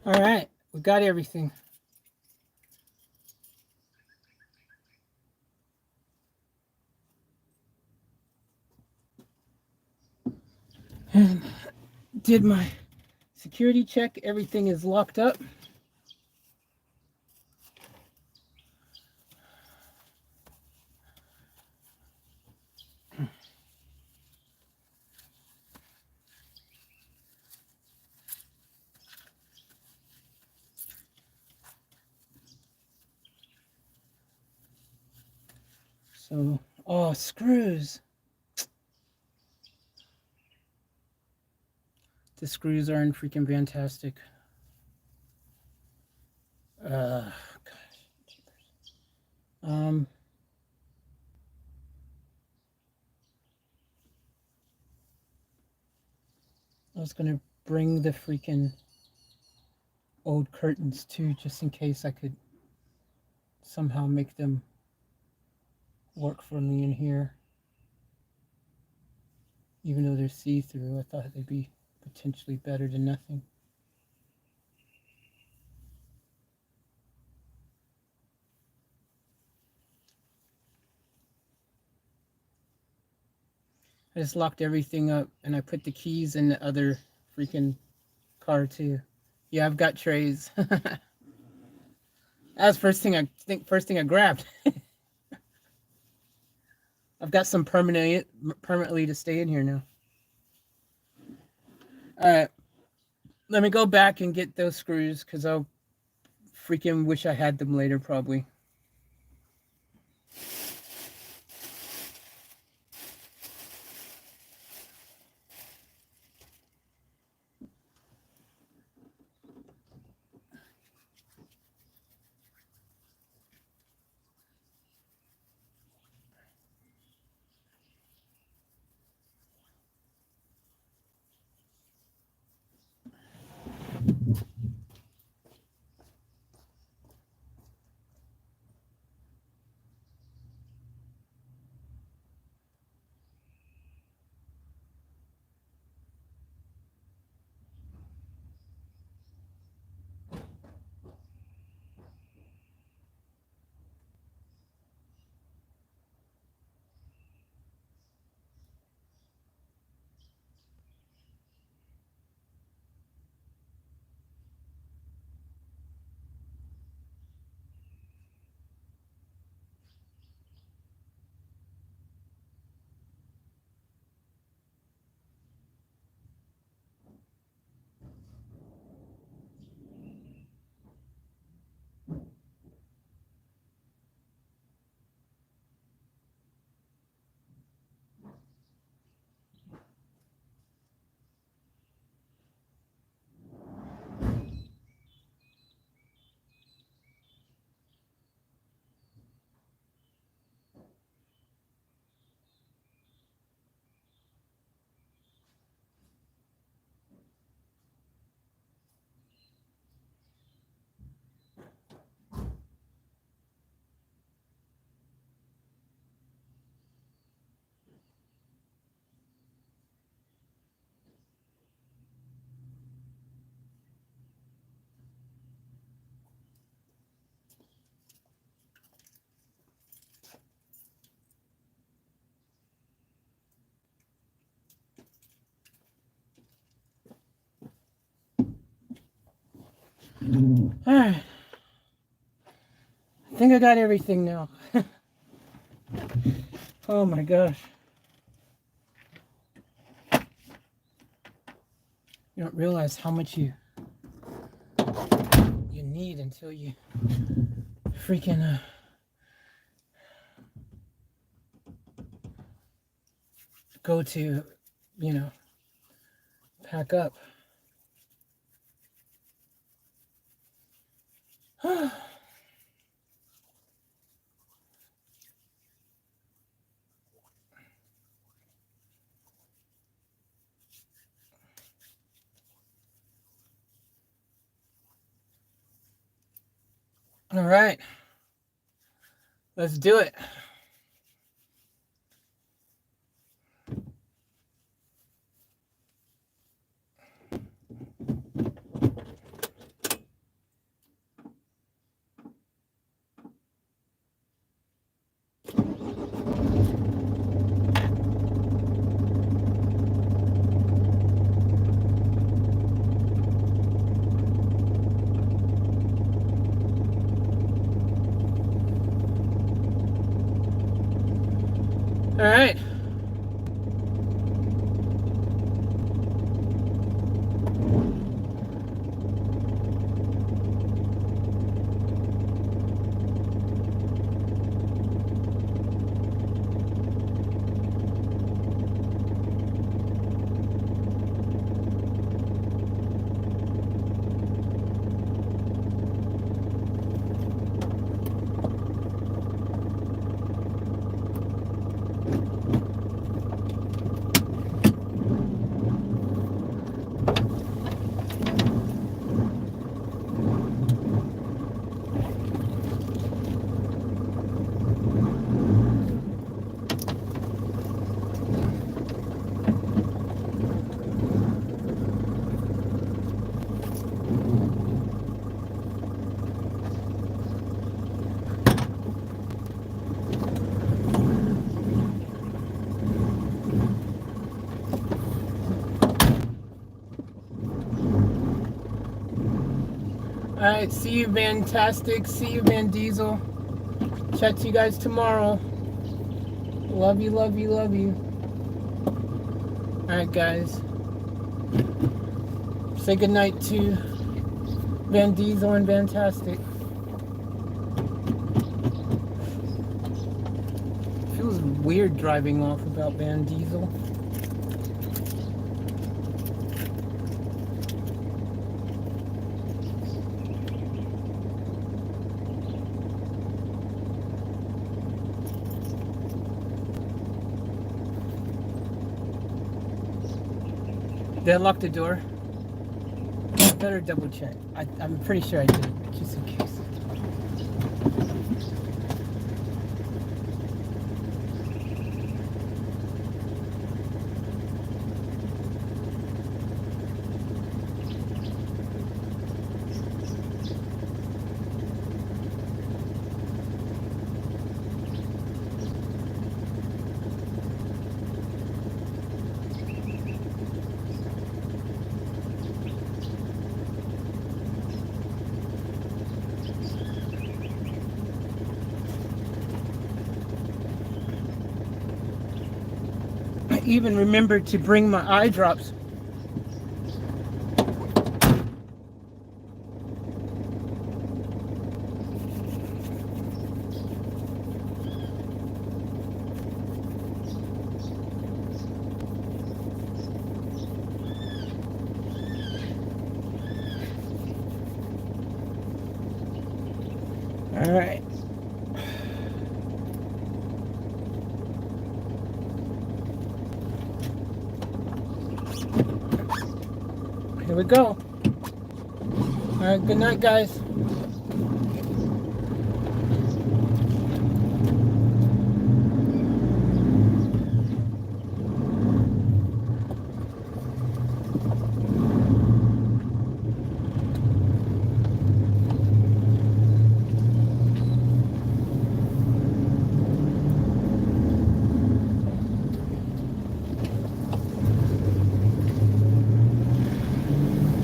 All right, we got everything. And did my security check. Everything is locked up. So, oh, screws. The screws aren't freaking fantastic. Gosh. I was gonna bring the freaking old curtains too, just in case I could somehow make them work for me in here. Even though they're see-through, I thought they'd be potentially better than nothing. I just locked everything up and I put the keys in the other freaking car too. Yeah, I've got trays. That's first thing I grabbed. I've got some permanently to stay in here now. All right, let me go back and get those screws because I'll freaking wish I had them later probably. All right. I think I got everything now. Oh my gosh. You don't realize how much you need until you freaking go to, pack up. All right, let's do it. All right. All right, see you, Fantastic. See you, Van Diesel. Chat to you guys tomorrow. Love you, love you, love you. All right, guys. Say goodnight to Van Diesel and Fantastic. Feels weird driving off without Van Diesel. Did I lock the door? Better double check. I'm pretty sure I did, just in case. I even remembered to bring my eye drops. All right. Here we go. All right, good night, guys.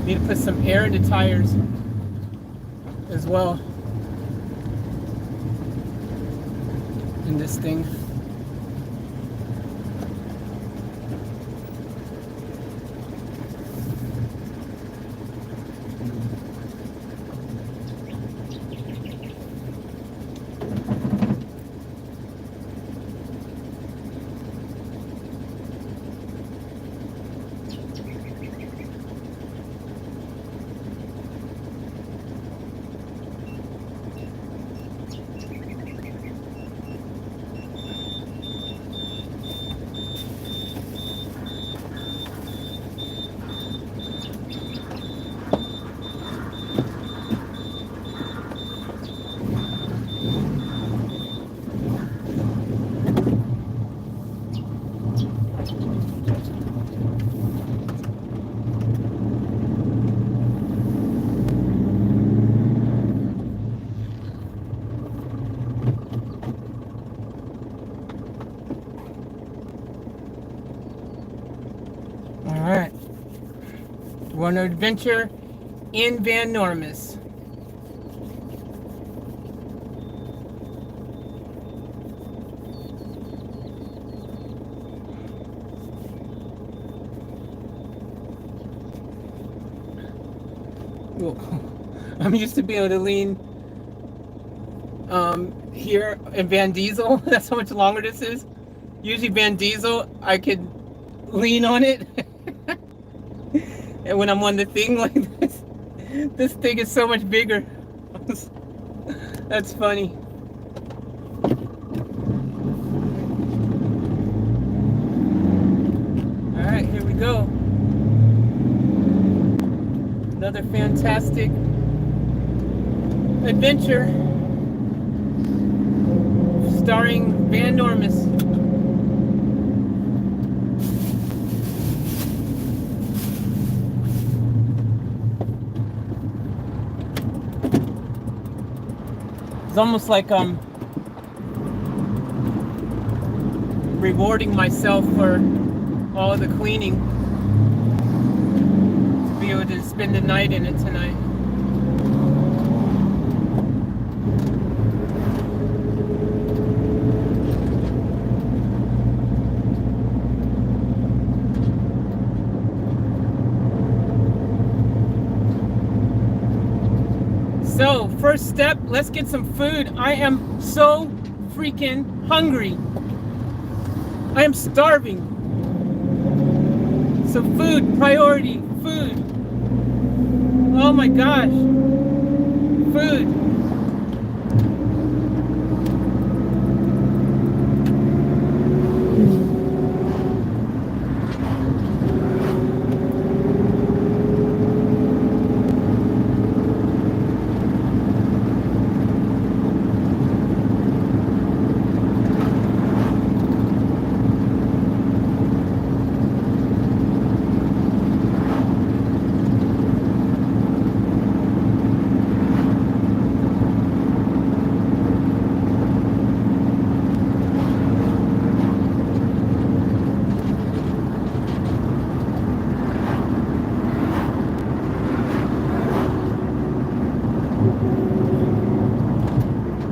Need to put some air in the tires as well in this thing. Alright. We're on an adventure in Vanormous. So I'm used to being able to lean here in Van Diesel. That's how much longer this is. Usually Van Diesel, I could lean on it. And when I'm on the thing like this thing is so much bigger. That's funny. All right, here we go. Another fantastic adventure starring Vanormous. It's almost like I'm rewarding myself for all the cleaning to be able to spend the night in it tonight. So, first step, let's get some food. I am so freaking hungry. I am starving. So food, priority, food. Oh my gosh. Food.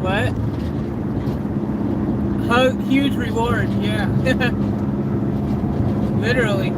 What? Huge reward, yeah. Literally.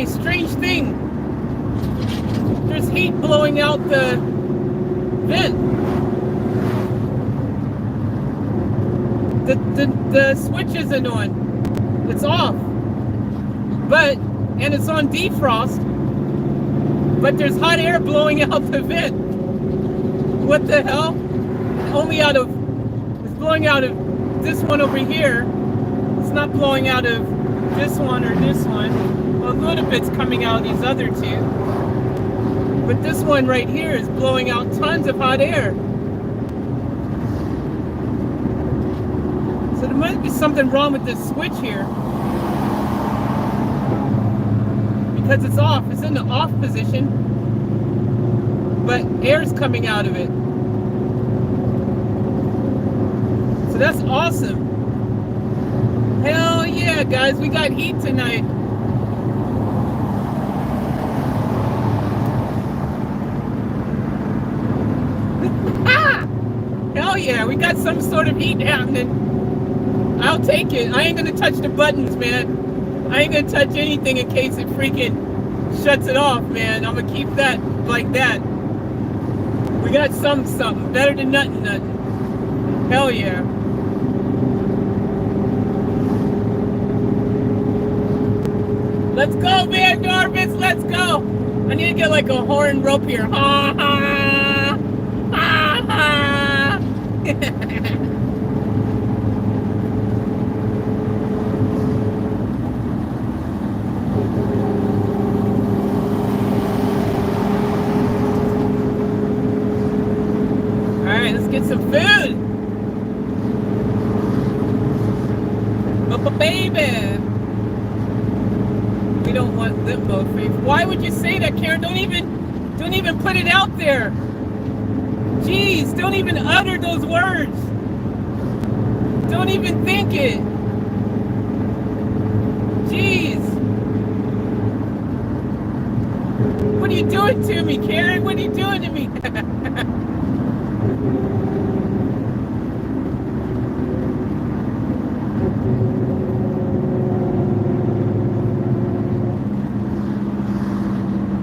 Strange thing. There's heat blowing out the vent. The switch isn't on. It's off. And it's on defrost. But there's hot air blowing out the vent. What the hell? It's blowing out of this one over here. It's not blowing out of this one or this one. A little bit's coming out of these other two. But this one right here is blowing out tons of hot air. So there might be something wrong with this switch here. Because it's off. It's in the off position. but air's coming out of it. So that's awesome. Hell yeah, guys, we got heat tonight. Hell yeah, we got some sort of heat happening. I'll take it. I ain't gonna touch the buttons, man. I ain't gonna touch anything in case it freaking shuts it off, man. I'm gonna keep that like that. We got something better than nothing. Hell yeah. Let's go, Vanormous, let's go. I need to get like a horn rope here. Ha ha, ha ha. Alright, let's get some food. Oh, baby. We don't want limbo faith. Why would you say that, Karen? Don't even put it out there. Jeez, don't even utter those words. Don't even think it. Jeez. What are you doing to me, Karen? What are you doing to me?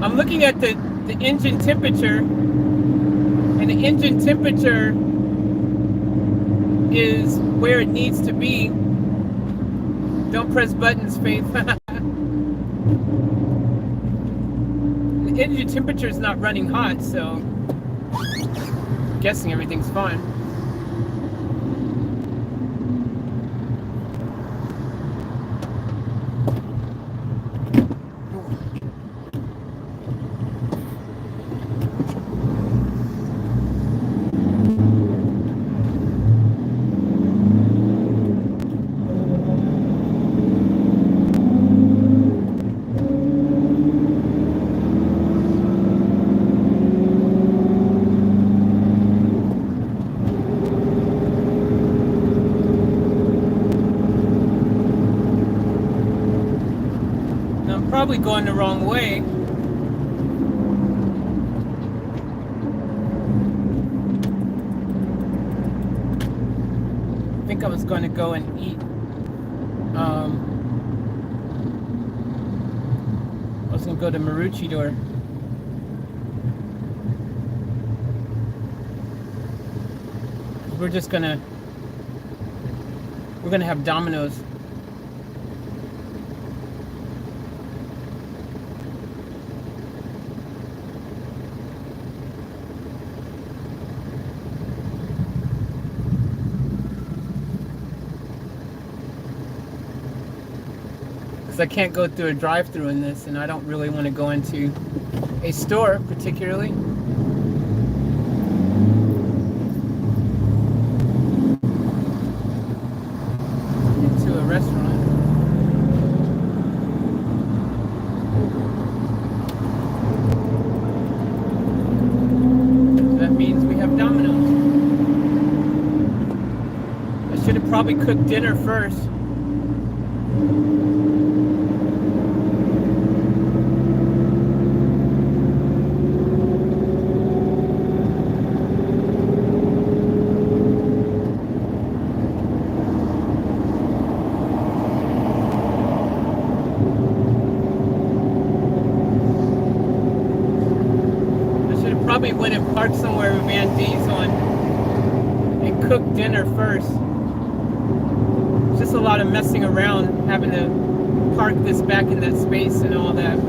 I'm looking at the engine temperature, and the engine temperature is where it needs to be. Don't press buttons, Faith. The engine temperature is not running hot, so I'm guessing everything's fine. Probably going the wrong way. I think I was going to go and eat. I was going to go to Maroochydore. We're gonna have Domino's. I can't go through a drive-through in this, and I don't really want to go into a store particularly. Into a restaurant. So that means we have Domino's. I should have probably cooked dinner first. Probably went and parked somewhere with Van Diesel and cooked dinner first. It's just a lot of messing around, having to park this back in that space and all that.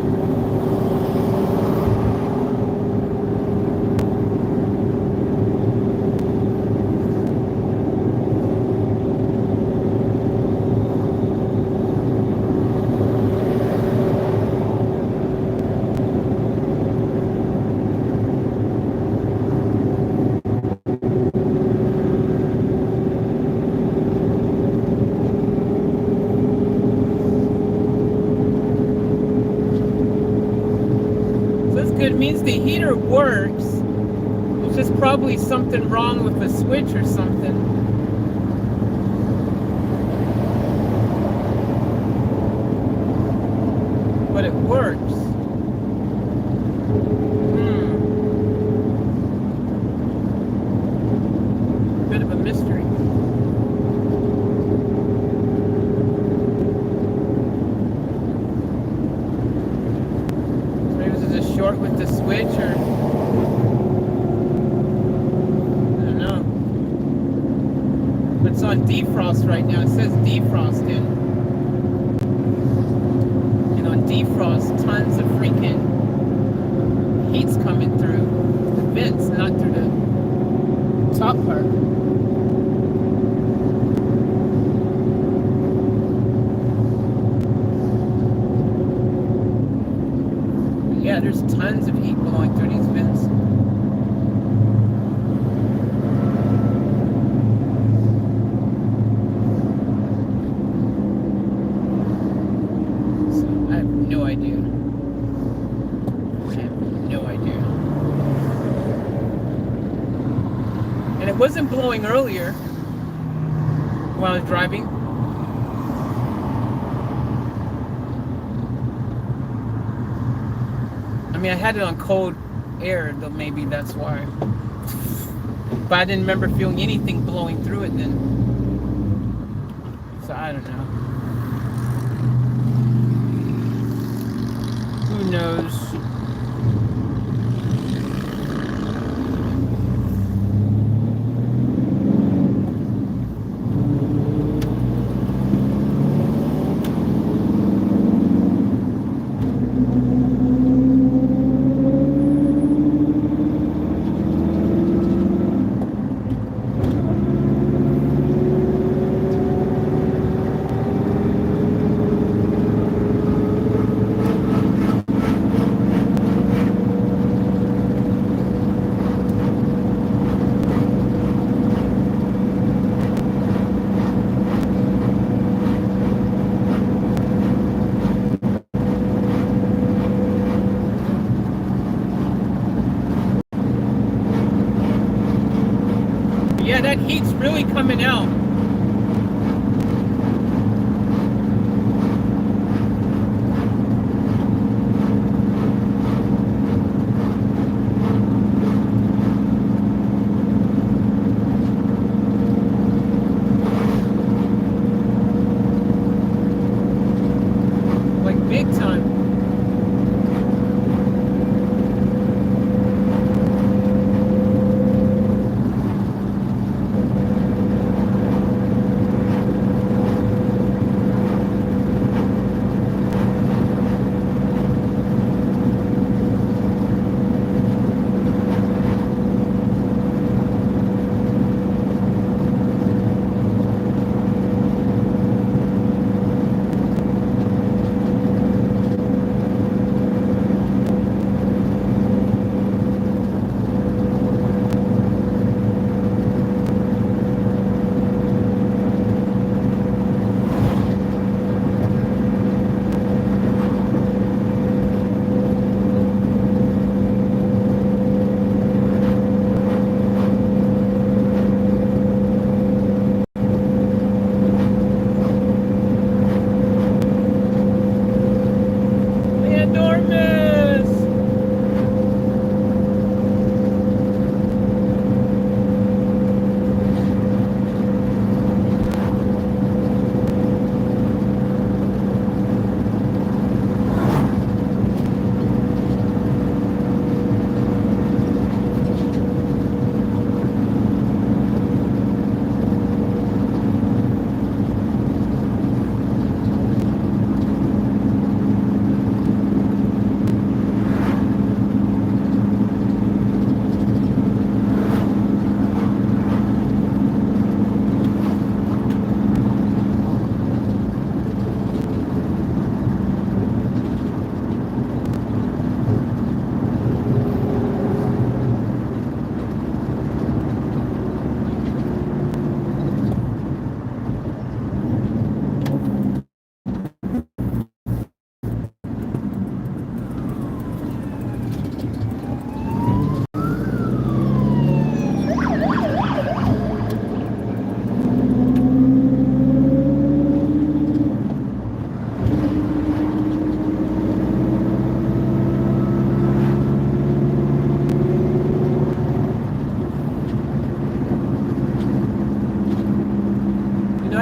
It means the heater works. It's just probably something wrong with the switch or something. But it works. Bit of a mystery. Maybe this is a short with the switch, or I don't know. But it's on defrost right now. It says defrosted. And on defrost, tons of freaking heat's coming through the vents, not through the top part. Yeah, there's tons of heat blowing through these vents. So I have no idea. I have no idea. And it wasn't blowing earlier while I was driving. I mean, I had it on cold air, though maybe that's why. But I didn't remember feeling anything blowing through it then. So I don't know. Who knows? Yeah, that heat's really coming out. Like big time.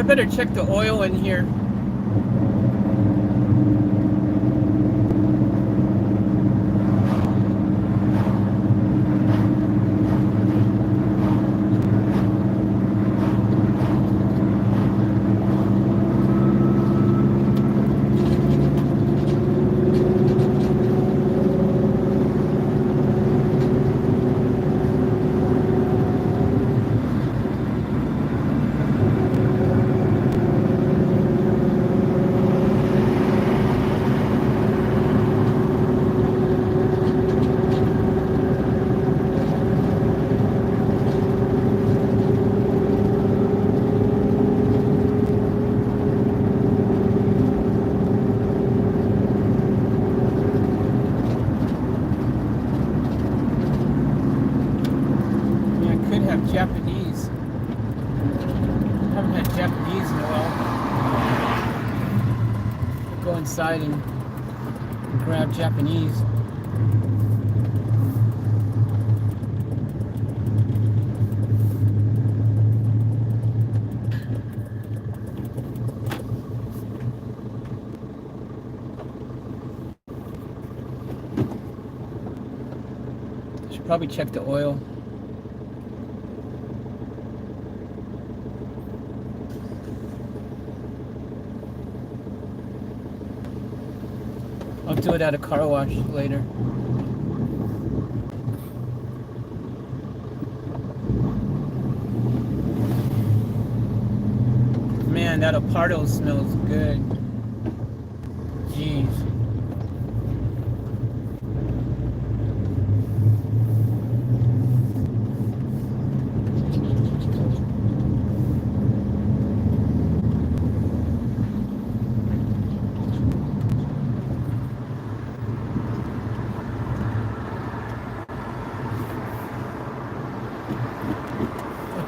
I better check the oil in here. Japanese. Haven't had Japanese in a while. I'll go inside and grab Japanese. Should probably check the oil. I'll do it at a car wash later. Man, that Aparto smells good. Jeez.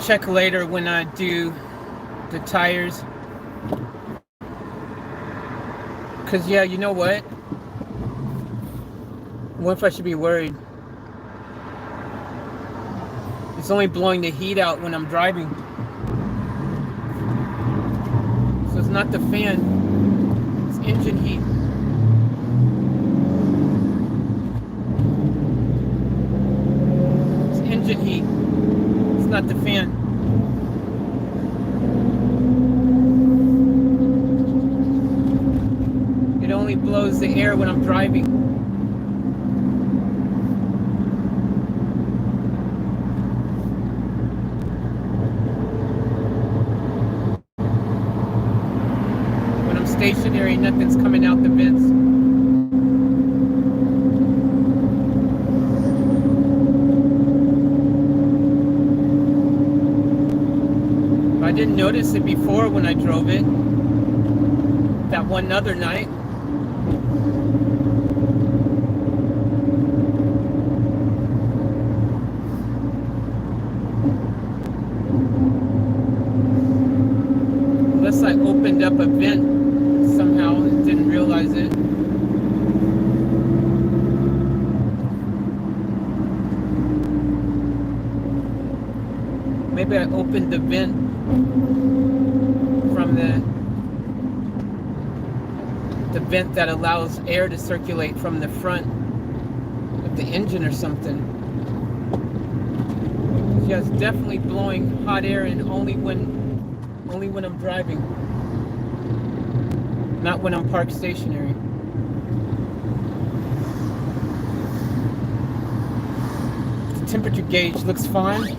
Check later when I do the tires, because yeah, you know what if I should be worried? It's only blowing the heat out when I'm driving, so it's not the fan, it's engine heat. It's engine heat, it's not the fan. It only blows the air when I'm driving. When I'm stationary, nothing's coming out the vents. I didn't notice it before when I drove it. That one other night. Unless I opened up a vent somehow and didn't realize it. Maybe I opened the vent from the vent that allows air to circulate from the front of the engine or something. Yeah, it's definitely blowing hot air in only when I'm driving, not when I'm parked stationary. The temperature gauge looks fine.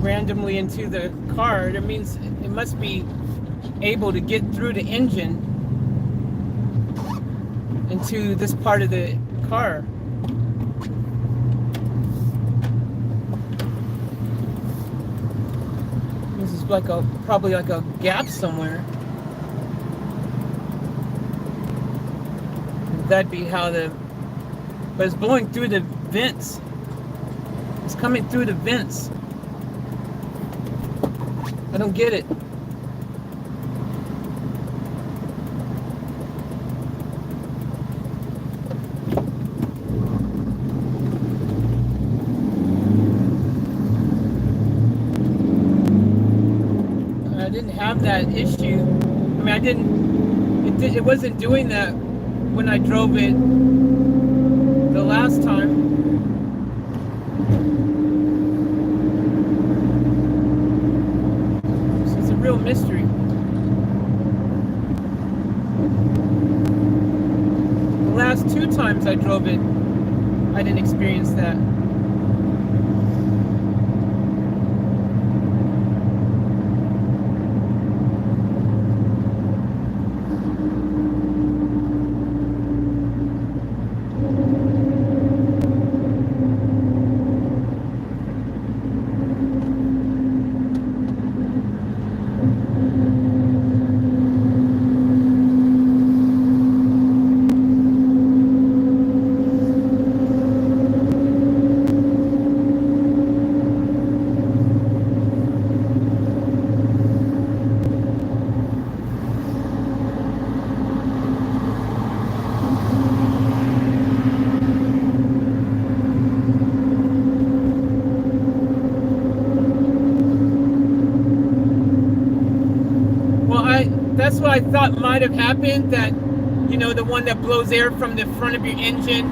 randomly into the car, that means it must be able to get through the engine into this part of the car. This is like probably like a gap somewhere. That'd be how but it's blowing through the vents. It's coming through the vents. I don't get it. I didn't have that issue. I mean, it wasn't doing that when I drove it the last time. So it's a real mystery. The last 2 times I drove it, I didn't experience that. That's what I thought might have happened, that, you know, the one that blows air from the front of your engine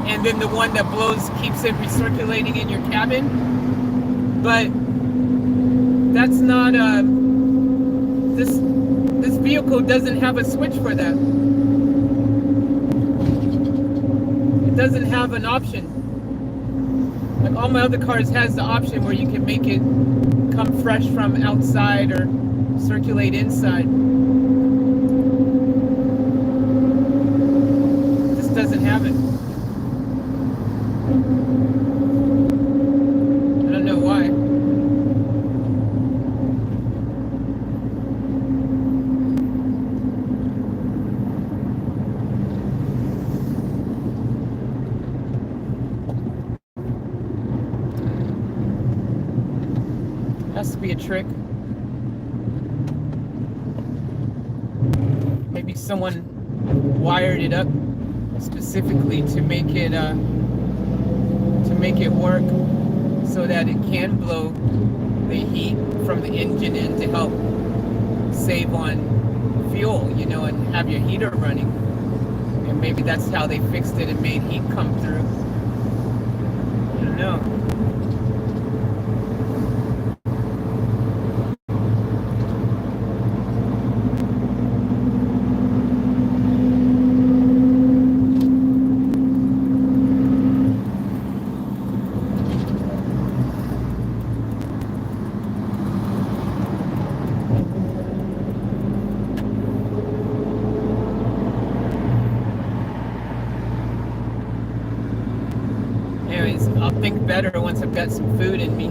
and then the one that keeps it recirculating in your cabin. But that's not, this vehicle doesn't have a switch for that. It doesn't have an option. Like all my other cars has the option where you can make it come fresh from outside or circulate inside. This doesn't have it. I don't know why. Has to be a trick. Maybe someone wired it up specifically to make it work so that it can blow the heat from the engine in to help save on fuel, you know, and have your heater running. And maybe that's how they fixed it and made heat come through. I don't know. Anyways, I'll think better once I've got some food in me.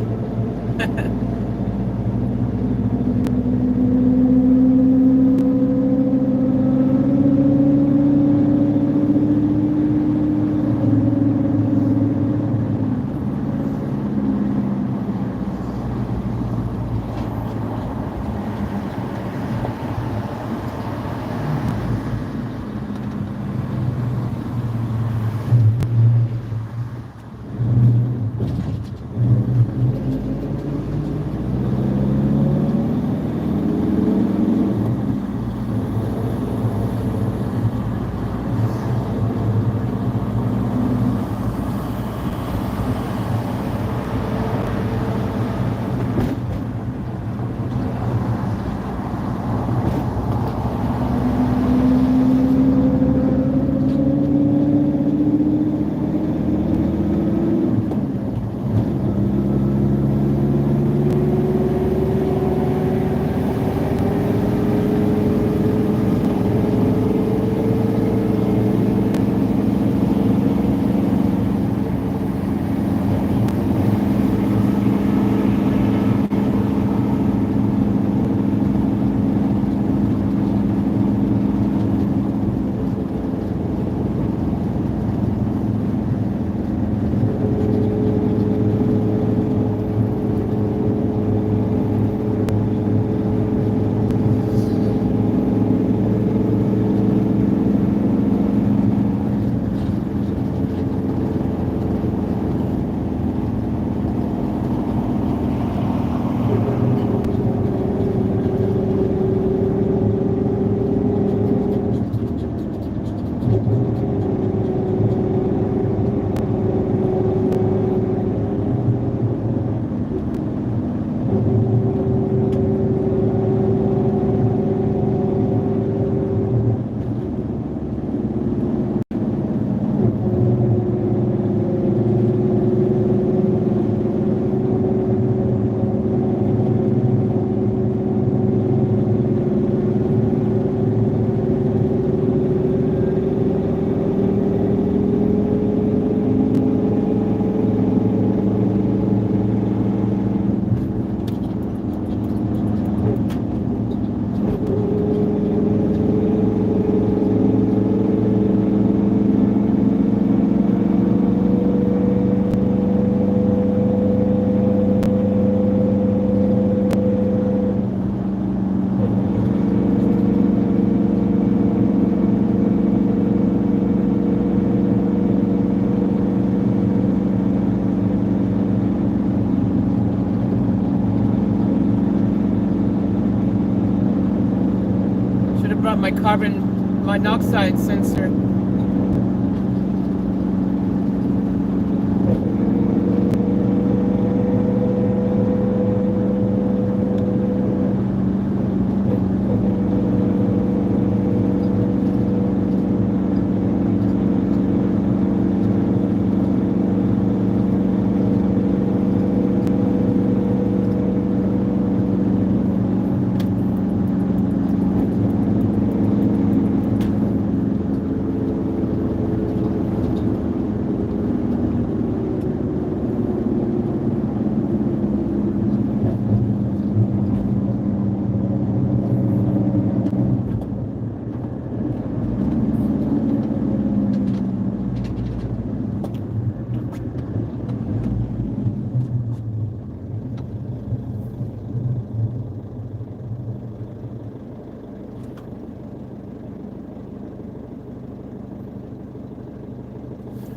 my carbon monoxide sensor.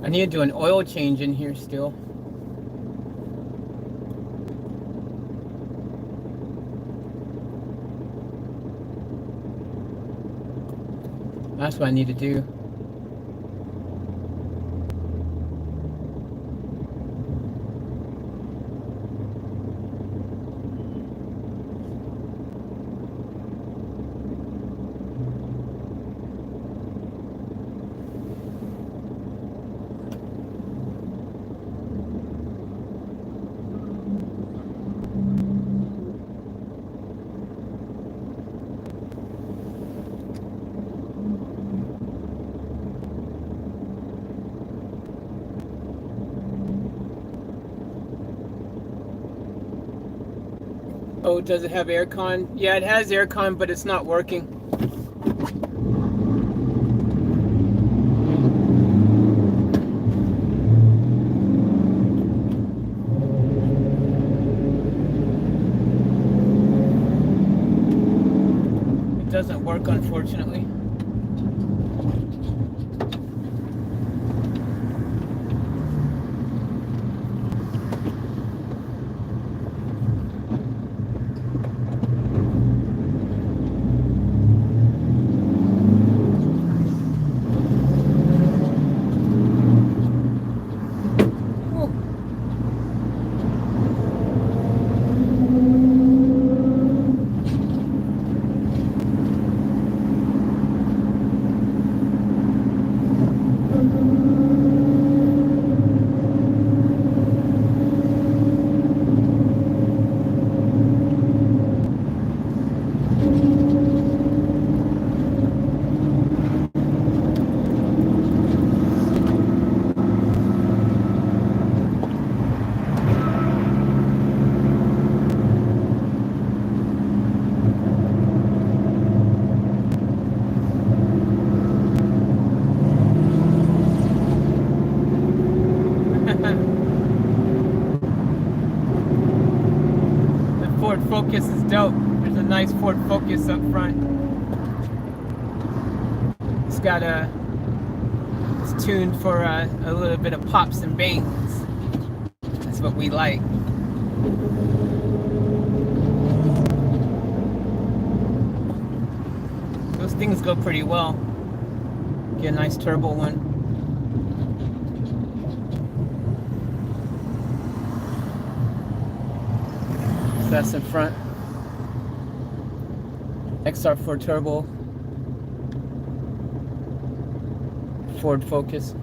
I need to do an oil change in here still. That's what I need to do. Oh, does it have aircon? Yeah, it has aircon, but it's not working. It doesn't work, unfortunately. Ford Focus is dope. There's a nice Ford Focus up front. It's got it's tuned for a little bit of pops and bangs. That's what we like. Those things go pretty well. Get a nice turbo one. So that's in front. XR4 turbo. Ford Focus.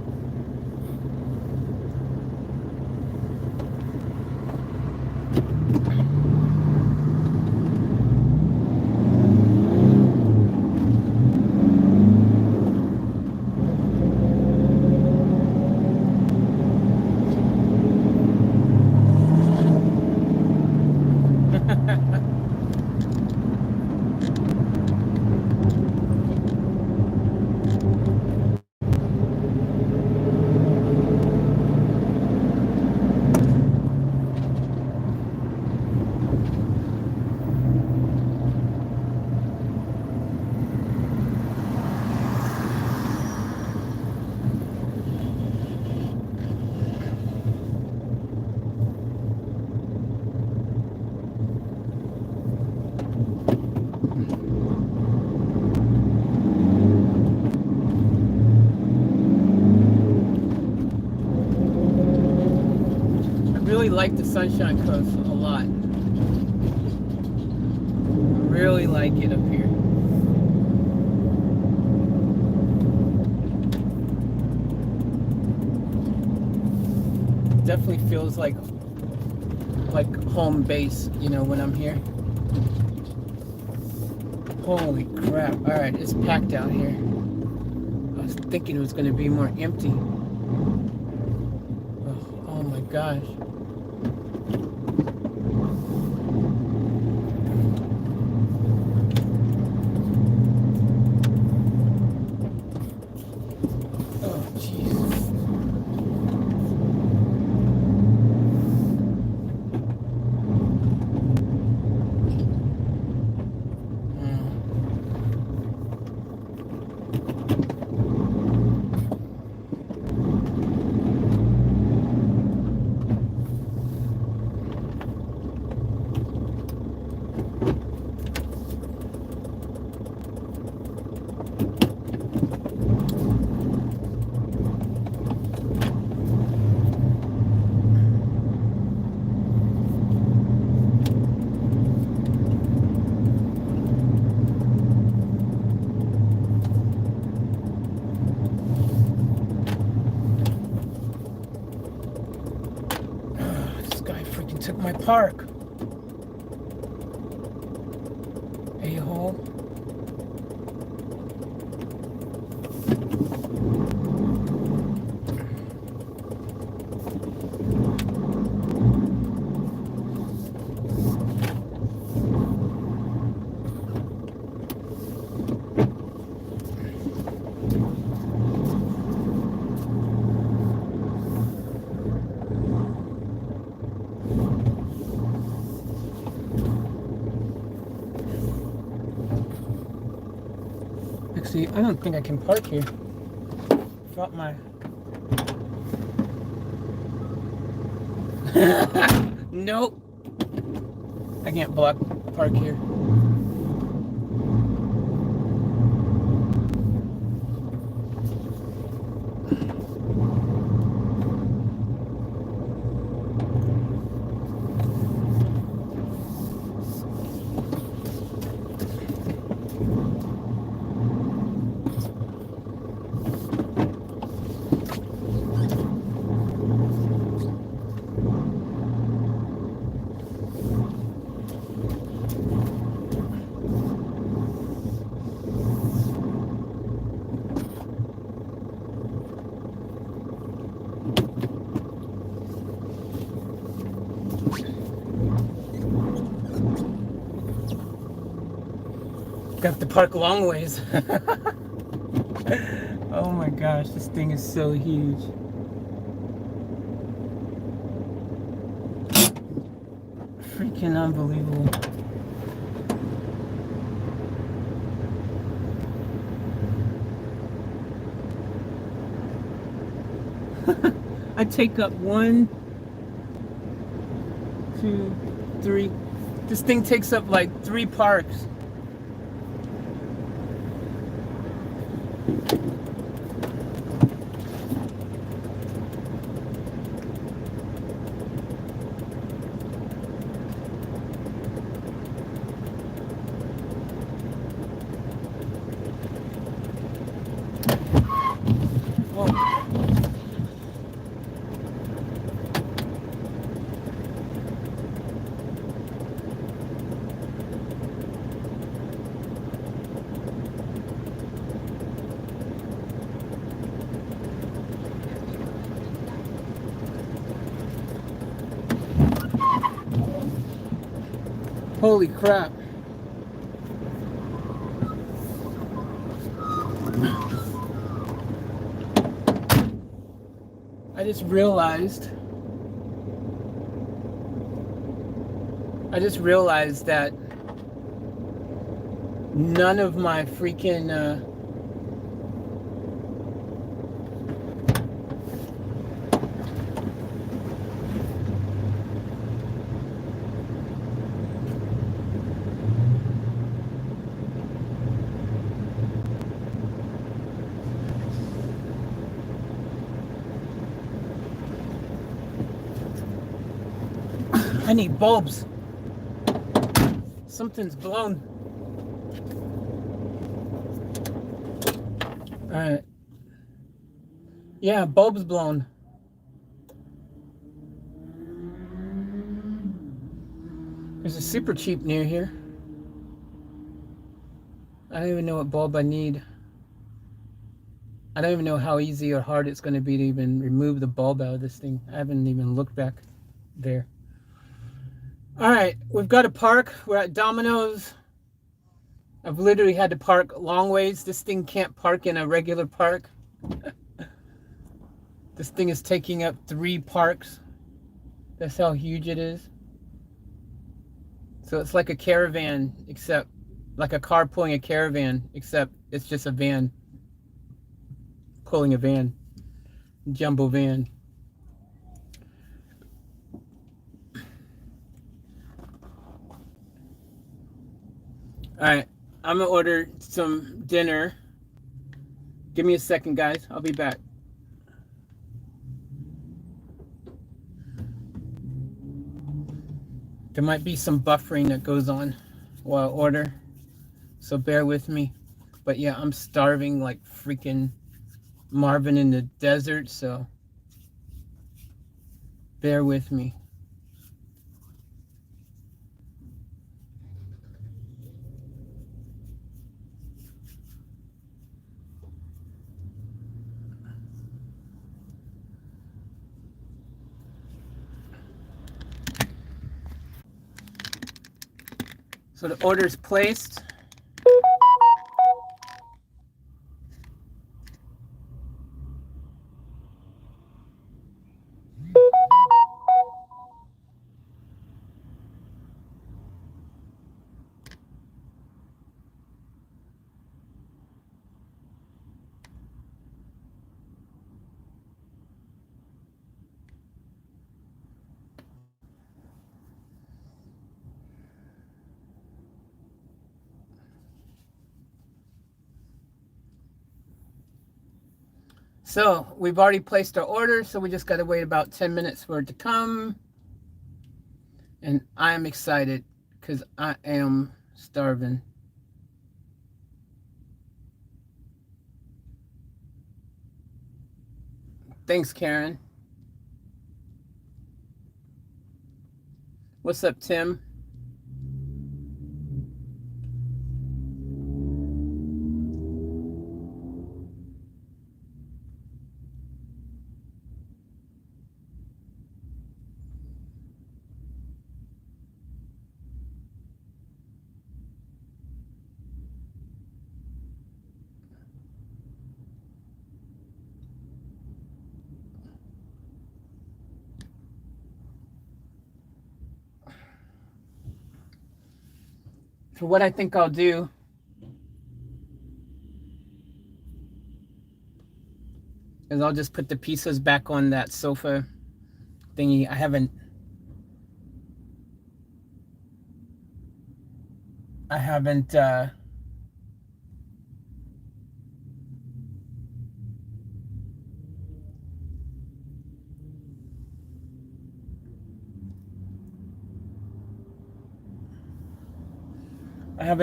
really like the Sunshine Coast a lot. Really like it up here. Definitely feels like home base, you know, when I'm here. Holy crap. Alright, it's packed out here. I was thinking it was going to be more empty. Oh my gosh. Oh, jeez. This guy freaking took my park. A-hole. Actually, I don't think I can park here. Drop my... Nope. I can't park here. Got to park long ways. Oh my gosh, this thing is so huge. Freaking unbelievable. I take up 1, 2, 3. This thing takes up like 3 parks. Holy crap. I just realized that none of my freaking I need bulbs. Something's blown. Alright. Yeah, bulb's blown. There's a super cheap near here. I don't even know what bulb I need. I don't even know how easy or hard it's going to be to even remove the bulb out of this thing. I haven't even looked back there. Alright, we've got to park. We're at Domino's. I've literally had to park long ways. This thing can't park in a regular park. This thing is taking up 3 parks. That's how huge it is. So it's like a caravan, except like a car pulling a caravan, except it's just a van pulling a van, jumbo van. All right, I'm gonna order some dinner. Give me a second, guys. I'll be back. There might be some buffering that goes on while I order, so bear with me. But yeah, I'm starving like freaking Marvin in the desert, so bear with me. So the order's placed. So we've already placed our order, so we just got to wait about 10 minutes for it to come. And I'm excited because I am starving. Thanks, Karen. What's up, Tim? So what I think I'll do is I'll just put the pieces back on that sofa thingy. I haven't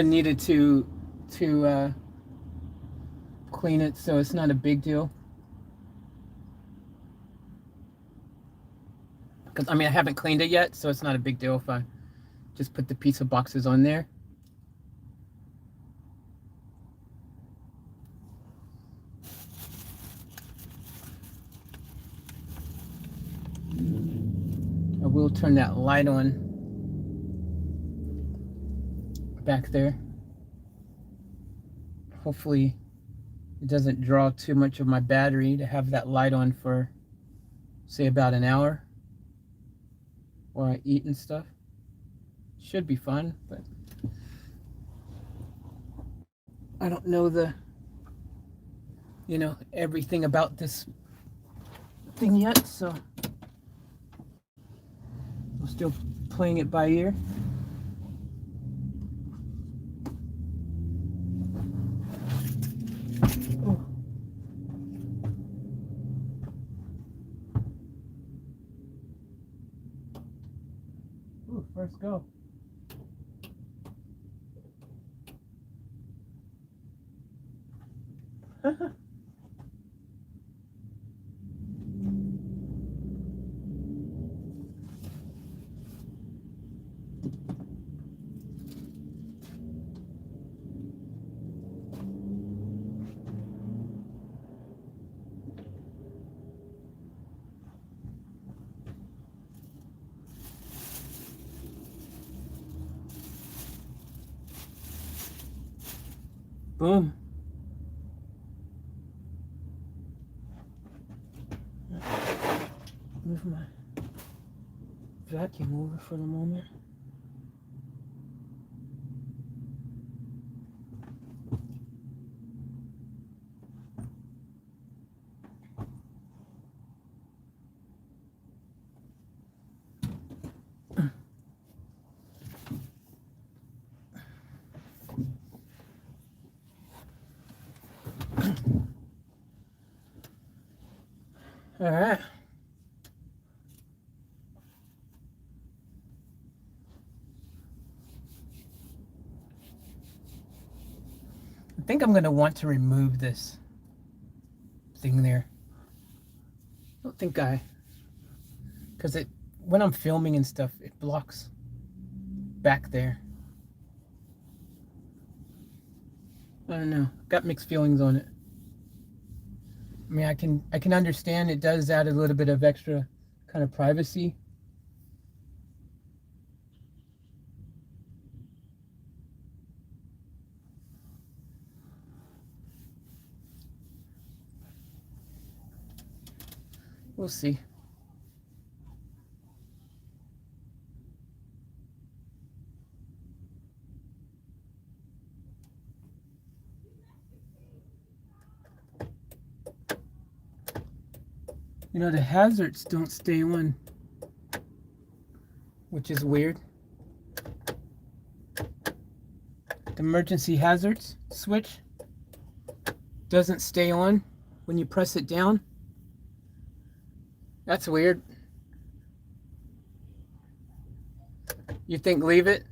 needed to clean it, so it's not a big deal. Because I mean, I haven't cleaned it yet, so it's not a big deal if I just put the pizza boxes on there. I will turn that light on back there. Hopefully it doesn't draw too much of my battery to have that light on for, say, about an hour while I eat and stuff. Should be fun, but I don't know everything about this thing yet, so I'm still playing it by ear. first go. Boom. Move my vacuum over for the moment. All right. I think I'm going to want to remove this thing there. I don't think because when I'm filming and stuff, it blocks back there. I don't know. Got mixed feelings on it. I mean, I can understand it does add a little bit of extra kind of privacy. We'll see. You know, the hazards don't stay on, which is weird. The emergency hazards switch doesn't stay on when you press it down. That's weird. You think leave it?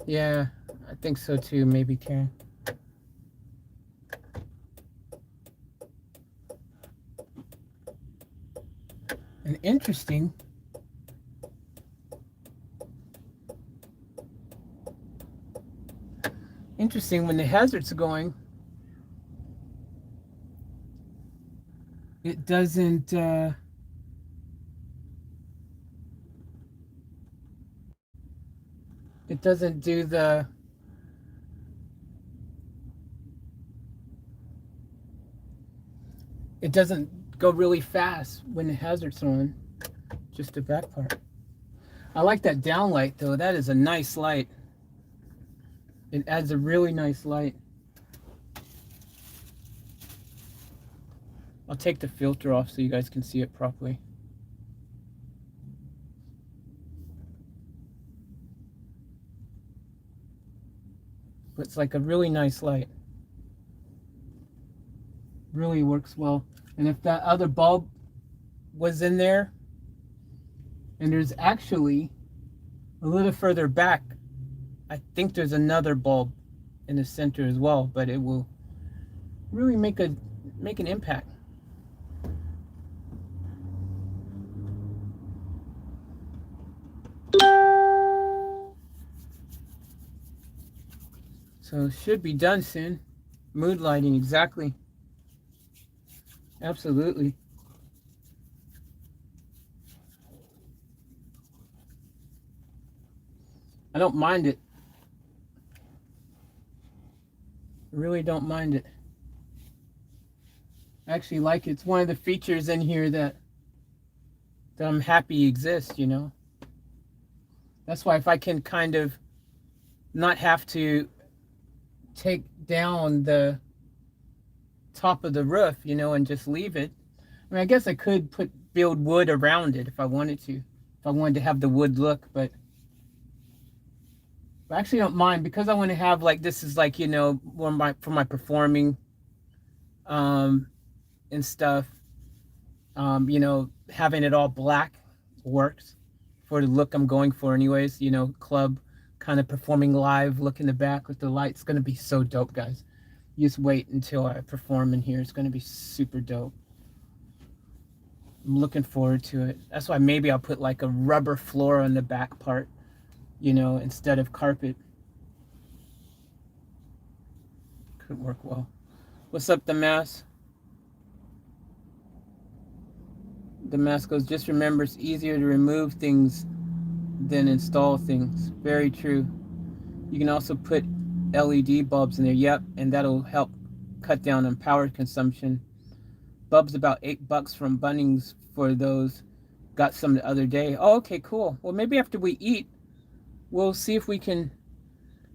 Yeah, I think so too, maybe, Karen. And interesting, when the hazards are going, it doesn't do the it doesn't go really fast when the hazards are on, just the back part. I like that down light though. That is a nice light. It adds a really nice light. I'll take the filter off so you guys can see it properly. But it's like a really nice light. Really works well. And if that other bulb was in there, and there's actually a little further back, I think there's another bulb in the center as well, but it will really make an impact. So it should be done soon. Mood lighting, exactly. Absolutely. I don't mind it. I really don't mind it. I actually like it. It's one of the features in here that I'm happy exists, you know. That's why if I can kind of not have to take down the top of the roof, you know, and just leave it. I mean, I guess I could build wood around it if I wanted to. If I wanted to have the wood look, but I actually don't mind because I want to have like, this is like, you know, for my performing and stuff. You know, having it all black works. for the look I'm going for anyways. You know, club kind of performing live, look in the back with the lights. Going to be so dope, guys. You just wait until I perform in here. It's going to be super dope. I'm looking forward to it. That's why maybe I'll put like a rubber floor on the back part, you know, instead of carpet. Could work well. What's up, the mask? The mask goes, just remember it's easier to remove things than install things. Very true. You can also put LED bulbs in there. Yep, and that'll help cut down on power consumption. Bulbs about $8 from Bunnings for those. Got some the other day. Oh, okay, cool. Well, maybe after we eat, we'll see if we can.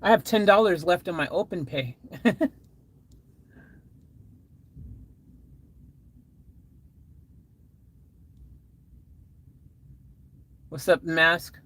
I have $10 left on my open pay. What's up, mask?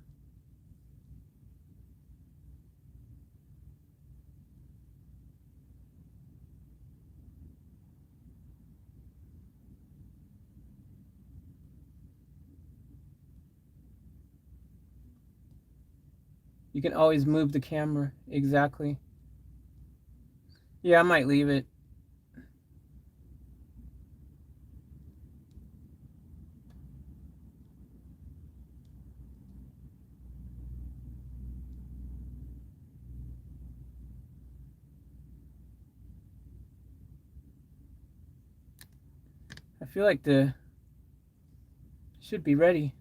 You can always move the camera. Exactly. Yeah, I might leave it. I feel like the should be ready.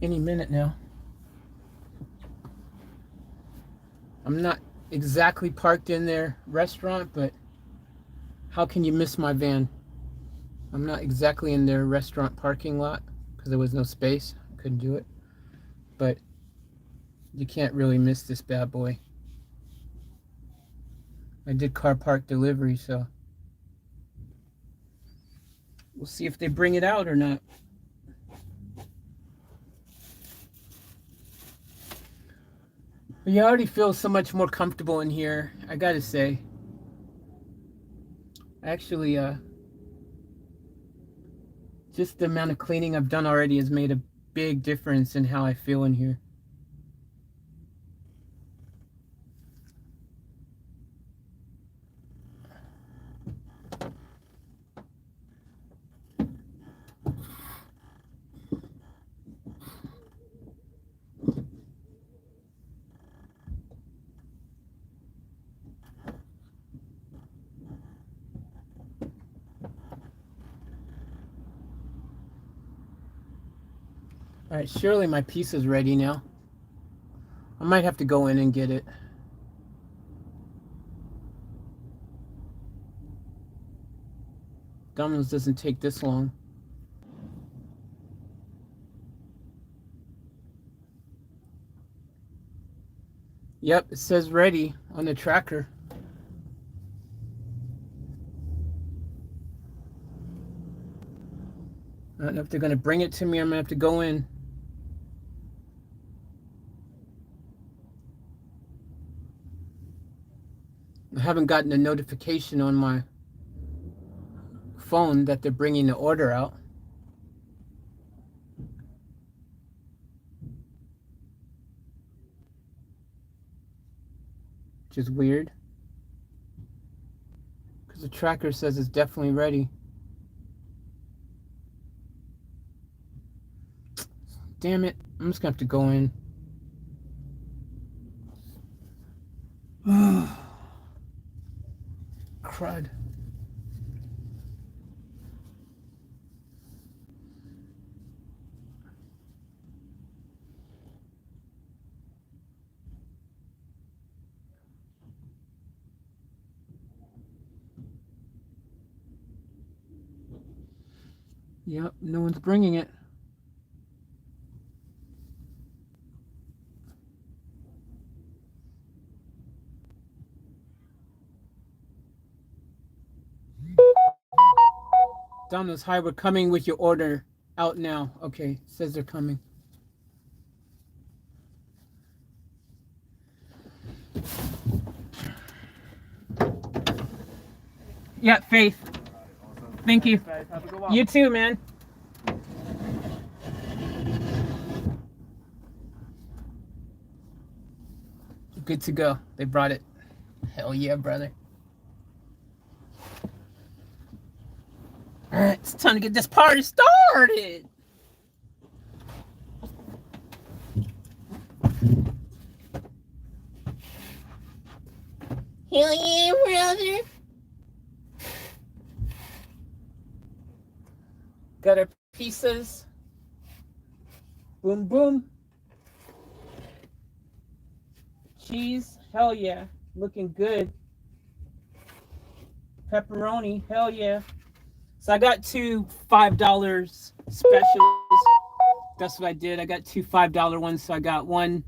Any minute now. I'm not exactly parked in their restaurant, but how can you miss my van? I'm not exactly in their restaurant parking lot because there was no space. I couldn't do it. But you can't really miss this bad boy. I did car park delivery, so we'll see if they bring it out or not. But you already feel so much more comfortable in here, I gotta say. Actually, just the amount of cleaning I've done already has made a big difference in how I feel in here. All right, surely my piece is ready now. I might have to go in and get it. Domino's doesn't take this long. Yep, it says ready on the tracker. I don't know if they're going to bring it to me or I'm going to have to go in. I haven't gotten a notification on my phone that they're bringing the order out. Which is weird. Because the tracker says it's definitely ready. Damn it. I'm just going to have to go in. Crud. Yep, no one's bringing it. Domino's, hi, we're coming with your order out now. Okay, says they're coming. Yeah, Faith. Thank you.
Thanks, Dave. Have a good one.
You too, man. Good to go. They brought it. Hell yeah, brother. All right, it's time to get this party started. Hell yeah, brother. Got our pieces. Boom, boom. Cheese, hell yeah. Looking good. Pepperoni, hell yeah. So I got two $5 specials. That's what I did. I got two $5 ones. So I got one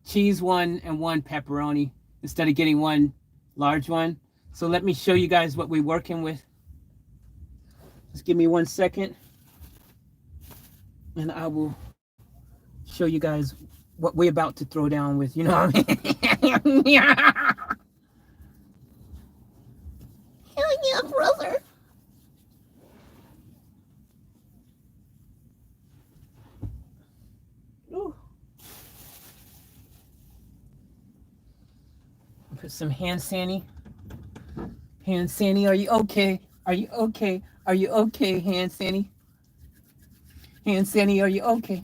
cheese one and one pepperoni instead of getting one large one. So let me show you guys what we're working with. Just give me 1 second. And I will show you guys what we're about to throw down with. You know what I mean? Yeah. Hell yeah, brother. Ooh. Put some hand sandy. Hand sandy, are you okay? Are you okay? Are you okay, hand sandy? Hand sandy, are you okay?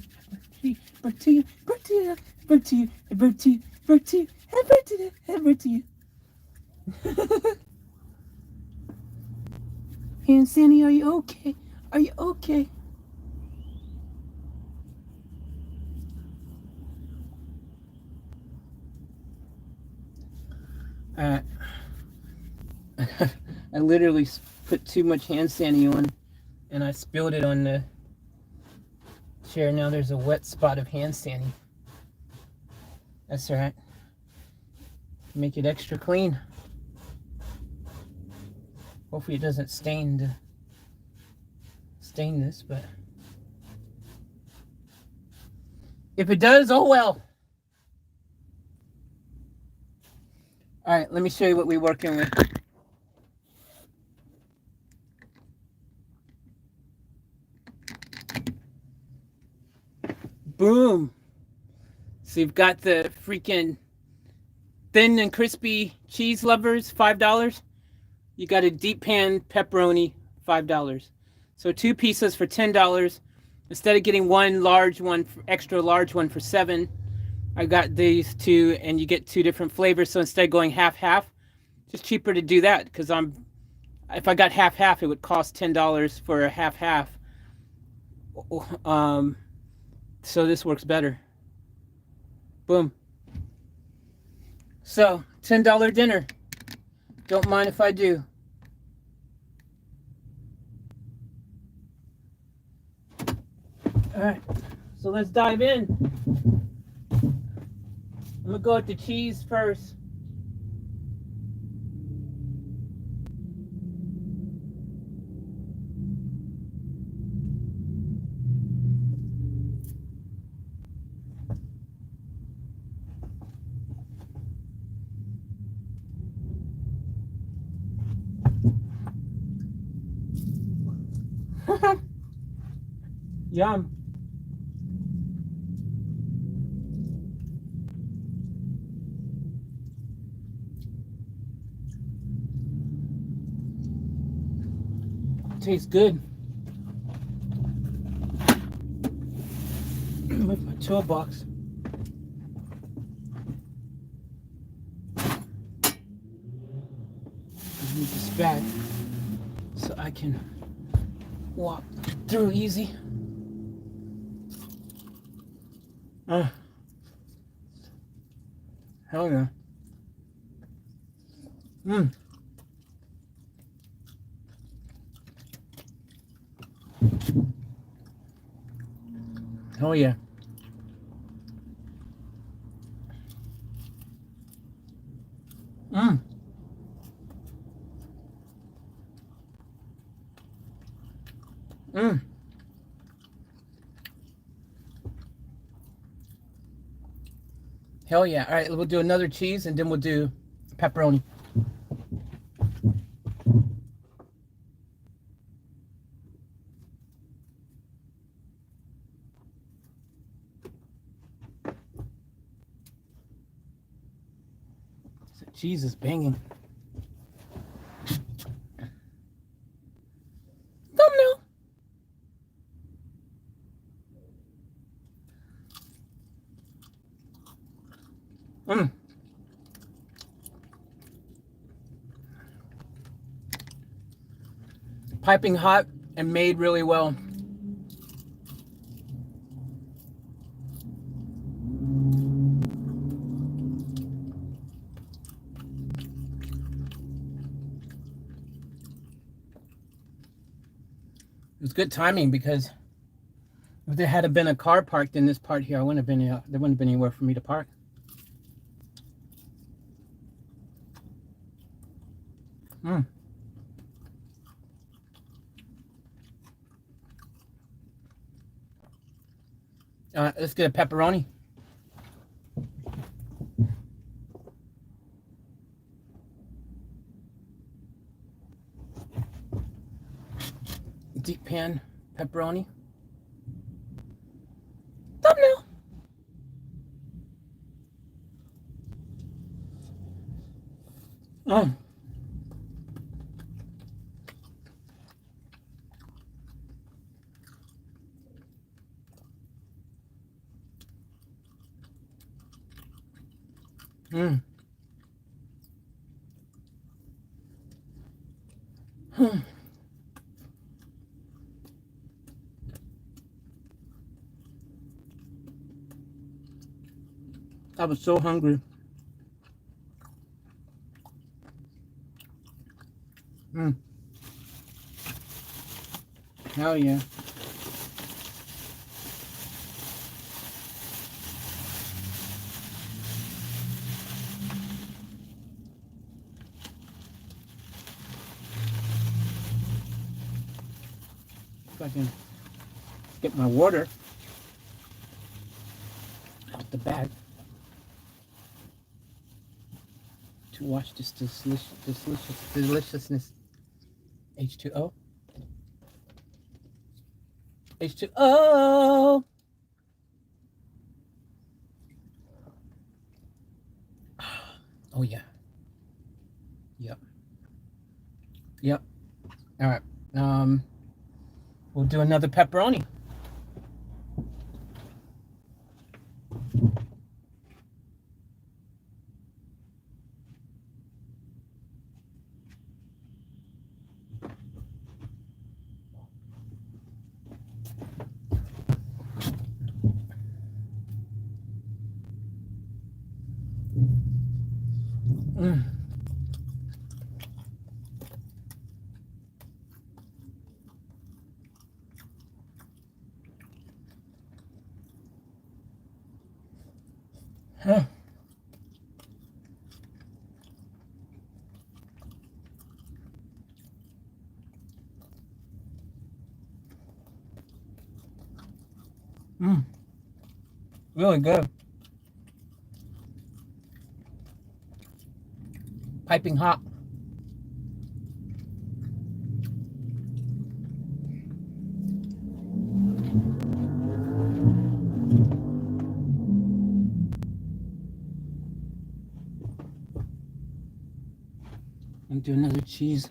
Bird to you, bird to you, bird to you, bird to you, bird to you, bird to you, bird to you. Hand sandy, are you okay? Are you okay? I literally put too much hand sandy on and I spilled it on the chair. Now there's a wet spot of hand sandy. That's all right. Make it extra clean. Hopefully it doesn't stain this, but if it does, oh well. All right, let me show you what we're working with. Boom. So you've got the freaking thin and crispy cheese lovers, $5. You got a deep pan pepperoni, $5. So two pieces for $10. Instead of getting one large one, extra large one for $7, I got these two, and you get two different flavors. So instead of going half-half, just cheaper to do that, because if I got half-half, it would cost $10 for a half-half. So this works better. Boom. So $10 dinner. Don't mind if I do. All right, so let's dive in. I'm gonna go with the cheese first. Yum. Tastes good. With my toolbox. I need this bag so I can walk through easy. Hell yeah. Oh yeah. Hell yeah. All right, we'll do another cheese and then we'll do pepperoni. cheese is banging. Thumbnail. Piping hot and made really well. It was good timing because if there had been a car parked in this part here, I wouldn't have been there wouldn't have been anywhere for me to park. Let's get a pepperoni. Deep pan pepperoni. Thumbnail. Oh. I was so hungry. Hell yeah. If I can get my water out the bag to wash this deliciousness. H2O. H2O. Oh yeah. Yep. All right. We'll do another pepperoni. Huh. Really good. Piping hot. And do another cheese.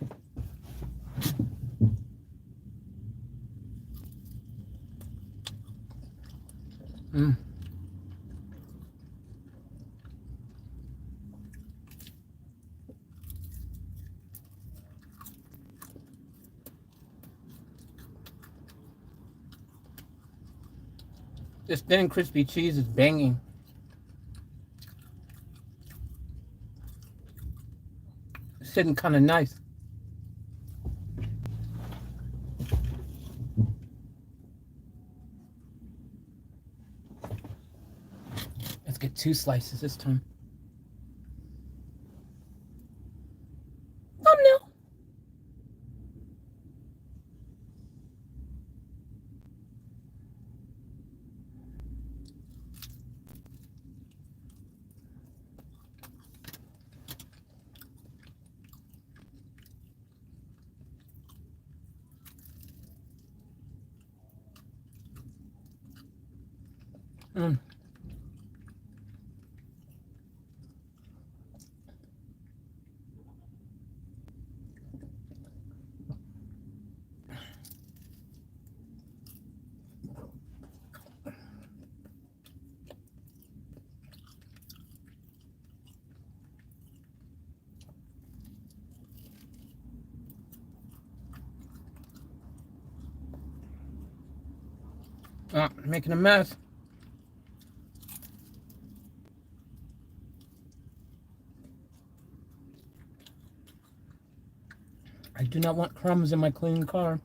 This thin and crispy cheese is banging. It's sitting kind of nice. Let's get 2 slices this time. Thumbnail. Making a mess. I do not want crumbs in my clean car.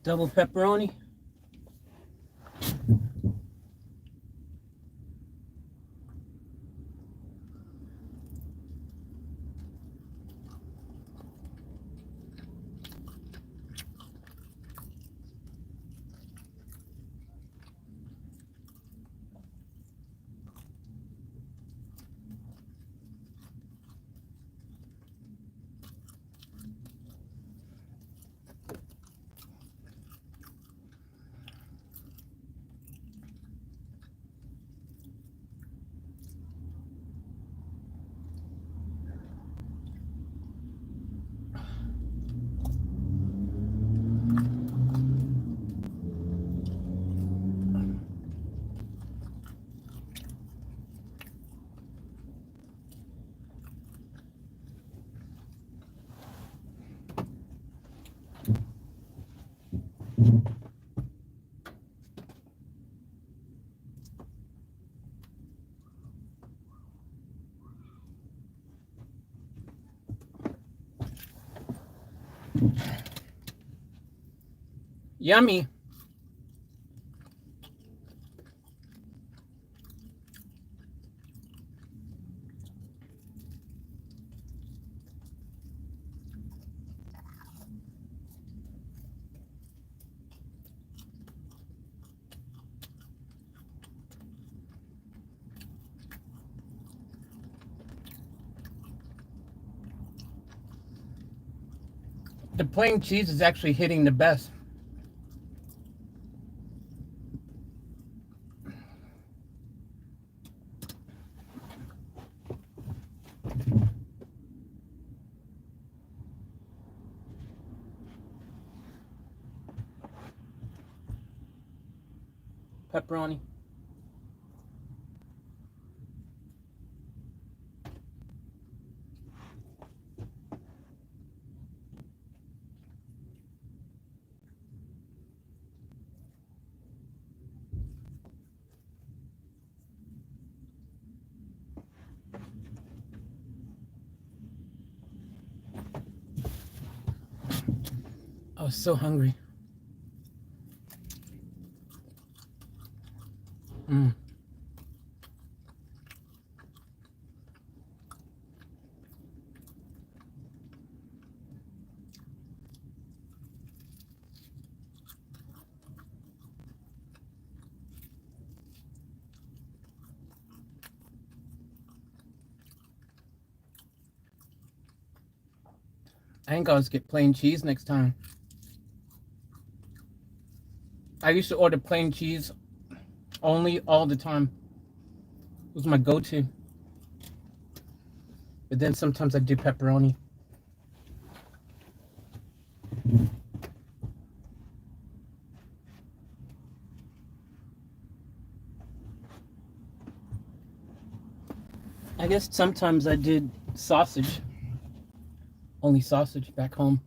Double pepperoni. Yummy. The plain cheese is actually hitting the best. Pepperoni. I was so hungry. I think I'll just get plain cheese next time. I used to order plain cheese only all the time. It was my go-to. But then sometimes I do pepperoni. I guess sometimes I did sausage. Only sausage back home.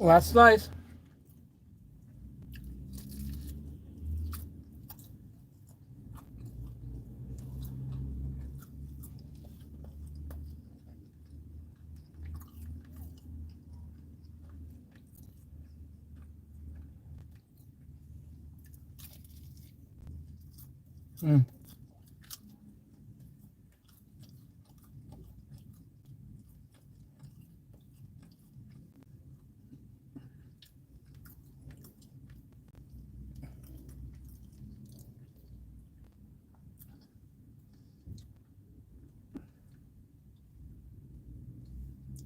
Last slice. Mm.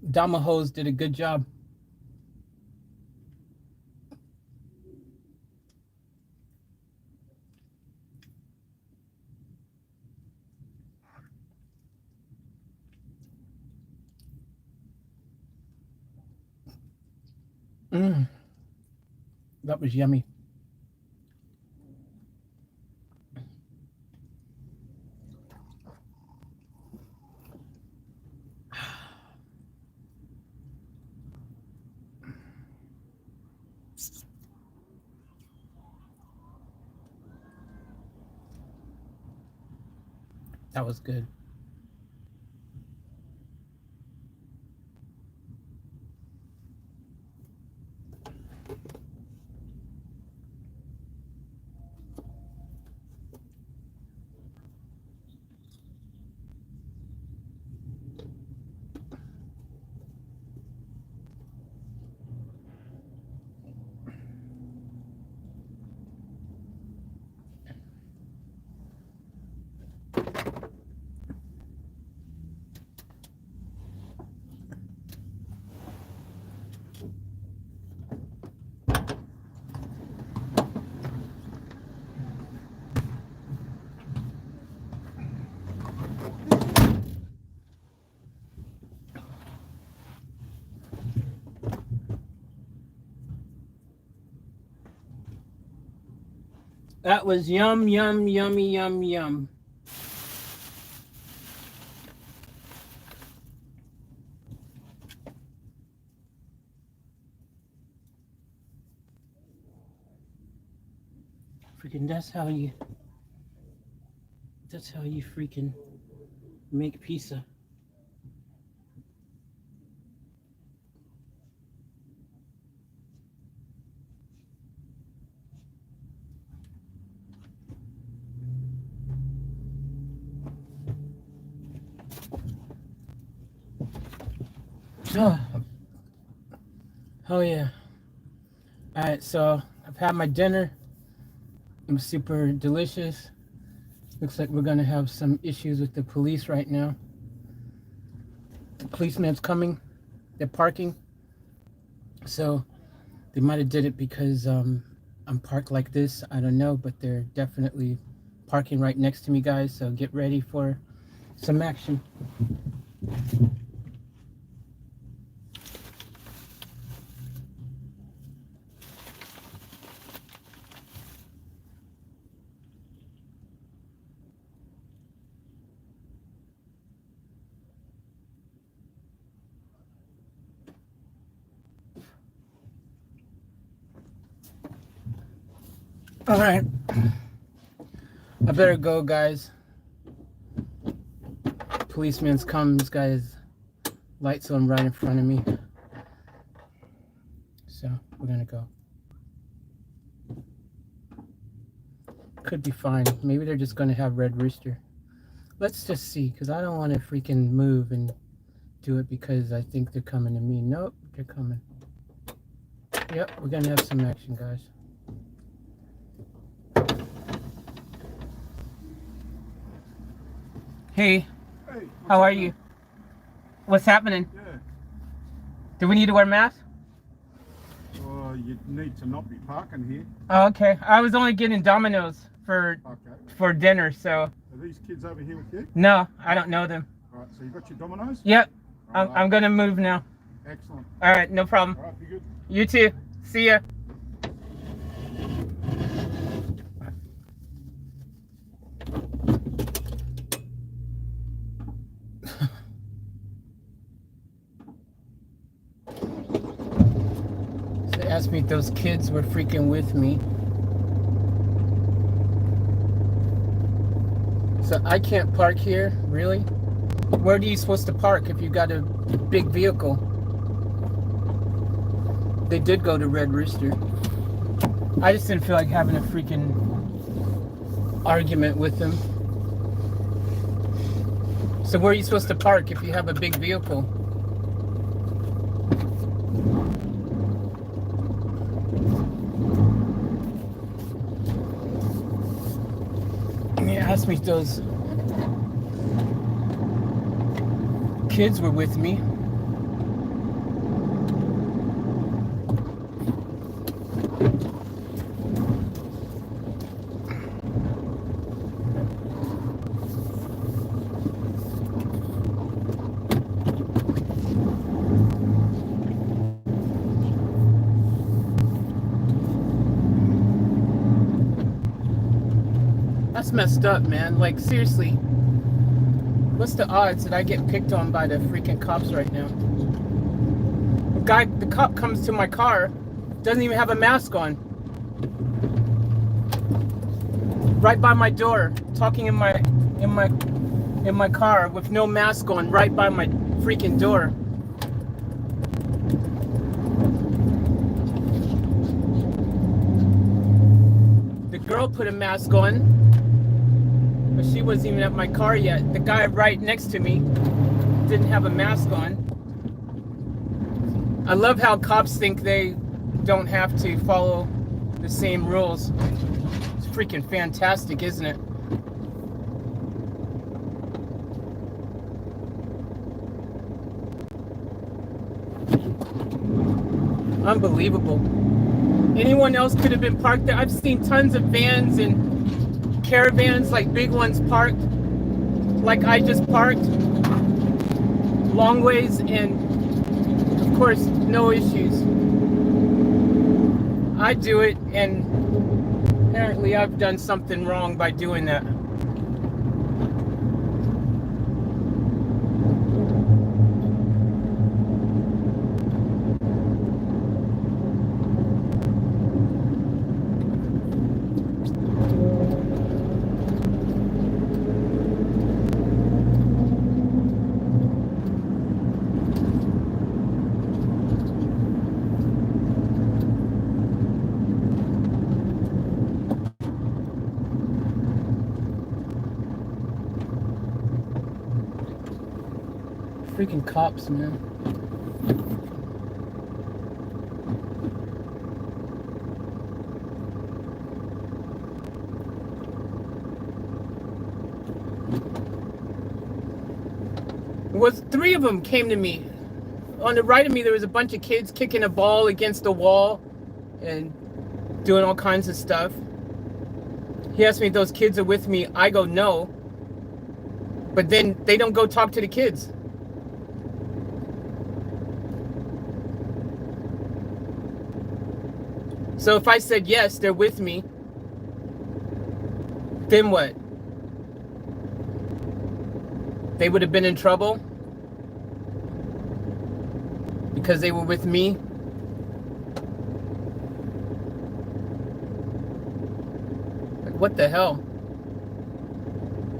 Damahos did a good job. Mm. That was yummy. That was good. That was yum, yum, yummy, yum, yum. Freaking, that's how you freaking make pizza. Oh, oh yeah. All right, so I've had my dinner. It was super delicious. Looks like we're gonna have some issues with the police right now. The policeman's coming. They're parking. So they might have did it because I'm parked like this. I don't know, but they're definitely parking right next to me, guys. So get ready for some action. All right, I better go, guys. Policeman's come. This guy's lights on right in front of me. So we're gonna go. Could be fine. Maybe they're just gonna have Red Rooster. Let's just see, because I don't want to freaking move and do it because I think they're coming to me. Nope, they're coming. Yep, we're gonna have some action, guys. Hey,
Hey,
how are you? What's happening?
Yeah.
Do we need to wear masks?
Well, you need to not be parking here.
Oh, okay. I was only getting Domino's
Okay.
for dinner, so
Are these kids over here with you?
no, I don't know them.
All right. So you got your Dominoes?
Yep,
Right.
I'm gonna move now.
Excellent.
All right, no problem.
All right. Be good.
You too. See ya. asked me if those kids were freaking with me. So I can't park here, really? Where are you supposed to park if you got a big vehicle? They did go to Red Rooster. I just didn't feel like having a freaking argument with them. So where are you supposed to park if you have a big vehicle? He asked me if those kids were with me. That's messed up, man. Like, seriously. What's the odds that I get picked on by the freaking cops right now? The cop comes to my car, doesn't even have a mask on. Right by my door, talking in my car with no mask on, right by my freaking door. The girl put a mask on, but she wasn't even at my car yet. The guy right next to me didn't have a mask on. I love how cops think they don't have to follow the same rules. It's freaking fantastic, isn't it? Unbelievable. Anyone else could have been parked there. I've seen tons of vans and caravans, like big ones parked like I just parked, long ways, and of course no issues. I do it, and apparently I've done something wrong by doing that. Freaking cops, man. Three of them came to me. On the right of me, there was a bunch of kids kicking a ball against the wall and doing all kinds of stuff. He asked me if those kids are with me. I go, no. But then they don't go talk to the kids. So if I said yes, they're with me, then what? They would have been in trouble because they were with me? Like, what the hell?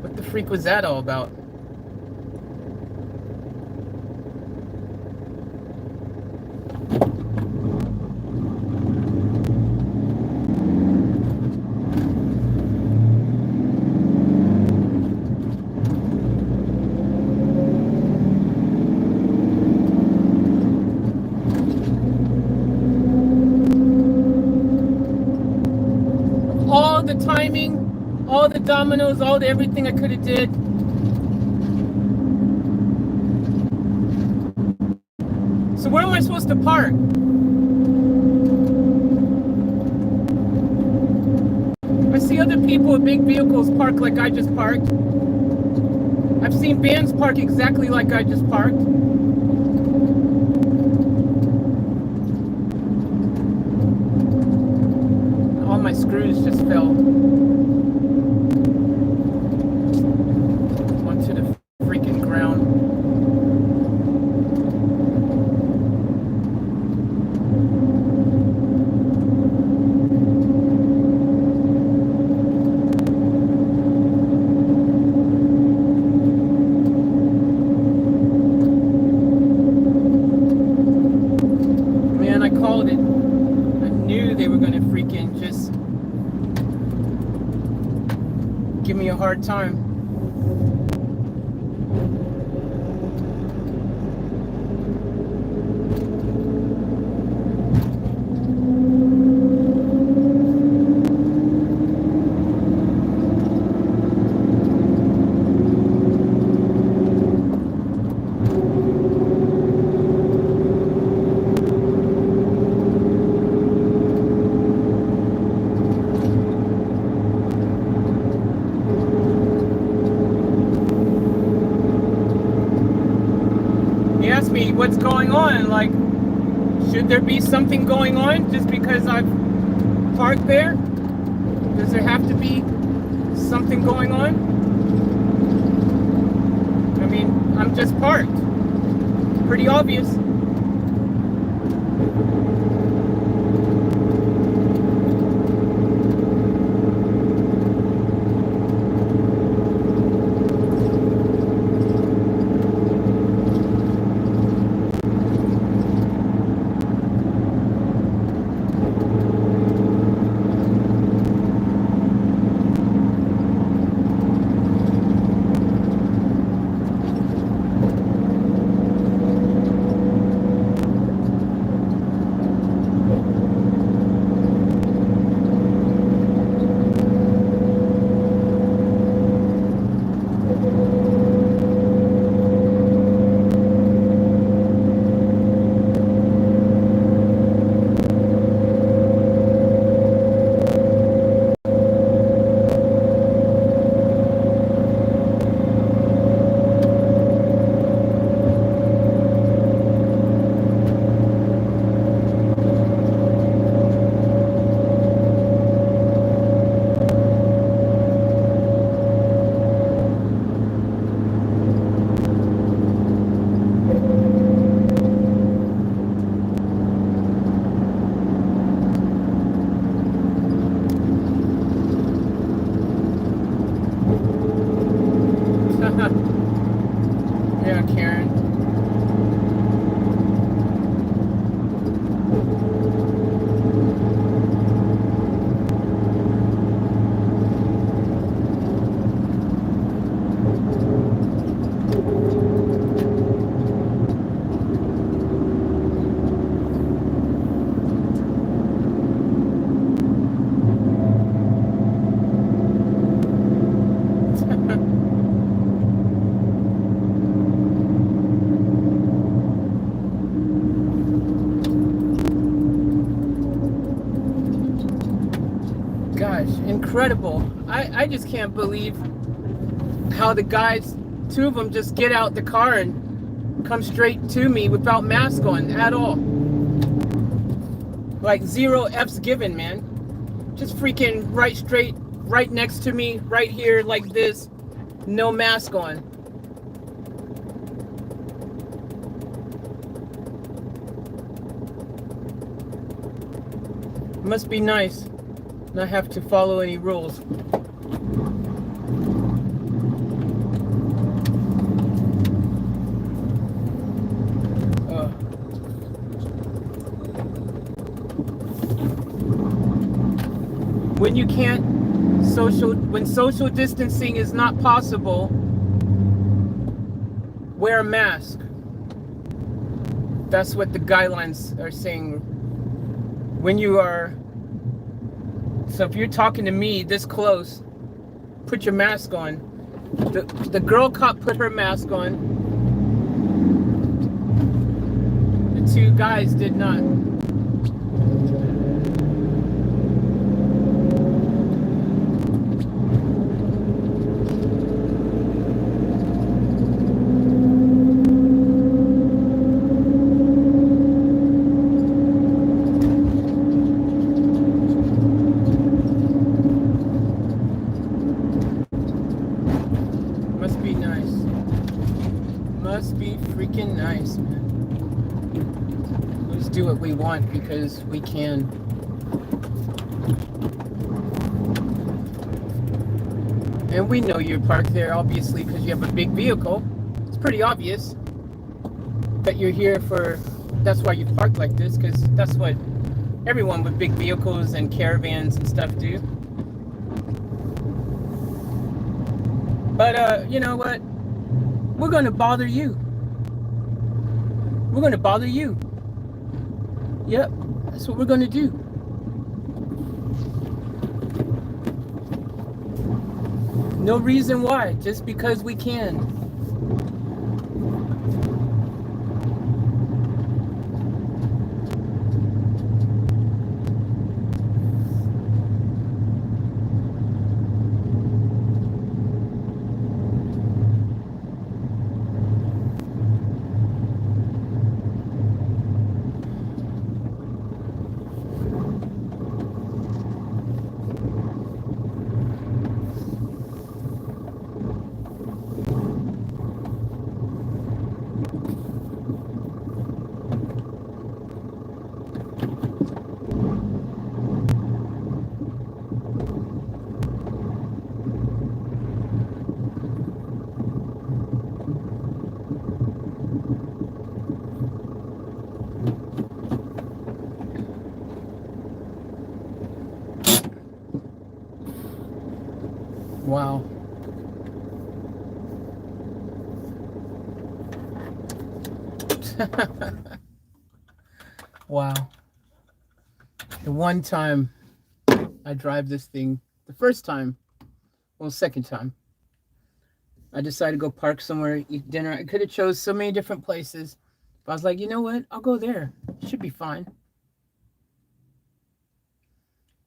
What the freak was that all about? All the timing, all the dominoes, all the everything I could have did. So where am I supposed to park? I see other people with big vehicles park like I just parked. I've seen vans park exactly like I just parked. All my screws just fell onto the freaking ground. give me a hard time. He asked me what's going on, like, should there be something going on just because I've parked there? Does there have to be something going on? I mean, I'm just parked. Pretty obvious. Yeah, Karen. Gosh, incredible. I just can't believe how the guys, two of them, just get out the car and come straight to me without mask on at all. Like zero F's given, man. Just freaking right straight, right next to me, right here like this, no mask on. Must be nice not have to follow any rules. When you can't when social distancing is not possible, wear a mask. That's what the guidelines are saying. When you are, so if you're talking to me this close, put your mask on. The girl cop put her mask on. The two guys did not. Must be nice. Must be freaking nice, man. Let's do what we want because we can. And we know you're parked there, obviously, because you have a big vehicle. It's pretty obvious that you're here for, that's why you parked like this, because that's what everyone with big vehicles and caravans and stuff do. But you know what? We're gonna bother you. We're gonna bother you. Yep, that's what we're gonna do. No reason why, just because we can. Wow. Wow. The one time I drive this thing, the first time, well, second time, I decided to go park somewhere, eat dinner. I could have chose so many different places. But I was like, you know what? I'll go there. It should be fine.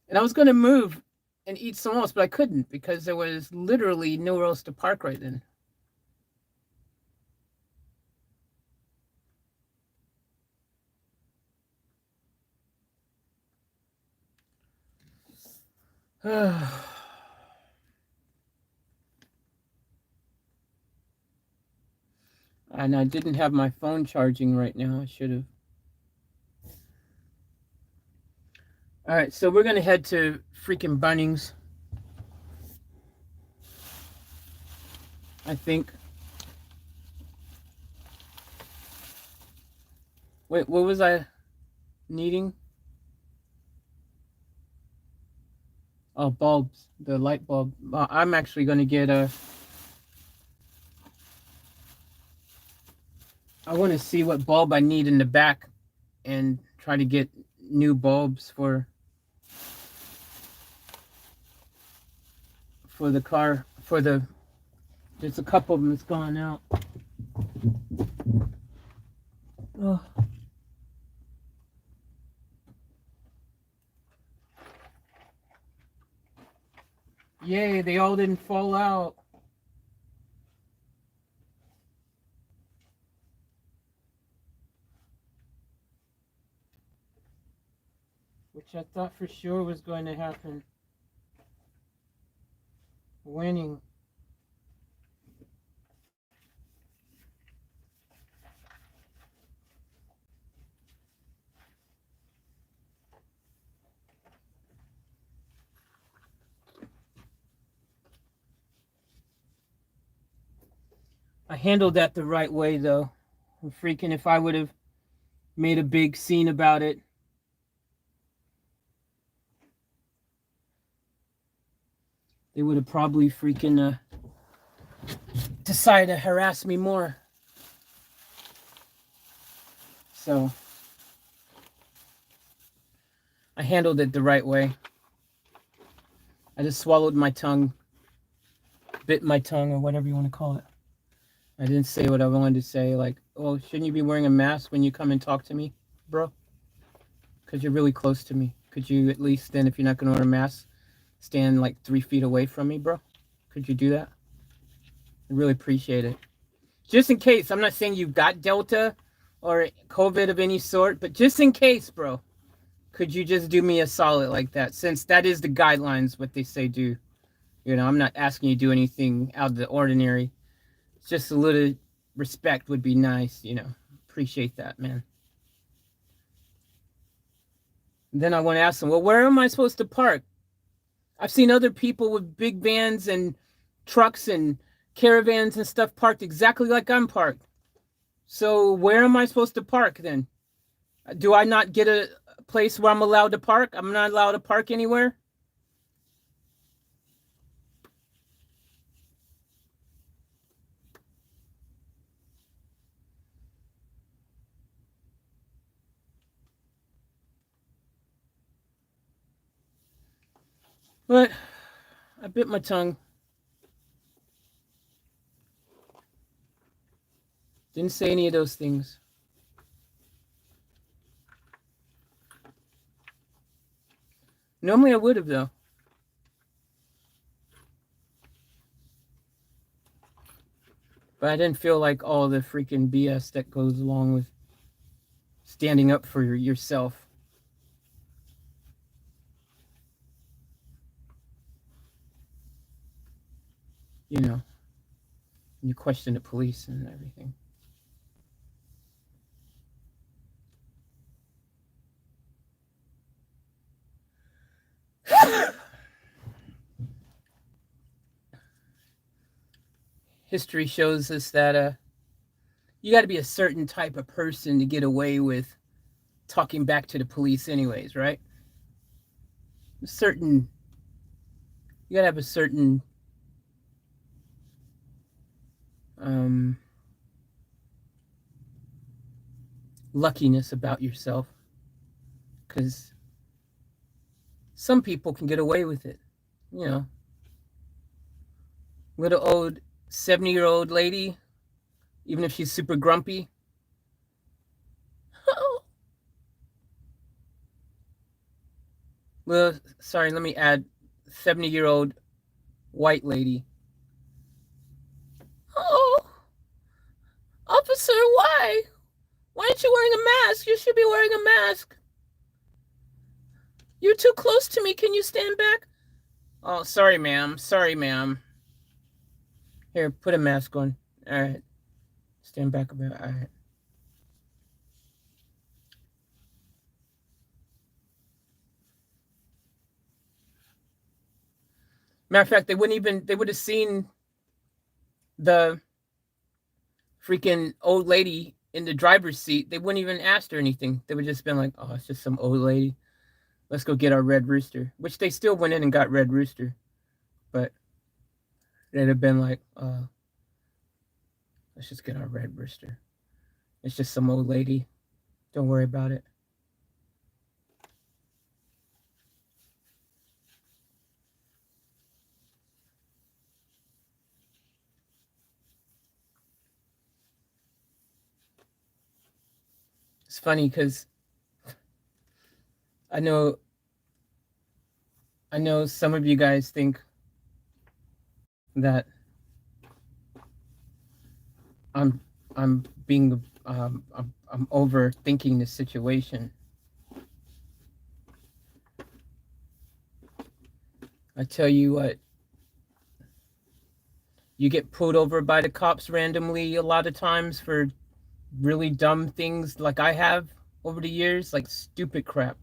And I was going to move and eat somewhere else, but I couldn't because there was literally nowhere else to park right then. And I didn't have my phone charging right now. I should have. All right, so we're going to head to freaking Bunnings, I think. Wait, what was I needing? Oh, bulbs, the light bulb. I'm actually going to get a... I want to see what bulb I need in the back and try to get new bulbs for the car, for the... There's a couple of them that's gone out. Oh. Yay, they all didn't fall out. Which I thought for sure was going to happen. Winning. I handled that the right way, though. Freaking, if I would have made a big scene about it, they would have probably freaking decided to harass me more. So I handled it the right way. I just swallowed my tongue, bit my tongue, or whatever you want to call it. I didn't say what I wanted to say, like, oh, shouldn't you be wearing a mask when you come and talk to me, bro? Because you're really close to me. Could you at least then, if you're not going to wear a mask, stand like 3 feet away from me, bro? Could you do that? I really appreciate it. Just in case, I'm not saying you've got Delta or COVID of any sort, but just in case, bro, could you just do me a solid like that? Since that is the guidelines, what they say do. You know, I'm not asking you to do anything out of the ordinary. Just a little respect would be nice, you know. Appreciate that, man. And then I want to ask them, well, where am I supposed to park? I've seen other people with big vans and trucks and caravans and stuff parked exactly like I'm parked. So where am I supposed to park then? Do I not get a place where I'm allowed to park? I'm not allowed to park anywhere? But I bit my tongue. Didn't say any of those things. Normally I would have, though. But I didn't feel like all the freaking BS that goes along with standing up for yourself. You know, you question the police and everything. History shows us that you got to be a certain type of person to get away with talking back to the police anyways, right? You got to have a certain luckiness about yourself, because some people can get away with it. You know, little old 70-year-old lady, even if she's super grumpy. Well, sorry, let me add 70-year-old white lady. Oh, officer, why? Why aren't you wearing a mask? You should be wearing a mask. You're too close to me. Can you stand back? Oh, sorry, ma'am. Sorry, ma'am. Here, put a mask on. All right. Stand back a bit. All right. Matter of fact, they would have seen the freaking old lady in the driver's seat. They wouldn't even ask her anything. They would just been like, oh, it's just some old lady. Let's go get our red rooster. Which they still went in and got red rooster. But they'd have been like, let's just get our red rooster. It's just some old lady. Don't worry about it. It's funny because I know some of you guys think that I'm being I'm overthinking the situation. I tell you what, you get pulled over by the cops randomly a lot of times for really dumb things like I have over the years, like stupid crap.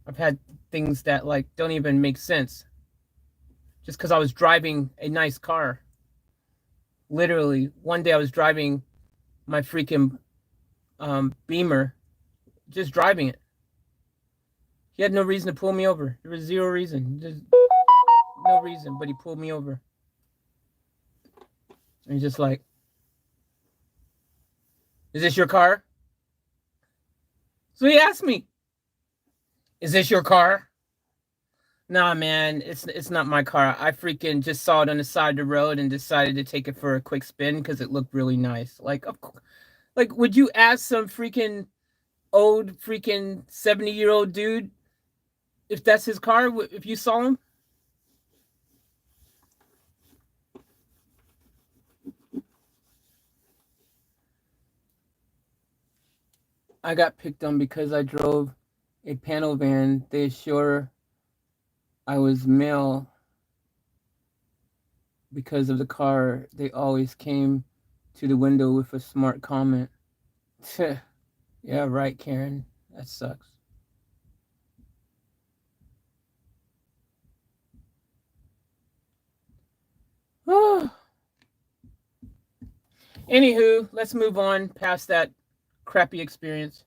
I've had things that like don't even make sense just because I was driving a nice car. Literally, one day I was driving my freaking Beamer, just driving it. He had no reason to pull me over. There was zero reason. Just no reason, but he pulled me over. And he's just like, is this your car? So he asked me, is this your car? Nah, man, it's not my car. I freaking just saw it on the side of the road and decided to take it for a quick spin because it looked really nice. Like, of course, like, would you ask some freaking old freaking 70-year-old dude if that's his car, if you saw him? I got picked on because I drove a panel van. They assure I was male because of the car. They always came to the window with a smart comment. Yeah, right, Karen. That sucks. Anywho, let's move on past that crappy experience.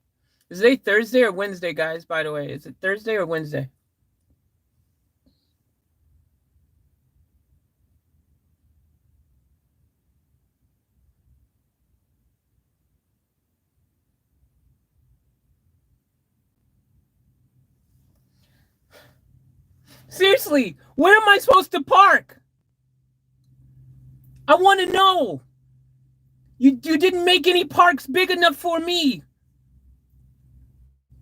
Is it Thursday or Wednesday, guys, by the way? Is it Thursday or Wednesday? Seriously, where am I supposed to park? I want to know. You didn't make any parks big enough for me.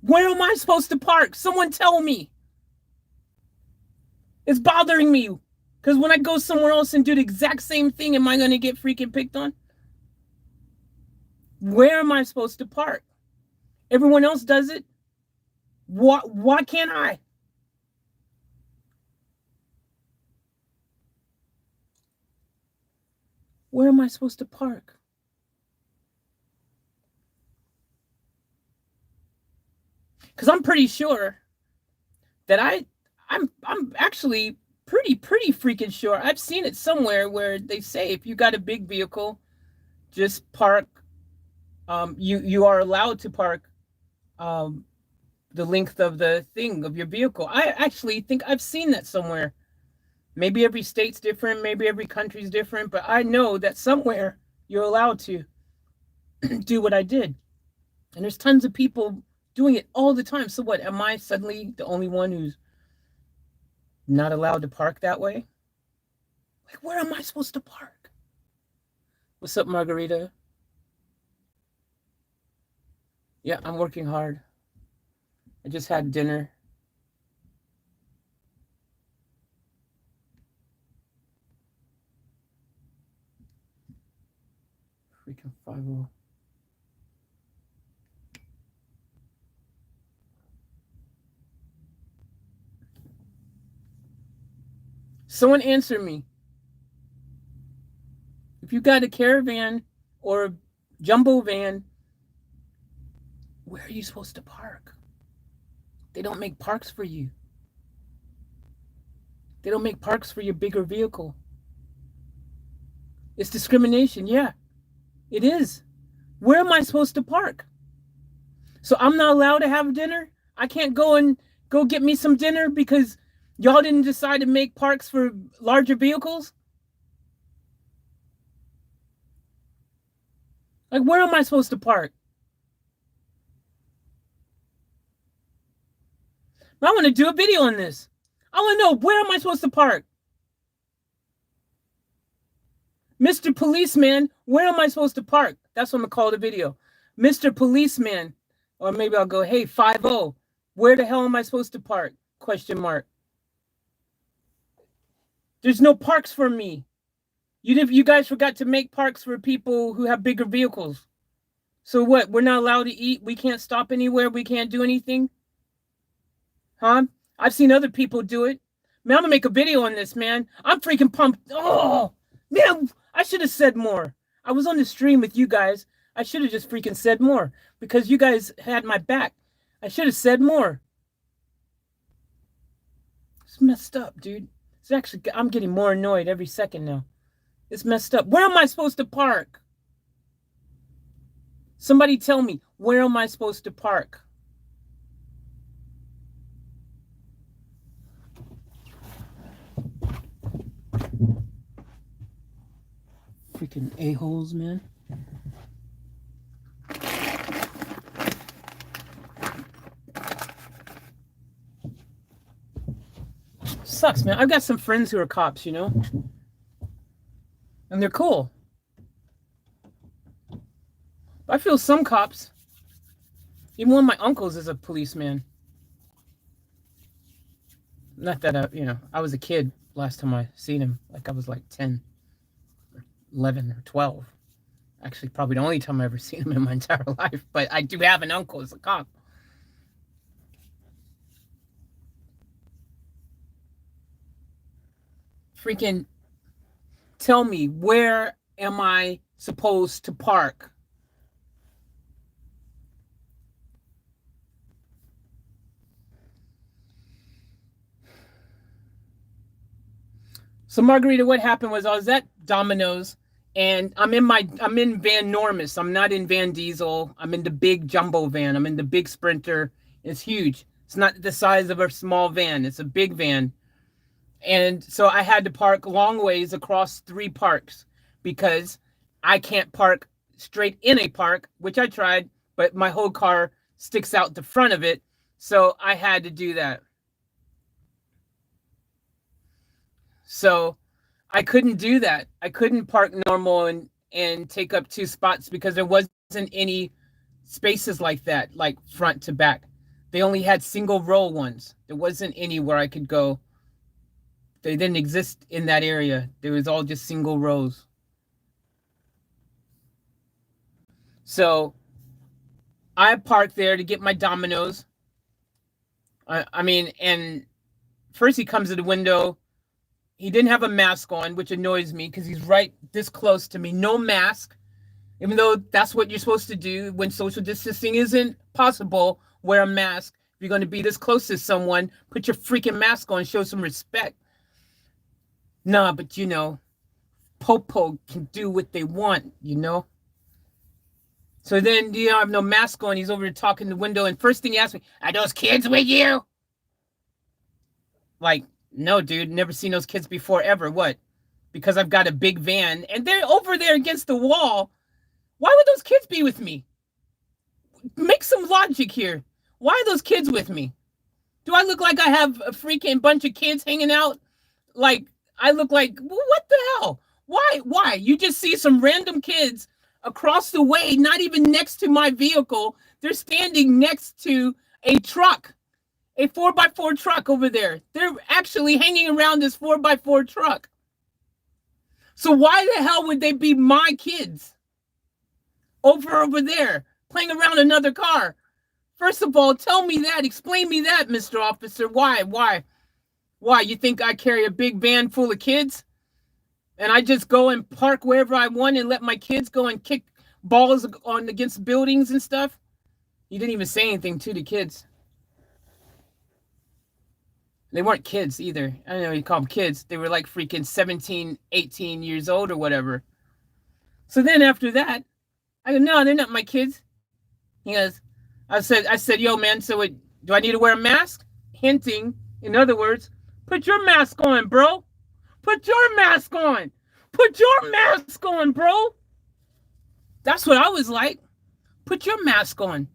Where am I supposed to park? Someone tell me. It's bothering me. Because when I go somewhere else and do the exact same thing, am I going to get freaking picked on? Where am I supposed to park? Everyone else does it. Why can't I? Where am I supposed to park? Because I'm pretty sure that I'm actually pretty freaking sure. I've seen it somewhere where they say if you got a big vehicle, just park. You are allowed to park the length of the thing of your vehicle. I actually think I've seen that somewhere. Maybe every state's different, maybe every country's different, but I know that somewhere you're allowed to do what I did. And there's tons of people doing it all the time. So what, am I suddenly the only one who's not allowed to park that way? Like, where am I supposed to park? What's up, Margarita? Yeah, I'm working hard. I just had dinner. Freaking 50. Someone answer me. If you got a caravan or a jumbo van, where are you supposed to park? They don't make parks for you. They don't make parks for your bigger vehicle. It's discrimination. Yeah, it is. Where am I supposed to park? So I'm not allowed to have dinner? I can't go get me some dinner because y'all didn't decide to make parks for larger vehicles? Like, where am I supposed to park? I want to do a video on this. I want to know, where am I supposed to park? Mr. Policeman, where am I supposed to park? That's what I'm going to call the video. Mr. Policeman. Or maybe I'll go, hey, 50, where the hell am I supposed to park? Question mark. There's no parks for me. You guys forgot to make parks for people who have bigger vehicles. So what? We're not allowed to eat? We can't stop anywhere? We can't do anything? Huh? I've seen other people do it. Man, I'm going to make a video on this, man. I'm freaking pumped. Oh, man, I should have said more. I was on the stream with you guys. I should have just freaking said more because you guys had my back. I should have said more. It's messed up, dude. It's actually, I'm getting more annoyed every second now. It's messed up. Where am I supposed to park? Somebody tell me, where am I supposed to park? Freaking a-holes, man. Sucks, man. I've got some friends who are cops, you know? And they're cool. I feel some cops, even one of my uncles is a policeman. Not that, I was a kid last time I seen him. Like, I was like 10, 11, or 12. Actually, probably the only time I ever seen him in my entire life. But I do have an uncle as a cop. Freaking tell me, where am I supposed to park? So Margarita, what happened was I was at Domino's and I'm in Vanormous. I'm not in Van Diesel. I'm in the big jumbo van. I'm in the big Sprinter. It's huge. It's not the size of a small van. It's a big van. And so I had to park long ways across 3 parks because I can't park straight in a park, which I tried, but my whole car sticks out the front of it. So I had to do that. So I couldn't do that. I couldn't park normal and take up 2 spots because there wasn't any spaces like that, like front to back. They only had single row ones. There wasn't any where I could go. They didn't exist in that area. There was all just single rows. So I parked there to get my Domino's. I mean, and first he comes to the window. He didn't have a mask on, which annoys me because he's right this close to me. No mask, even though that's what you're supposed to do when social distancing isn't possible. Wear a mask. If you're going to be this close to someone, put your freaking mask on. Show some respect. Nah, but you know, Popo can do what they want, you know. So then, you know, I have no mask on. He's over there talking to the window, and first thing he asked me, "Are those kids with you?" Like, no, dude, never seen those kids before ever. What? Because I've got a big van and they're over there against the wall. Why would those kids be with me? Make some logic here. Why are those kids with me? Do I look like I have a freaking bunch of kids hanging out? Like, I look like, what the hell? Why? You just see some random kids across the way, not even next to my vehicle. They're standing next to a truck. A 4x4 truck over there. They're actually hanging around this 4x4 truck. So why the hell would they be my kids over there playing around another car? First of all, tell me that. Explain me that, Mr. Officer. Why? You think I carry a big van full of kids and I just go and park wherever I want and let my kids go and kick balls on against buildings and stuff? You didn't even say anything to the kids. They weren't kids either. I don't know you call them kids. They were like freaking 17, 18 years old or whatever. So then after that, I go, no, they're not my kids. He goes, I said, yo, man, so do I need to wear a mask? Hinting, in other words, put your mask on, bro. Put your mask on. Put your mask on, bro. That's what I was like. Put your mask on.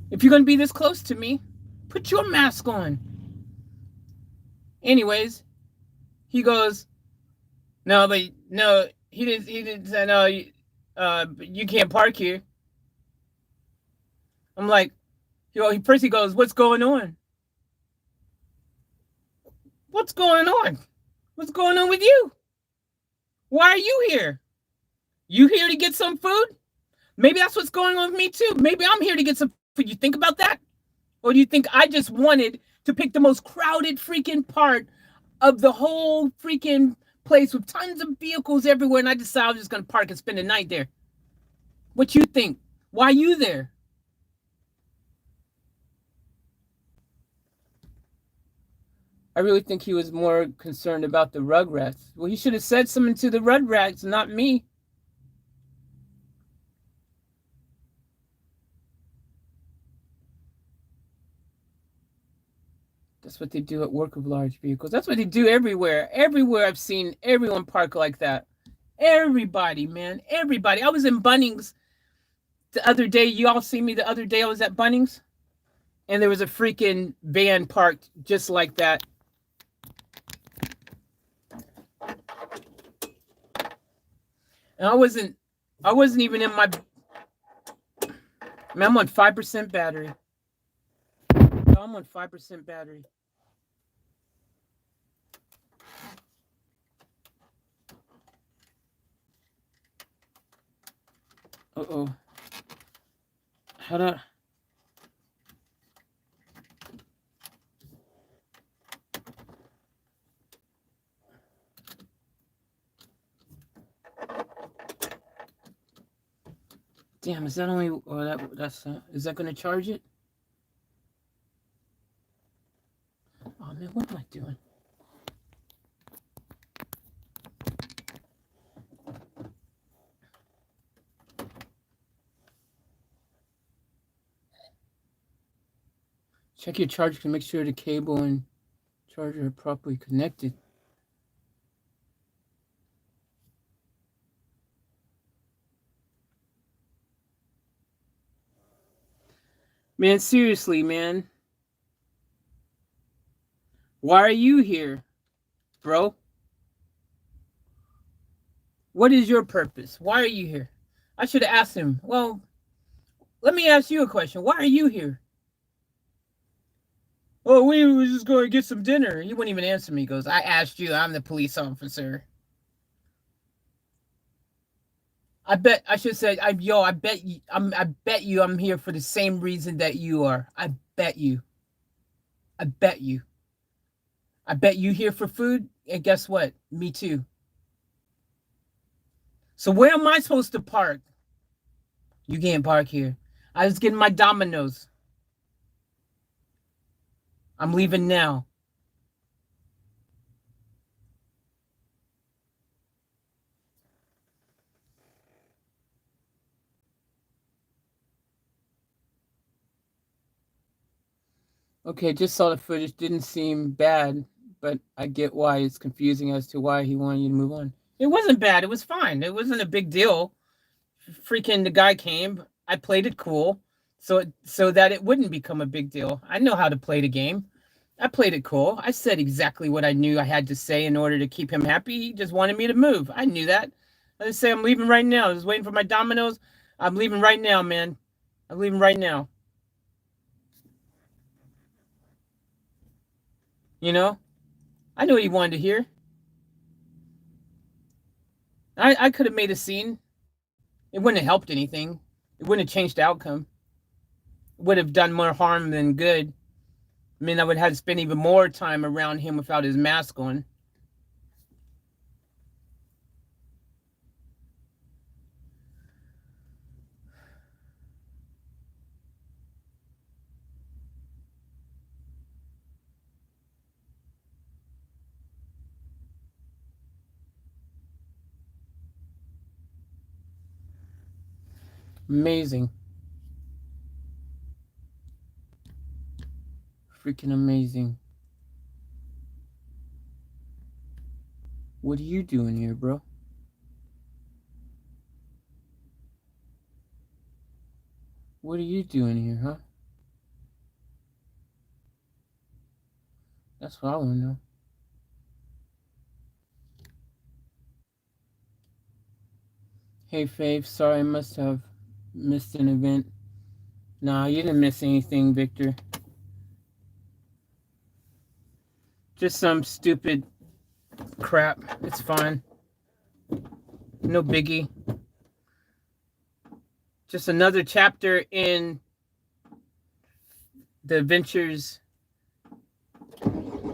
If you're going to be this close to me, put your mask on. Anyways, he goes, no, he didn't say, no, you can't park here. I'm like, first he goes, what's going on? What's going on? What's going on with you? Why are you here? You here to get some food? Maybe that's what's going on with me too. Maybe I'm here to get some food. You think about that? Or do you think I just wanted to pick the most crowded freaking part of the whole freaking place with tons of vehicles everywhere, and I decided I was just going to park and spend the night there? What you think? Why are you there? I really think he was more concerned about the Rugrats. Well, he should have said something to the Rugrats, not me. That's what they do at work with large vehicles. That's what they do everywhere. Everywhere I've seen everyone park like that. Everybody, man. Everybody. I was in Bunnings the other day. You all see me the other day I was at Bunnings? And there was a freaking van parked just like that. And I wasn't even in my... Man, I'm on 5% battery. I'm on 5% battery. Uh-oh. How do I... Damn, is that only... Oh, that's... is that going to charge it? Oh, man, what am I doing? Check your charger to make sure the cable and charger are properly connected. Man, seriously, man. Why are you here? bro. What is your purpose? Why are you here? I should have asked him, well, let me ask you a question. Why are you here? Oh, we were just going to get some dinner. He wouldn't even answer me. He goes, I asked you. I'm the police officer. I bet I should say, I bet you, I bet you I'm here for the same reason that you are. I bet you. I bet you. I bet you here for food. And guess what? Me too. So where am I supposed to park? You can't park here. I was getting my Domino's. I'm leaving now. Okay, just saw the footage. Didn't seem bad, but I get why it's confusing as to why he wanted you to move on. It wasn't bad. It was fine. It wasn't a big deal. Freaking the guy came. I played it cool, so that it wouldn't become a big deal. I know how to play the game. I played it cool. I said exactly what I knew I had to say in order to keep him happy. He just wanted me to move. I knew that. I just say I'm leaving right now. I was waiting for my Domino's. I'm leaving right now, man. I'm leaving right now. You know? I knew what he wanted to hear. I could have made a scene. It wouldn't have helped anything. It wouldn't have changed the outcome. It would have done more harm than good. I mean, I would have to spend even more time around him without his mask on. Amazing. Freaking amazing. What are you doing here, bro? What are you doing here, huh? That's what I want to know. Hey, Faith. Sorry, I must have missed an event. Nah, you didn't miss anything, Victor. Just some stupid crap. It's fine. No biggie. Just another chapter in the adventures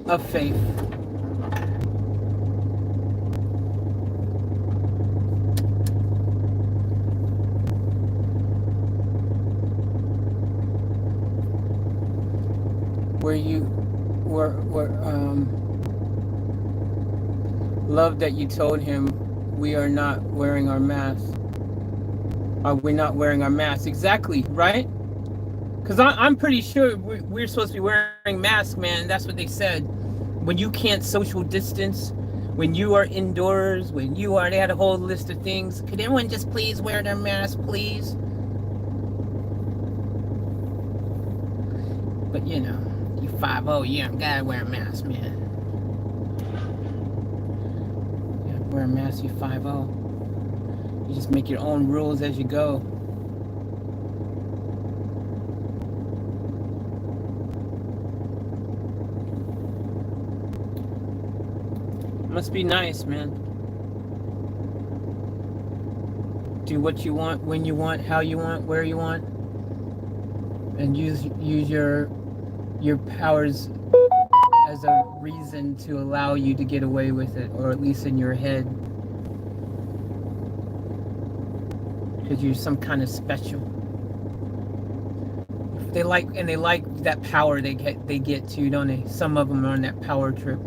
of Faith. Love that you told him we are not wearing our masks. Are we not wearing our masks? Exactly, right? Because I'm pretty sure we're supposed to be wearing masks, man. That's what they said. When you can't social distance, when you are indoors, they had a whole list of things. Could everyone just please wear their mask, please? But you know, you 5'0", you don't gotta wear a mask, man. You gotta wear a mask, you 5'0". You just make your own rules as you go. Must be nice, man. Do what you want, when you want, how you want, where you want, and use your powers as a reason to allow you to get away with it, or at least in your head, because you're some kind of special. They like that power they get too, don't they? Some of them are on that power trip.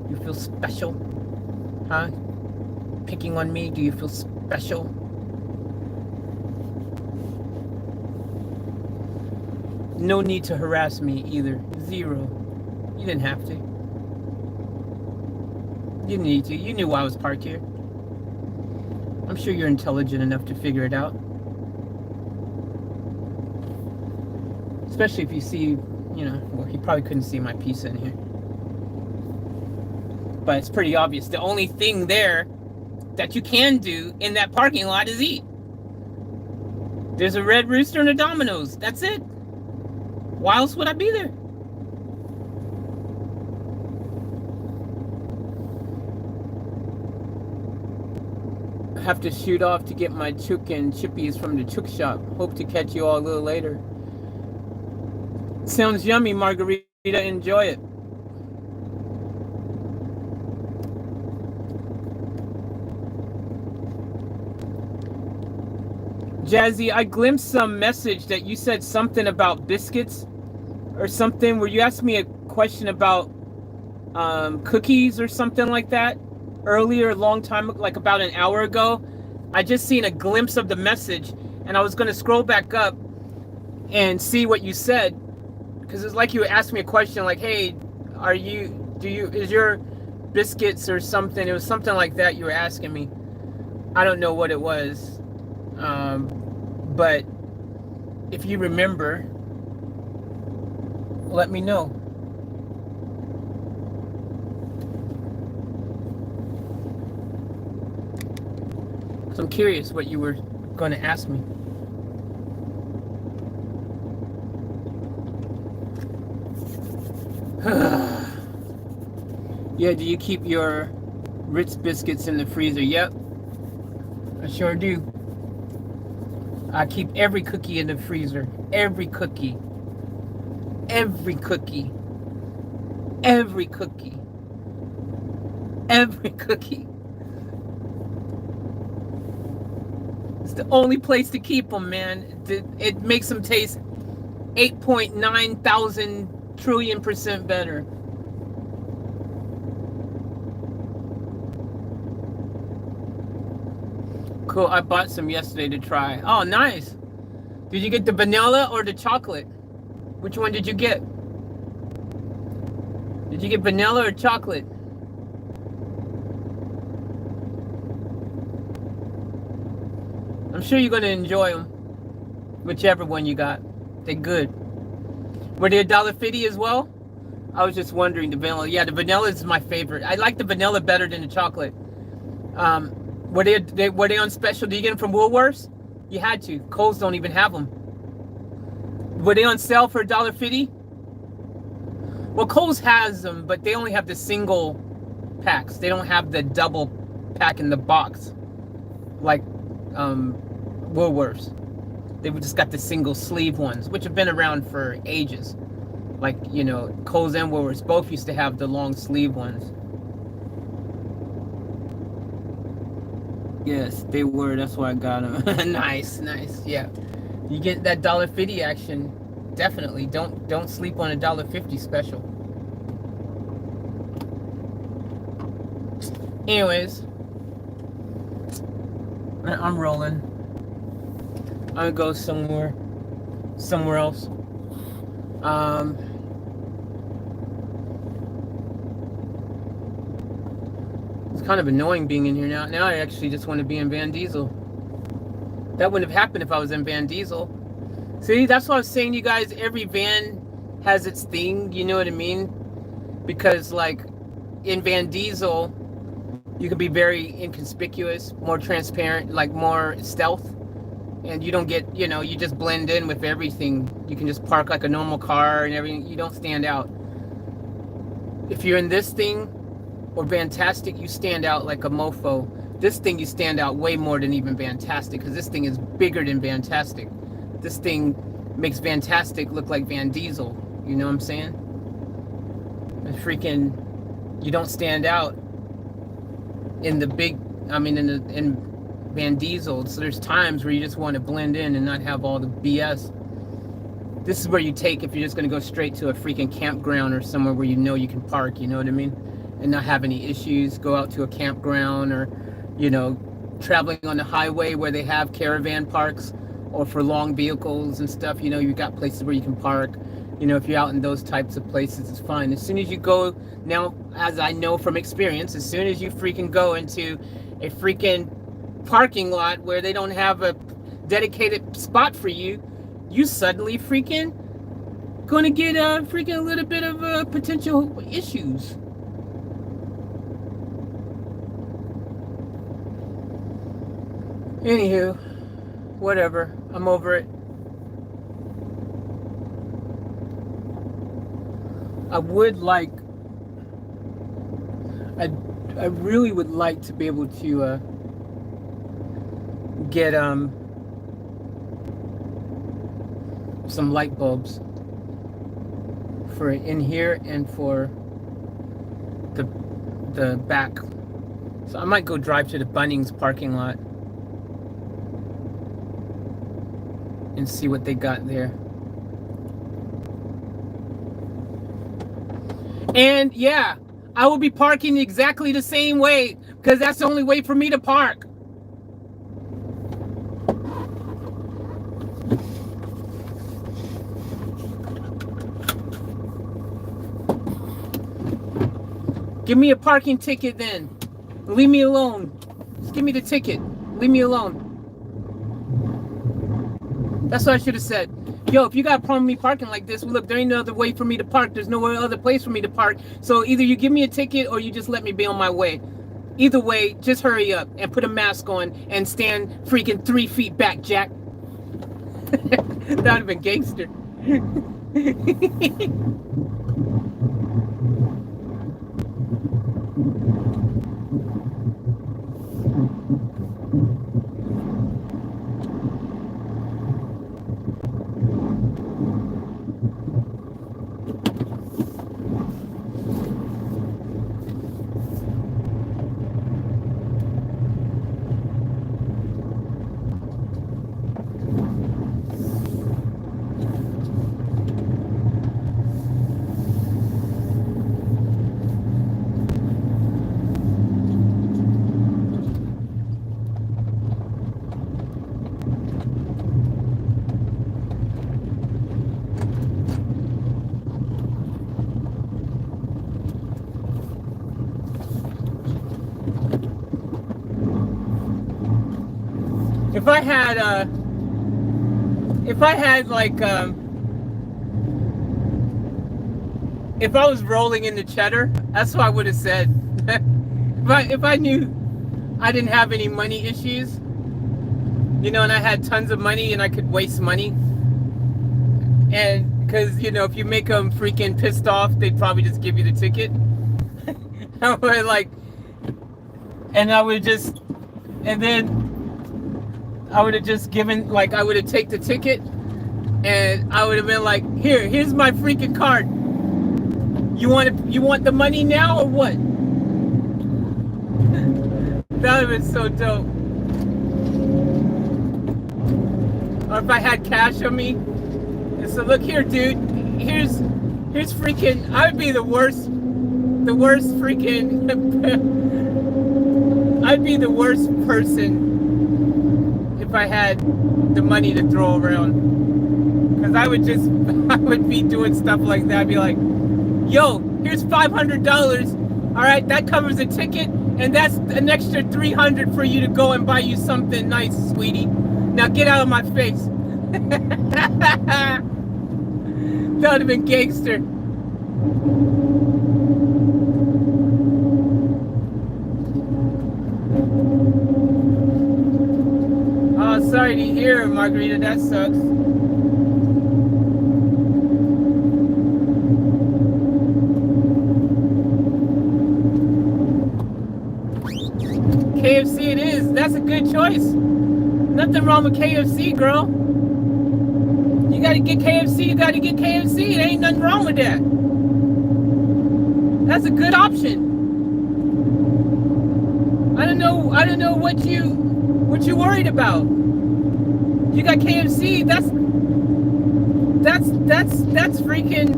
You feel special? Huh? Picking on me? Do you feel special? No need to harass me either. Zero. You didn't have to. You didn't need to. You knew why I was parked here. I'm sure you're intelligent enough to figure it out. Especially if you see, well, he probably couldn't see my pizza in here. but it's pretty obvious. The only thing there that you can do in that parking lot is eat. There's a Red Rooster and a Domino's. That's it. Why else would I be there? I have to shoot off to get my chook and chippies from the chook shop. Hope to catch you all a little later. Sounds yummy, Margarita. Enjoy it. Jazzy, I glimpsed some message that you said something about biscuits or something, where you asked me a question about cookies or something like that earlier, a long time, like about an hour ago. I just seen a glimpse of the message, and I was going to scroll back up and see what you said, because it's like you asked me a question like, hey, is your biscuits or something? It was something like that you were asking me. I don't know what it was, but if you remember, let me know. So I'm curious what you were going to ask me. Yeah, do you keep your Ritz biscuits in the freezer? Yep, I sure do. I keep every cookie in the freezer. Every cookie. Every cookie. Every cookie. Every cookie. It's the only place to keep them, man. It makes them taste 8.9 thousand trillion% better. Cool, I bought some yesterday to try. Oh, nice. Did you get the vanilla or the chocolate? Which one did you get? Did you get vanilla or chocolate? I'm sure you're going to enjoy them. Whichever one you got. They're good. Were they $1.50 as well? I was just wondering, the vanilla. Yeah, the vanilla is my favorite. I like the vanilla better than the chocolate. Were they on special? Did you get them from Woolworths? You had to. Kohl's don't even have them. Were they on sale for $1.50? Well, Kohl's has them, but they only have the single packs. They don't have the double pack in the box like Woolworths. They've just got the single sleeve ones, which have been around for ages. Like, you know, Kohl's and Woolworths both used to have the long sleeve ones. Yes, they were. That's why I got them. Nice, nice. Yeah, you get that $1.50 action. Definitely. Don't sleep on a $1.50 special. Anyways, I'm rolling. I'm gonna go somewhere else. It's kind of annoying being in here now. Now I actually just want to be in Van Diesel. That wouldn't have happened if I was in Van Diesel. See, that's what I was saying to you guys. Every van has its thing, you know what I mean? Because, like, in Van Diesel, you can be very inconspicuous, more transparent, like more stealth. And you don't get, you know, you just blend in with everything. You can just park like a normal car and everything. You don't stand out. If you're in this thing, or Fantastic, you stand out like a mofo. This thing, you stand out way more than even Fantastic, because this thing is bigger than Fantastic. This thing makes Fantastic look like Van Diesel. You know what I'm saying? And freaking, you don't stand out in the big, in Van Diesel. So there's times where you just want to blend in and not have all the BS. This is where you take, if you're just going to go straight to a freaking campground or somewhere where you know you can park, you know what I mean? And not have any issues. Go out to a campground, or, you know, traveling on the highway where they have caravan parks, or for long vehicles and stuff. You know, you got places where you can park. You know, if you're out in those types of places, it's fine. As soon as you go, now, as I know from experience, as soon as you freaking go into a freaking parking lot where they don't have a dedicated spot for you, you suddenly freaking gonna get a little bit of potential issues. Anywho, whatever. I'm over it. I would like, I really would like to be able to get some light bulbs for in here and for the back. So I might go drive to the Bunnings parking lot and see what they got there. And yeah, I will be parking exactly the same way because that's the only way for me to park. Give me a parking ticket then. Leave me alone. Just give me the ticket. Leave me alone. That's what I should have said. Yo, if you got a problem with me parking like this, well, look, there ain't no other way for me to park. There's no other place for me to park. So either you give me a ticket or you just let me be on my way. Either way, just hurry up and put a mask on and stand freaking 3 feet back, Jack. That would have been gangster. If I was rolling in the cheddar, that's what I would have said. if I knew I didn't have any money issues, you know, and I had tons of money and I could waste money, and because, you know, if you make them freaking pissed off, they'd probably just give you the ticket. I would like, and I would just, and then I would have just given, like, I would have taken the ticket and I would have been like, here's my freaking card. You want the money now or what? That would have been so dope. Or if I had cash on me and so, look here, dude, here's freaking, I would be the worst freaking I'd be the worst person if I had the money to throw around, because I would be doing stuff like that. I'd be like, yo, here's $500. All right, that covers a ticket, and that's an extra $300 for you to go and buy you something nice, sweetie. Now get out of my face. That would have been gangster. Oh, sorry to hear, Margarita. That sucks. KFC it is. That's a good choice. Nothing wrong with KFC, girl. You gotta get KFC, you gotta get KFC. It ain't nothing wrong with that. That's a good option. I don't know what you worried about. You got KFC, that's freaking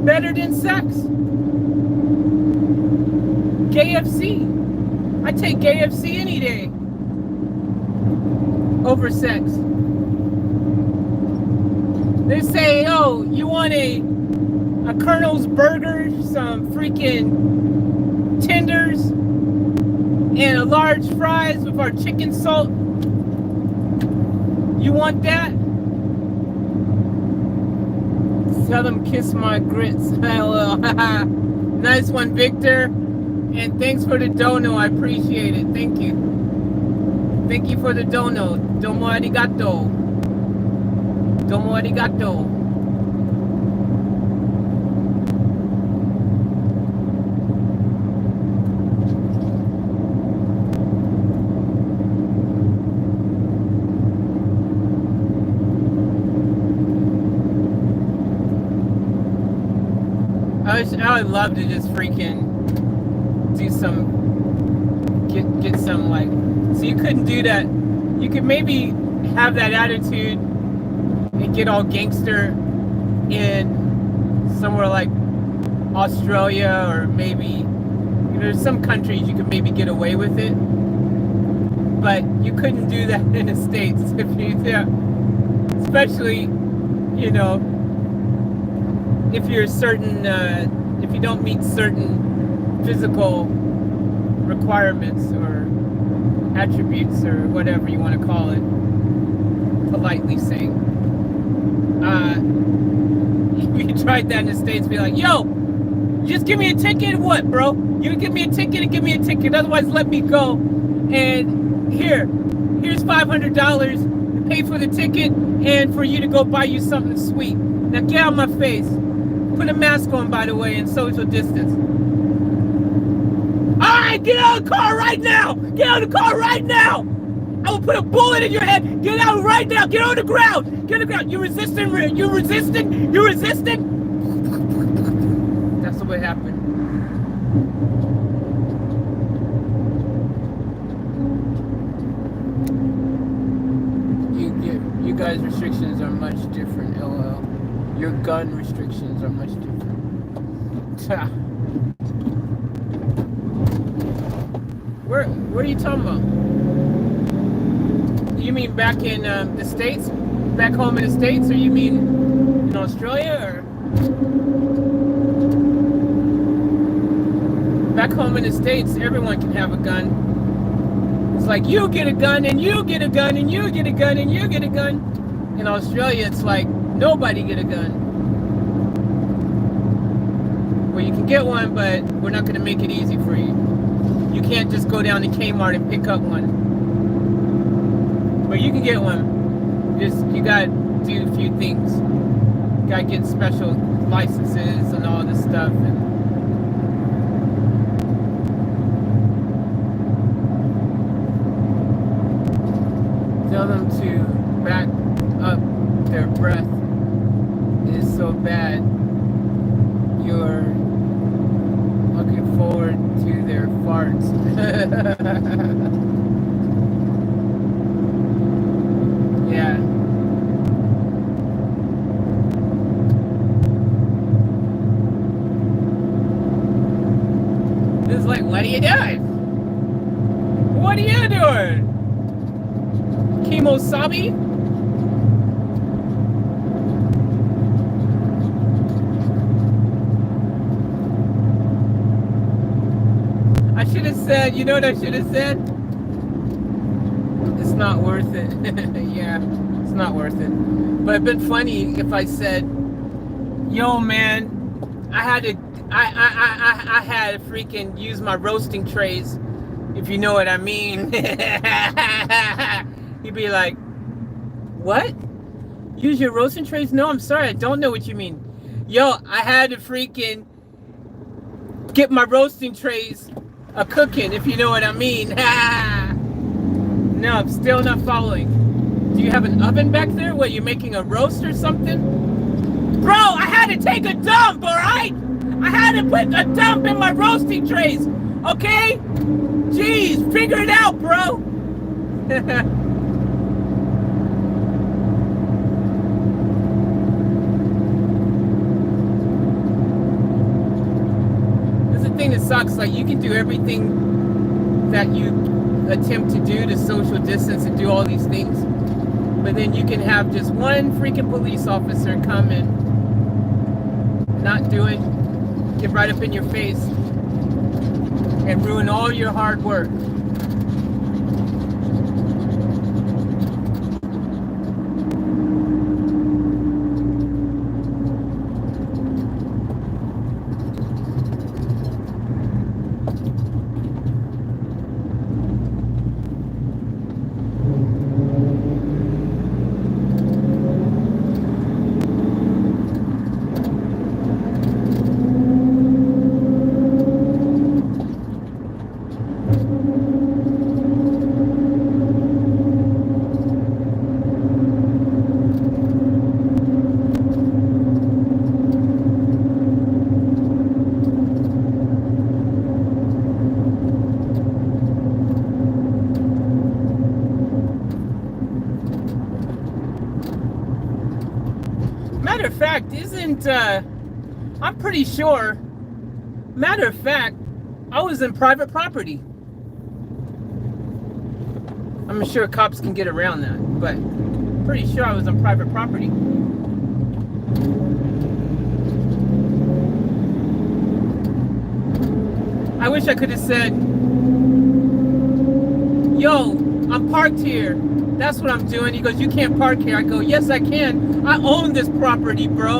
better than sex. KFC. I take KFC any day over sex. They say, oh, you want a Colonel's burger, some freaking tenders, and a large fries with our chicken salt. You want that? Tell them kiss my grits. Hello. Nice one, Victor. And thanks for the dono. I appreciate it. Thank you. Thank you for the dono. Domo arigato. Domo arigato. I would love to just freaking do some, get some like, so you couldn't do that. You could maybe have that attitude and get all gangster in somewhere like Australia, or maybe, you know, there's some countries you could maybe get away with it, but you couldn't do that in the States if you, especially, you know, if you're certain, if you don't meet certain physical requirements or attributes or whatever you want to call it, politely saying. You tried that in the States, be like, yo, just give me a ticket, what, bro? You give me a ticket and give me a ticket, otherwise let me go. And here's $500 to pay for the ticket and for you to go buy you something sweet. Now get out of my face. Put a mask on, by the way, and social distance. Alright, get out of the car right now! Get out of the car right now! I will put a bullet in your head! Get out right now! Get on the ground! Get on the ground! You resisting? You resisting? You resisting? That's what happened. You guys' restrictions are much different, LL. Your gun restrictions are much different. Where are you talking about? You mean back in the States? Back home in the States? Or you mean in Australia? Or back home in the States, everyone can have a gun. It's like you get a gun and you get a gun and you get a gun and you get a gun. In Australia, it's like nobody get a gun. Well, you can get one, but we're not going to make it easy for you. You can't just go down to Kmart and pick up one. But you can get one. Just, you got to do a few things. You got to get special licenses and all this stuff. And tell them to back up. Their breath is so bad. You're looking forward to their farts. Yeah. It's like, what are you doing? What are you doing? Kemosabi? I should have said, you know what I should have said? It's not worth it. Yeah, it's not worth it. But it'd been funny if I said, yo man, I had to freaking use my roasting trays, if you know what I mean. He'd be like, what? Use your roasting trays? No, I'm sorry, I don't know what you mean. Yo, I had to freaking get my roasting trays cooking, if you know what I mean. No, I'm still not following. Do you have an oven back there? What, you making a roast or something? Bro, I had to take a dump, alright? I had to put a dump in my roasting trays, okay? Jeez, figure it out, bro. Thing that sucks, like you can do everything that you attempt to do to social distance and do all these things, but then you can have just one freaking police officer come and not do it, get right up in your face and ruin all your hard work. fact, isn't I'm pretty sure. Matter of fact, I was in private property. I'm sure cops can get around that, but pretty sure I was on private property. I wish I could have said, yo, I'm parked here. That's what I'm doing. He goes, you can't park here. I go, yes, I can. I own this property, bro.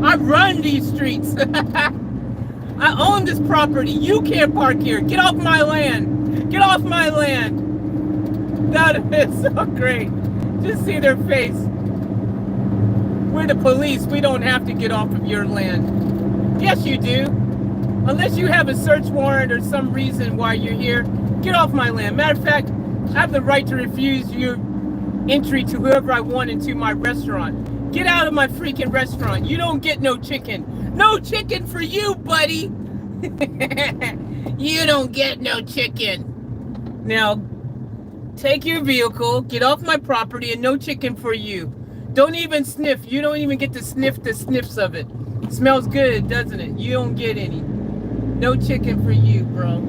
I run these streets. I own this property. You can't park here. Get off my land. Get off my land. That is so great. Just see their face. We're the police. We don't have to get off of your land. Yes, you do. Unless you have a search warrant or some reason why you're here, get off my land. Matter of fact, I have the right to refuse your entry to whoever I want into my restaurant. Get out of my freaking restaurant. You don't get no chicken. No chicken for you, buddy. You don't get no chicken. Now, take your vehicle, get off my property, and no chicken for you. Don't even sniff. You don't even get to sniff the sniffs of it. Smells good, doesn't it? You don't get any. No chicken for you, bro.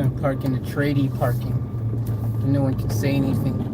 I'm gonna park in the tradie parking. And no one can say anything.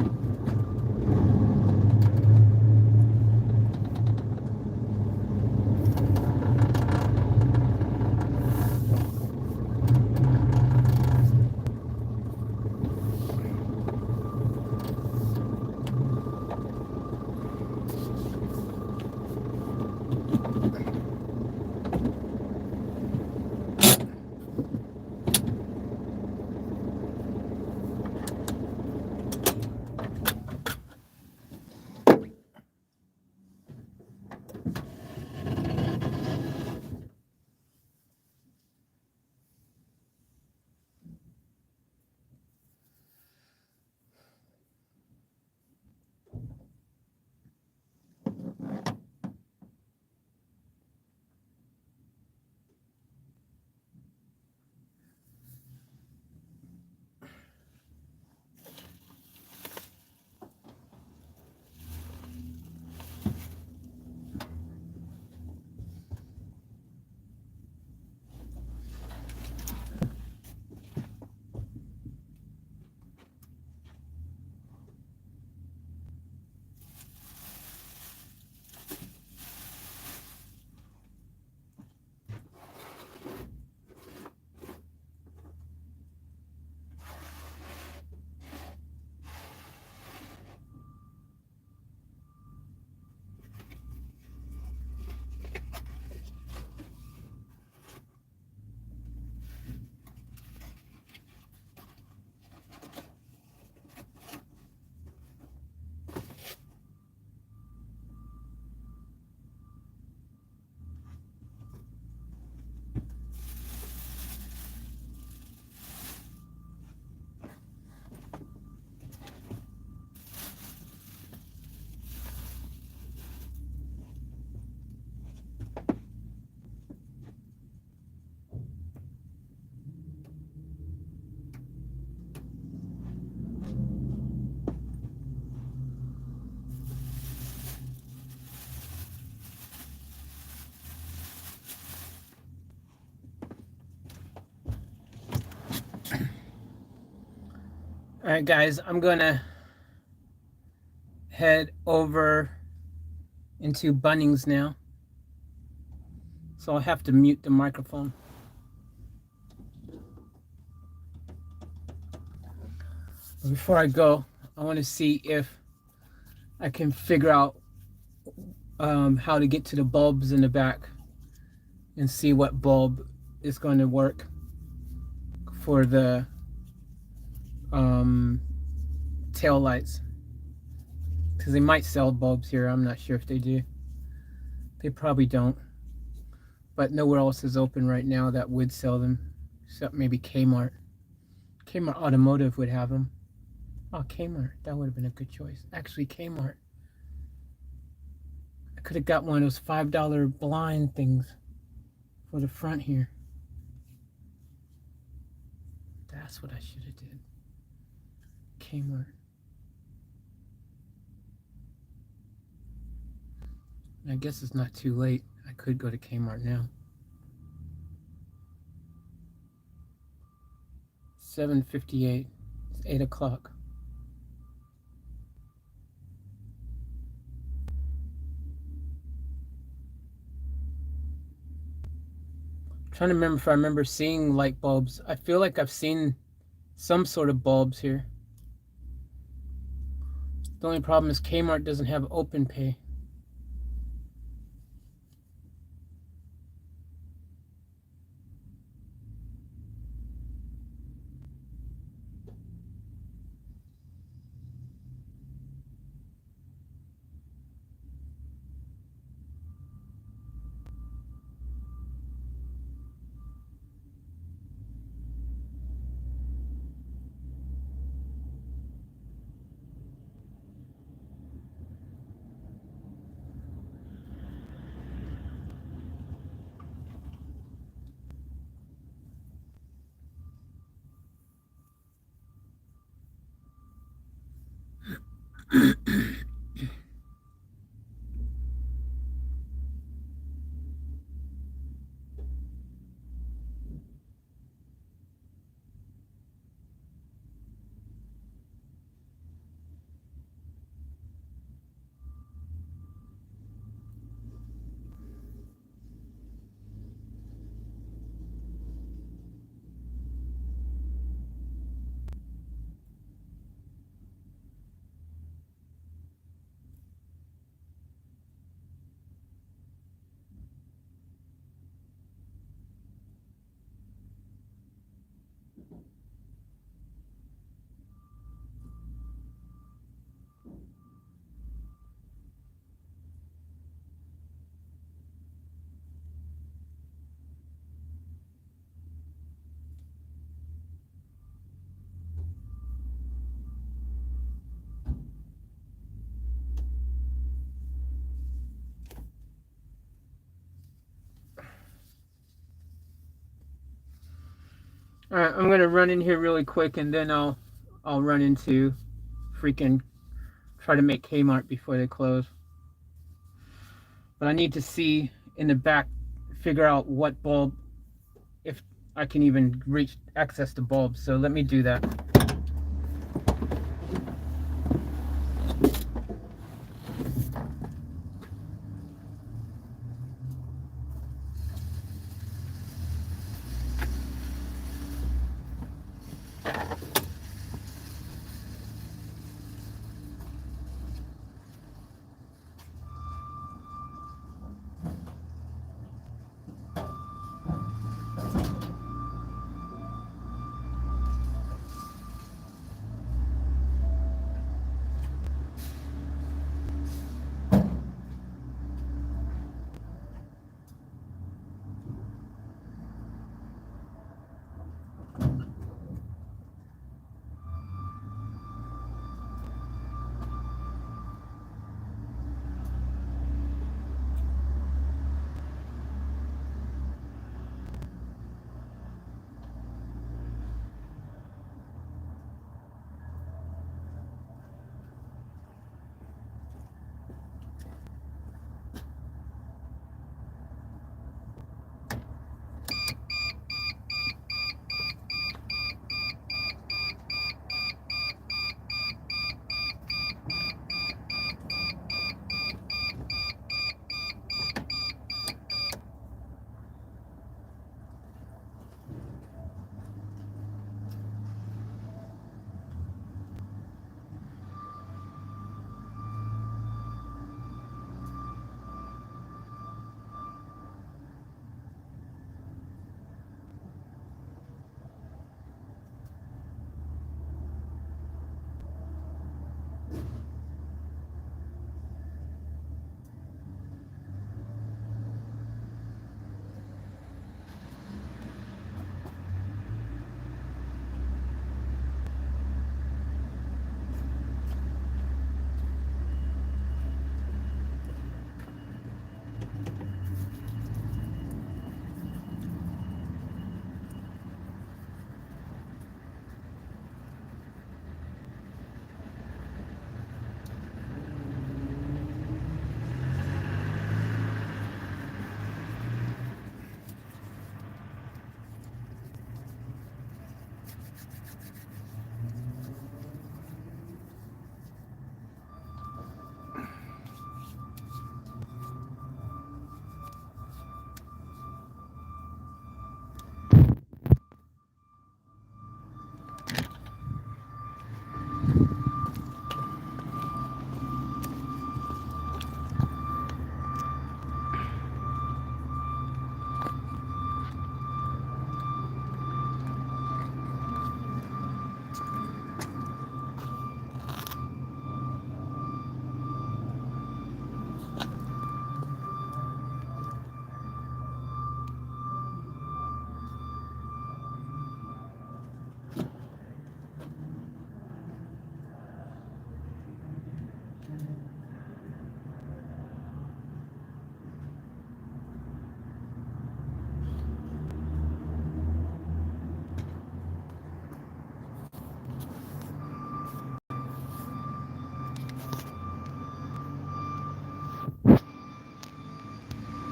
All right, guys, I'm gonna head over into Bunnings now. So I'll have to mute the microphone. But before I go, I want to see if I can figure out how to get to the bulbs in the back and see what bulb is going to work for the tail lights, because they might sell bulbs here. I'm not sure if they do. They probably don't, but nowhere else is open right now that would sell them, except maybe Kmart. Kmart Automotive would have them. Oh, Kmart, that would have been a good choice. Actually, Kmart, I could have got one of those $5 blind things for the front here. That's what I should have did. Kmart. I guess it's not too late. I could go to Kmart now. 7:58. It's 8 o'clock. Trying to remember if I remember seeing light bulbs. I feel like I've seen some sort of bulbs here. The only problem is Kmart doesn't have open pay. Alright, I'm gonna run in here really quick and then I'll run into freaking try to make Kmart before they close. But I need to see in the back, figure out what bulb, if I can even reach access the bulbs. So let me do that.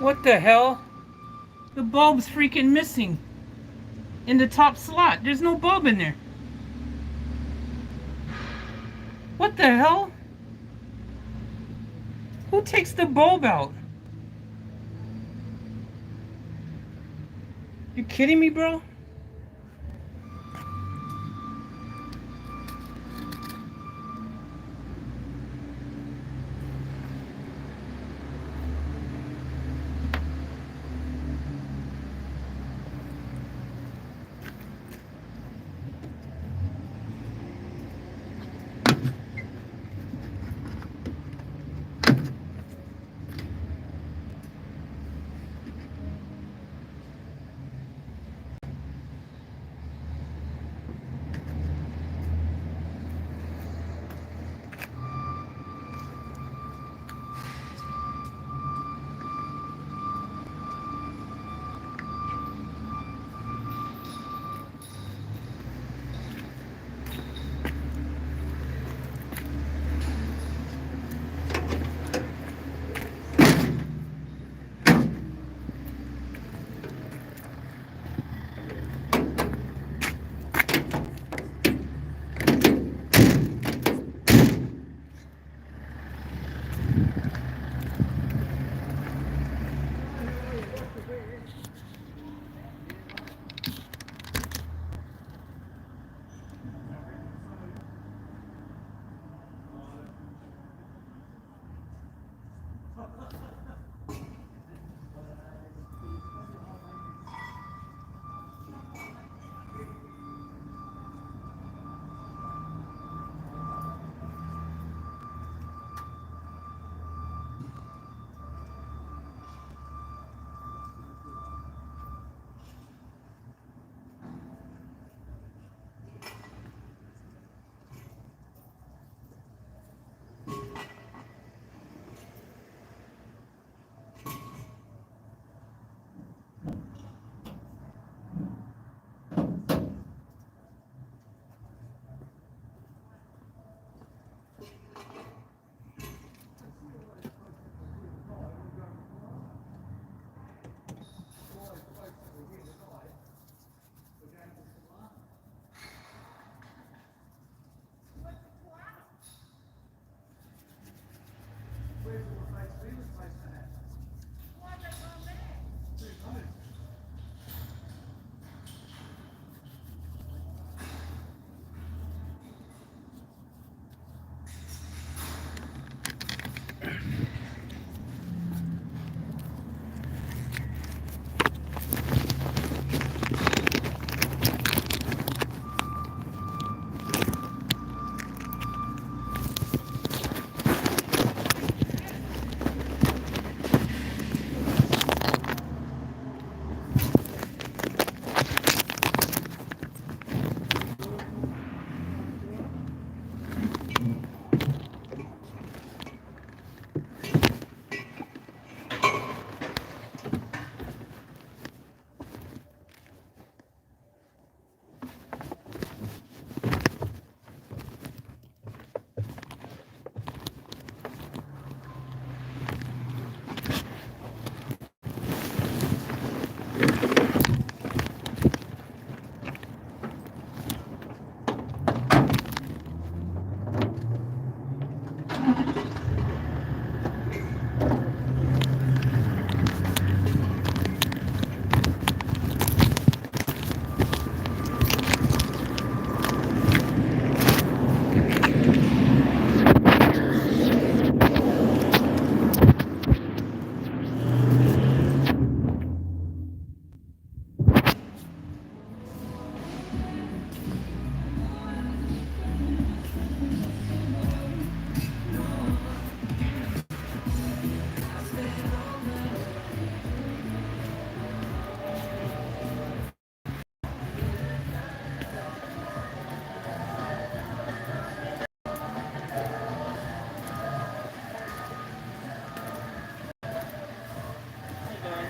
What the hell? The bulb's freaking missing. In the top slot. There's no bulb in there. What the hell? Who takes the bulb out? You kidding me, bro?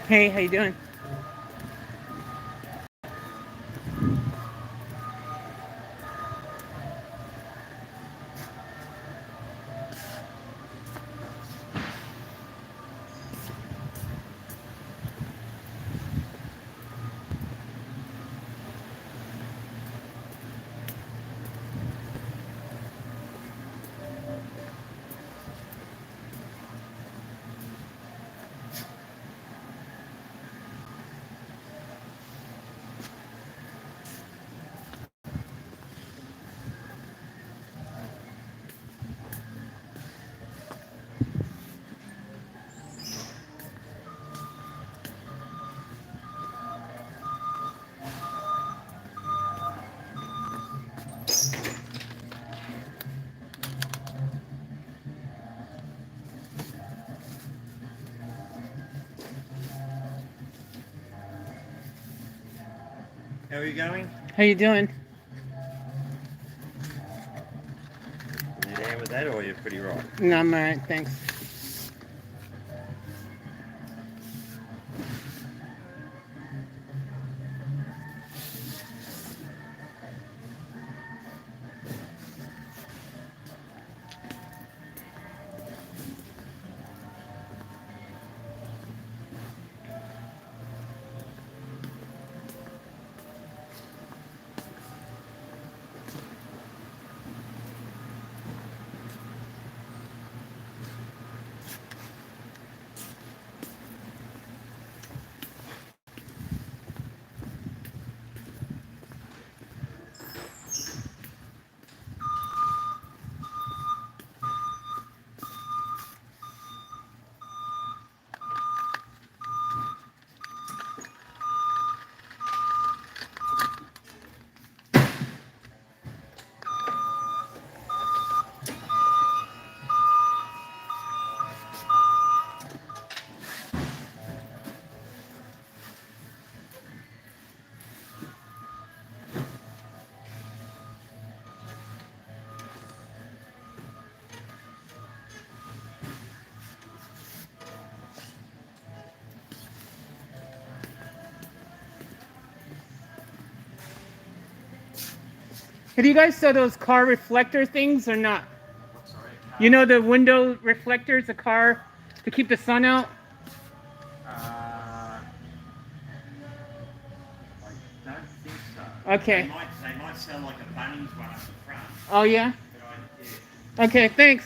Hey, how you doing?
How are you going?
How you doing?
You down with that, or you're pretty right?
No, I'm alright, thanks. Hey, do you guys sell those car reflector things or not?
What, sorry?
You know the window reflectors, the car to keep the sun out?
I don't think so.
Okay.
They might sell like a Bunnings one up the front.
Oh yeah?
But yeah.
Okay, thanks.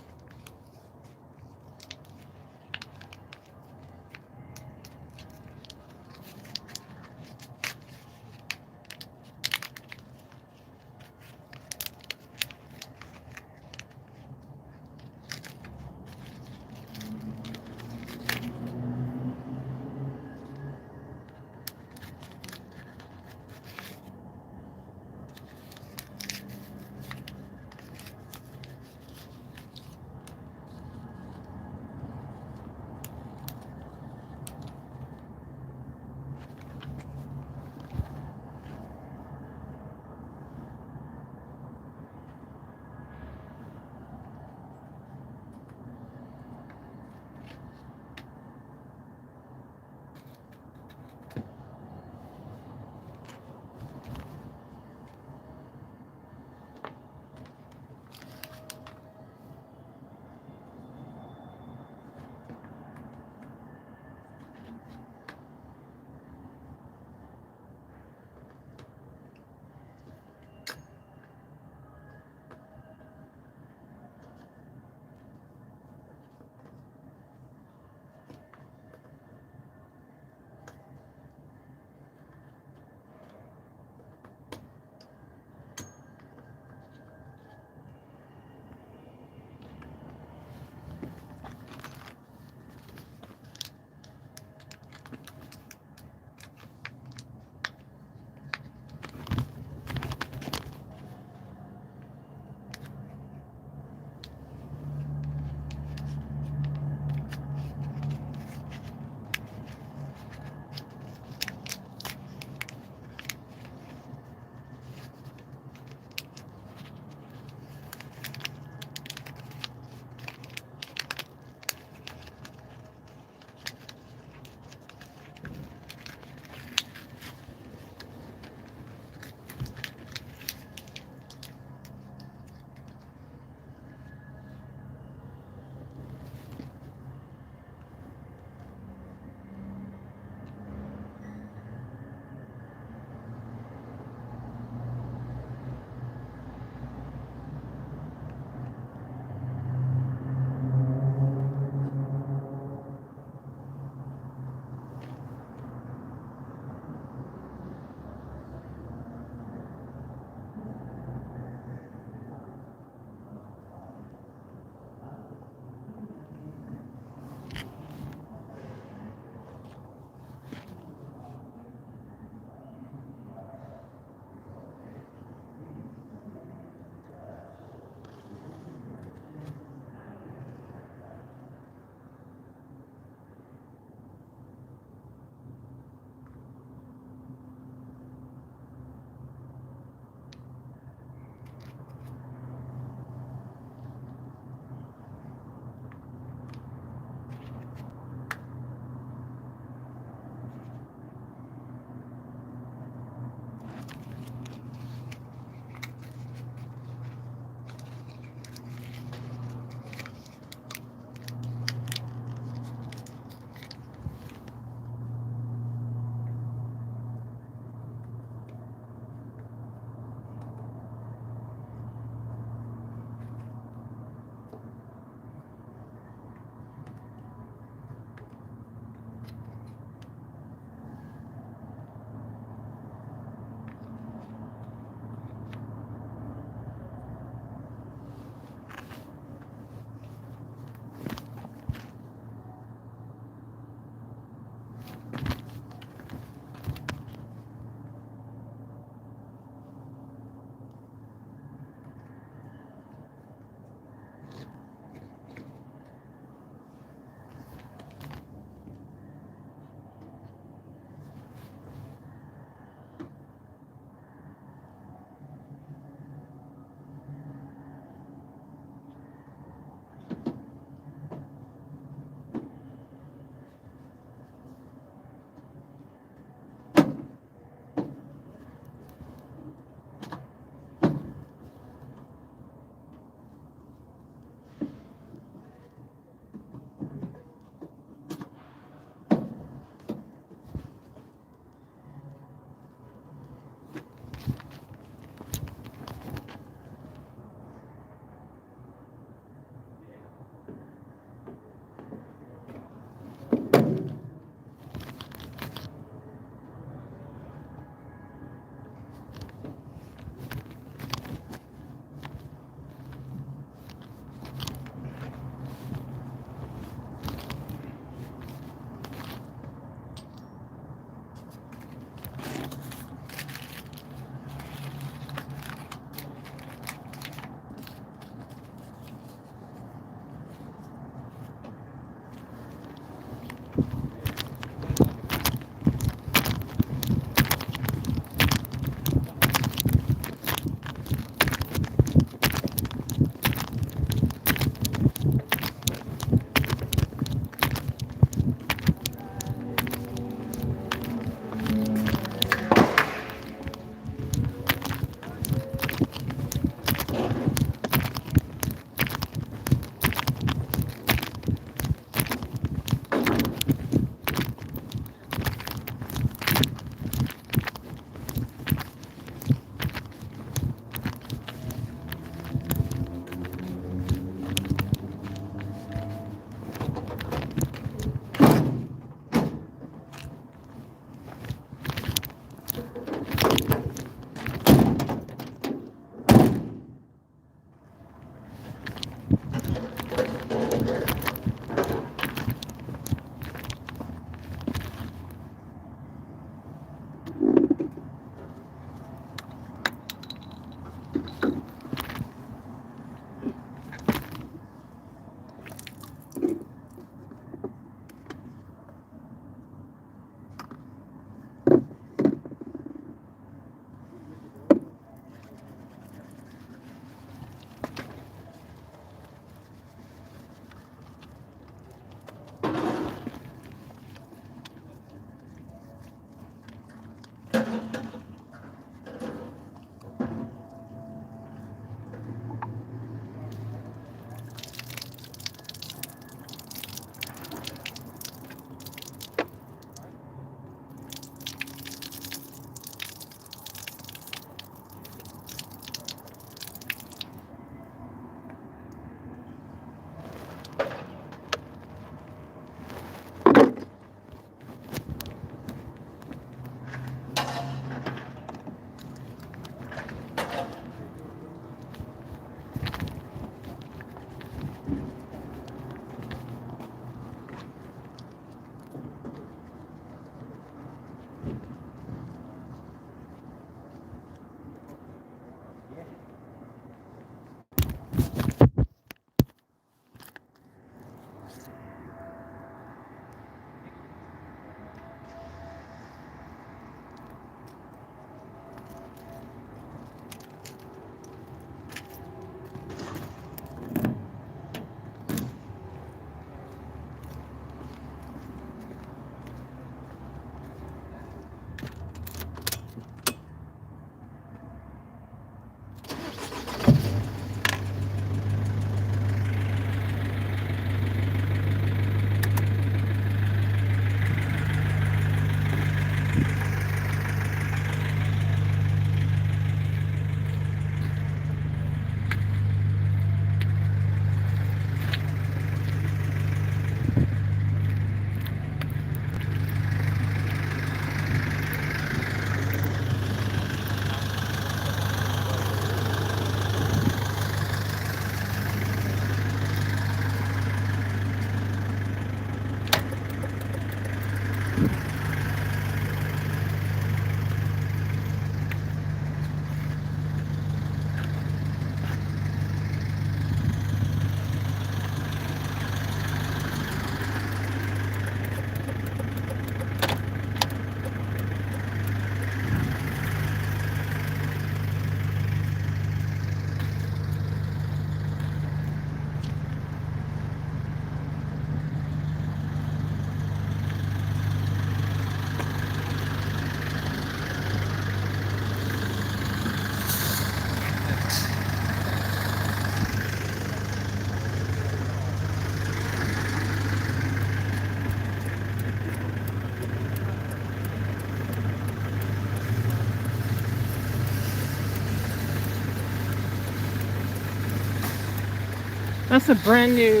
That's a brand new.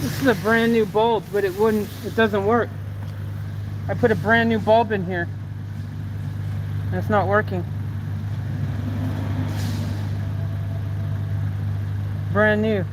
This is a brand new bulb, but it doesn't work. I put a brand new bulb in here, and it's not working. Brand new.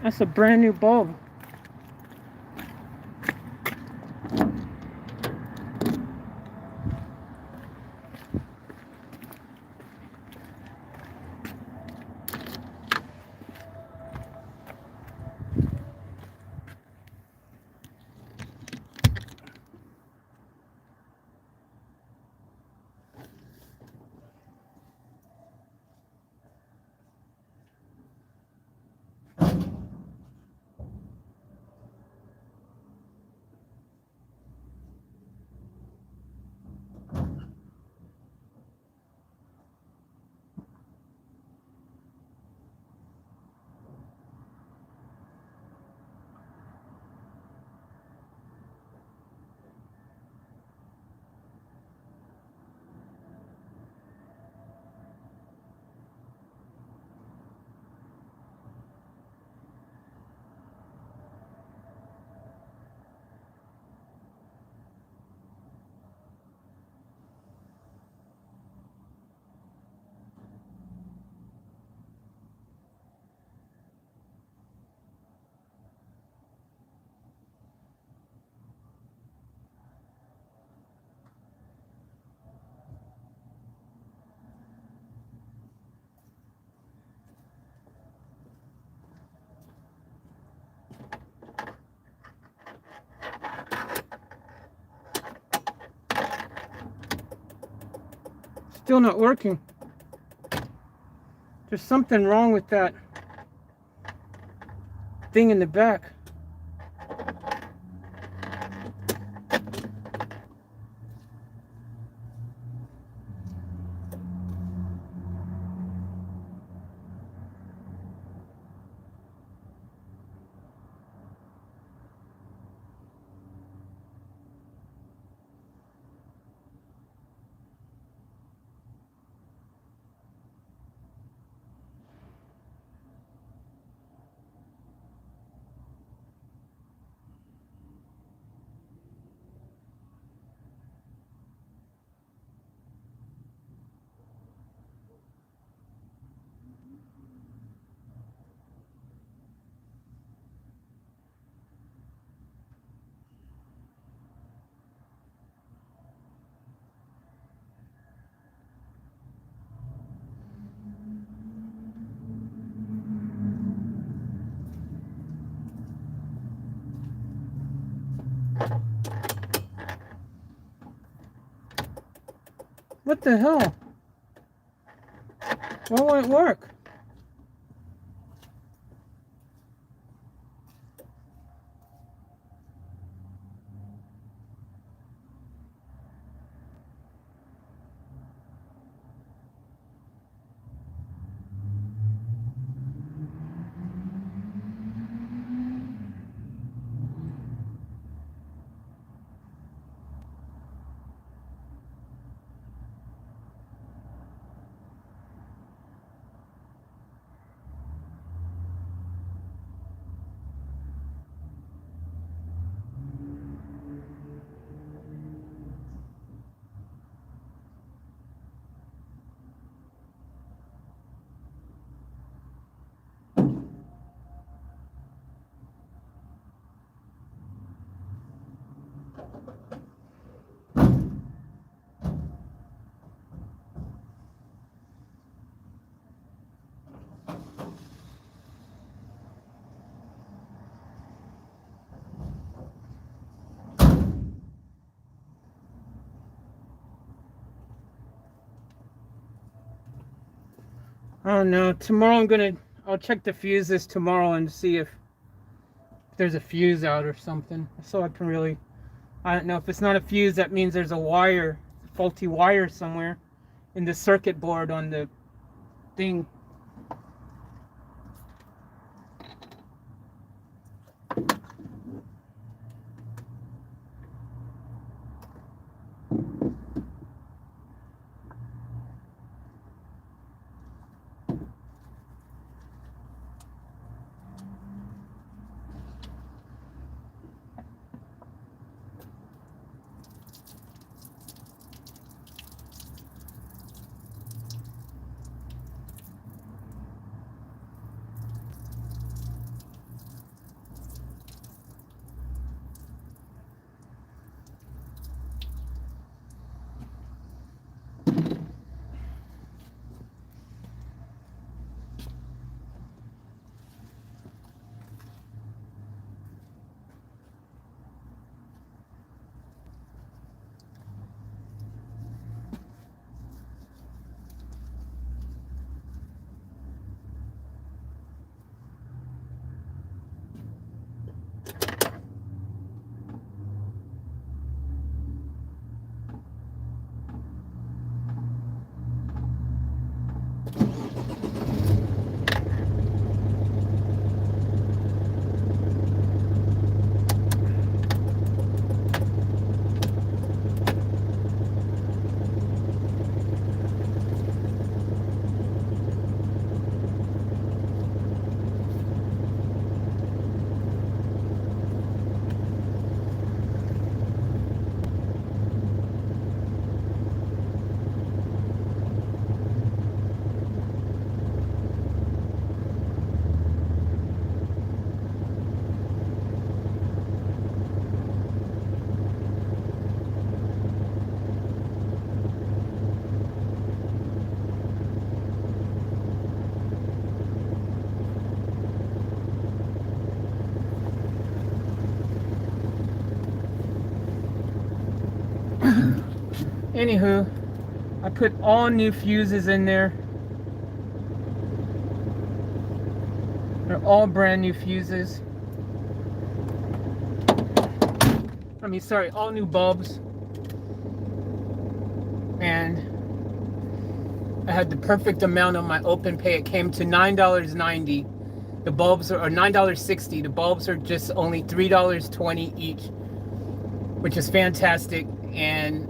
That's a brand new bulb. Still not working. There's something wrong with that thing in the back. What the hell? Why won't it work? I don't know. Tomorrow I'll check the fuses tomorrow and see if there's a fuse out or something. So I can really, I don't know. If it's not a fuse, that means there's a faulty wire somewhere in the circuit board on the thing. Anywho, I put all new fuses in there. They're all brand new fuses. I mean, sorry, all new bulbs. And I had the perfect amount on my open pay. It came to $9.90. The bulbs are $9.60. The bulbs are just only $3.20 each, which is fantastic. And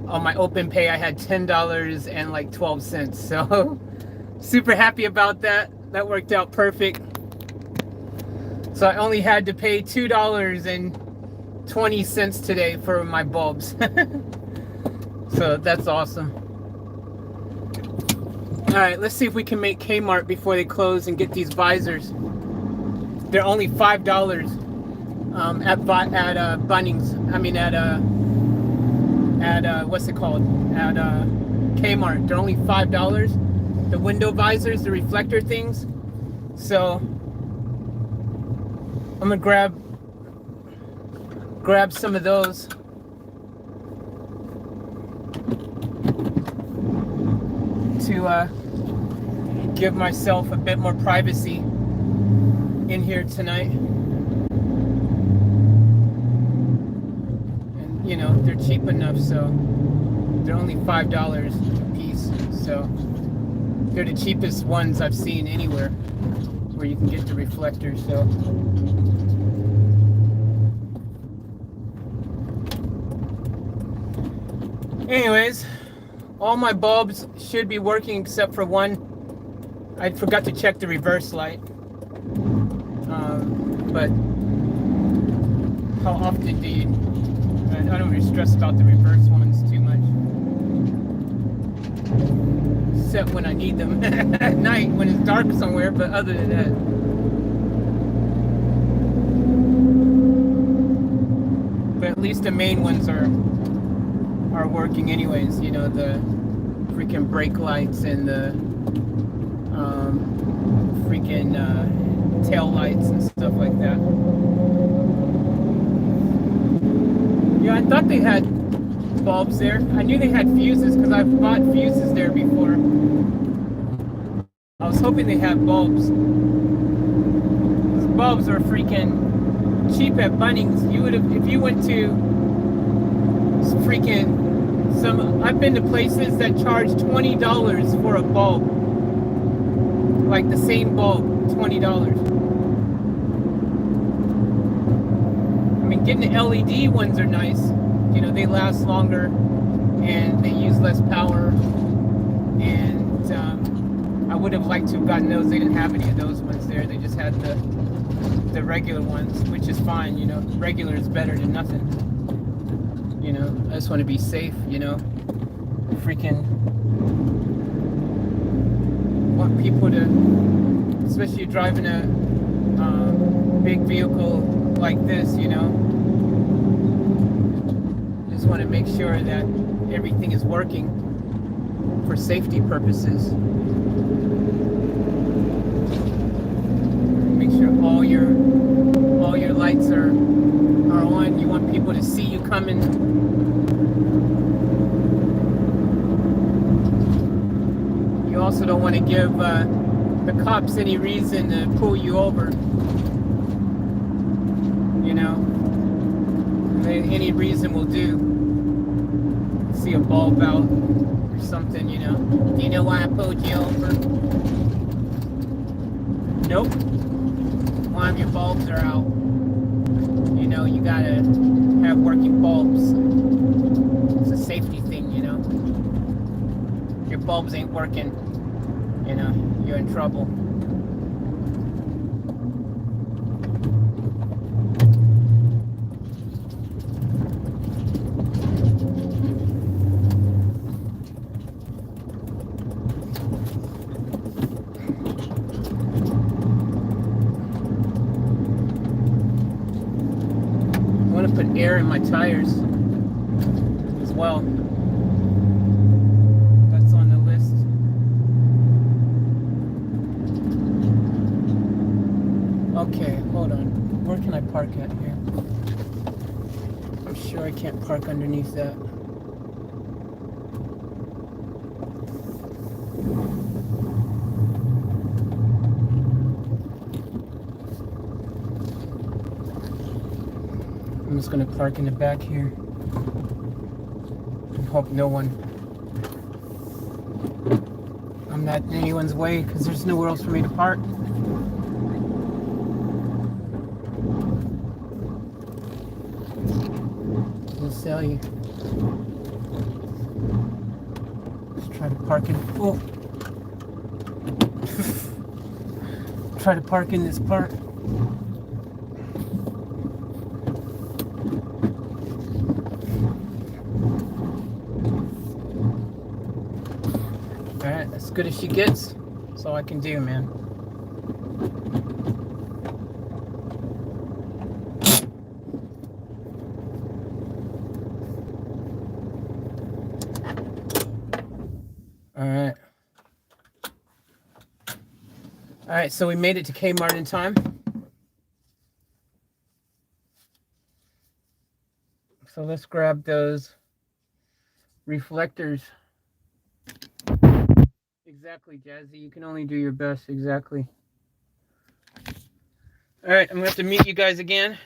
on my open pay, I had $10.12. So super happy about that. That worked out perfect. So I only had to pay $2.20 today for my bulbs. So that's awesome. All right, let's see if we can make Kmart before they close and get these visors. They're only $5 at Bunnings. I mean at what's it called? At Kmart. They're only $5. The window visors, the reflector things. So I'm gonna grab some of those. To give myself a bit more privacy in here tonight. And you know, they're cheap enough, so they're only $5 a piece. So they're the cheapest ones I've seen anywhere where you can get the reflectors. So anyways, all my bulbs should be working except for one. I forgot to check the reverse light. But how often do you... I don't really stress about the reverse ones too much. Except when I need them at night when it's dark somewhere, but other than that. But at least the main ones are working anyways, you know, the freaking brake lights and the freaking tail lights and stuff like that. Yeah, I thought they had bulbs there. I knew they had fuses because I've bought fuses there before. I was hoping they had bulbs. Those bulbs are freaking cheap at Bunnings. You would have, if you went to freaking some. I've been to places that charge $20 for a bulb, like the same bulb, $20. I mean, getting the LED ones are nice. You know, they last longer and they use less power. And I would have liked to have gotten those. They didn't have any of those ones there. They just had the regular ones, which is fine. You know, regular is better than nothing. You know, I just want to be safe. You know, freaking want people to, especially driving a big vehicle like this. You know, just want to make sure that everything is working for safety purposes. Make sure all your lights are on. You want people to see you coming. You also don't want to give the cops any reason to pull you over. You know, any reason will do. See a bulb out or something, you know. Do you know why I pulled you over? Nope. One of your bulbs are out. You know, you gotta have working bulbs. It's a safety thing, you know. If your bulbs ain't working, you know, you're in trouble. I want to put air in my tires as well. That's on the list. Okay, hold on. Where can I park at here? I'm sure I can't park underneath that. I'm just gonna park in the back here and hope no one, I'm not in anyone's way because there's nowhere else for me to park. I'll sell you. Let's try to park in. Oh, try to park in this park. Alright, as good as she gets. That's all I can do, man. Alright. Alright, so we made it to Kmart in time. So let's grab those reflectors. Exactly, Jazzy. You can only do your best. Exactly. All right, I'm going to have to meet you guys again.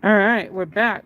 All right, we're back.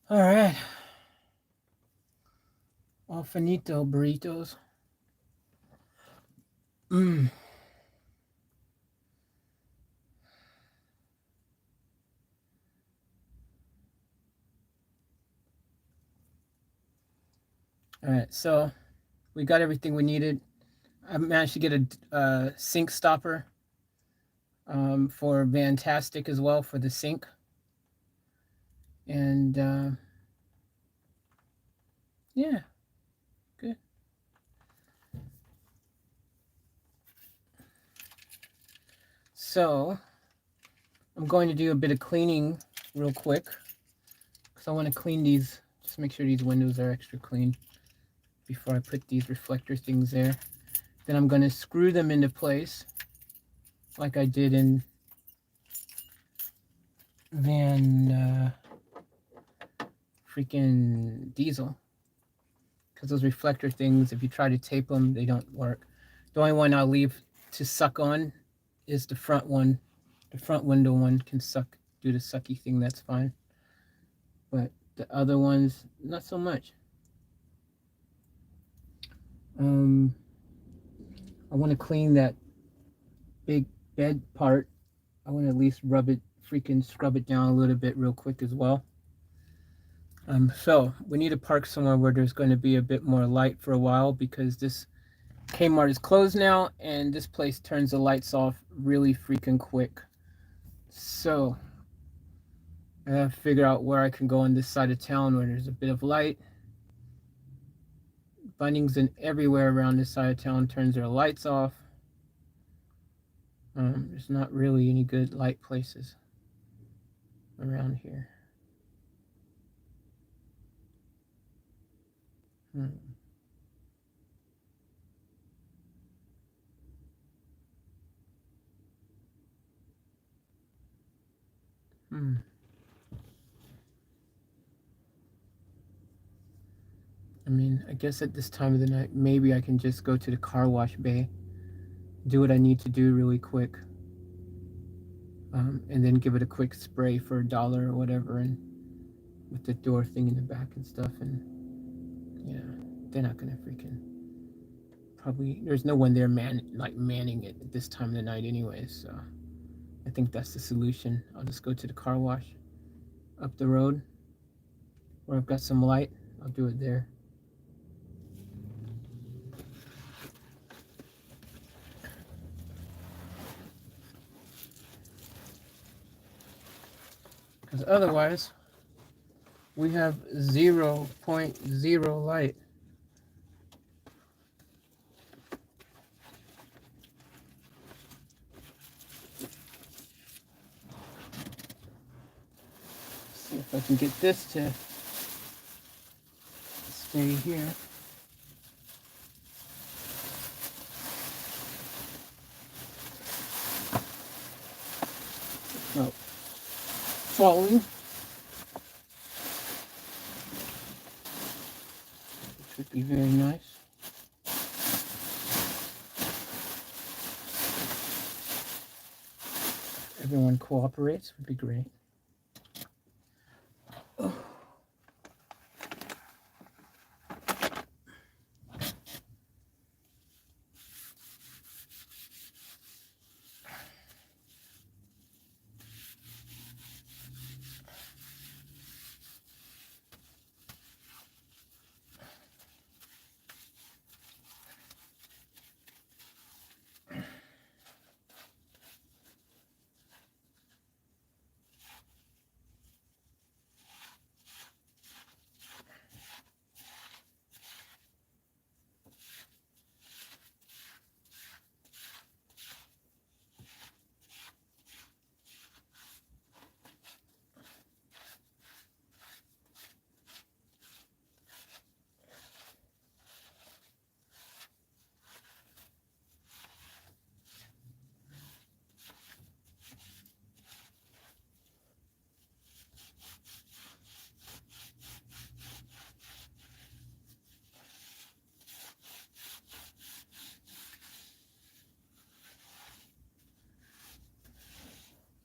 All right. All finito burritos. Mm. All right, so we got everything we needed. I managed to get a sink stopper for Fantastic as well for the sink. And yeah, good. So I'm going to do a bit of cleaning real quick because I want to clean these, just make sure these windows are extra clean before I put these reflector things there. Then I'm going to screw them into place like I did in freaking Diesel, because those reflector things, if you try to tape them, they don't work. The only one I'll leave to suck on is the front one. The front window one can suck, do the sucky thing, that's fine. But the other ones, not so much. I want to clean that big bed part. I want to at least scrub it down a little bit real quick as well. So we need to park somewhere where there's going to be a bit more light for a while, because this Kmart is closed now and this place turns the lights off really freaking quick. So I have to figure out where I can go on this side of town where there's a bit of light. Bunnings and everywhere around this side of town turns their lights off. There's not really any good light places around here. I mean, I guess at this time of the night, maybe I can just go to the car wash bay, do what I need to do really quick, and then give it a quick spray for $1 or whatever, and with the door thing in the back and stuff. And yeah, they're not gonna freaking probably. There's no one there manning it at this time of the night anyway. So I think that's the solution. I'll just go to the car wash up the road where I've got some light. I'll do it there. Because otherwise, we have 0.0 light. See if I can get this to stay here. No. Falling, which would be very nice. If everyone cooperates, would be great. Oh.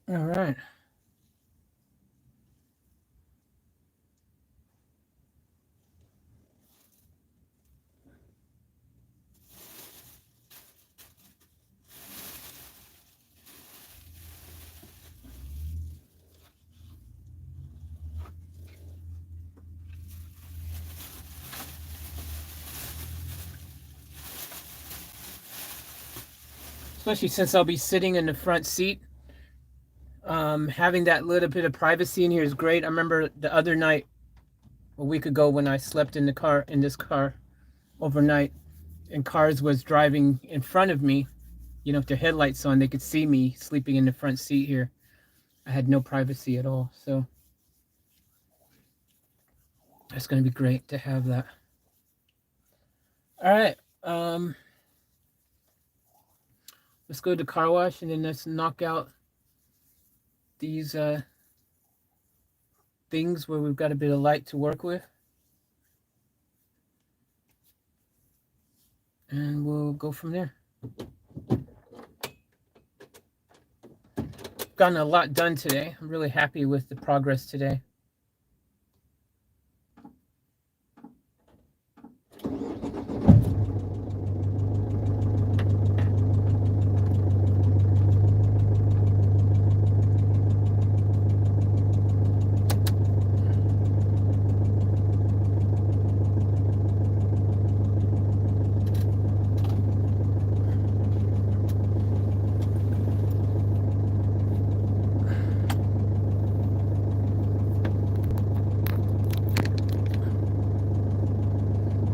All right. Especially since I'll be sitting in the front seat. Having that little bit of privacy in here is great. I remember the other night, a week ago, when I slept in this car overnight, and cars was driving in front of me, You know, if their headlights on, they could see me sleeping in the front seat here. I had no privacy at all, so it's going to be great to have that. All right, let's go to the car wash and then let's knock out these things where we've got a bit of light to work with. And we'll go from there. Gotten a lot done today. I'm really happy with the progress today.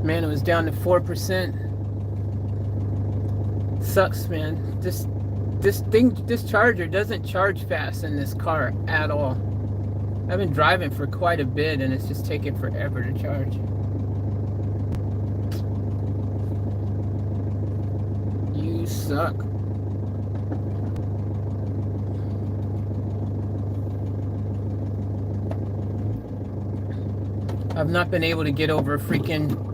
Man, it was down to 4%. Sucks, man. This charger doesn't charge fast in this car at all. I've been driving for quite a bit and it's just taking forever to charge. You suck. I've not been able to get over freaking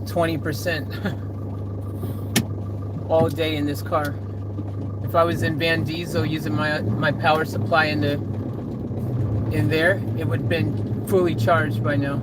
20% all day in this car. If I was in Van Diesel using my power supply in there, it would have been fully charged by now.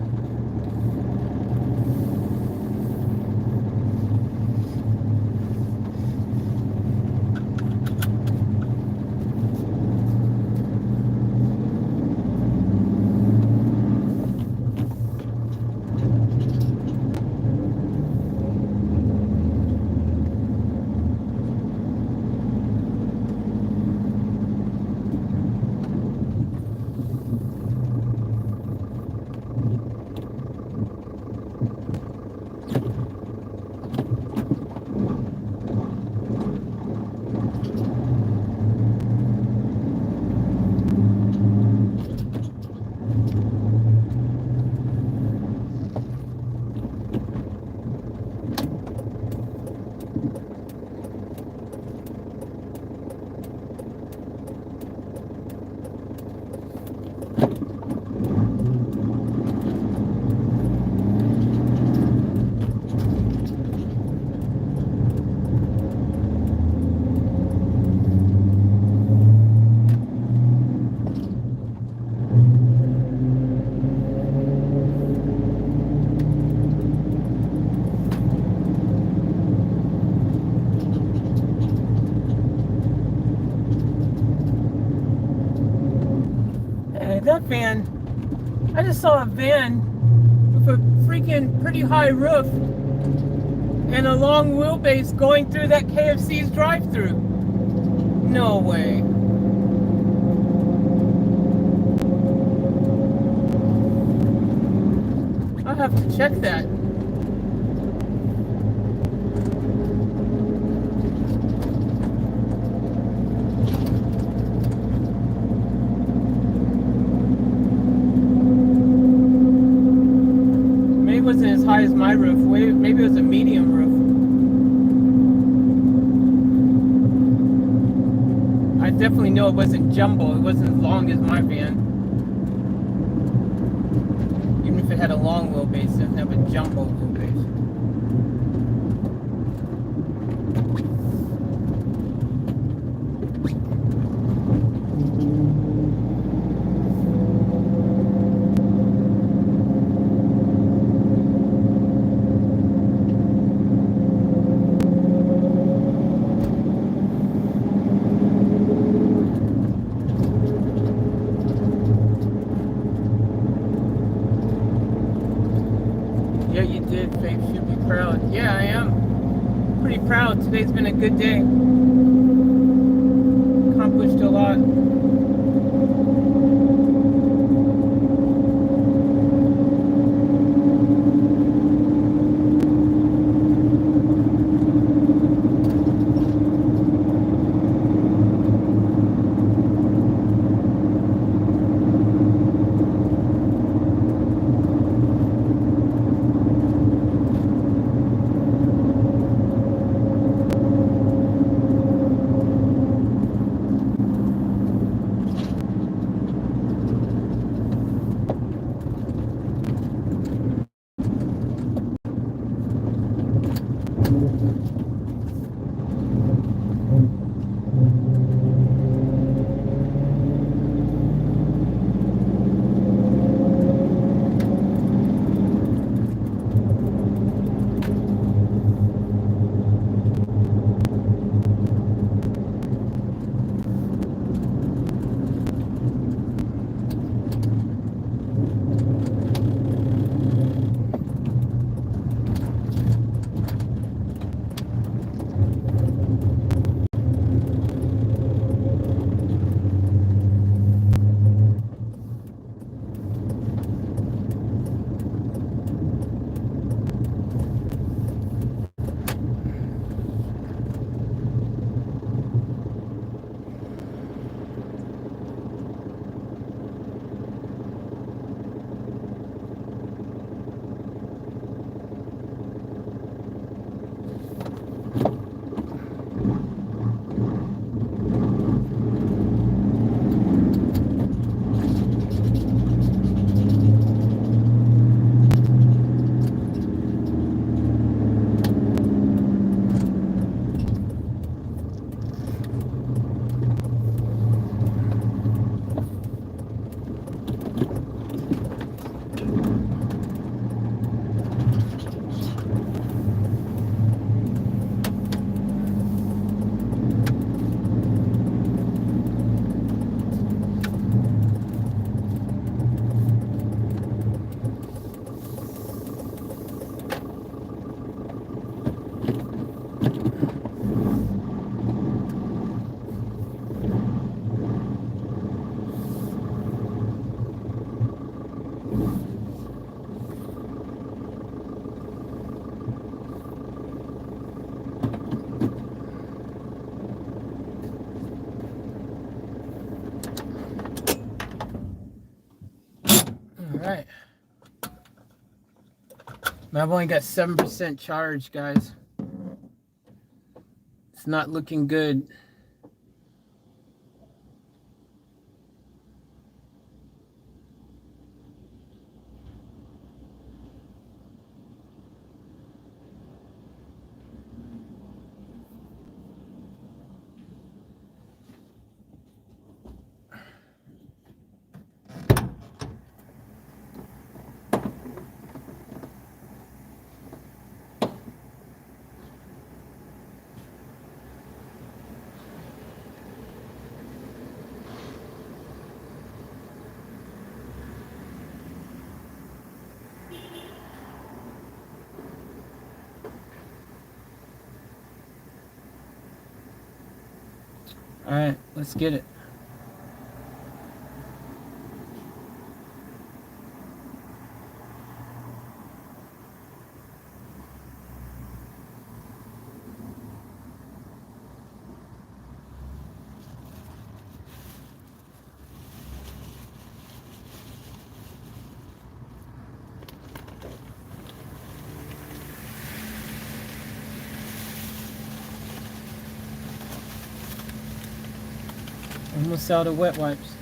That van, I just saw a van with a freaking pretty high roof and a long wheelbase going through that KFC's drive-thru. No way. I'll have to check that. Wasn't as high as my roof. Maybe it was a medium roof. I definitely know it wasn't jumbo. It wasn't as long as my van. Even if it had a long wheelbase, it doesn't have a jumbo wheelbase. Yeah, you did, Faith. Should be proud. Yeah, I am pretty proud. Today's been a good day. Accomplished a lot. Alright. I've only got 7% charge, guys. It's not looking good. All right, let's get it. Almost out of wet wipes.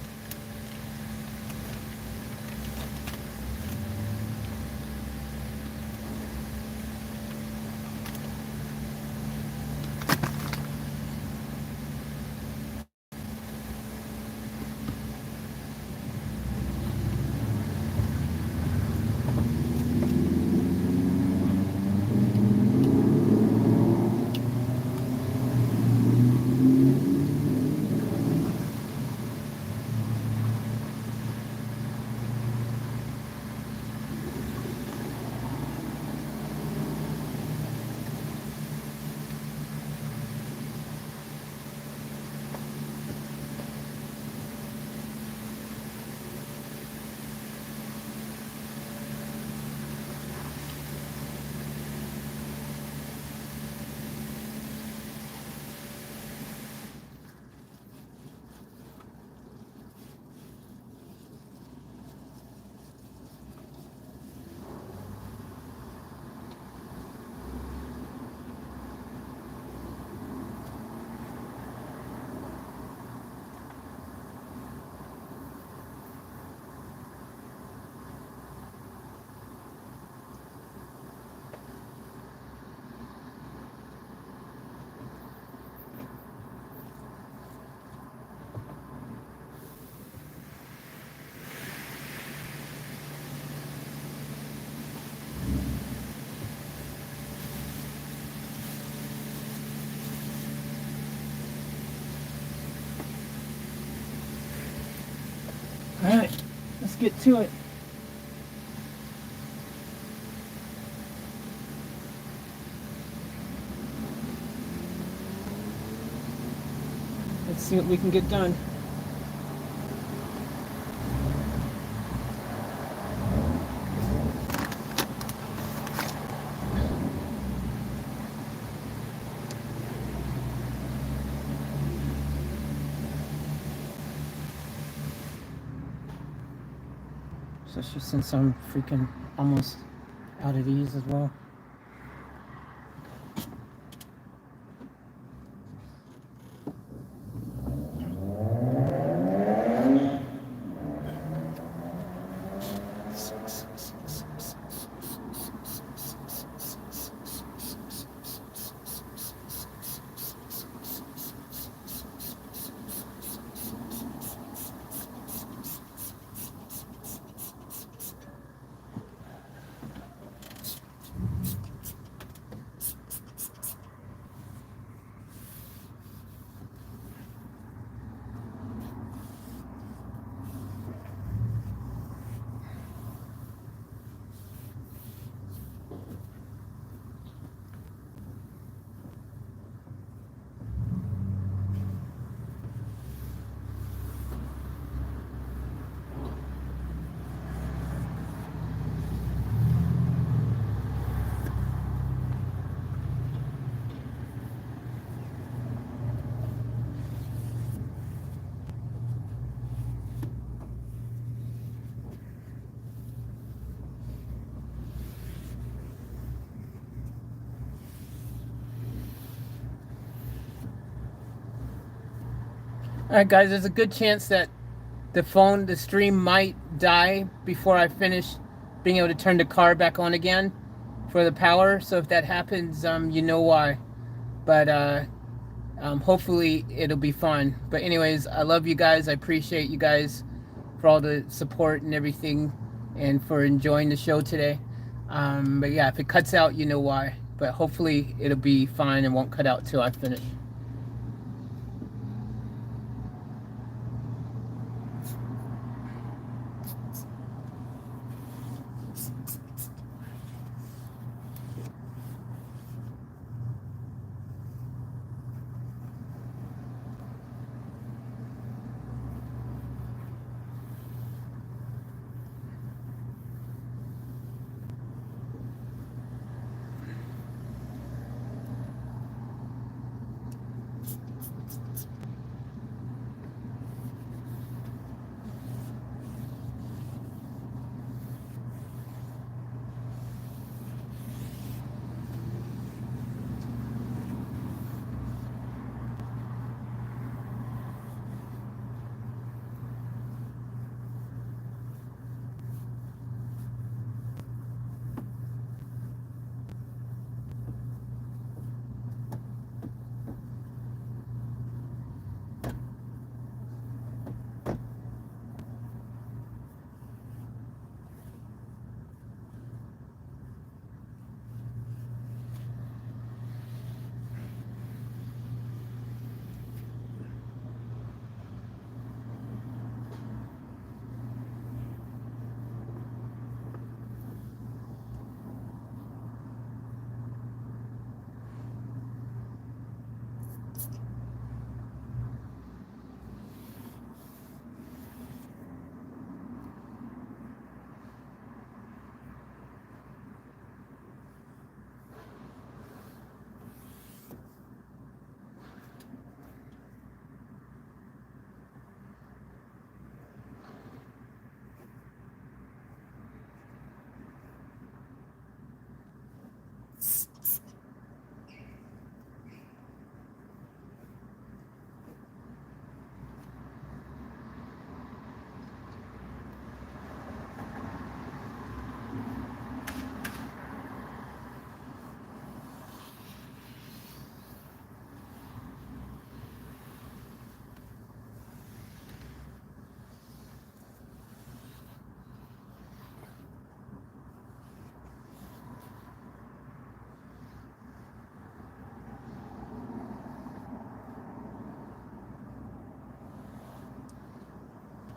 get to it. Let's see what we can get done. Especially since I'm freaking almost out of these as well. Alright guys, there's a good chance that the stream might die before I finish being able to turn the car back on again for the power. So if that happens, you know why. But hopefully it'll be fun. But anyways, I love you guys. I appreciate you guys for all the support and everything and for enjoying the show today. But yeah, if it cuts out, you know why. But hopefully it'll be fine and won't cut out till I finish.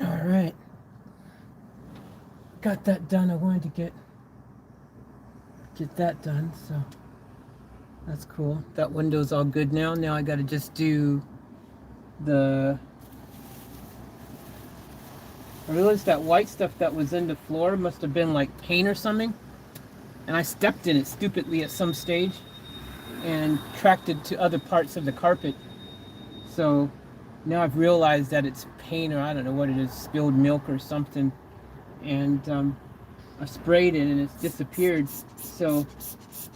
All right. got that done. I wanted to get that done, so that's cool. That window's all good now. Now I got to just do the. I realized that white stuff that was in the floor must have been like paint or something, and I stepped in it stupidly at some stage and tracked it to other parts of the carpet. So now I've realized that it's paint, or I don't know what it is, spilled milk or something, and I sprayed it and it's disappeared. So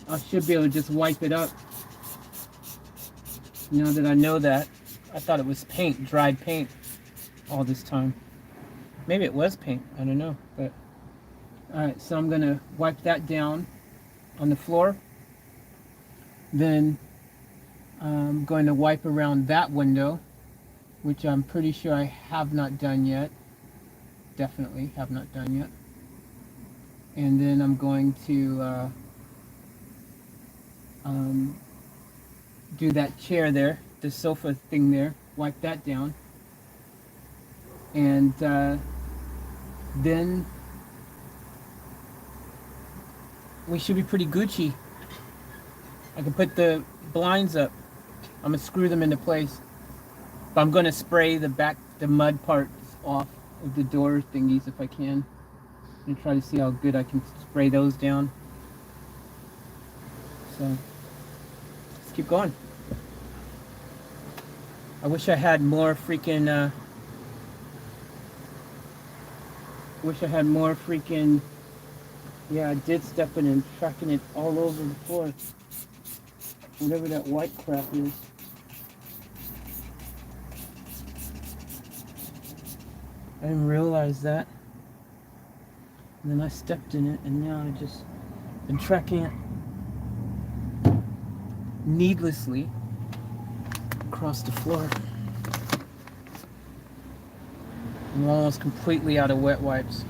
I should be able to just wipe it up. Now that I know that, I thought it was paint, dried paint, all this time. Maybe it was paint, I don't know. But all right, so I'm gonna wipe that down on the floor. Then I'm going to wipe around that window, which I'm pretty sure I have not done yet. Definitely have not done yet. And then I'm going to do that chair there, the sofa thing there, wipe that down. And then we should be pretty Gucci. I can put the blinds up. I'm gonna screw them into place. But I'm gonna spray the mud parts off of the door thingies if I can. And try to see how good I can spray those down. So let's keep going. I wish I had more freaking yeah, I did step in and tracking it all over the floor. Whatever that white crap is. I didn't realize that. And then I stepped in it, and now I just been tracking it needlessly across the floor. I'm almost completely out of wet wipes.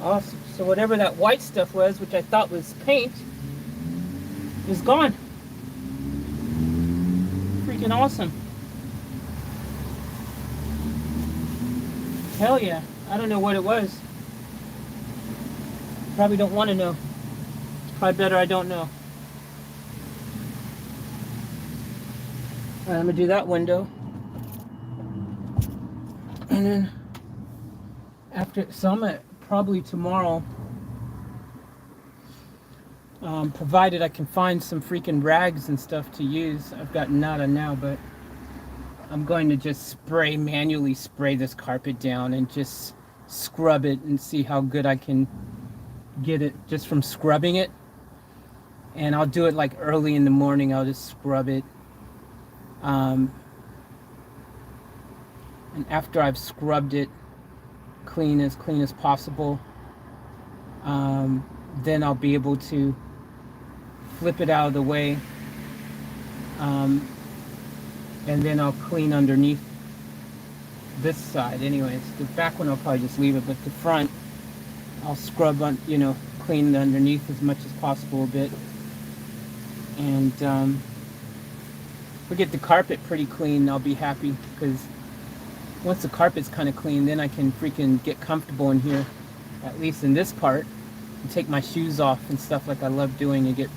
Awesome. So whatever that white stuff was, which I thought was paint, is gone. Freaking awesome. Hell yeah. I don't know what it was. Probably don't want to know. Probably better I don't know. Alright, I'm going to do that window. And then after, so I'm going to probably tomorrow, provided I can find some freaking rags and stuff to use. I've got nada now, but I'm going to just manually spray this carpet down and just scrub it and see how good I can get it just from scrubbing it. And I'll do it like early in the morning. I'll just scrub it. And after I've scrubbed it clean as possible, then I'll be able to flip it out of the way, and then I'll clean underneath this side. Anyways, the back one I'll probably just leave it, but the front I'll scrub on, clean underneath as much as possible a bit, and we get the carpet pretty clean, I'll be happy, because once the carpet's kind of clean, then I can freaking get comfortable in here, at least in this part, and take my shoes off and stuff like I love doing and get,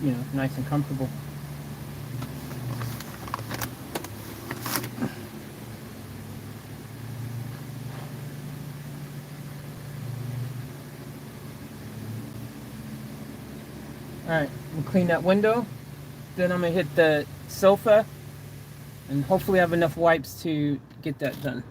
you know, nice and comfortable. Alright, we'll clean that window. Then I'm going to hit the sofa. And hopefully I have enough wipes to get that done.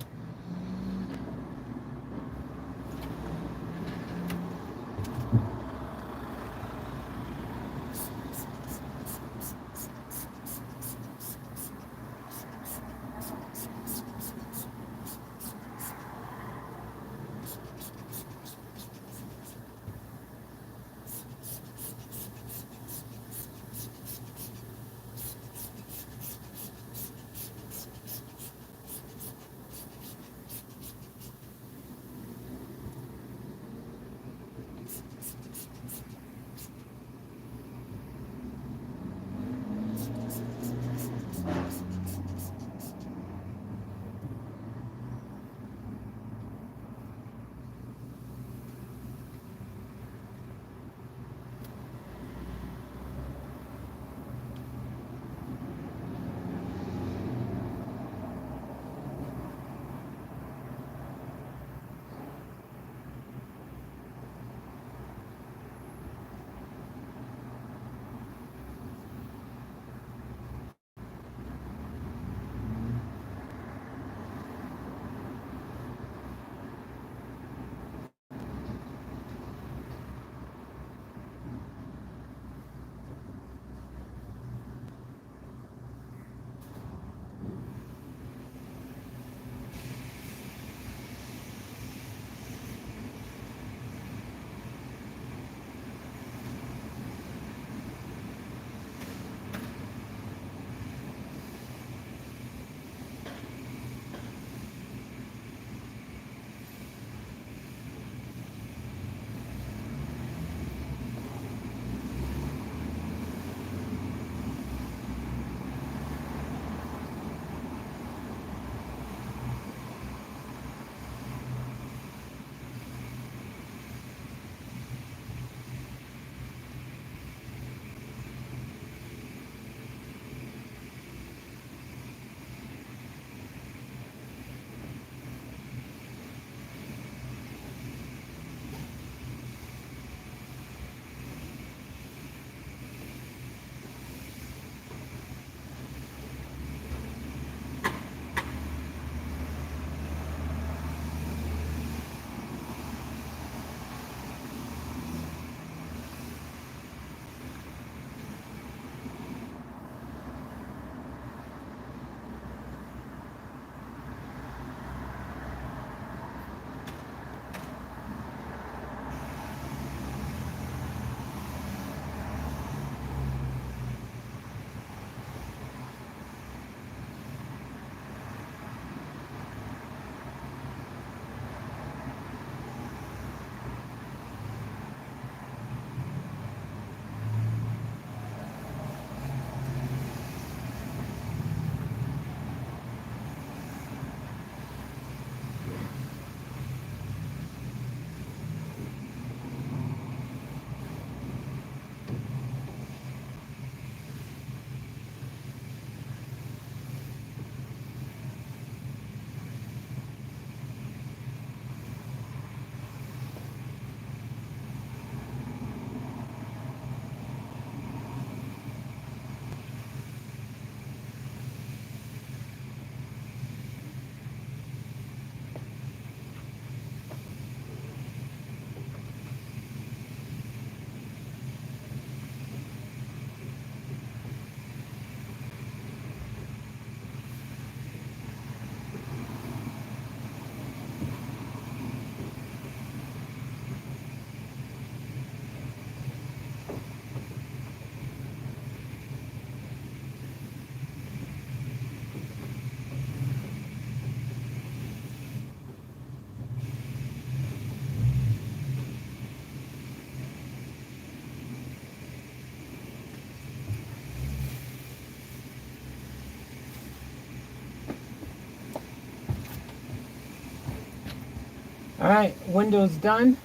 Alright, window's done.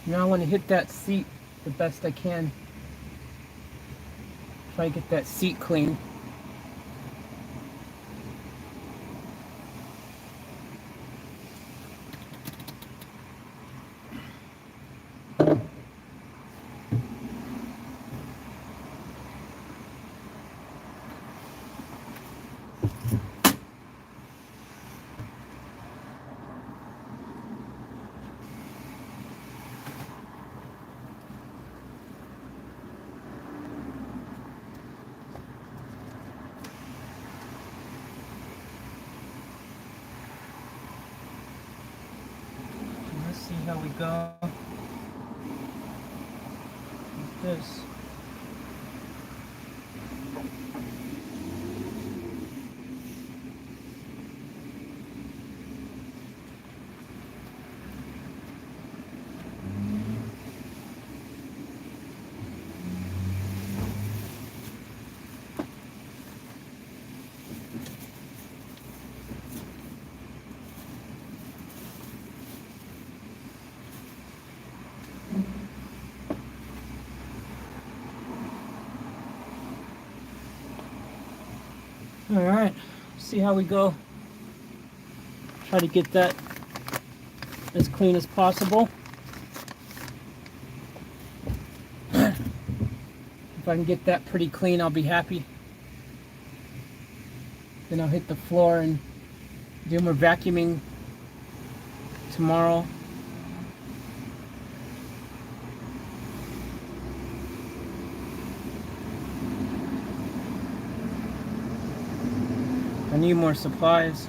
Now I want to hit that seat the best I can. Try to get that seat clean. Let's see how we go with this. Alright, see how we go. Try to get that as clean as possible. If I can get that pretty clean, I'll be happy. Then I'll hit the floor and do more vacuuming tomorrow. I need more supplies.